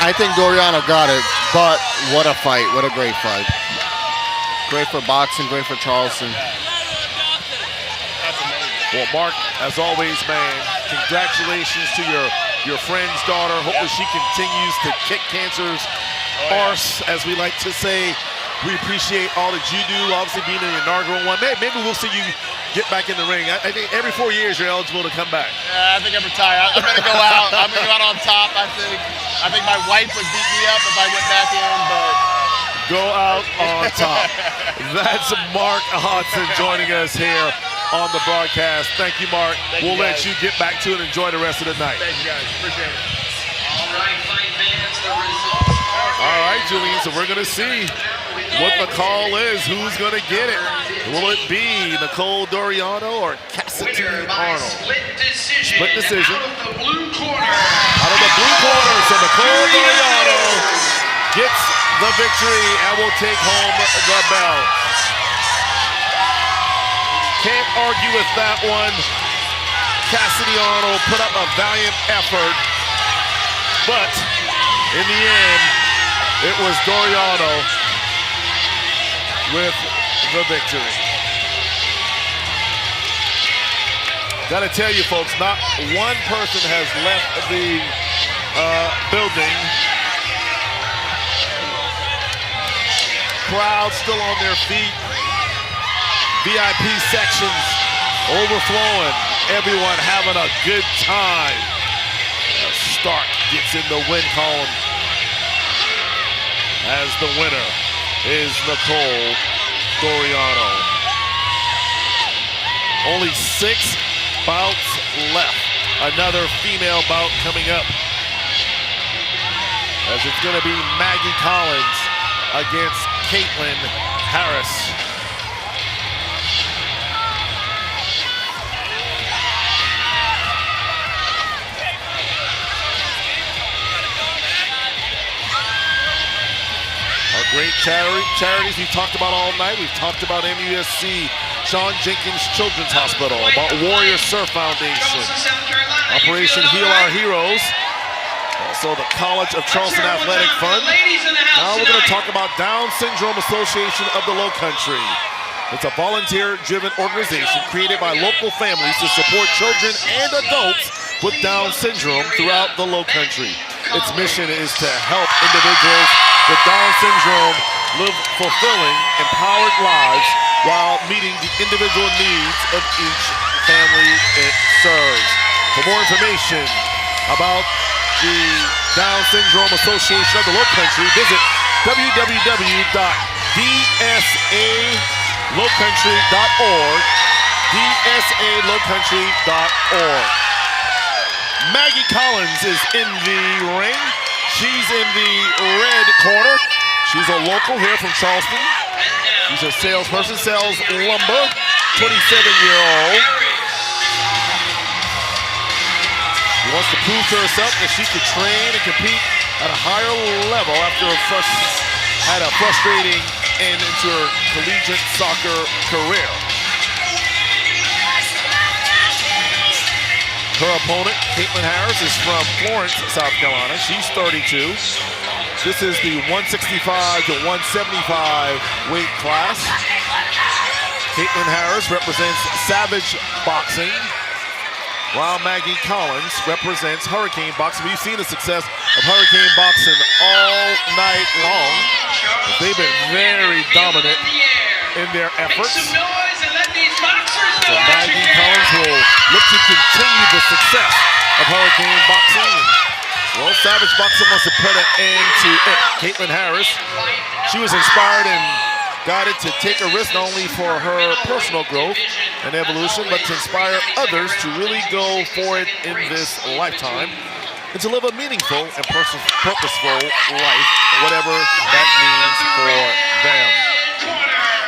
I think Doriano got it, but what a fight. What a great fight. Great for boxing, great for Charleston. Well, Mark, as always, man, congratulations to your friend's daughter. Hopefully she continues to kick cancer's arse, as we like to say. We appreciate all that you do, obviously being in the inaugural one. Maybe we'll see you get back in the ring. I think every 4 years you're eligible to come back. I think I'm retired. I'm going to go out. I'm going to go out on top, I think. I think my wife would beat me up if I went back in, but... Go out on top. That's Mark Hodson joining us here on the broadcast. Thank you, Mark. We'll let you get back to it and enjoy the rest of the night. Thank you, guys. Appreciate it. All right, fight fans, the results are All right, Julian, so we're going to see what the call is. Who's going to get it? Will it be Nicole Doriano or Cassidy Arnold? Split decision. Out of the blue corner, so Nicole Doriano gets the victory and will take home the belt. Can't argue with that one. Cassidy Arnold put up a valiant effort, but in the end, it was Doriano with the victory. Gotta tell you folks, not one person has left the building. Crowd still on their feet. VIP sections overflowing. Everyone having a good time. Stark gets in the win column as the winner is Nicole Doriano. Only 6 bouts left. Another female bout coming up, as it's going to be Maggie Collins against Caitlin Harris. Our great charities we've talked about all night. We've talked about MUSC, Shawn Jenkins Children's Hospital, about Warrior Surf Foundation, Operation Heal Our Heroes, also the College of Charleston Athletic Fund. Now we're going to talk about Down Syndrome Association of the Lowcountry. It's a volunteer-driven organization created by local families to support children and adults with Down syndrome throughout the Lowcountry. Its mission is to help individuals with Down syndrome live fulfilling, empowered lives while meeting the individual needs of each family it serves. For more information about the Down Syndrome Association of the Lowcountry, visit www.dsalowcountry.org, dsalowcountry.org. Maggie Collins is in the ring. She's in the red corner. She's a local here from Charleston. She's a salesperson, sells lumber, 27-year-old. She wants to prove to herself that she could train and compete at a higher level after had a frustrating end into her collegiate soccer career. Her opponent, Caitlin Harris, is from Florence, South Carolina. She's 32. This is the 165 to 175 weight class. Caitlin Harris represents Savage Boxing, while Maggie Collins represents Hurricane Boxing. We've seen the success of Hurricane Boxing all night long. They've been very dominant in their efforts. So Maggie Collins will look to continue the success of Hurricane Boxing. Well, Savage Boxing wants to put an end to it. Caitlin Harris, she was inspired and guided to take a risk not only for her personal growth and evolution, but to inspire others to really go for it in this lifetime and to live a meaningful and purposeful life, whatever that means for them.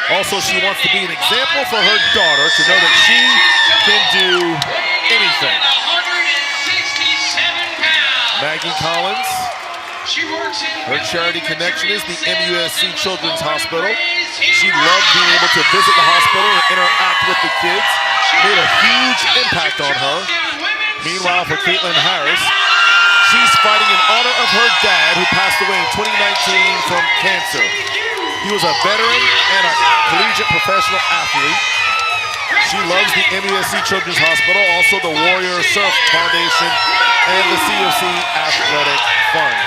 Also, she wants to be an example for her daughter to know that she can do anything. Maggie Collins, her charity connection is the MUSC Children's Hospital. She loved being able to visit the hospital and interact with the kids. Made a huge impact on her. Meanwhile, for Caitlin Harris, she's fighting in honor of her dad who passed away in 2019 from cancer. He was a veteran and a collegiate professional athlete. She loves the MUSC Children's Hospital, also the Warrior Surf Foundation, and the CFC Athletic Fund.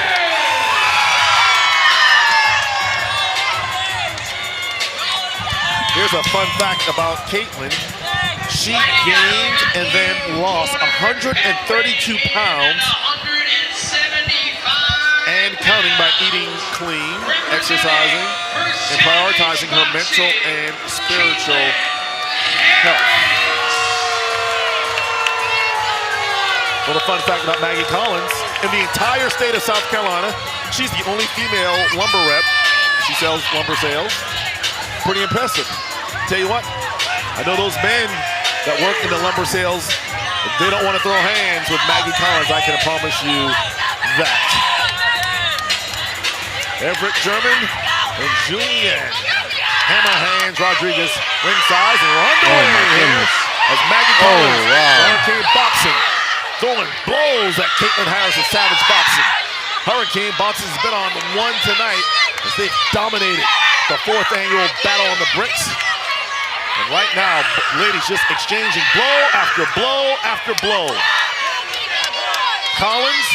Here's a fun fact about Caitlin. She gained and then lost 132 pounds and counting by eating clean, exercising, and prioritizing her mental and spiritual health. Well, a fun fact about Maggie Collins, in the entire state of South Carolina, She's the only female lumber rep. She sells lumber sales. Pretty impressive. Tell you what, I know those men that work in the lumber sales, they don't want to throw hands with Maggie Collins. I can promise you that. Everett German and Julianne Hammer Hands Rodriguez ringside, and we're underway as Maggie Collins, Hurricane Boxing, throwing blows at Caitlin Harris of Savage Boxing. Hurricane Boxing has been on one tonight as they've dominated the 4th annual Battle on the Bricks. And right now, ladies just exchanging blow after blow after blow. Collins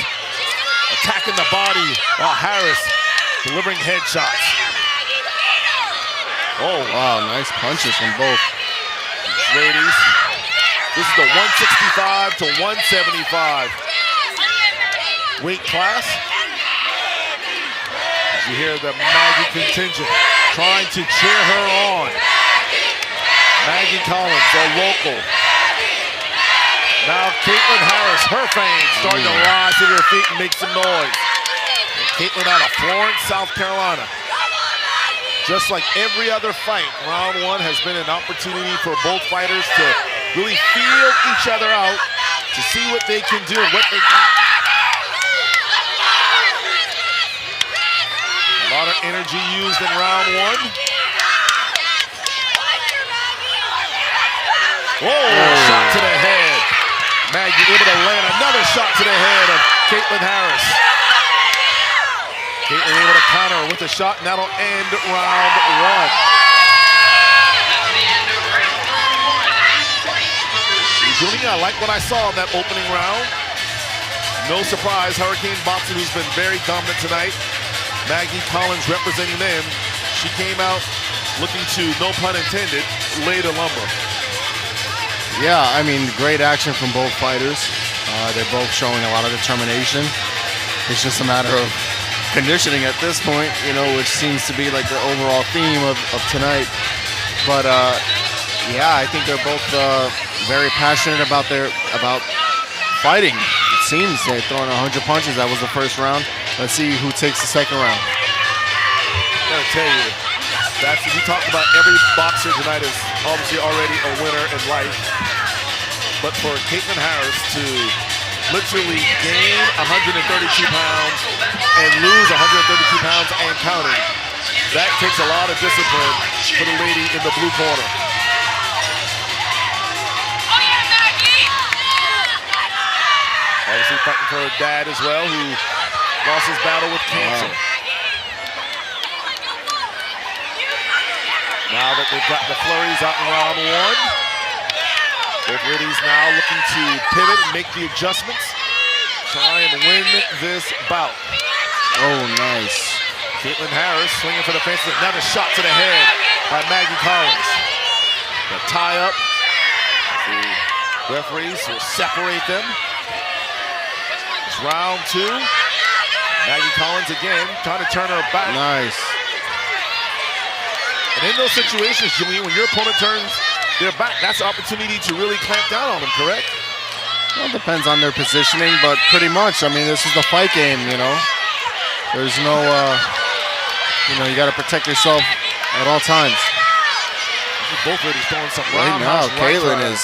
attacking the body while Harris delivering headshots. Oh, wow, nice punches from both. Ladies, this is the 165 to 175 weight class. You hear the Maggie contingent trying to cheer her on. Maggie Collins, a local. Now Caitlin Harris, her fame starting to rise to her feet and make some noise. And Caitlin out of Florence, South Carolina. Just like every other fight, round 1 has been an opportunity for both fighters to really feel each other out, to see what they can do and what they got. A lot of energy used in round 1. Whoa, shot to the head. Maggie able to land another shot to the head of Caitlin Harris. Caitlin able to counter with a shot, and that'll end round 1. Julian, I like what I saw in that opening round. No surprise, Hurricane Boxing, who's been very dominant tonight. Maggie Collins representing them. She came out looking to, no pun intended, lay the lumber. Yeah, I mean, great action from both fighters. They're both showing a lot of determination. It's just a matter of conditioning at this point, you know, which seems to be like the overall theme of tonight. But yeah, I think they're both very passionate about fighting. It seems they're throwing 100 punches. That was the first round. Let's see who takes the second round. I gotta tell you, we talked about every boxer tonight is obviously already a winner in life. But for Caitlin Harris to literally gain 132 pounds and lose 132 pounds and counting, that takes a lot of discipline for the lady in the blue corner. Obviously fighting for her dad as well, who lost his battle with cancer. Now that they've got the flurries out in round 1, both ladies now looking to pivot and make the adjustments, try and win this bout. Oh, nice. Caitlin Harris swinging for the fences. Another shot to the head by Maggie Collins. The tie up. The referees will separate them. It's round 2. Maggie Collins again trying to turn her back. Nice. And in those situations, Julian, when your opponent turns their back, that's an opportunity to really clamp down on them, correct? Well, it depends on their positioning, but pretty much. I mean, this is the fight game, you know. There's no, you know, you got to protect yourself at all times. Both ladies throwing some right now. Caitlin is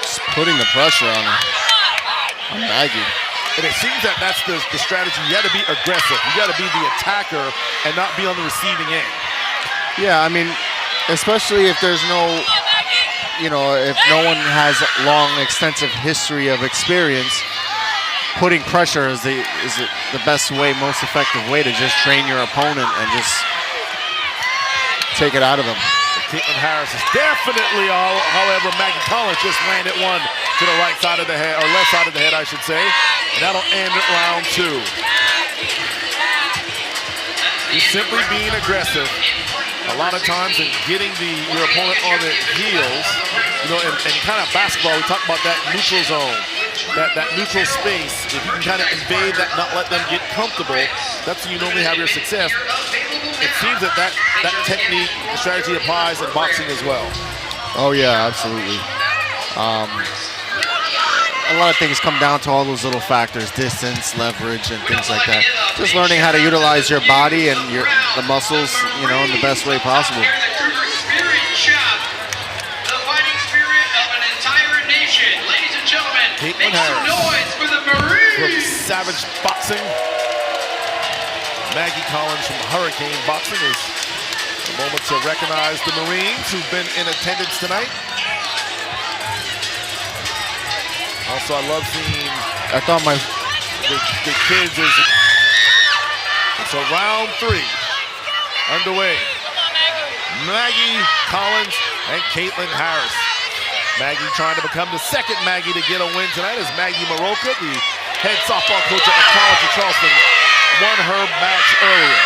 just putting the pressure on Maggie. And it seems that that's the strategy. You got to be aggressive. You got to be the attacker and not be on the receiving end. Yeah, I mean, especially if there's no, you know, if no one has long, extensive history of experience, putting pressure is the best way, most effective way to just train your opponent and just take it out of them. Caitlin Harris is definitely, however, Maggie Collins just landed one to the right side of the head, or left side of the head, I should say. And that'll end round 2. You're simply being aggressive. A lot of times in getting your opponent on the heels, you know, and kind of basketball, we talk about that neutral zone, that neutral space. If you can kind of invade that, not let them get comfortable, that's when you normally have your success. It seems that technique, the strategy applies in boxing as well. Oh yeah, absolutely. a lot of things come down to all those little factors, distance, leverage, and things like that. Just learning how to utilize your body and the muscles, you know, in the best way possible. The Spirit Shop, the fighting spirit of an entire nation. Ladies and gentlemen, make some noise for the Marines. From Savage Boxing. Maggie Collins from Hurricane Boxing is a moment to recognize the Marines who've been in attendance tonight. Also, I love seeing I thought the kids is. So round 3 underway. Maggie Collins and Caitlin Harris. Maggie trying to become the second Maggie to get a win tonight as Maggie Maroka, the head softball coach at the College of Charleston, won her match earlier.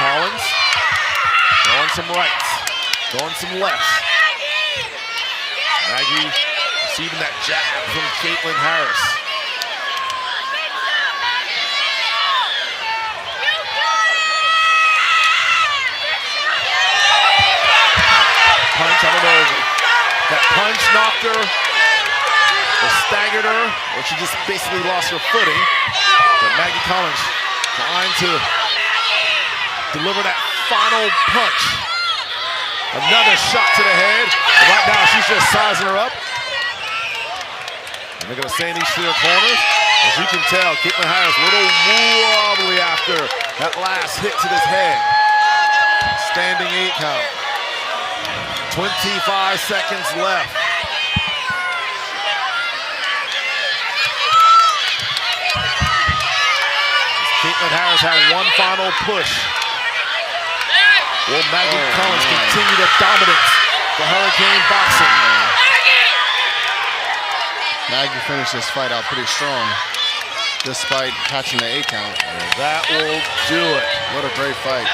Collins throwing some rights, throwing some lefts. Maggie receiving that jab from Caitlin Harris. Punch, I don't know if that punch knocked her or staggered her, or she just basically lost her footing. But Maggie Collins trying to deliver that final punch. Another shot to the head. And right now, she's just sizing her up. And they're going to stay in these 4 corners. As you can tell, Caitlin Harris a little wobbly after that last hit to this head. Standing 8 count. 25 seconds left. Caitlin Harris had one final push. Will Maggie Collins continue the dominance for Hurricane Boxing? Maggie finished this fight out pretty strong, despite catching the 8 count. And that will do it. What a great fight.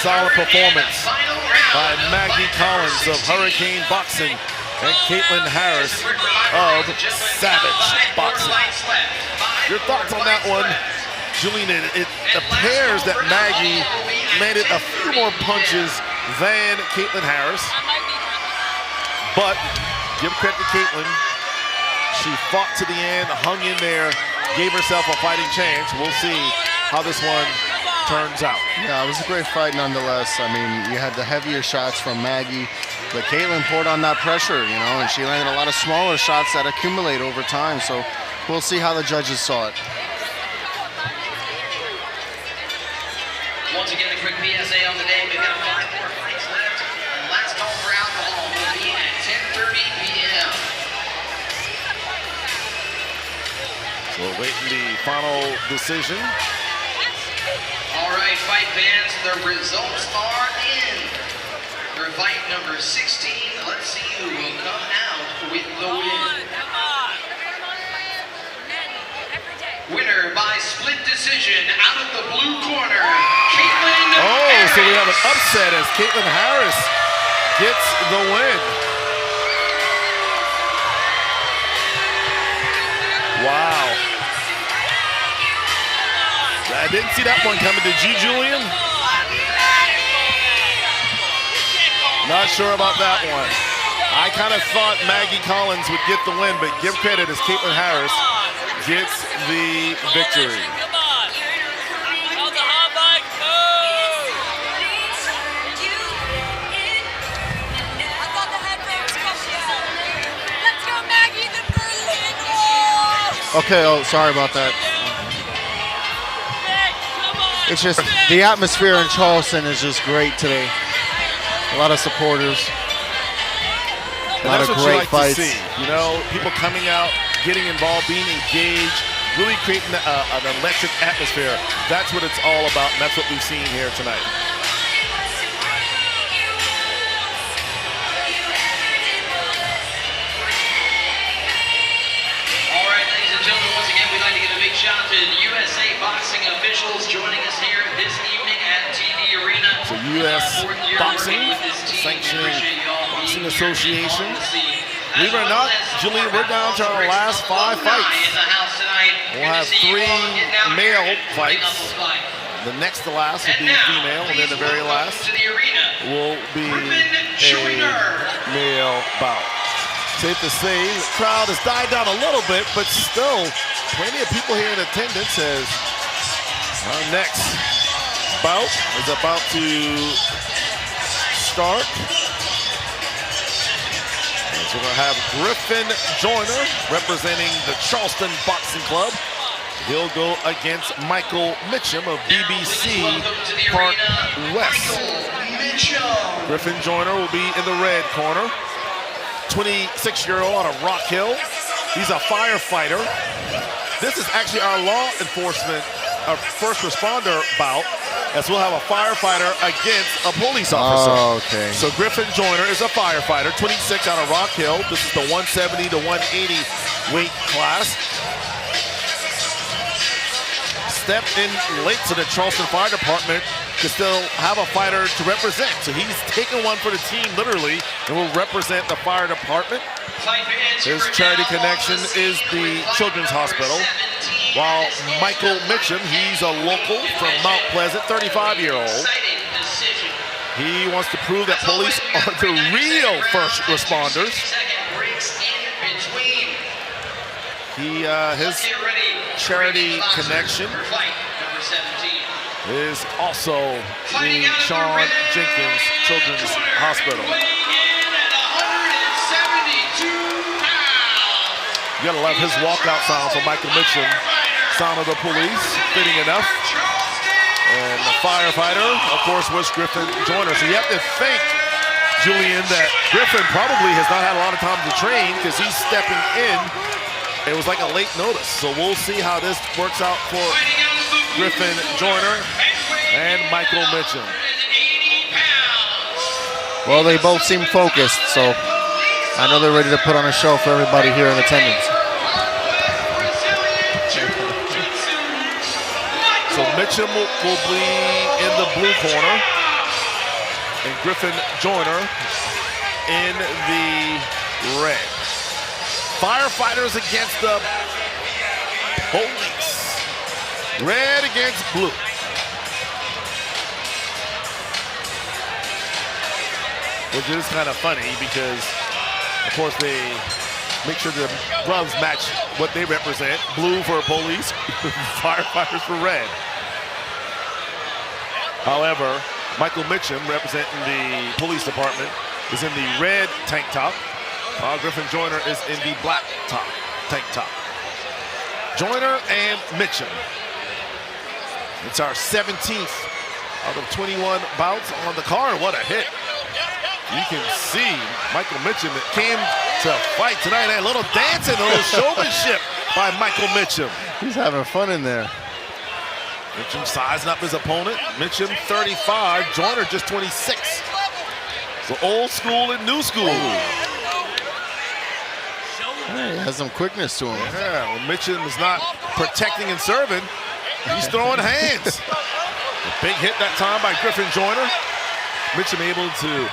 Solid performance by Maggie Collins of Hurricane Boxing and Caitlin Harris of Savage Boxing. Your thoughts on that one, Julian? It appears that Maggie landed a few more punches than Caitlin Harris, but give credit to Caitlin. She fought to the end, hung in there, gave herself a fighting chance. We'll see how this one turns out. Yeah, it was a great fight nonetheless. I mean, you had the heavier shots from Maggie, but Caitlin poured on that pressure, you know, and she landed a lot of smaller shots that accumulate over time. So we'll see how the judges saw it. Once again, a quick PSA on the day. We've got 5 more fights left. And last call for alcohol will be at 10:30 p.m. So awaiting the final decision. All right, fight fans, the results are in. For fight number 16, let's see who will come out with the win. Winner by split decision out of the blue corner, Caitlin Harris. So we have an upset as Caitlin Harris gets the win. Wow. I didn't see that one coming. Did you, Julian? Not sure about that one. I kind of thought Maggie Collins would get the win, but give credit as Caitlin Harris gets the victory. Okay, sorry about that. It's just the atmosphere in Charleston is just great today. A lot of supporters. A lot of great fights. To see, you know, people coming out, getting involved, being engaged, really creating an electric atmosphere. That's what it's all about, and that's what we've seen here tonight. All right, ladies and gentlemen, once again, we'd like to give a big shout out to the USA Boxing officials joining us here this evening at TD Arena. So U.S. Boxing, sanctioning Boxing Association. Believe it or not, Julian, we're down to our last 5 fights. We'll have 3 male fights. The next to last will be female, and then the very last will be a male bout. Safe to say, the crowd has died down a little bit, but still plenty of people here in attendance as our next bout is about to start. And so we're going to have Griffin Joyner representing the Charleston Boxing Club. He'll go against Michael Mitchum of BBC Park West. Griffin Joyner will be in the red corner. 26-year-old out of Rock Hill. He's a firefighter. This is actually our law enforcement, our first responder bout, as we'll have a firefighter against a police officer. Oh, okay. So Griffin Joyner is a firefighter, 26 out of Rock Hill. This is the 170 to 180 weight class. Stepped in late to the Charleston Fire Department to still have a fighter to represent. So he's taking one for the team, literally, and will represent the fire department. His charity connection is the Children's Hospital. While Michael Mitchum, he's a local from Mount Pleasant, 35-year-old. He wants to prove that police are the real first responders. His charity connection is also the Shawn Jenkins Children's Hospital. You gotta love his walkout sound for Michael Mitchum. Sound of the police, fitting enough. And the firefighter, of course, was Griffin Joyner. So you have to think, Julian, that Griffin probably has not had a lot of time to train because he's stepping in. It was like a late notice. So we'll see how this works out for Griffin Joyner and Michael Mitchum. Well, they both seem focused, so I know they're ready to put on a show for everybody here in attendance. So Mitchum will be in the blue corner, and Griffin Joyner in the red. Firefighters against the police. Red against blue. Which is kind of funny because, of course, they make sure the gloves match what they represent. Blue for police, firefighters for red. However, Michael Mitchum, representing the police department, is in the red tank top. Griffin Joyner is in the black tank top. Joyner and Mitchum. It's our 17th out of 21 bouts on the card. What a hit. You can see Michael Mitchum came to fight tonight. A little dancing, a little showmanship by Michael Mitchum. He's having fun in there. Mitchum sizing up his opponent. Mitchum 35, Joyner just 26. So old school and new school. Hey, he has some quickness to him. Yeah, when Mitchum is not protecting and serving, he's throwing hands. A big hit that time by Griffin Joyner. Mitchum able to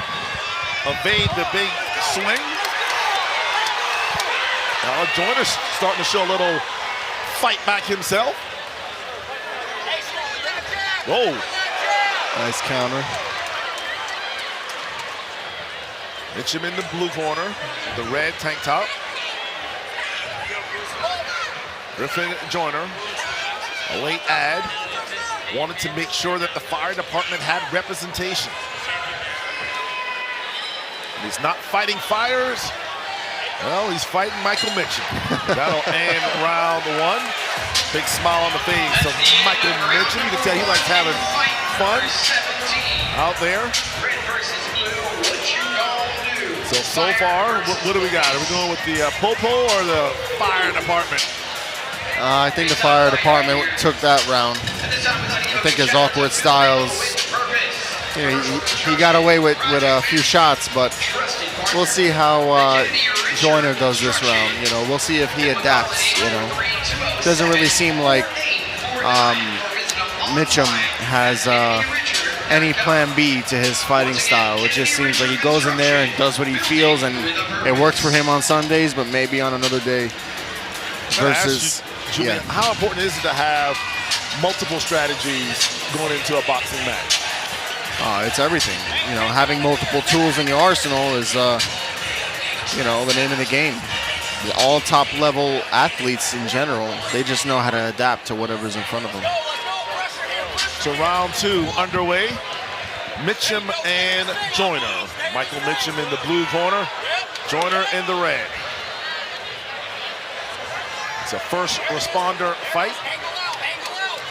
evade the big swing. Now Joyner's starting to show a little fight back himself. Whoa. Nice counter. Mitchum in the blue corner, the red tank top. Griffin Joyner, a late ad, wanted to make sure that the fire department had representation. And he's not fighting fires. Well, he's fighting Michael Mitchum. That'll end round one. Big smile on the face of Michael Mitchum. You can tell he likes having fun out there. So far, what do we got? Are we going with the Popo or the fire department? I think the fire department took that round. I think his awkward styles, you know, he got away with a few shots, but we'll see how Joyner does this round. You know, we'll see if he adapts. You know, doesn't really seem like Mitchum has any plan B to his fighting style. It just seems like he goes in there and does what he feels, and it works for him on Sundays, but maybe on another day. Versus, Julian, how important is it to have multiple strategies going into a boxing match? It's everything. You know, having multiple tools in your arsenal is you know, the name of the game. All top-level athletes in general, they just know how to adapt to whatever's in front of them. So round 2 underway. Mitchum and Joyner. Michael Mitchum in the blue corner, Joyner in the red. It's a first responder fight.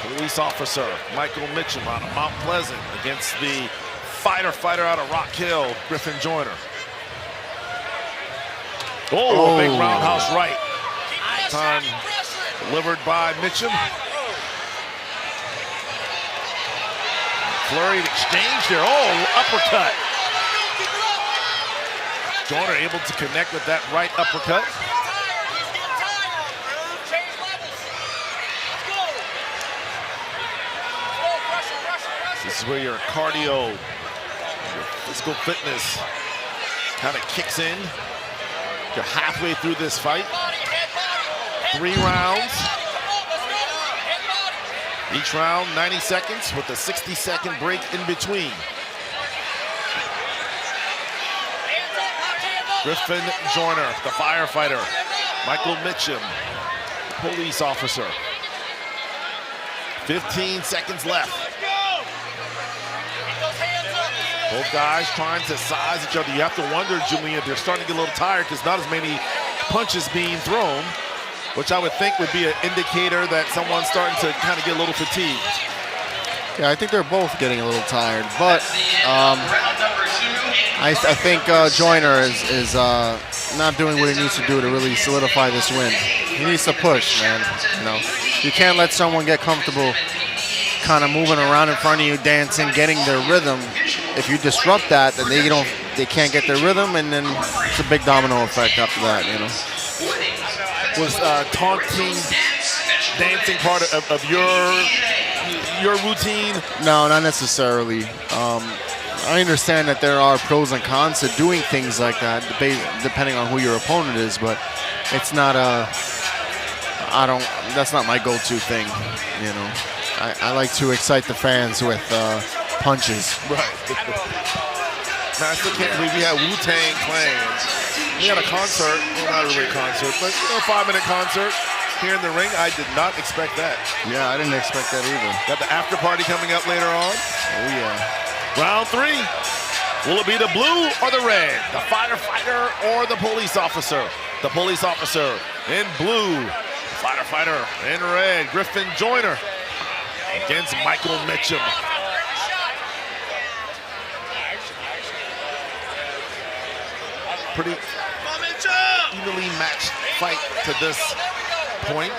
Police officer Michael Mitchum out of Mount Pleasant against the fighter out of Rock Hill, Griffin Joyner. Oh, a big roundhouse right. Time delivered by Mitchum. Flurried exchange there. Oh, uppercut. Joyner able to connect with that right uppercut. This is where your cardio, your physical fitness kind of kicks in. You're halfway through this fight. 3 rounds. Each round, 90 seconds with a 60-second break in between. Griffin Joyner, the firefighter. Michael Mitchum, police officer. 15 seconds left. Both guys trying to size each other. You have to wonder, Julian, they're starting to get a little tired because not as many punches being thrown, which I would think would be an indicator that someone's starting to kind of get a little fatigued. Yeah, I think they're both getting a little tired, but I think Joyner is not doing what he needs to do to really solidify this win. He needs to push, man. You know, you can't let someone get comfortable kind of moving around in front of you, dancing, getting their rhythm. If you disrupt that, then they can't get their rhythm, and then it's a big domino effect after that, you know. Was taunting, dancing part of your routine? No, not necessarily. I understand that there are pros and cons to doing things like that, depending on who your opponent is, but it's not that's not my go-to thing, you know. I like to excite the fans with punches. Right. Now, I still can't believe we had Wu-Tang playing. We had a concert, well, not really a concert, but, you know, 5-minute concert here in the ring. I did not expect that. Yeah, I didn't expect that either. Got the after party coming up later on. Oh, yeah. Round 3. Will it be the blue or the red? The firefighter or the police officer? The police officer in blue. The firefighter in red. Griffin Joyner against Michael Mitchum. Pretty evenly matched fight to this point.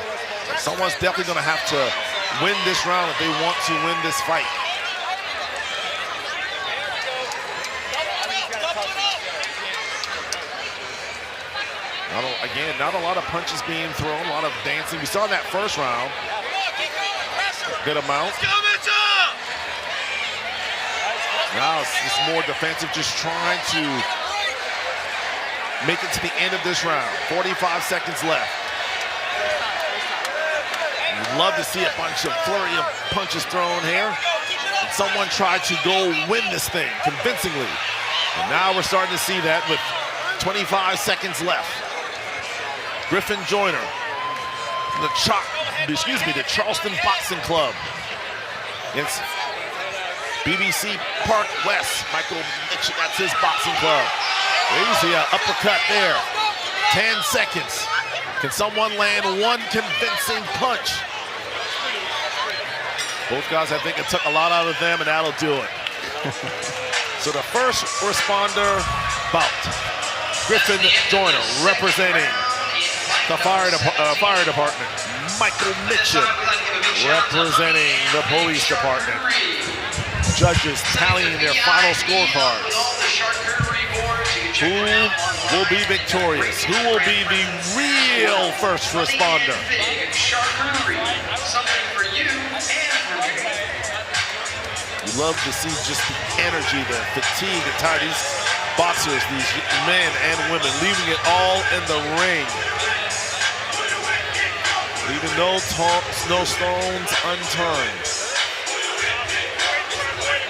Someone's definitely going to have to win this round if they want to win this fight. Again, not a lot of punches being thrown, a lot of dancing. We saw in that first round. Good amount. Now it's just more defensive, just trying to make it to the end of this round. 45 seconds left. You'd love to see a bunch of flurry of punches thrown here. And someone tried to go win this thing convincingly. And now we're starting to see that with 25 seconds left. Griffin Joyner, the Charleston Boxing Club against BBC Park West. Michael Mitchum, that's his boxing club. There you see an uppercut there. 10 seconds. Can someone land one convincing punch? Both guys, I think it took a lot out of them, and that'll do it. So the first responder bout. Griffin Joyner representing the fire department. Michael Mitchum representing the police department. Judges tallying their final scorecards. Who will be victorious? Who will be the real first responder? You love to see just the energy, the fatigue, the tire. These boxers, these men and women, leaving it all in the ring. Leaving no stones unturned.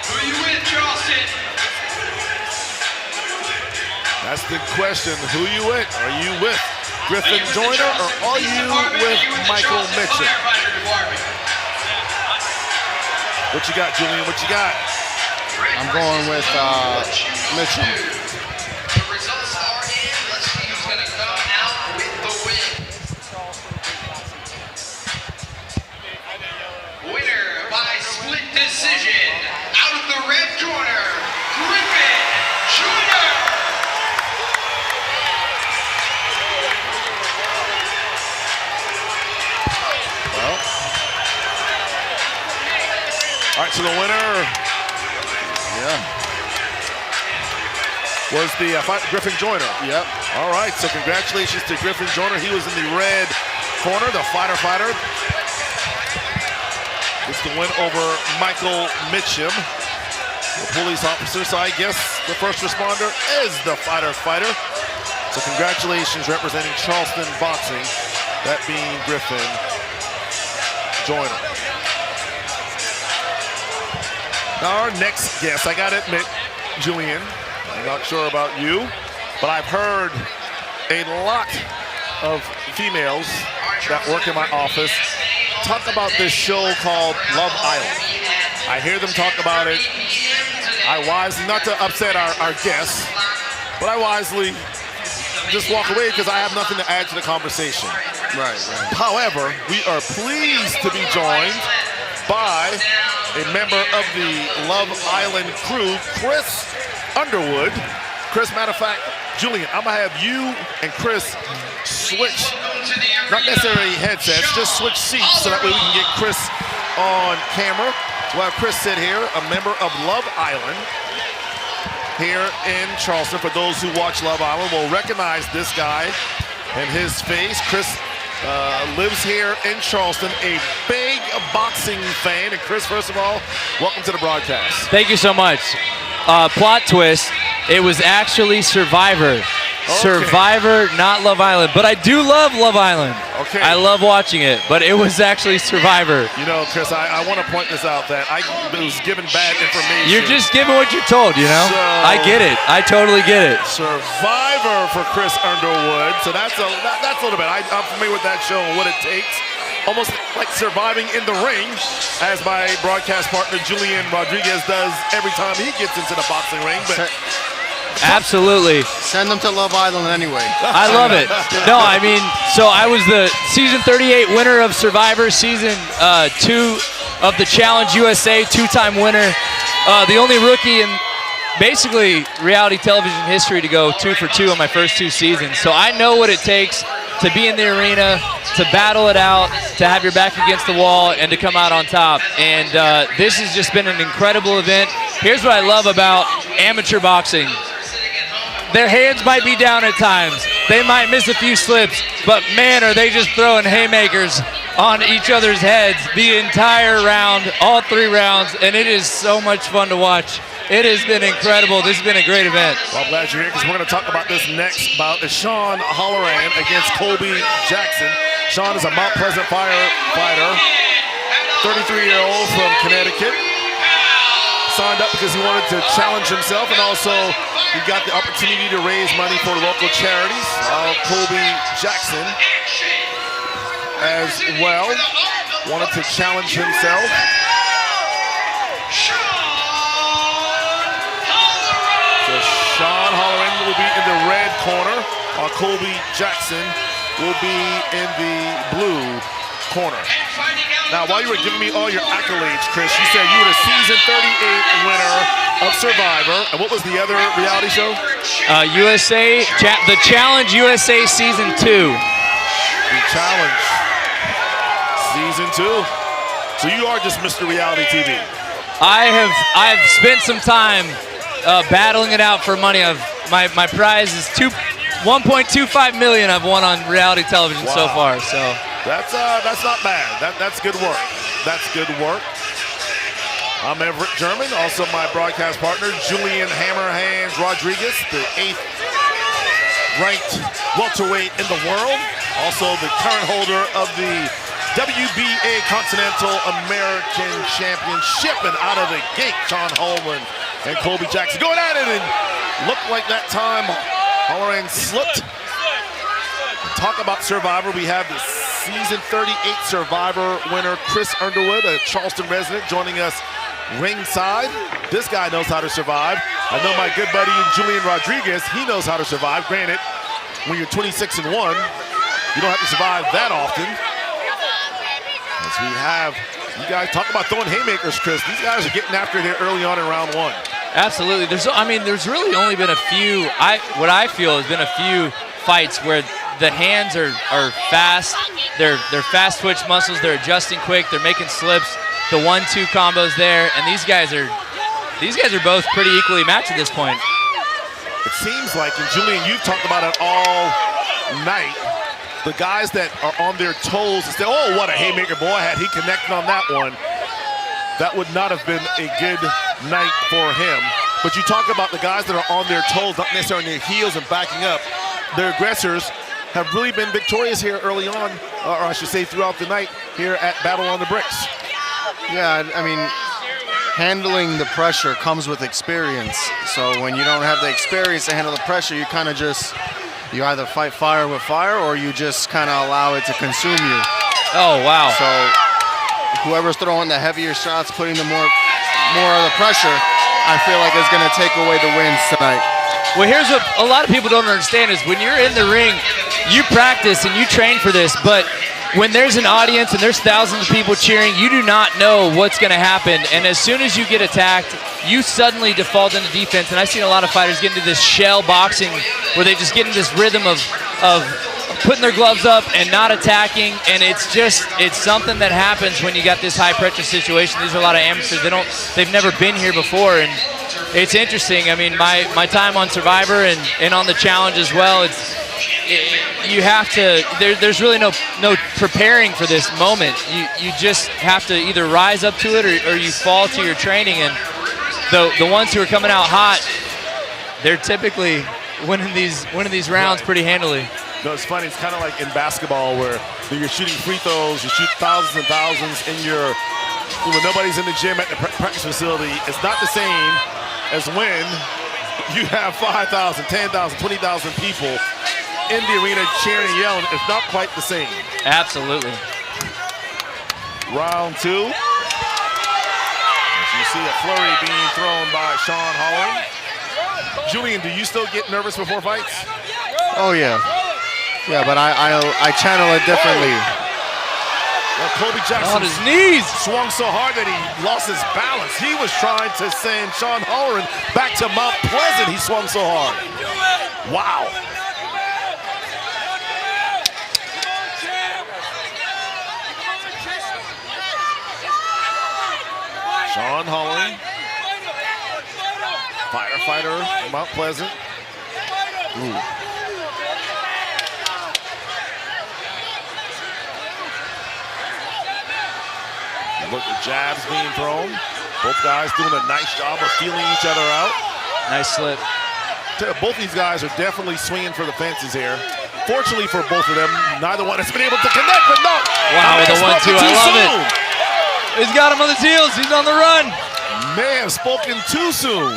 Who are you with, Charleston? That's interesting question. Who you with? Are you with Griffin Joyner or are you with Michael Mitchell? What you got, Julian? What you got? I'm going with Mitchell. The results are in. Let's see who's going to come out with the win. Winner by split decision, out of the red corner, Griffin Joyner. Well, all right, so the winner, was the Griffin Joyner. Yep. All right, so congratulations to Griffin Joyner. He was in the red corner, the fighter. It's the win over Michael Mitchum, the police officer. So I guess the first responder is the fighter. So congratulations, representing Charleston Boxing, that being Griffin Joyner. Now our next guest, I gotta admit, Julian, I'm not sure about you, but I've heard a lot of females that work in my office talk about this show called Love Island. I hear them talk about it. I wisely, not to upset our guests, but I wisely just walk away because I have nothing to add to the conversation. Right. However, we are pleased to be joined by a member of the Love Island crew, Chris Underwood. Chris, matter of fact, Julian, I'm gonna have you and Chris switch, not necessarily headsets, just switch seats so that way we can get Chris on camera. So we'll have Chris sit here, a member of Love Island here in Charleston. For those who watch Love Island will recognize this guy and his face. Chris lives here in Charleston, a big boxing fan. And Chris, first of all, welcome to the broadcast. Thank you so much. Plot twist, it was actually Survivor. Okay. Survivor, not Love Island. But I do love Love Island. Okay. I love watching it, but it was actually Survivor. You know, Chris, I want to point this out that I was given bad information. You're just giving what you're told, you know? So, I get it. I totally get it. Survivor for Chris Underwood. So that's a little bit. I'm familiar with that show and what it takes. Almost like surviving in the ring, as my broadcast partner Julian Rodriguez does every time he gets into the boxing ring. But absolutely. Send them to Love Island anyway. I love it. No, I mean, so I was the season 38 winner of Survivor, season 2 of the Challenge USA, 2-time winner. The only rookie in basically reality television history to go 2 for 2 on my first 2 seasons. So I know what it takes to be in the arena, to battle it out, to have your back against the wall, and to come out on top. And this has just been an incredible event. Here's what I love about amateur boxing. Their hands might be down at times. They might miss a few slips, but man, are they just throwing haymakers on each other's heads the entire round, all 3 rounds, and it is so much fun to watch. It has been incredible. This has been a great event. Well, I'm glad you're here because we're going to talk about this next bout. Is Shawn Halloran against Colby Jackson. Shawn is a Mount Pleasant fighter, 33-year-old from Connecticut. Signed up because he wanted to challenge himself, and also he got the opportunity to raise money for local charities. Colby Jackson as well wanted to challenge himself. So Shawn Halloran will be in the red corner, while Colby Jackson will be in the blue corner. Now, while you were giving me all your accolades, Chris, you said you were the season 38 winner of Survivor. And what was the other reality show? The Challenge USA season 2. The Challenge season 2. So you are just Mr. Reality TV. I've spent some time battling it out for money. My prize is $1.25 million I've won on reality television so far. So that's not bad. That's good work. That's good work. I'm Everett German, also my broadcast partner Julian Hammerhands Rodriguez, the 8th ranked welterweight in the world, also the current holder of the WBA Continental American Championship, and out of the gate, Shawn Halloran and Colby Jackson going at it, and looked like that time Halloran slipped. Talk about Survivor. We have the season 38 Survivor winner, Chris Underwood, a Charleston resident, joining us ringside. This guy knows how to survive. I know my good buddy Julian Rodriguez, he knows how to survive. Granted, when you're 26-1, you don't have to survive that often. As we have, you guys talk about throwing haymakers, Chris. These guys are getting after it here early on in round one. Absolutely. There's really only been a few, what I feel has been a few fights where the hands are fast. They're fast twitch muscles. They're adjusting quick. They're making slips. The 1-2 combos there, and these guys are both pretty equally matched at this point. It seems like, and Julian, you've talked about it all night, the guys that are on their toes and say, oh, what a haymaker, boy, had he connected on that one. That would not have been a good night for him. But you talk about the guys that are on their toes, not necessarily on their heels and backing up. Their aggressors have really been victorious here early on, or I should say throughout the night here at Battle on the Bricks. Yeah, I mean, handling the pressure comes with experience. So when you don't have the experience to handle the pressure, you kind of just, you either fight fire with fire or you just kind of allow it to consume you. Oh, wow. So whoever's throwing the heavier shots, putting the more of the pressure, I feel like is going to take away the wins tonight. Well, here's what a lot of people don't understand is when you're in the ring, you practice and you train for this, but when there's an audience and there's thousands of people cheering, you do not know what's going to happen. And as soon as you get attacked, you suddenly default into defense. And I've seen a lot of fighters get into this shell boxing where they just get into this rhythm of putting their gloves up and not attacking. And it's something that happens when you got this high pressure situation. These are a lot of amateurs. They've never been here before. And it's interesting. I mean, my time on Survivor and on the challenge as well, you have to, there's really no preparing for this moment. You just have to either rise up to it or you fall to your training. And the ones who are coming out hot, they're typically winning these rounds pretty handily. No, it's funny. It's kind of like in basketball where you're shooting free throws, you shoot thousands and thousands when nobody's in the gym at the practice facility. It's not the same as when you have 5,000, 10,000, 20,000 people in the arena cheering and yelling. It's not quite the same. Absolutely. Round two. As you see a flurry being thrown by Shawn Halloran. Julian, do you still get nervous before fights? Oh, yeah. Yeah, but I channel it differently. Well, Kobe Jackson on his knees swung so hard that he lost his balance. He was trying to send Shawn Halloran back to Mount Pleasant. He swung so hard. Wow. Shawn Halloran, fighter from Mount Pleasant. Ooh. Look at jabs being thrown. Both guys doing a nice job of feeling each other out. Nice slip. Both these guys are definitely swinging for the fences here. Fortunately for both of them, neither one has been able to connect, but no. Wow, with the 1-2, I love it. He's got him on the heels. He's on the run. May have spoken too soon.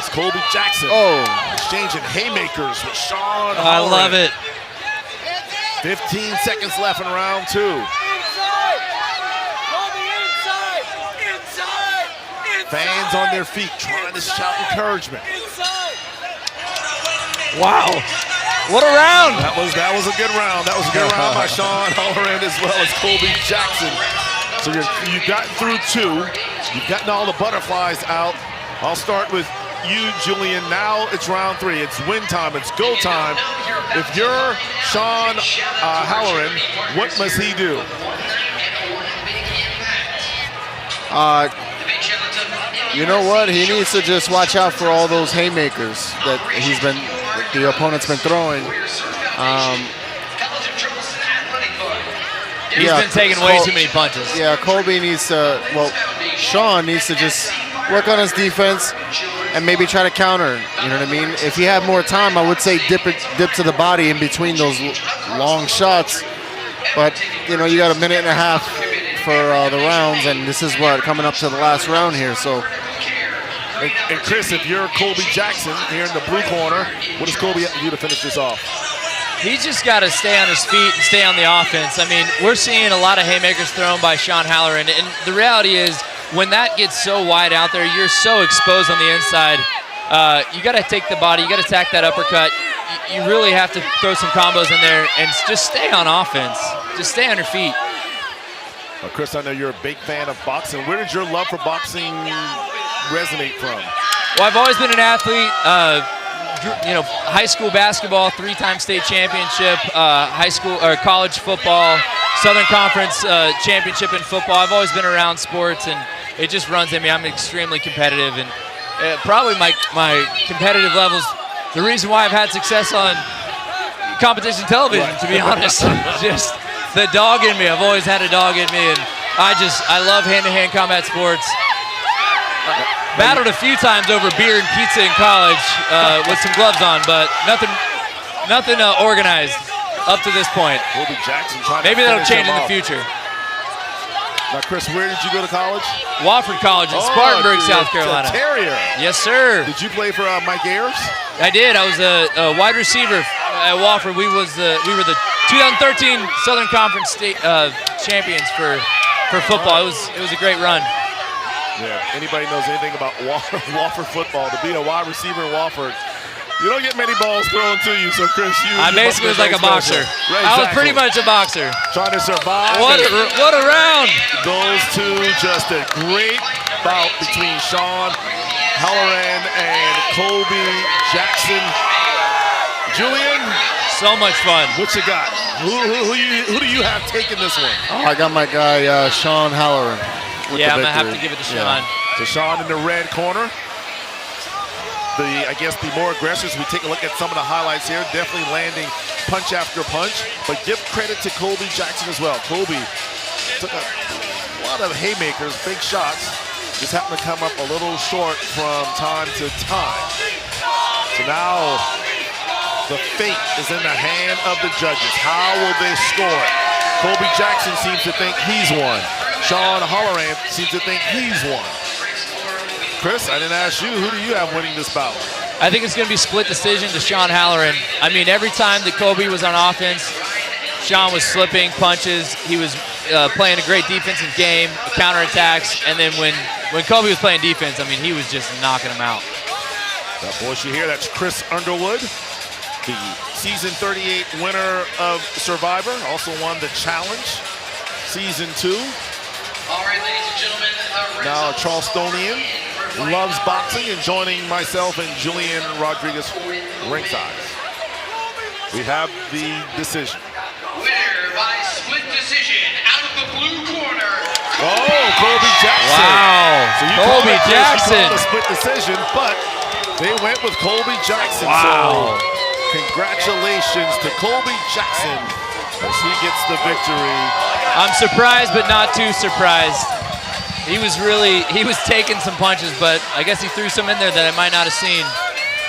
It's Kobe Jackson exchanging haymakers with Shawn Halloran. I love it. 15 seconds left in round two. Fans on their feet trying to shout encouragement. Wow. What a round. That was a good round. That was a good round by Shawn Halloran as well as Kobe Jackson. So you've gotten through two. You've gotten all the butterflies out. I'll start with you, Julian. Now it's round three. It's win time. It's go time. If you're Shawn Halloran, what must he do? You know what? He needs to just watch out for all those haymakers that the opponent's been throwing. He's been taking way too many punches. Yeah, Kobe needs to, Shawn needs to just work on his defense and maybe try to counter, you know what I mean? If he had more time, I would say dip to the body in between those long shots. But, you know, you got a minute and a half for the rounds, and this is coming up to the last round here. So And Chris, if you're Colby Jackson here in the blue corner, what does Colby have to do to finish this off? He's just got to stay on his feet and stay on the offense. I mean, we're seeing a lot of haymakers thrown by Shawn Halloran, and the reality is when that gets so wide out there, you're so exposed on the inside. You got to take the body, you got to attack that uppercut. You really have to throw some combos in there and just stay on offense. Just stay on your feet. Well, Chris, I know you're a big fan of boxing. Where did your love for boxing resonate from? Well, I've always been an athlete. High school basketball, 3-time state championship, high school or college football, Southern Conference championship in football. I've always been around sports, and it just runs in me. I'm extremely competitive, and probably my competitive levels, the reason why I've had success on competition television, to be honest. Just the dog in me. I've always had a dog in me, and I love hand-to-hand combat sports. Battled a few times over beer and pizza in college with some gloves on, but nothing organized up to this point. Colby Jackson trying Maybe to that'll change in the off. future. Now, Chris, where did you go to college? Wofford College in Spartanburg, South Carolina. Terrier. Yes, sir. Did you play for Mike Ayers? I did. I was a wide receiver at Wofford. We were the 2013 Southern Conference state champions for football. It was a great run. Yeah, anybody knows anything about Wofford football, to be a wide receiver in Wofford, you don't get many balls thrown to you, so Chris, I basically was like a boxer. I was pretty much a boxer. Trying to survive. What a round. Goes to just a great bout between Shawn Halloran and Colby Jackson. Julian? So much fun. What you got? Who do you have taking this one? Oh, I got my guy, Shawn Halloran. Yeah, I'm going to have to give it to Shawn. Yeah. So Shawn in the red corner. I guess the more aggressors, we take a look at some of the highlights here, definitely landing punch after punch, but give credit to Colby Jackson as well. Colby took a lot of haymakers, big shots, just happened to come up a little short from time to time. So now the fate is in the hand of the judges. How will they score it? Colby Jackson seems to think he's won. Shawn Halloran seems to think he's won. Chris, I didn't ask you, who do you have winning this bout? I think it's going to be split decision to Shawn Halloran. I mean, every time that Colby was on offense, Shawn was slipping punches. He was playing a great defensive game, counterattacks, and then when Colby was playing defense, I mean, he was just knocking him out. That voice you hear, that's Chris Underwood, the season 38 winner of Survivor, also won the challenge, season 2. All right, ladies and gentlemen, now a Charlestonian, loves boxing, and joining myself and Julian Rodriguez ringside. We have the decision. Winner by split decision out of the blue corner. Oh, Colby Jackson. Wow, So Colby Jackson. A split decision, but they went with Colby Jackson. Wow. So congratulations to Colby Jackson as he gets the victory. I'm surprised, but not too surprised. He was taking some punches, but I guess he threw some in there that I might not have seen.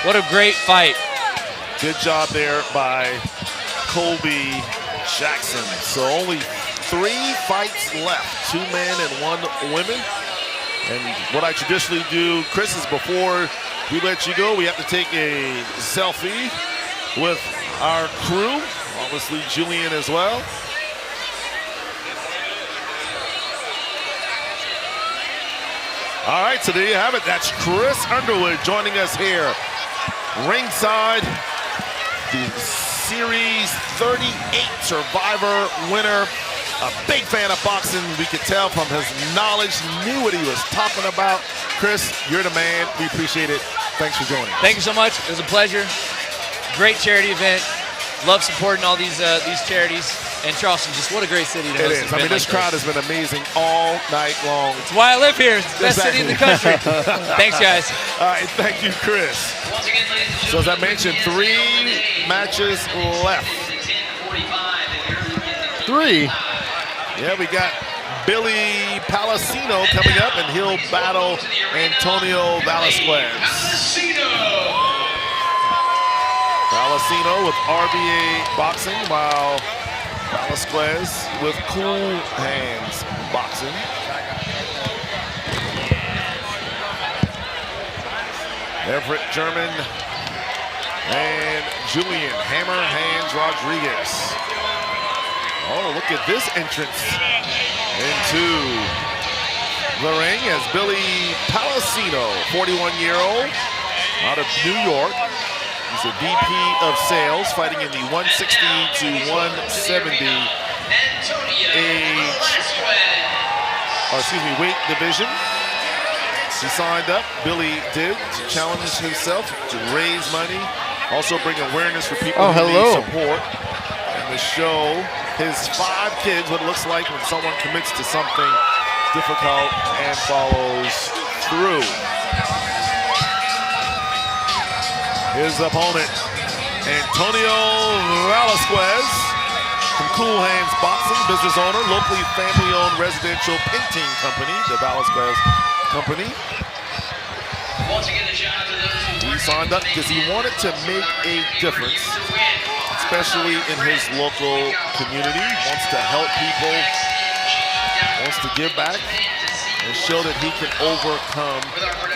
What a great fight. Good job there by Colby Jackson. So only 3 fights left, 2 men and 1 woman. And what I traditionally do, Chris, is before we let you go, we have to take a selfie with our crew, obviously Julian as well. All right, so there you have it. That's Chris Underwood joining us here ringside. The Series 38 Survivor winner. A big fan of boxing, we could tell from his knowledge, knew what he was talking about. Chris, you're the man. We appreciate it. Thanks for joining us. Thank you so much. It was a pleasure. Great charity event. Love supporting all these charities. And Charleston, just what a great city to host. It is. I mean, this crowd has been amazing all night long. That's why I live here. It's the best city in the country. Thanks, guys. All right, thank you, Chris. So as I mentioned, 3 matches left. 3? Yeah, we got Billy Palacino coming up, and he'll battle Antonio Velasquez. Palacino with RBA Boxing, while Velasquez with Cool Hands Boxing. Everett German and Julian Hammer Hands Rodriguez. Oh, look at this entrance into the ring as Billy Palacino, 41-year-old out of New York. He's a VP of sales, fighting in the 160 to 170 weight division. He signed up, Billy did, to challenge himself, to raise money, also bring awareness for people who need support, and to show his 5 kids what it looks like when someone commits to something difficult and follows through. His opponent, Antonio Velasquez, from Cool Hands Boxing, business owner, locally family-owned residential painting company, the Velasquez Company. He signed up because he wanted to make a difference, especially in his local community. Wants to help people, wants to give back, and show that he can overcome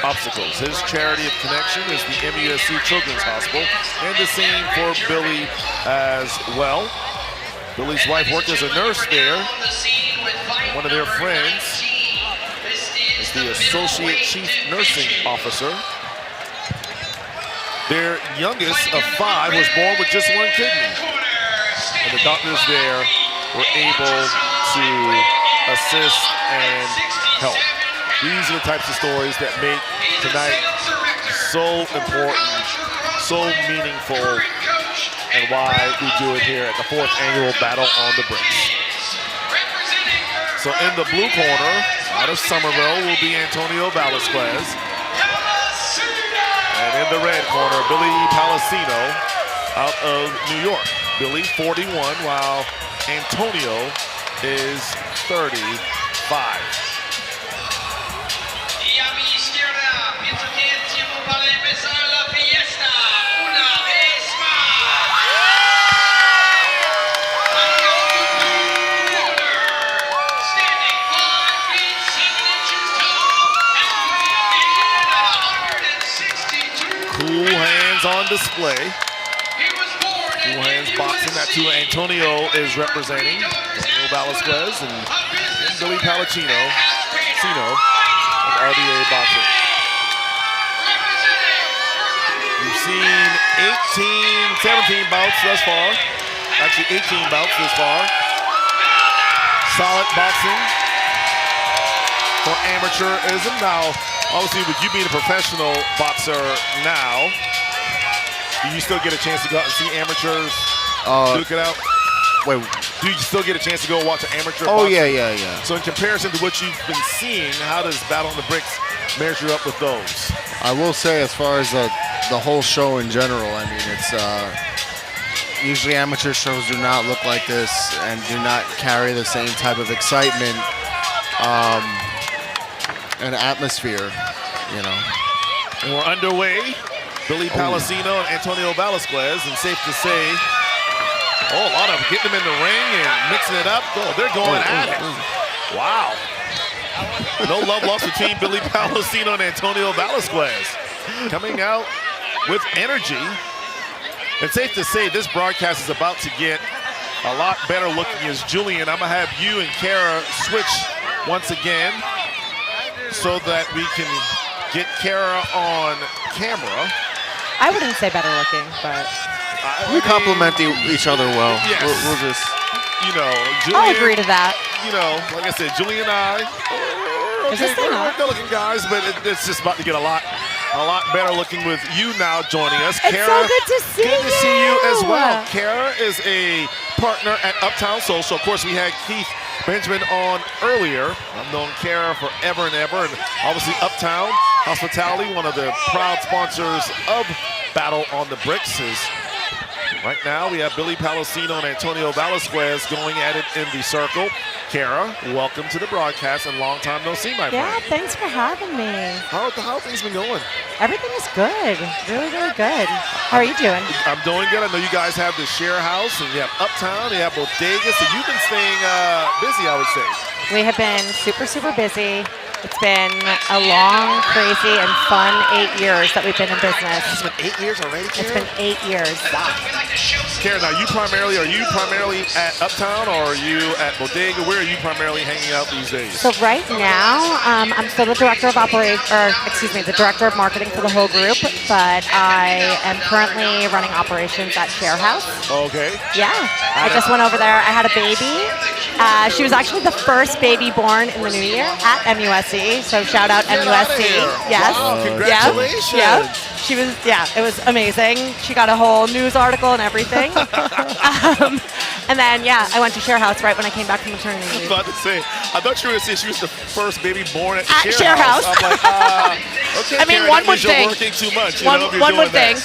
obstacles. His charity of connection is the MUSC Children's Hospital, and the same for Billy as well. Billy's wife worked as a nurse there. One of their friends is the Associate Chief Nursing Officer. Their youngest of 5 was born with just 1 kidney. And the doctors there were able to assist and help. These are the types of stories that make tonight so important, so meaningful, and why we do it here at the 4th annual Battle on the Bricks. So in the blue corner, out of Somerville, will be Antonio Velasquez. And in the red corner, Billy Palacino out of New York. Billy 41, while Antonio is 35. Cool Hands on display. Cool Hands boxing, that's who Antonio is representing. Antonio Velasquez and Billy Palacino of RBA Boxing. We've seen 17 bouts thus far. Actually 18 bouts this far. Solid boxing for amateurism. Now, obviously, with you being a professional boxer now, do you still get a chance to go out and see amateurs duke it out? Wait, do you still get a chance to go watch an amateur Oh, boxer? yeah. So in comparison to what you've been seeing, how does Battle on the Bricks measure up with those? I will say, as far as the whole show in general, I mean, it's usually amateur shows do not look like this and do not carry the same type of excitement and atmosphere, you know. And we're underway. Billy Palacino and Antonio Velasquez, and safe to say, a lot of getting them in the ring and mixing it up. Oh, they're going at it. Wow. No love lost between Billy Palacino and Antonio Velasquez. Coming out with energy. It's safe to say this broadcast is about to get a lot better looking as Julian. I'm going to have you and Kara switch once again so that we can get Kara on camera. I wouldn't say better looking, but we complement each other well. Yes. We'll just, you know, Julian, I'll agree to that. You know, like I said, Julian and I, we're good-looking guys, but it's just about to get a lot better looking with you now joining us. It's Kara, so good to see you. Good to see you as well. Kara is a partner at Uptown Social. Of course, we had Keith Benjamin on earlier. I've known Kara forever and ever, and obviously Uptown Hospitality, one of the proud sponsors of Battle on the Bricks. Right now we have Billy Palacino and Antonio Velasquez going at it in the circle. Kara, welcome to the broadcast, and long time no see, my friend. Yeah, thanks for having me. How have things been going? Everything is good. Really, really good. How are you doing? I'm doing good. I know you guys have the share house, and you have Uptown, you have Bodegas, so you've been staying busy, I would say. We have been super, super busy. It's been a long, crazy, and fun 8 years that we've been in business. It's been 8 years already, Kara? It's been 8 years. Kara, now are you primarily at Uptown, or are you at Bodega? Where are you primarily hanging out these days? So right now, I'm still the director of the director of marketing for the whole group, but I am currently running operations at Share House. Okay. Yeah, I just went over there. I had a baby. She was actually the first baby born in the new year at MUSC. So shout out MUSC. Yes. Wow, congratulations. Yeah. She was. Yeah, it was amazing. She got a whole news article and everything. And then I went to Share House right when I came back from maternity I was leave. about to say, I thought you were going to say she was the first baby born at Share House. I'm like, okay. I mean, Kara, one that would means you're think. working too much. One would think.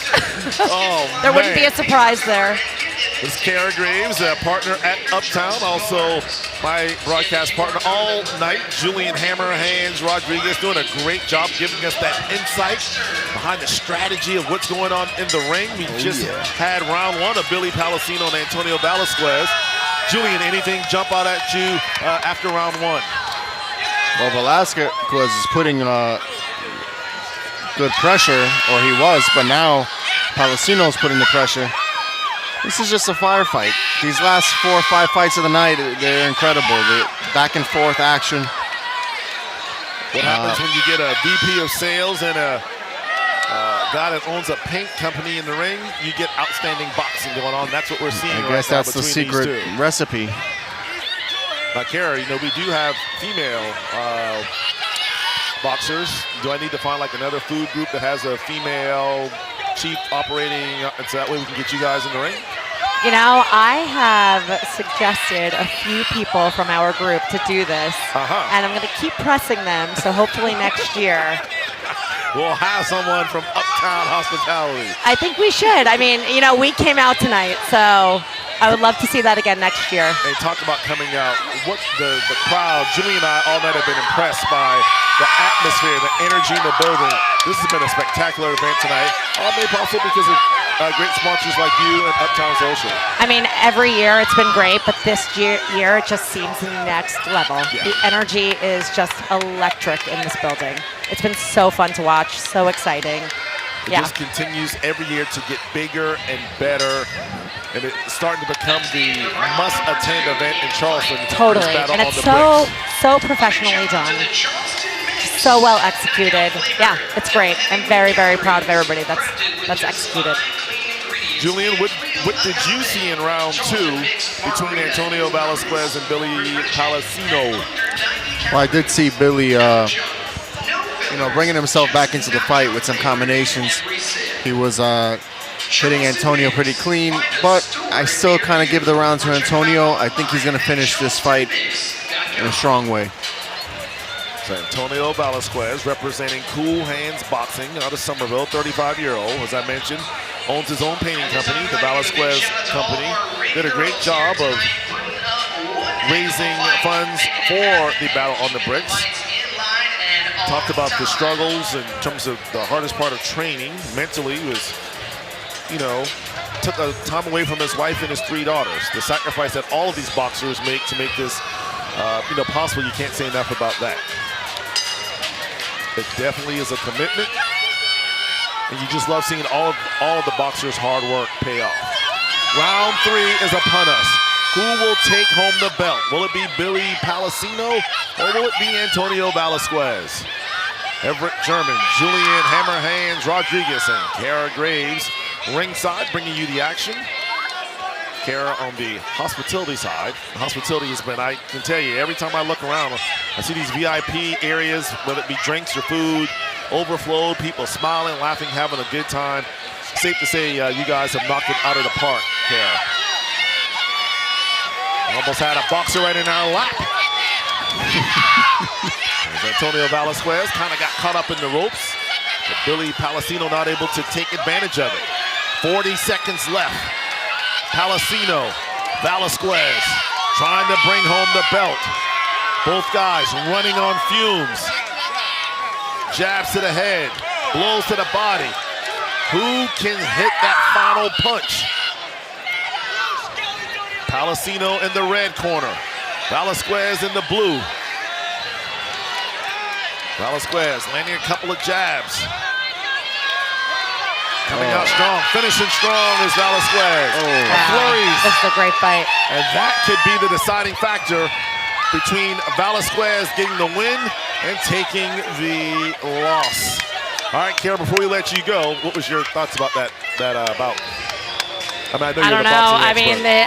Oh, there wouldn't be a surprise there. This is Kara Graves, a partner at Uptown, also my broadcast partner all night, Julian Hammer Hands Rodriguez, doing a great job giving us that insight behind the strategy of what's going on in the ring. We just had round one of Billy Palacino and Antonio Velasquez. Julian, anything jump out at you after round one? Well, Velasquez is putting good pressure, or he was, but now Palacino's putting the pressure. This is just a firefight. These last 4 or 5 fights of the night, they're incredible. The back and forth action. What happens when you get a VP of sales and a guy that owns a paint company in the ring? You get outstanding boxing going on. That's what we're seeing I guess that's the secret recipe. Now, Kara, we do have female boxers. Do I need to find like another food group that has a female chief operating, so that way we can get you guys in the ring? I have suggested a few people from our group to do this, and I'm going to keep pressing them, so hopefully next year. We'll have someone from Uptown Hospitality. I think we should. I mean, we came out tonight, so I would love to see that again next year. They talk about coming out. What the crowd, Julie and I all night have been impressed by the atmosphere, the energy in the building. This has been a spectacular event tonight, all made possible because of great sponsors like you and Uptown Social. I mean, every year it's been great, but this year it just seems next level. Yeah. The energy is just electric in this building. It's been so fun to watch, so exciting. It just continues every year to get bigger and better, and it's starting to become the must-attend event in Charleston. Totally, and it's so professionally done. So well executed. Yeah, it's great. I'm very, very proud of everybody that's executed. Julian, what did you see in round two between Antonio Velasquez and Billy Palacino? Well, I did see Billy, bringing himself back into the fight with some combinations. He was hitting Antonio pretty clean, but I still kind of give the round to Antonio. I think he's going to finish this fight in a strong way. So Antonio Velasquez, representing Cool Hands Boxing out of Somerville, 35-year-old, as I mentioned, owns his own painting company, the Velasquez Company. Did a great job of raising funds for the Battle on the Bricks. Talked about the struggles in terms of the hardest part of training. Mentally was, took a time away from his wife and his 3 daughters. The sacrifice that all of these boxers make to make this, possible. You can't say enough about that. It definitely is a commitment, and you just love seeing all of the boxers' hard work pay off. Round 3 is upon us. Who will take home the belt? Will it be Billy Palacino, or will it be Antonio Velasquez? Everett German, Julian Hammer Hands Rodriguez, and Kara Graves ringside, bringing you the action. Kara on the hospitality side. The hospitality has been, I can tell you, every time I look around, I see these VIP areas, whether it be drinks or food, overflowed, people smiling, laughing, having a good time. Safe to say you guys have knocked it out of the park, Kara. Almost had a boxer right in our lap. As Antonio Velasquez kind of got caught up in the ropes, but Billy Palacino not able to take advantage of it. 40 seconds left. Palacino, Velasquez trying to bring home the belt. Both guys running on fumes. Jabs to the head, blows to the body. Who can hit that final punch? Palacino in the red corner, Velasquez in the blue. Velasquez landing a couple of jabs. Coming out strong, finishing strong is Velasquez. Flurries. This is a great fight. And that could be the deciding factor between Velasquez getting the win and taking the loss. All right, Kara, before we let you go, what was your thoughts about that bout? I don't know. I mean, they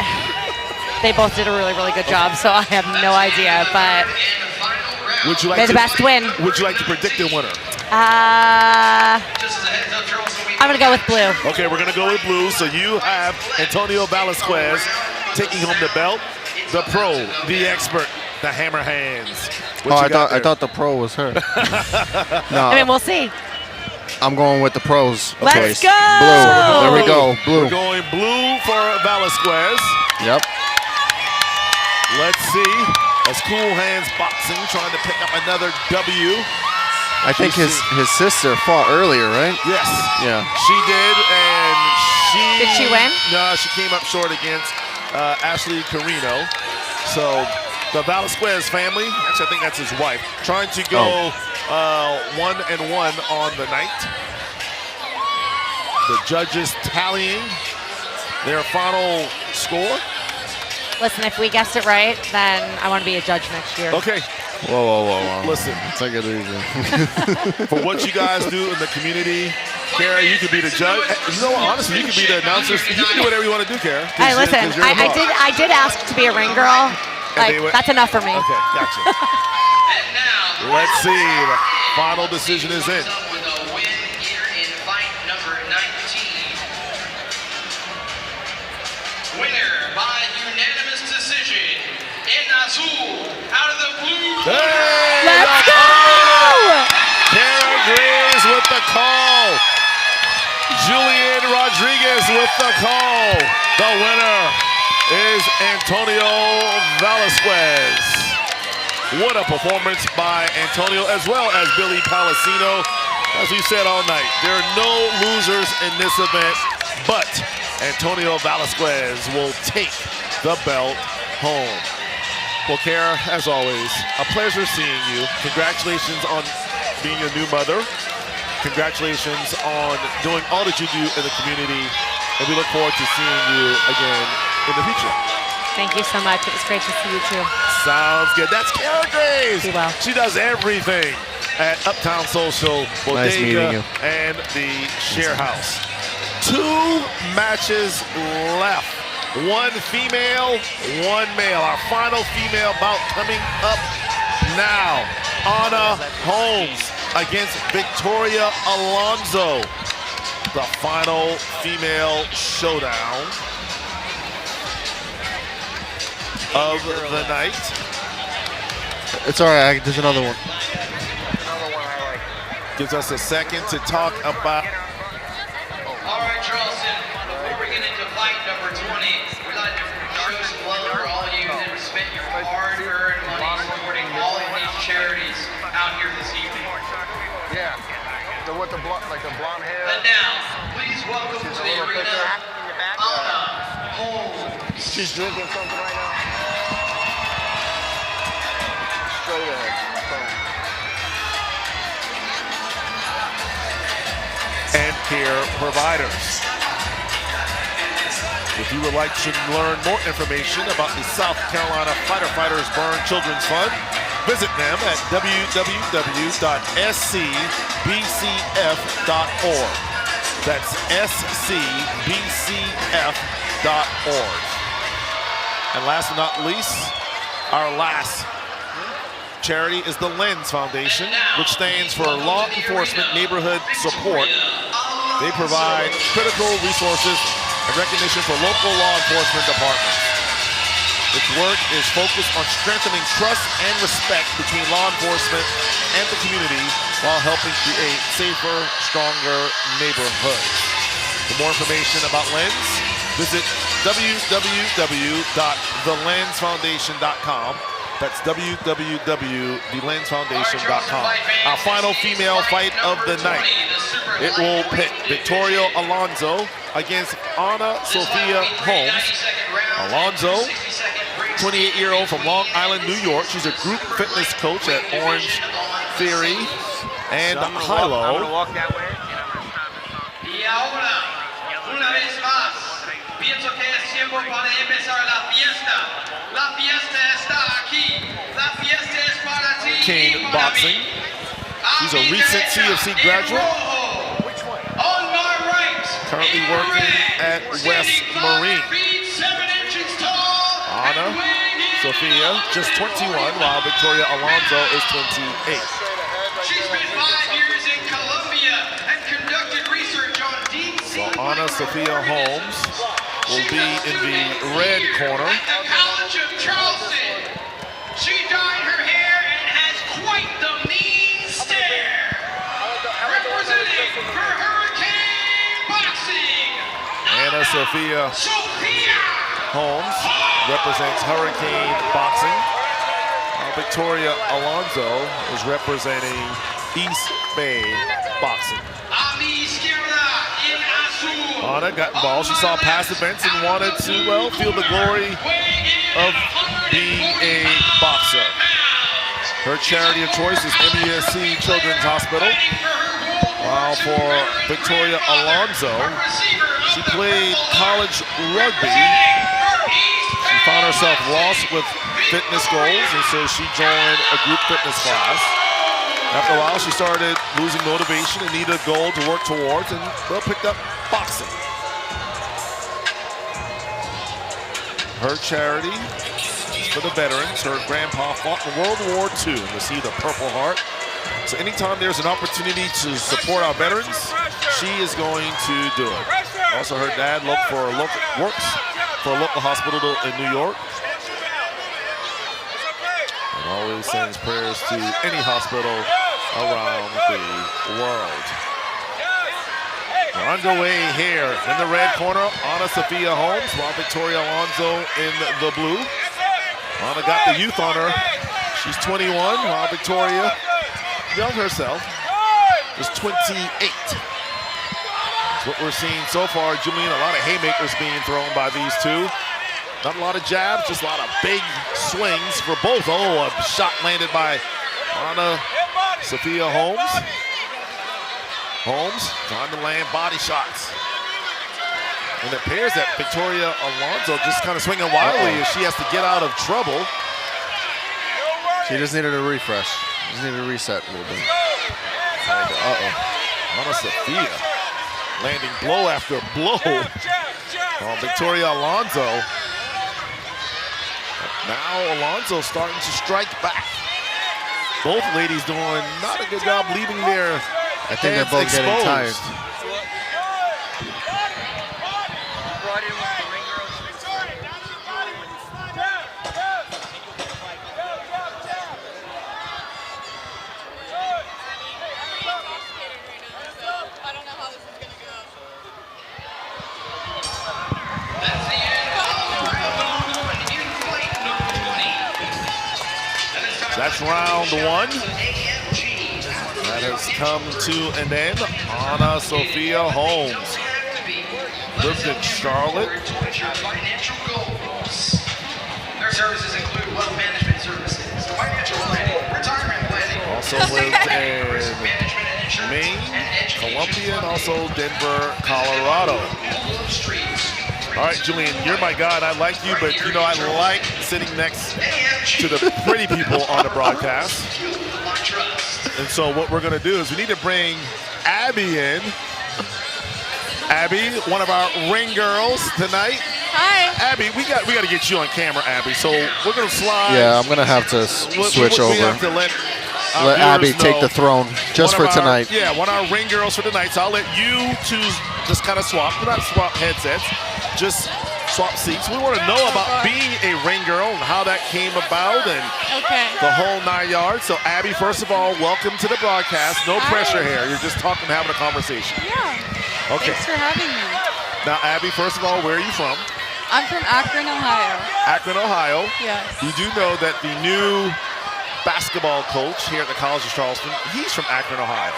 both did a really, really good job, so I have no idea. But would you like may the best win. Would you like to predict the winner? I'm going to go with blue. Okay, we're going to go with blue. So you have Antonio Velasquez taking home the belt, the pro, the expert, the hammer hands. I thought the pro was her. No, I mean, we'll see. I'm going with the pros. Let's go! Blue. There we go. Blue. We're going blue for Velasquez. Yep. Let's see. As Cool Hands Boxing trying to pick up another W. I think his sister fought earlier, right? Yes. Yeah. She did, and Did she win? No, she came up short against Ashley Carino. So the Velasquez family, actually I think that's his wife, trying to go 1-1 on the night. The judges tallying their final score. Listen, if we guessed it right, then I want to be a judge next year. Okay. Whoa. Listen. Take it easy. For what you guys do in the community, Kara, you could be the judge. You know what, honestly, you could be the announcer. You can do whatever you want to do, Kara. Hey, listen, I did ask to be a ring girl. Like, that's enough for me. Okay, gotcha. Let's see. The final decision is in. Winner by unanimous decision in Azul out of the blue. Hey, let's go! Kara Graves with the call. Julian Rodriguez with the call. The winner is Antonio Velasquez. What a performance by Antonio as well as Billy Palacino. As we said all night, there are no losers in this event, but Antonio Velasquez will take the belt home. Well, Kara, as always, a pleasure seeing you. Congratulations on being a new mother. Congratulations on doing all that you do in the community. And we look forward to seeing you again in the future. Thank you so much. It was great to see you too. Sounds good. That's Kara Graves. Be well. She does everything at Uptown Social, Nice meeting Bodega, you. and the Share House. 2 matches left. 1 female, 1 male. Our final female bout coming up now. Anna Holmes against Victoria Alonso. The final female showdown of the night. It's all right. There's another one. Gives us a second to talk about. All right, Charleston, before we get into fight number 20, we'd like to show some love for all of you that have spent your hard-earned money supporting all of these charities out here this evening. Yeah, with the blonde hair. And now, please welcome to the arena, Anna Holmes. She's drinking something right now. Straight ahead. And care providers. If you would like to learn more information about the South Carolina Fighter Fighters Burn Children's Fund, visit them at www.scbcf.org. That's scbcf.org. And last but not least, our last charity is the Lens Foundation, which stands for Law Enforcement Neighborhood Support. They provide critical resources and recognition for local law enforcement departments. Its work is focused on strengthening trust and respect between law enforcement and the community while helping create safer, stronger neighborhoods. For more information about Lens, visit www.thelensfoundation.com. That's www.thelensfoundation.com. Our final female fight of the night. It will pit Victoria Alonso against Anna Sophia Holmes. Alonso, 28-year-old from Long Island, New York. She's a group fitness coach at Orange Theory and Hilo. I'm gonna walk that way. Y ahora, una vez más, pienso que es tiempo para empezar la fiesta. La fiesta está aquí. La fiesta es para ti. King Boxing. He's a recent CFC graduate. On my right, Currently working at West Marine. Anna Sophia, just 21, while Victoria Alonso is 28. She's been 5 years in Colombia and conducted research on deep sea. So Anna Sophia Holmes will be in the red corner. At the College of Charleston, she dyed her hair and has quite the mean stare. Representing for Hurricane Boxing, Anna Sophia Holmes represents Hurricane Boxing. Victoria Alonso is representing East Bay Boxing. Anna got involved. She saw past events and wanted to, well, feel the glory of being a boxer. Her charity of choice is MUSC Children's Hospital. While for Victoria Alonso, she played college rugby. She found herself lost with fitness goals, and so she joined a group fitness class. After a while, she started losing motivation and needed a goal to work towards, and well, picked up boxing. Her charity is for the veterans. Her grandpa fought in World War II and received a Purple Heart. So anytime there's an opportunity to support our veterans, she is going to do it. Also, her dad works for a local hospital in New York. And always sends prayers to any hospital around the world. Underway here in the red corner, Anna Sophia Holmes, while Victoria Alonso in the blue. Anna got the youth on her. She's 21, while Victoria, young herself, is 28. That's what we're seeing so far, Julian. A lot of haymakers being thrown by these two. Not a lot of jabs, just a lot of big swings for both. Oh, a shot landed by Anna Sophia Holmes. Holmes trying to land body shots. And it appears that Victoria Alonso just kind of swinging wildly as she has to get out of trouble. She just needed a refresh. Just needed a reset a little bit. Anna Sophia landing blow after blow on Victoria Alonso. Now Alonso starting to strike back. Both ladies doing not a good job leaving their I think they're both exposed. getting tired. That's round one. That has come to an end. Anna Sophia Holmes lives in Charlotte. Financial goals. Their services include wealth management services, financial planning, retirement planning. Also lived in Maine, Columbia, and also Denver, Colorado. All right, Julian, you're my god. I like you, but you know I like sitting next to the pretty people on the broadcast. And so what we're gonna do is we need to bring Abby in. Abby, one of our ring girls tonight. Hi. Abby, we got to get you on camera, Abby. So we're gonna slide. Yeah, I'm gonna have to switch over. We have to let Abby take the throne just for tonight. One of our ring girls for tonight. So I'll let you two just kind of swap, not swap headsets, just swap seats. We want to know about being a ring girl and how that came about and the whole 9 yards. So Abby, first of all, welcome to the broadcast. No pressure here. You're just talking, having a conversation. Yeah. Okay. Thanks for having me. Now, Abby, first of all, where are you from? I'm from Akron, Ohio. Akron, Ohio. Yes. You do know that the new basketball coach here at the College of Charleston, he's from Akron, Ohio.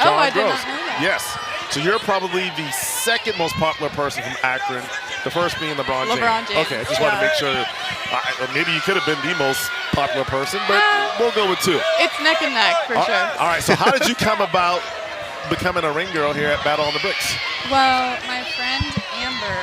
I did not know that. Yes. So you're probably the second most popular person from Akron The first being LeBron James. LeBron James, Okay, I just wanted to make sure. Maybe you could have been the most popular person, but we'll go with 2. It's neck and neck for sure. All right, so how did you come about becoming a ring girl here at Battle on the Bricks? Well, my friend Amber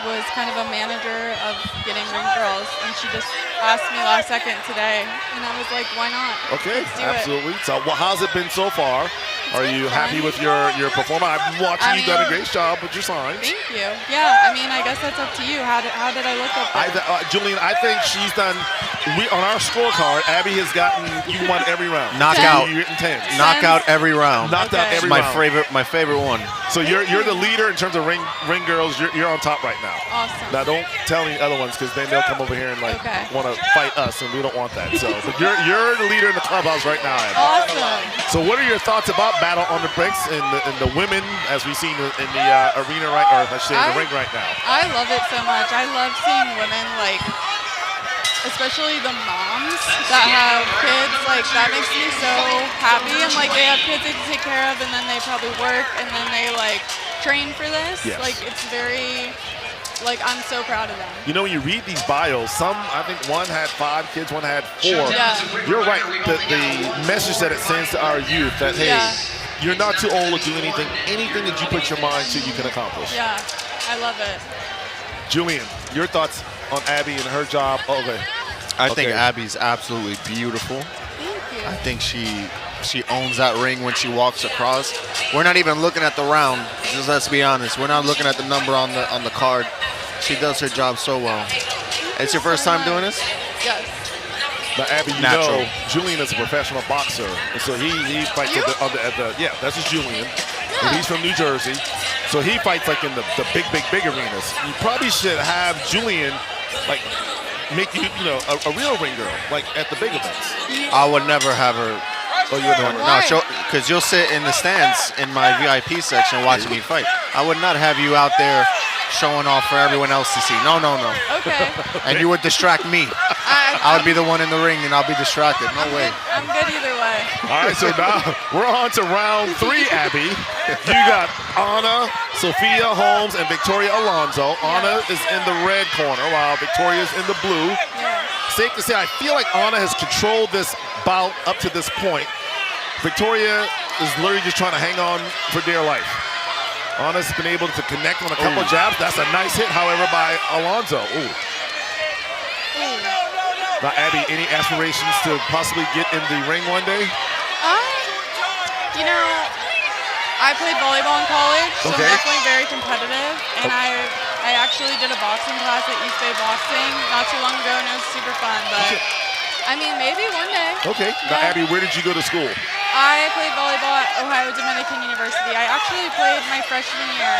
was kind of a manager of getting ring girls, and she just asked me last second today, and I was like, why not? Okay, Let's do absolutely. So, how's it been so far? Are you happy with your performance? I'm watching you've done a great job with your signs. Thank you. Yeah, I mean, I guess that's up to you. How did I look up there? Julian, I think she's done. On our scorecard, Abby has gotten. You won every round. Knockout. You're getting 10. Knockout every round. Knocked out every my round. My favorite one. So you're the leader in terms of ring girls. You're on top right now. Awesome. Now don't tell any other ones because then they'll come over here and want to fight us, and we don't want that. So, but you're the leader in the clubhouse right now, Abby. Awesome. So what are your thoughts about Battle on the Bricks and the women as we see in the arena in the ring right now? I love it so much. I love seeing women especially the moms that have kids, that makes me so happy. And they have kids they have to take care of, and then they probably work, and then they train for this. Yes. It's very, I'm so proud of them. You know, when you read these bios, I think one had 5 kids, one had 4. Yeah. You're right. The message that it sends to our youth that, hey, you're not too old to do anything. Anything that you put your mind to, you can accomplish. Yeah, I love it. Julian, your thoughts on Abby and her job? Okay. I think Abby's absolutely beautiful. Thank you. I think she owns that ring when she walks across. We're not even looking at the round. Just let's be honest. We're not looking at the number on the card. She does her job so well. It's your first time doing this? Yes. Now, Abby, you know, Julian is a professional boxer, and so he fights at the that's just Julian. Yeah. And he's from New Jersey, so he fights in the big arenas. You probably should have Julian make you a real ring girl at the big events. I would never have her. Oh, you would never? No, because you'll sit in the stands in my VIP section watching me fight. I would not have you out there showing off for everyone else to see. No. Okay. And you would distract me. I would be the one in the ring, and I'll be distracted. No way. I'm good either way. All right, so now we're on to round 3, Abby. You got Anna, Sophia Holmes, and Victoria Alonso. Anna is in the red corner, while Victoria's in the blue. Safe to say, I feel like Anna has controlled this bout up to this point. Victoria is literally just trying to hang on for dear life. Anna's been able to connect on a couple jabs. That's a nice hit, however, by Alonso. Ooh. Now, Abby, any aspirations to possibly get in the ring one day? I played volleyball in college, so I'm definitely very competitive. And I actually did a boxing class at East Bay Boxing not too long ago, and it was super fun. But maybe one day. Okay. Now, Abby, where did you go to school? I played volleyball at Ohio Dominican University. I actually played my freshman year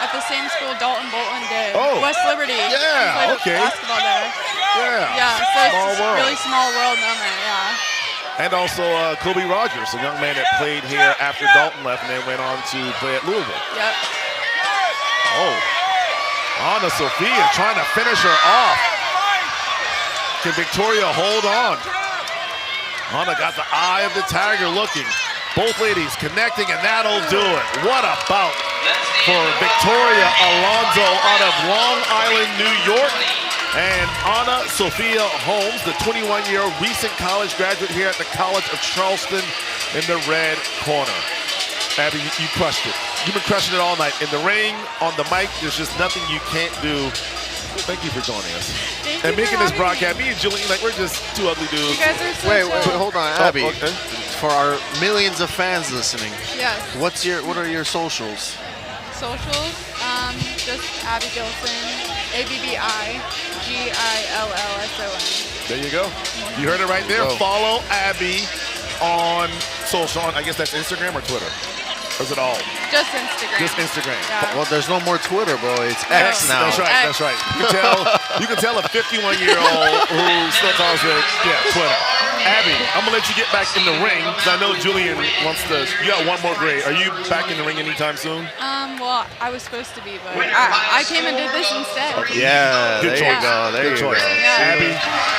at the same school Dalton Bolton did. Oh. West Liberty. Yeah, I played okay. basketball there. Yeah. So it's small just world. really small world moment, And also Kobe Rogers, a young man that played here after Dalton left and then went on to play at Louisville. Yep. Oh. Anna Sophia trying to finish her off. Can Victoria hold on? Anna got the eye of the tiger looking. Both ladies connecting, and that'll do it. What a bout for Victoria Alonso out of Long Island, New York. And Anna Sophia Holmes, the 21-year recent college graduate here at the College of Charleston in the red corner. Abby, you crushed it. You've been crushing it all night. In the ring, on the mic, there's just nothing you can't do. Thank you for joining us. And making this broadcast. Me and Julian, we're just two ugly dudes. You guys are so Wait, chill. hold on, Abby. Okay. For our millions of fans listening, Yes. what are your socials? Socials, just Abby Gilson, ABBIGILLSON. There you go. You heard it right there. Follow Abby on social. I guess that's Instagram or Twitter. Or is it all? Just Instagram. Just Instagram. Yeah. Well, there's no more Twitter, bro. It's X now. That's right. That's right. You can tell a 51-year-old who still calls it Twitter. Abby, I'm gonna let you get back in the ring because I know Julian wants to. You got one more grade. Are you back in the ring anytime soon? Well, I was supposed to be, but I came and did this instead. Yeah, Good there choice. you go. There Good you choice. go. Yeah. Abby,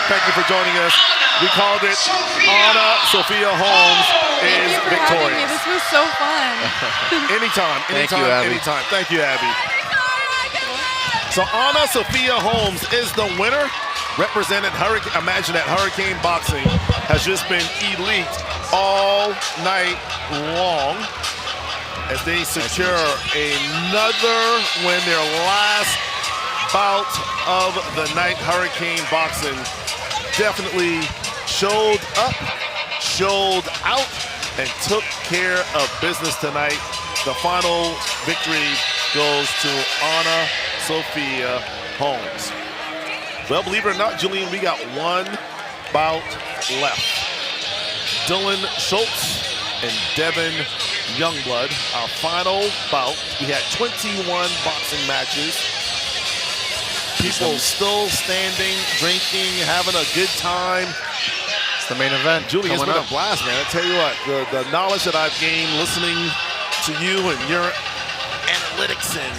thank you for joining us. We called it Anna Sophia Holmes Thank is you for having me. victorious. This was so fun. Anytime, Thank you, Abby. anytime. Thank you, Abby. So Anna Sophia Holmes is the winner. Represented Hurricane. Imagine that Hurricane Boxing has just been elite all night long as they secure another win, their last bout of the night. Hurricane Boxing definitely showed up, showed out, and took care of business tonight. The final victory goes to Anna Sophia Holmes. Well, believe it or not, Julian, we got one bout left. Dylan Schultz and Devin Youngblood, our final bout. We had 21 boxing matches. People still standing, drinking, having a good time. It's the main event. Julian, it's been a blast, man. I tell you what, the knowledge that I've gained listening to you and your analytics and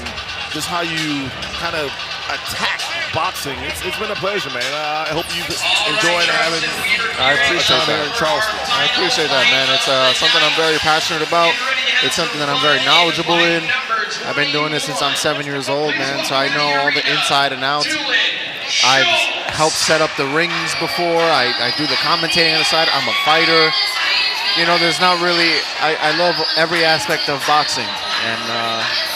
just how you kind of attack boxing, it's been a pleasure, man. I hope you've enjoyed having I appreciate here in Charleston. I appreciate that, man. It's something I'm very passionate about. It's something that I'm very knowledgeable in. I've been doing this since I'm 7 years old, man, so I know all the inside and outs. I've helped set up the rings before. I do the commentating on the side. I'm a fighter. You know, there's not really, I love every aspect of boxing, and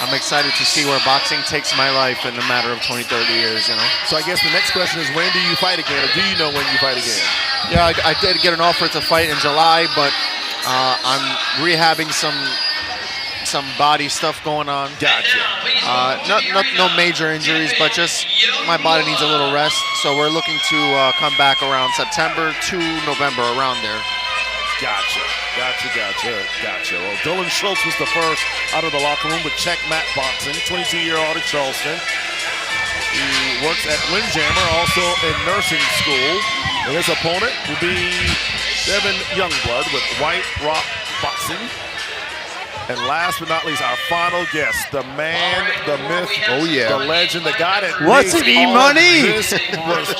I'm excited to see where boxing takes my life in a matter of 20, 30 years, you know. So I guess the next question is, when do you fight again, or do you know when you fight again? Yeah, I did get an offer to fight in July, but I'm rehabbing some body stuff going on. Gotcha. No major injuries, but just my body needs a little rest. So we're looking to come back around September to November, around there. Gotcha. Well, Dylan Schultz was the first out of the locker room with Checkmate Boxing, 22-year-old out of Charleston. He works at Windjammer, also in nursing school. And his opponent will be Devin Youngblood with White Rock Boxing. And last but not least, our final guest, the man, the myth, the legend, the guy that What's it, E-Money? was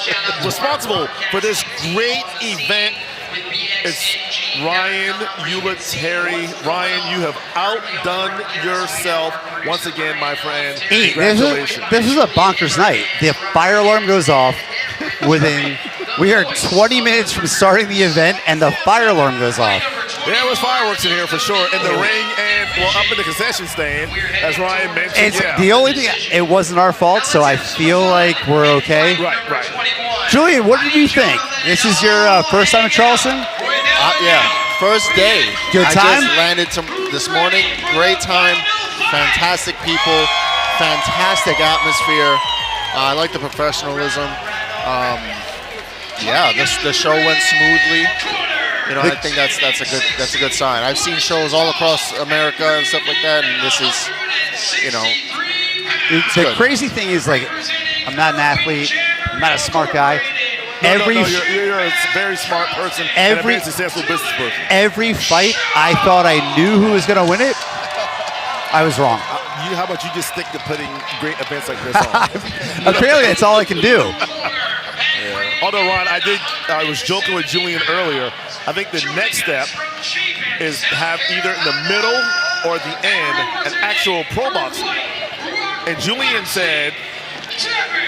responsible for this great event. It's Ryan Ulateri. Ryan, you have outdone yourself once again, my friend. Congratulations. This is a bonkers night. The fire alarm goes off we are 20 minutes from starting the event, and the fire alarm goes off. There was fireworks in here for sure, in the ring and, well, up in the concession stand, as Ryan mentioned. The only thing, it wasn't our fault, so I feel like we're okay. Right. Julian, what did you think? This is your first time in Charleston? Yeah, first day. Good time? I just landed this morning. Great time. Fantastic people. Fantastic atmosphere. I like the professionalism. Yeah, the show went smoothly. You know, I think that's a good sign. I've seen shows all across America and stuff like that, and this is, you know, the crazy thing is, like, I'm not an athlete. I'm not a smart guy. No, you're a very smart person and a very successful business person. Every fight, I thought I knew who was going to win it. I was wrong. How about you just stick to putting great events like this on? Apparently, that's all I can do. Although, Ron, I was joking with Julian earlier. I think the next step is have either in the middle or the end an actual pro boxing. And Julian said,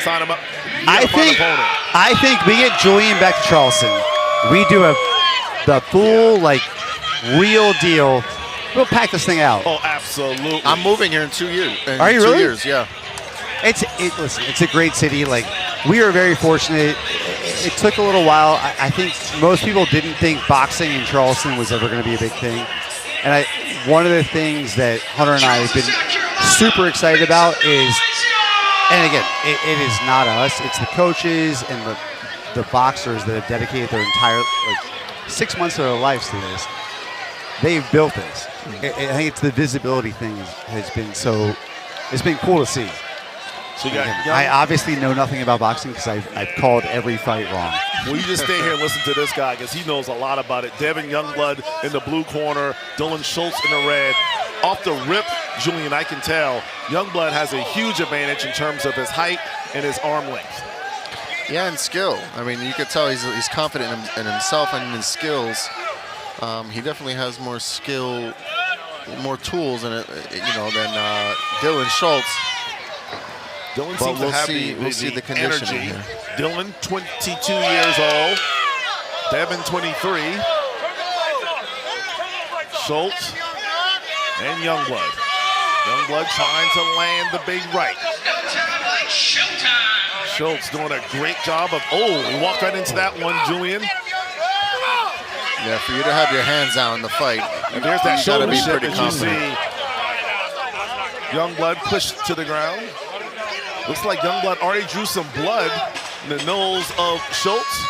sign him up. I think we get Julian back to Charleston. We do the full, like, real deal. We'll pack this thing out. Oh, absolutely. I'm moving here in 2 years. Are you really? 2 years, yeah. Listen, it's a great city. Like, we are very fortunate. It took a little while. I think most people didn't think boxing in Charleston was ever going to be a big thing. And one of the things that Hunter and I have been super excited about is, and again, it is not us. It's the coaches and the boxers that have dedicated their entire 6 months of their lives to this. They've built this. I think it's the visibility thing has been so. It's been cool to see. So I obviously know nothing about boxing because I've called every fight wrong. Well, you just stay here and listen to this guy because he knows a lot about it. Devin Youngblood in the blue corner, Dylan Schultz in the red. Off the rip, Julian, I can tell Youngblood has a huge advantage in terms of his height and his arm length. Yeah, and skill. I mean, you could tell he's confident in himself and in his skills. He definitely has more skill, more tools in it, than Dylan Schultz. Dylan But seems we'll to have see. We'll see the conditioning energy. here. Dylan, 22 years old. Devin, 23. Schultz and Youngblood. Youngblood trying to land the big right. Schultz doing a great job of, he walked right into that one, Julian. Yeah, for you to have your hands out in the fight, And there's that you gotta shoulder be shift pretty as you confident. see Youngblood pushed to the ground. Looks like Youngblood already drew some blood in the nose of Schultz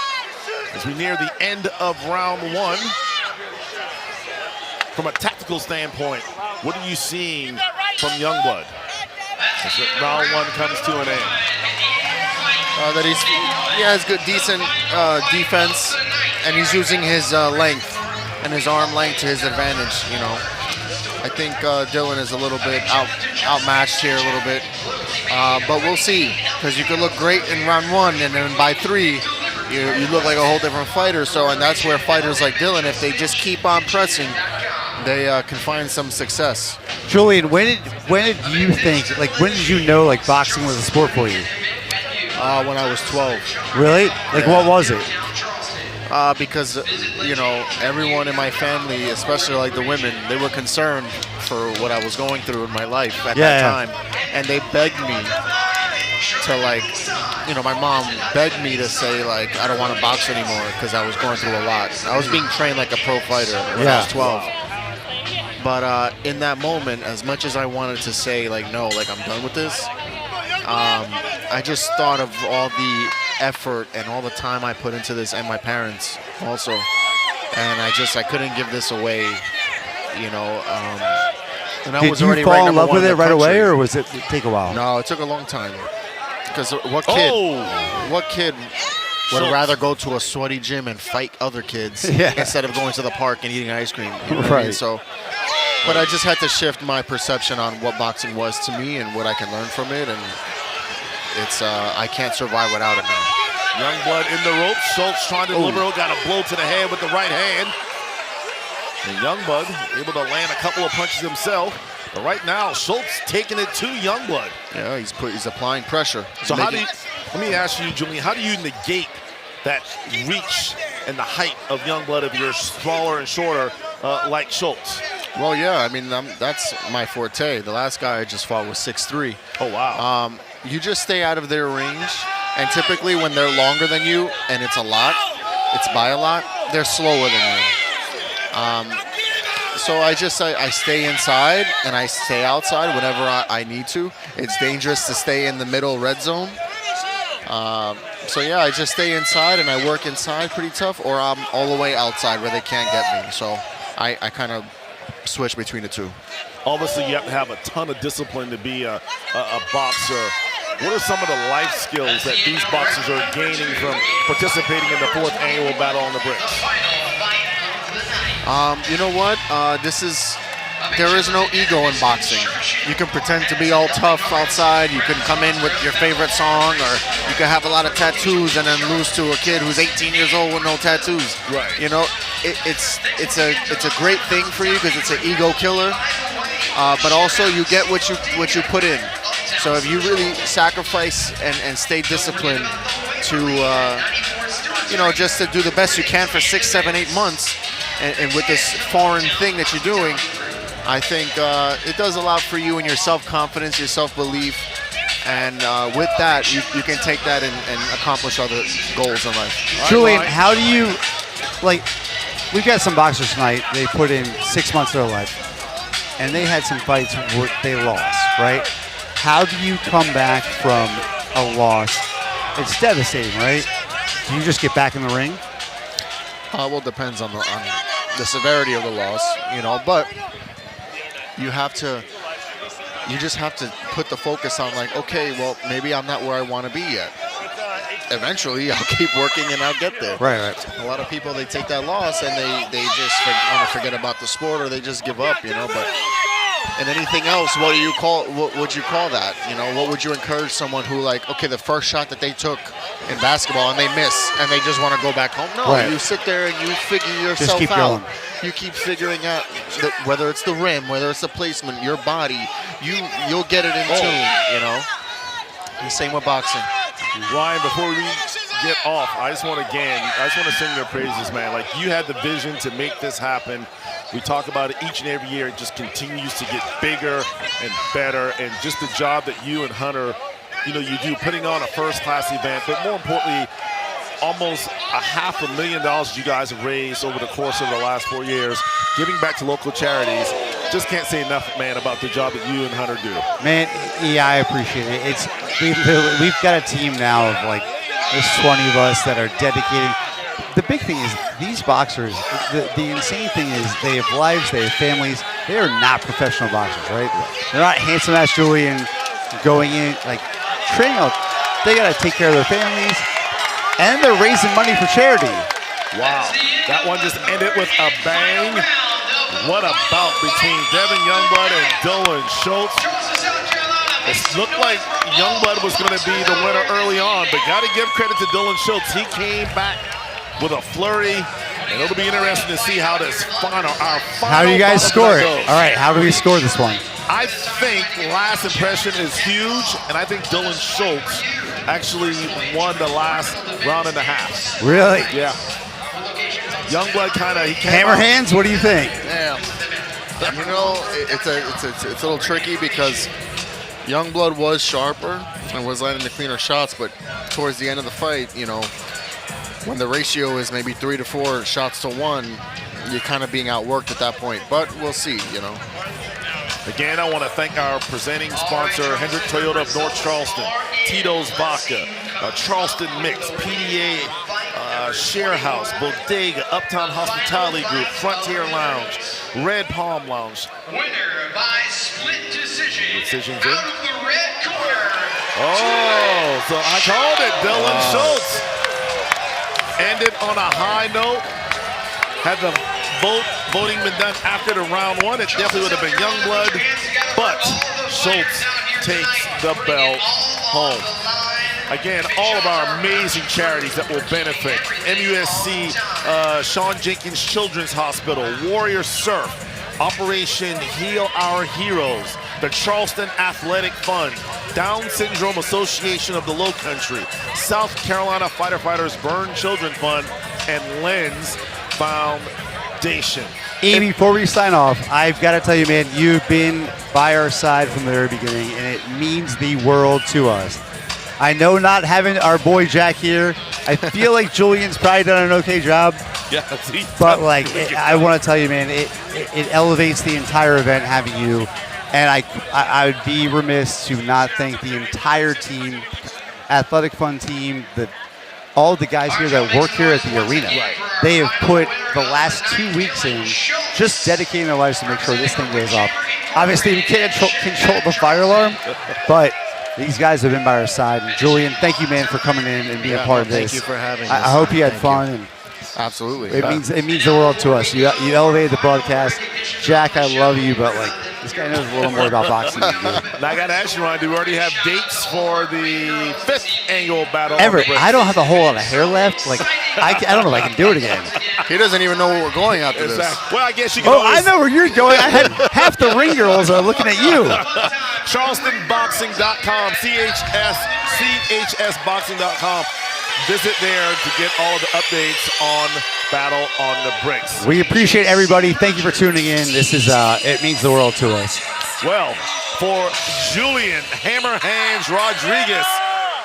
as we near the end of round one. From a tactical standpoint, what are you seeing from Youngblood as round one comes to an end? That he has good, decent defense, and he's using his length and his arm length to his advantage. You know, I think Dylan is a little bit outmatched here a little bit, but we'll see, because you could look great in round one, and then by three, you look like a whole different fighter. So, and that's where fighters like Dylan, if they just keep on pressing, they can find some success. Julian, when did you think, like, when did you know, like, boxing was a sport for you? When I was 12. Really? Like, what was it? Because, you know, everyone in my family, especially like the women, they were concerned for what I was going through in my life at that time. And they begged me to, like, you know, my mom begged me to say, like, I don't want to box anymore because I was going through a lot. I was being trained like a pro fighter when I was 12. But in that moment, as much as I wanted to say, like, no, like, I'm done with this, I just thought of all the effort and all the time I put into this, and my parents also. And I couldn't give this away, you know. And I was already Did you fall in love with in it the right away, country. or was it take a while? No, it took a long time. Because what kid would Schultz. rather go to a sweaty gym and fight other kids instead of going to the park and eating ice cream? You know what I mean? So, but I just had to shift my perception on what boxing was to me and what I can learn from it, and it's I can't survive without it now. Youngblood in the ropes. Schultz trying to deliver, got a blow to the head with the right hand. And Youngblood able to land a couple of punches himself. But right now, Schultz taking it to Youngblood. Yeah, he's applying pressure. So let me ask you, Julian, how do you negate that reach and the height of Youngblood if you're smaller and shorter like Schultz? Well, yeah, I mean, that's my forte. The last guy I just fought was 6'3". Oh, wow. You just stay out of their range, and typically when they're longer than you, and it's by a lot, they're slower than you. So I stay inside and I stay outside whenever I need to. It's dangerous to stay in the middle red zone. So yeah, I just stay inside and I work inside pretty tough, or I'm all the way outside where they can't get me. So I kind of switch between the two. Obviously, you have to have a ton of discipline to be a boxer. What are some of the life skills that these boxers are gaining from participating in the 4th annual Battle on the Bricks? You know what? There is no ego in boxing. You can pretend to be all tough outside. You can come in with your favorite song, or you can have a lot of tattoos and then lose to a kid who's 18 years old with no tattoos. Right. You know, it's a great thing for you because it's an ego killer. But also you get what you put in. So if you really sacrifice and stay disciplined to just to do the best you can for 6, 7, 8 months, and with this foreign thing that you're doing, I think it does a lot for you and your self-confidence, your self-belief, and with that, you can take that and accomplish other goals in life. Julian, how do you, like, we've got some boxers tonight, they put in 6 months of their life, and they had some fights where they lost, right? How do you come back from a loss? It's devastating, right? Do you just get back in the ring? Well, it depends on the severity of the loss, but you just have to put the focus on, like, okay, well, maybe I'm not where I want to be yet. Eventually, I'll keep working and I'll get there. Right. A lot of people, they take that loss and they just want to forget about the sport, or they just give up, but and anything else, what would you call that? What would you encourage someone who, like, okay, the first shot that they took in basketball and they miss and they just want to go back home? No, you sit there and you figure yourself keep out. going. You keep figuring out whether it's the rim, whether it's the placement, your body, you'll get it in tune, The same with boxing. Ryan, before we get off, I just want to sing your praises, man. Like, you had the vision to make this happen. We talk about it each and every year. It just continues to get bigger and better. And just the job that you and Hunter, you do putting on a first-class event, but more importantly, almost $500,000 you guys have raised over the course of the last 4 years, giving back to local charities. Just can't say enough, man, about the job that you and Hunter do. Man, yeah, I appreciate it. We've got a team now of like, there's 20 of us that are dedicated. The big thing is these boxers, the insane thing is they have lives, they have families. They are not professional boxers, right? They're not handsome-ass Julian going in, like, training out. They got to take care of their families, and they're raising money for charity. Wow, that one just ended with a bang. What a bout between Devin Youngblood and Dylan Schultz. It looked like Youngblood was going to be the winner early on, but got to give credit to Dylan Schultz. He came back with a flurry, and it'll be interesting to see how this our final How do you guys score it? goes. All right, how do we score this one? I think last impression is huge, and I think Dylan Schultz actually won the last round and a half. Really? Yeah. Youngblood kind of Hammer hands, what do you think? Damn. It's a little tricky because Youngblood was sharper and was landing the cleaner shots, but towards the end of the fight, when the ratio is maybe 3 to 4 shots to 1, you're kind of being outworked at that point. But we'll see, Again, I want to thank our presenting sponsor, Hendrick Toyota of North Charleston, Tito's Vodka, Charleston Mix, PDA, Share House, Bodega, Uptown Hospitality Group, Frontier Lounge, Red Palm Lounge. Winner by split decision. Decisions in. Out of the red corner. Oh, so I called it. Dylan Schultz ended on a high note. Had the voting been done after the round one, it definitely would have been Youngblood, but Schultz takes the belt home. Again, all of our amazing charities that will benefit. MUSC, Shawn Jenkins Children's Hospital, Warrior Surf, Operation Heal Our Heroes, the Charleston Athletic Fund, Down Syndrome Association of the Lowcountry, South Carolina Fighter Fighters Burn Children Fund, and Lens Foundation. E, before we sign off, I've got to tell you, man, you've been by our side from the very beginning, and it means the world to us. I know not having our boy Jack here, I feel like Julian's probably done an okay job. Yeah, but like, I want to tell you, man, it elevates the entire event having you, and I would be remiss to not thank the entire team, athletic fund team, all the guys here that work here at the arena. They have put the last 2 weeks in, just dedicating their lives to make sure this thing goes up. Obviously, we can't control the fire alarm, but these guys have been by our side. And Julian, thank you, man, for coming in and being a part of this. Thank you for having us. I hope you had fun. And absolutely. It means the world to us. You elevated the broadcast. Jack, I love you, but like, this guy knows a little more about boxing than you do. And I got to ask you, Ryan, do we already have dates for the 5th annual battle? Everett, I don't have a whole lot of hair left. Like, I don't know if I can do it again. He doesn't even know where we're going after this. Well, I guess you can I know where you're going. I had half the ring girls are looking at you. CharlestonBoxing.com, CHSBoxing.com. Visit there to get all of the updates on Battle on the Bricks. We appreciate everybody. Thank you for tuning in. This is it means the world to us. Well, for Julian Hammer Hands Rodriguez,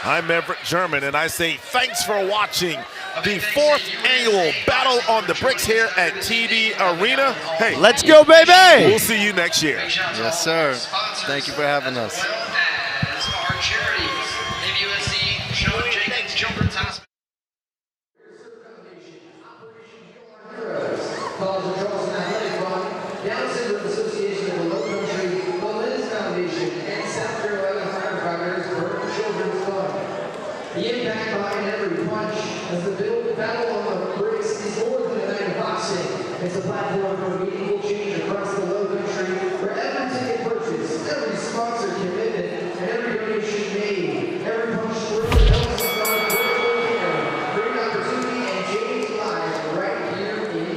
I'm Everett German, and I say thanks for watching the 4th annual Battle on the Bricks here at TD Arena. Hey, let's go, baby! We'll see you next year. Yes, sir. Thank you for having us. As our charity, MUSC, Shawn Jenkins Children's Hospital. College of Charleston Athletic Fund, Down Syndrome Association of the Lowcountry, the Lens Foundation, and South Carolina Firefighters Burn Children's Fund. The impact behind every punch as the Battle on the Bricks is more than a night of boxing. It's a platform for meaningful change across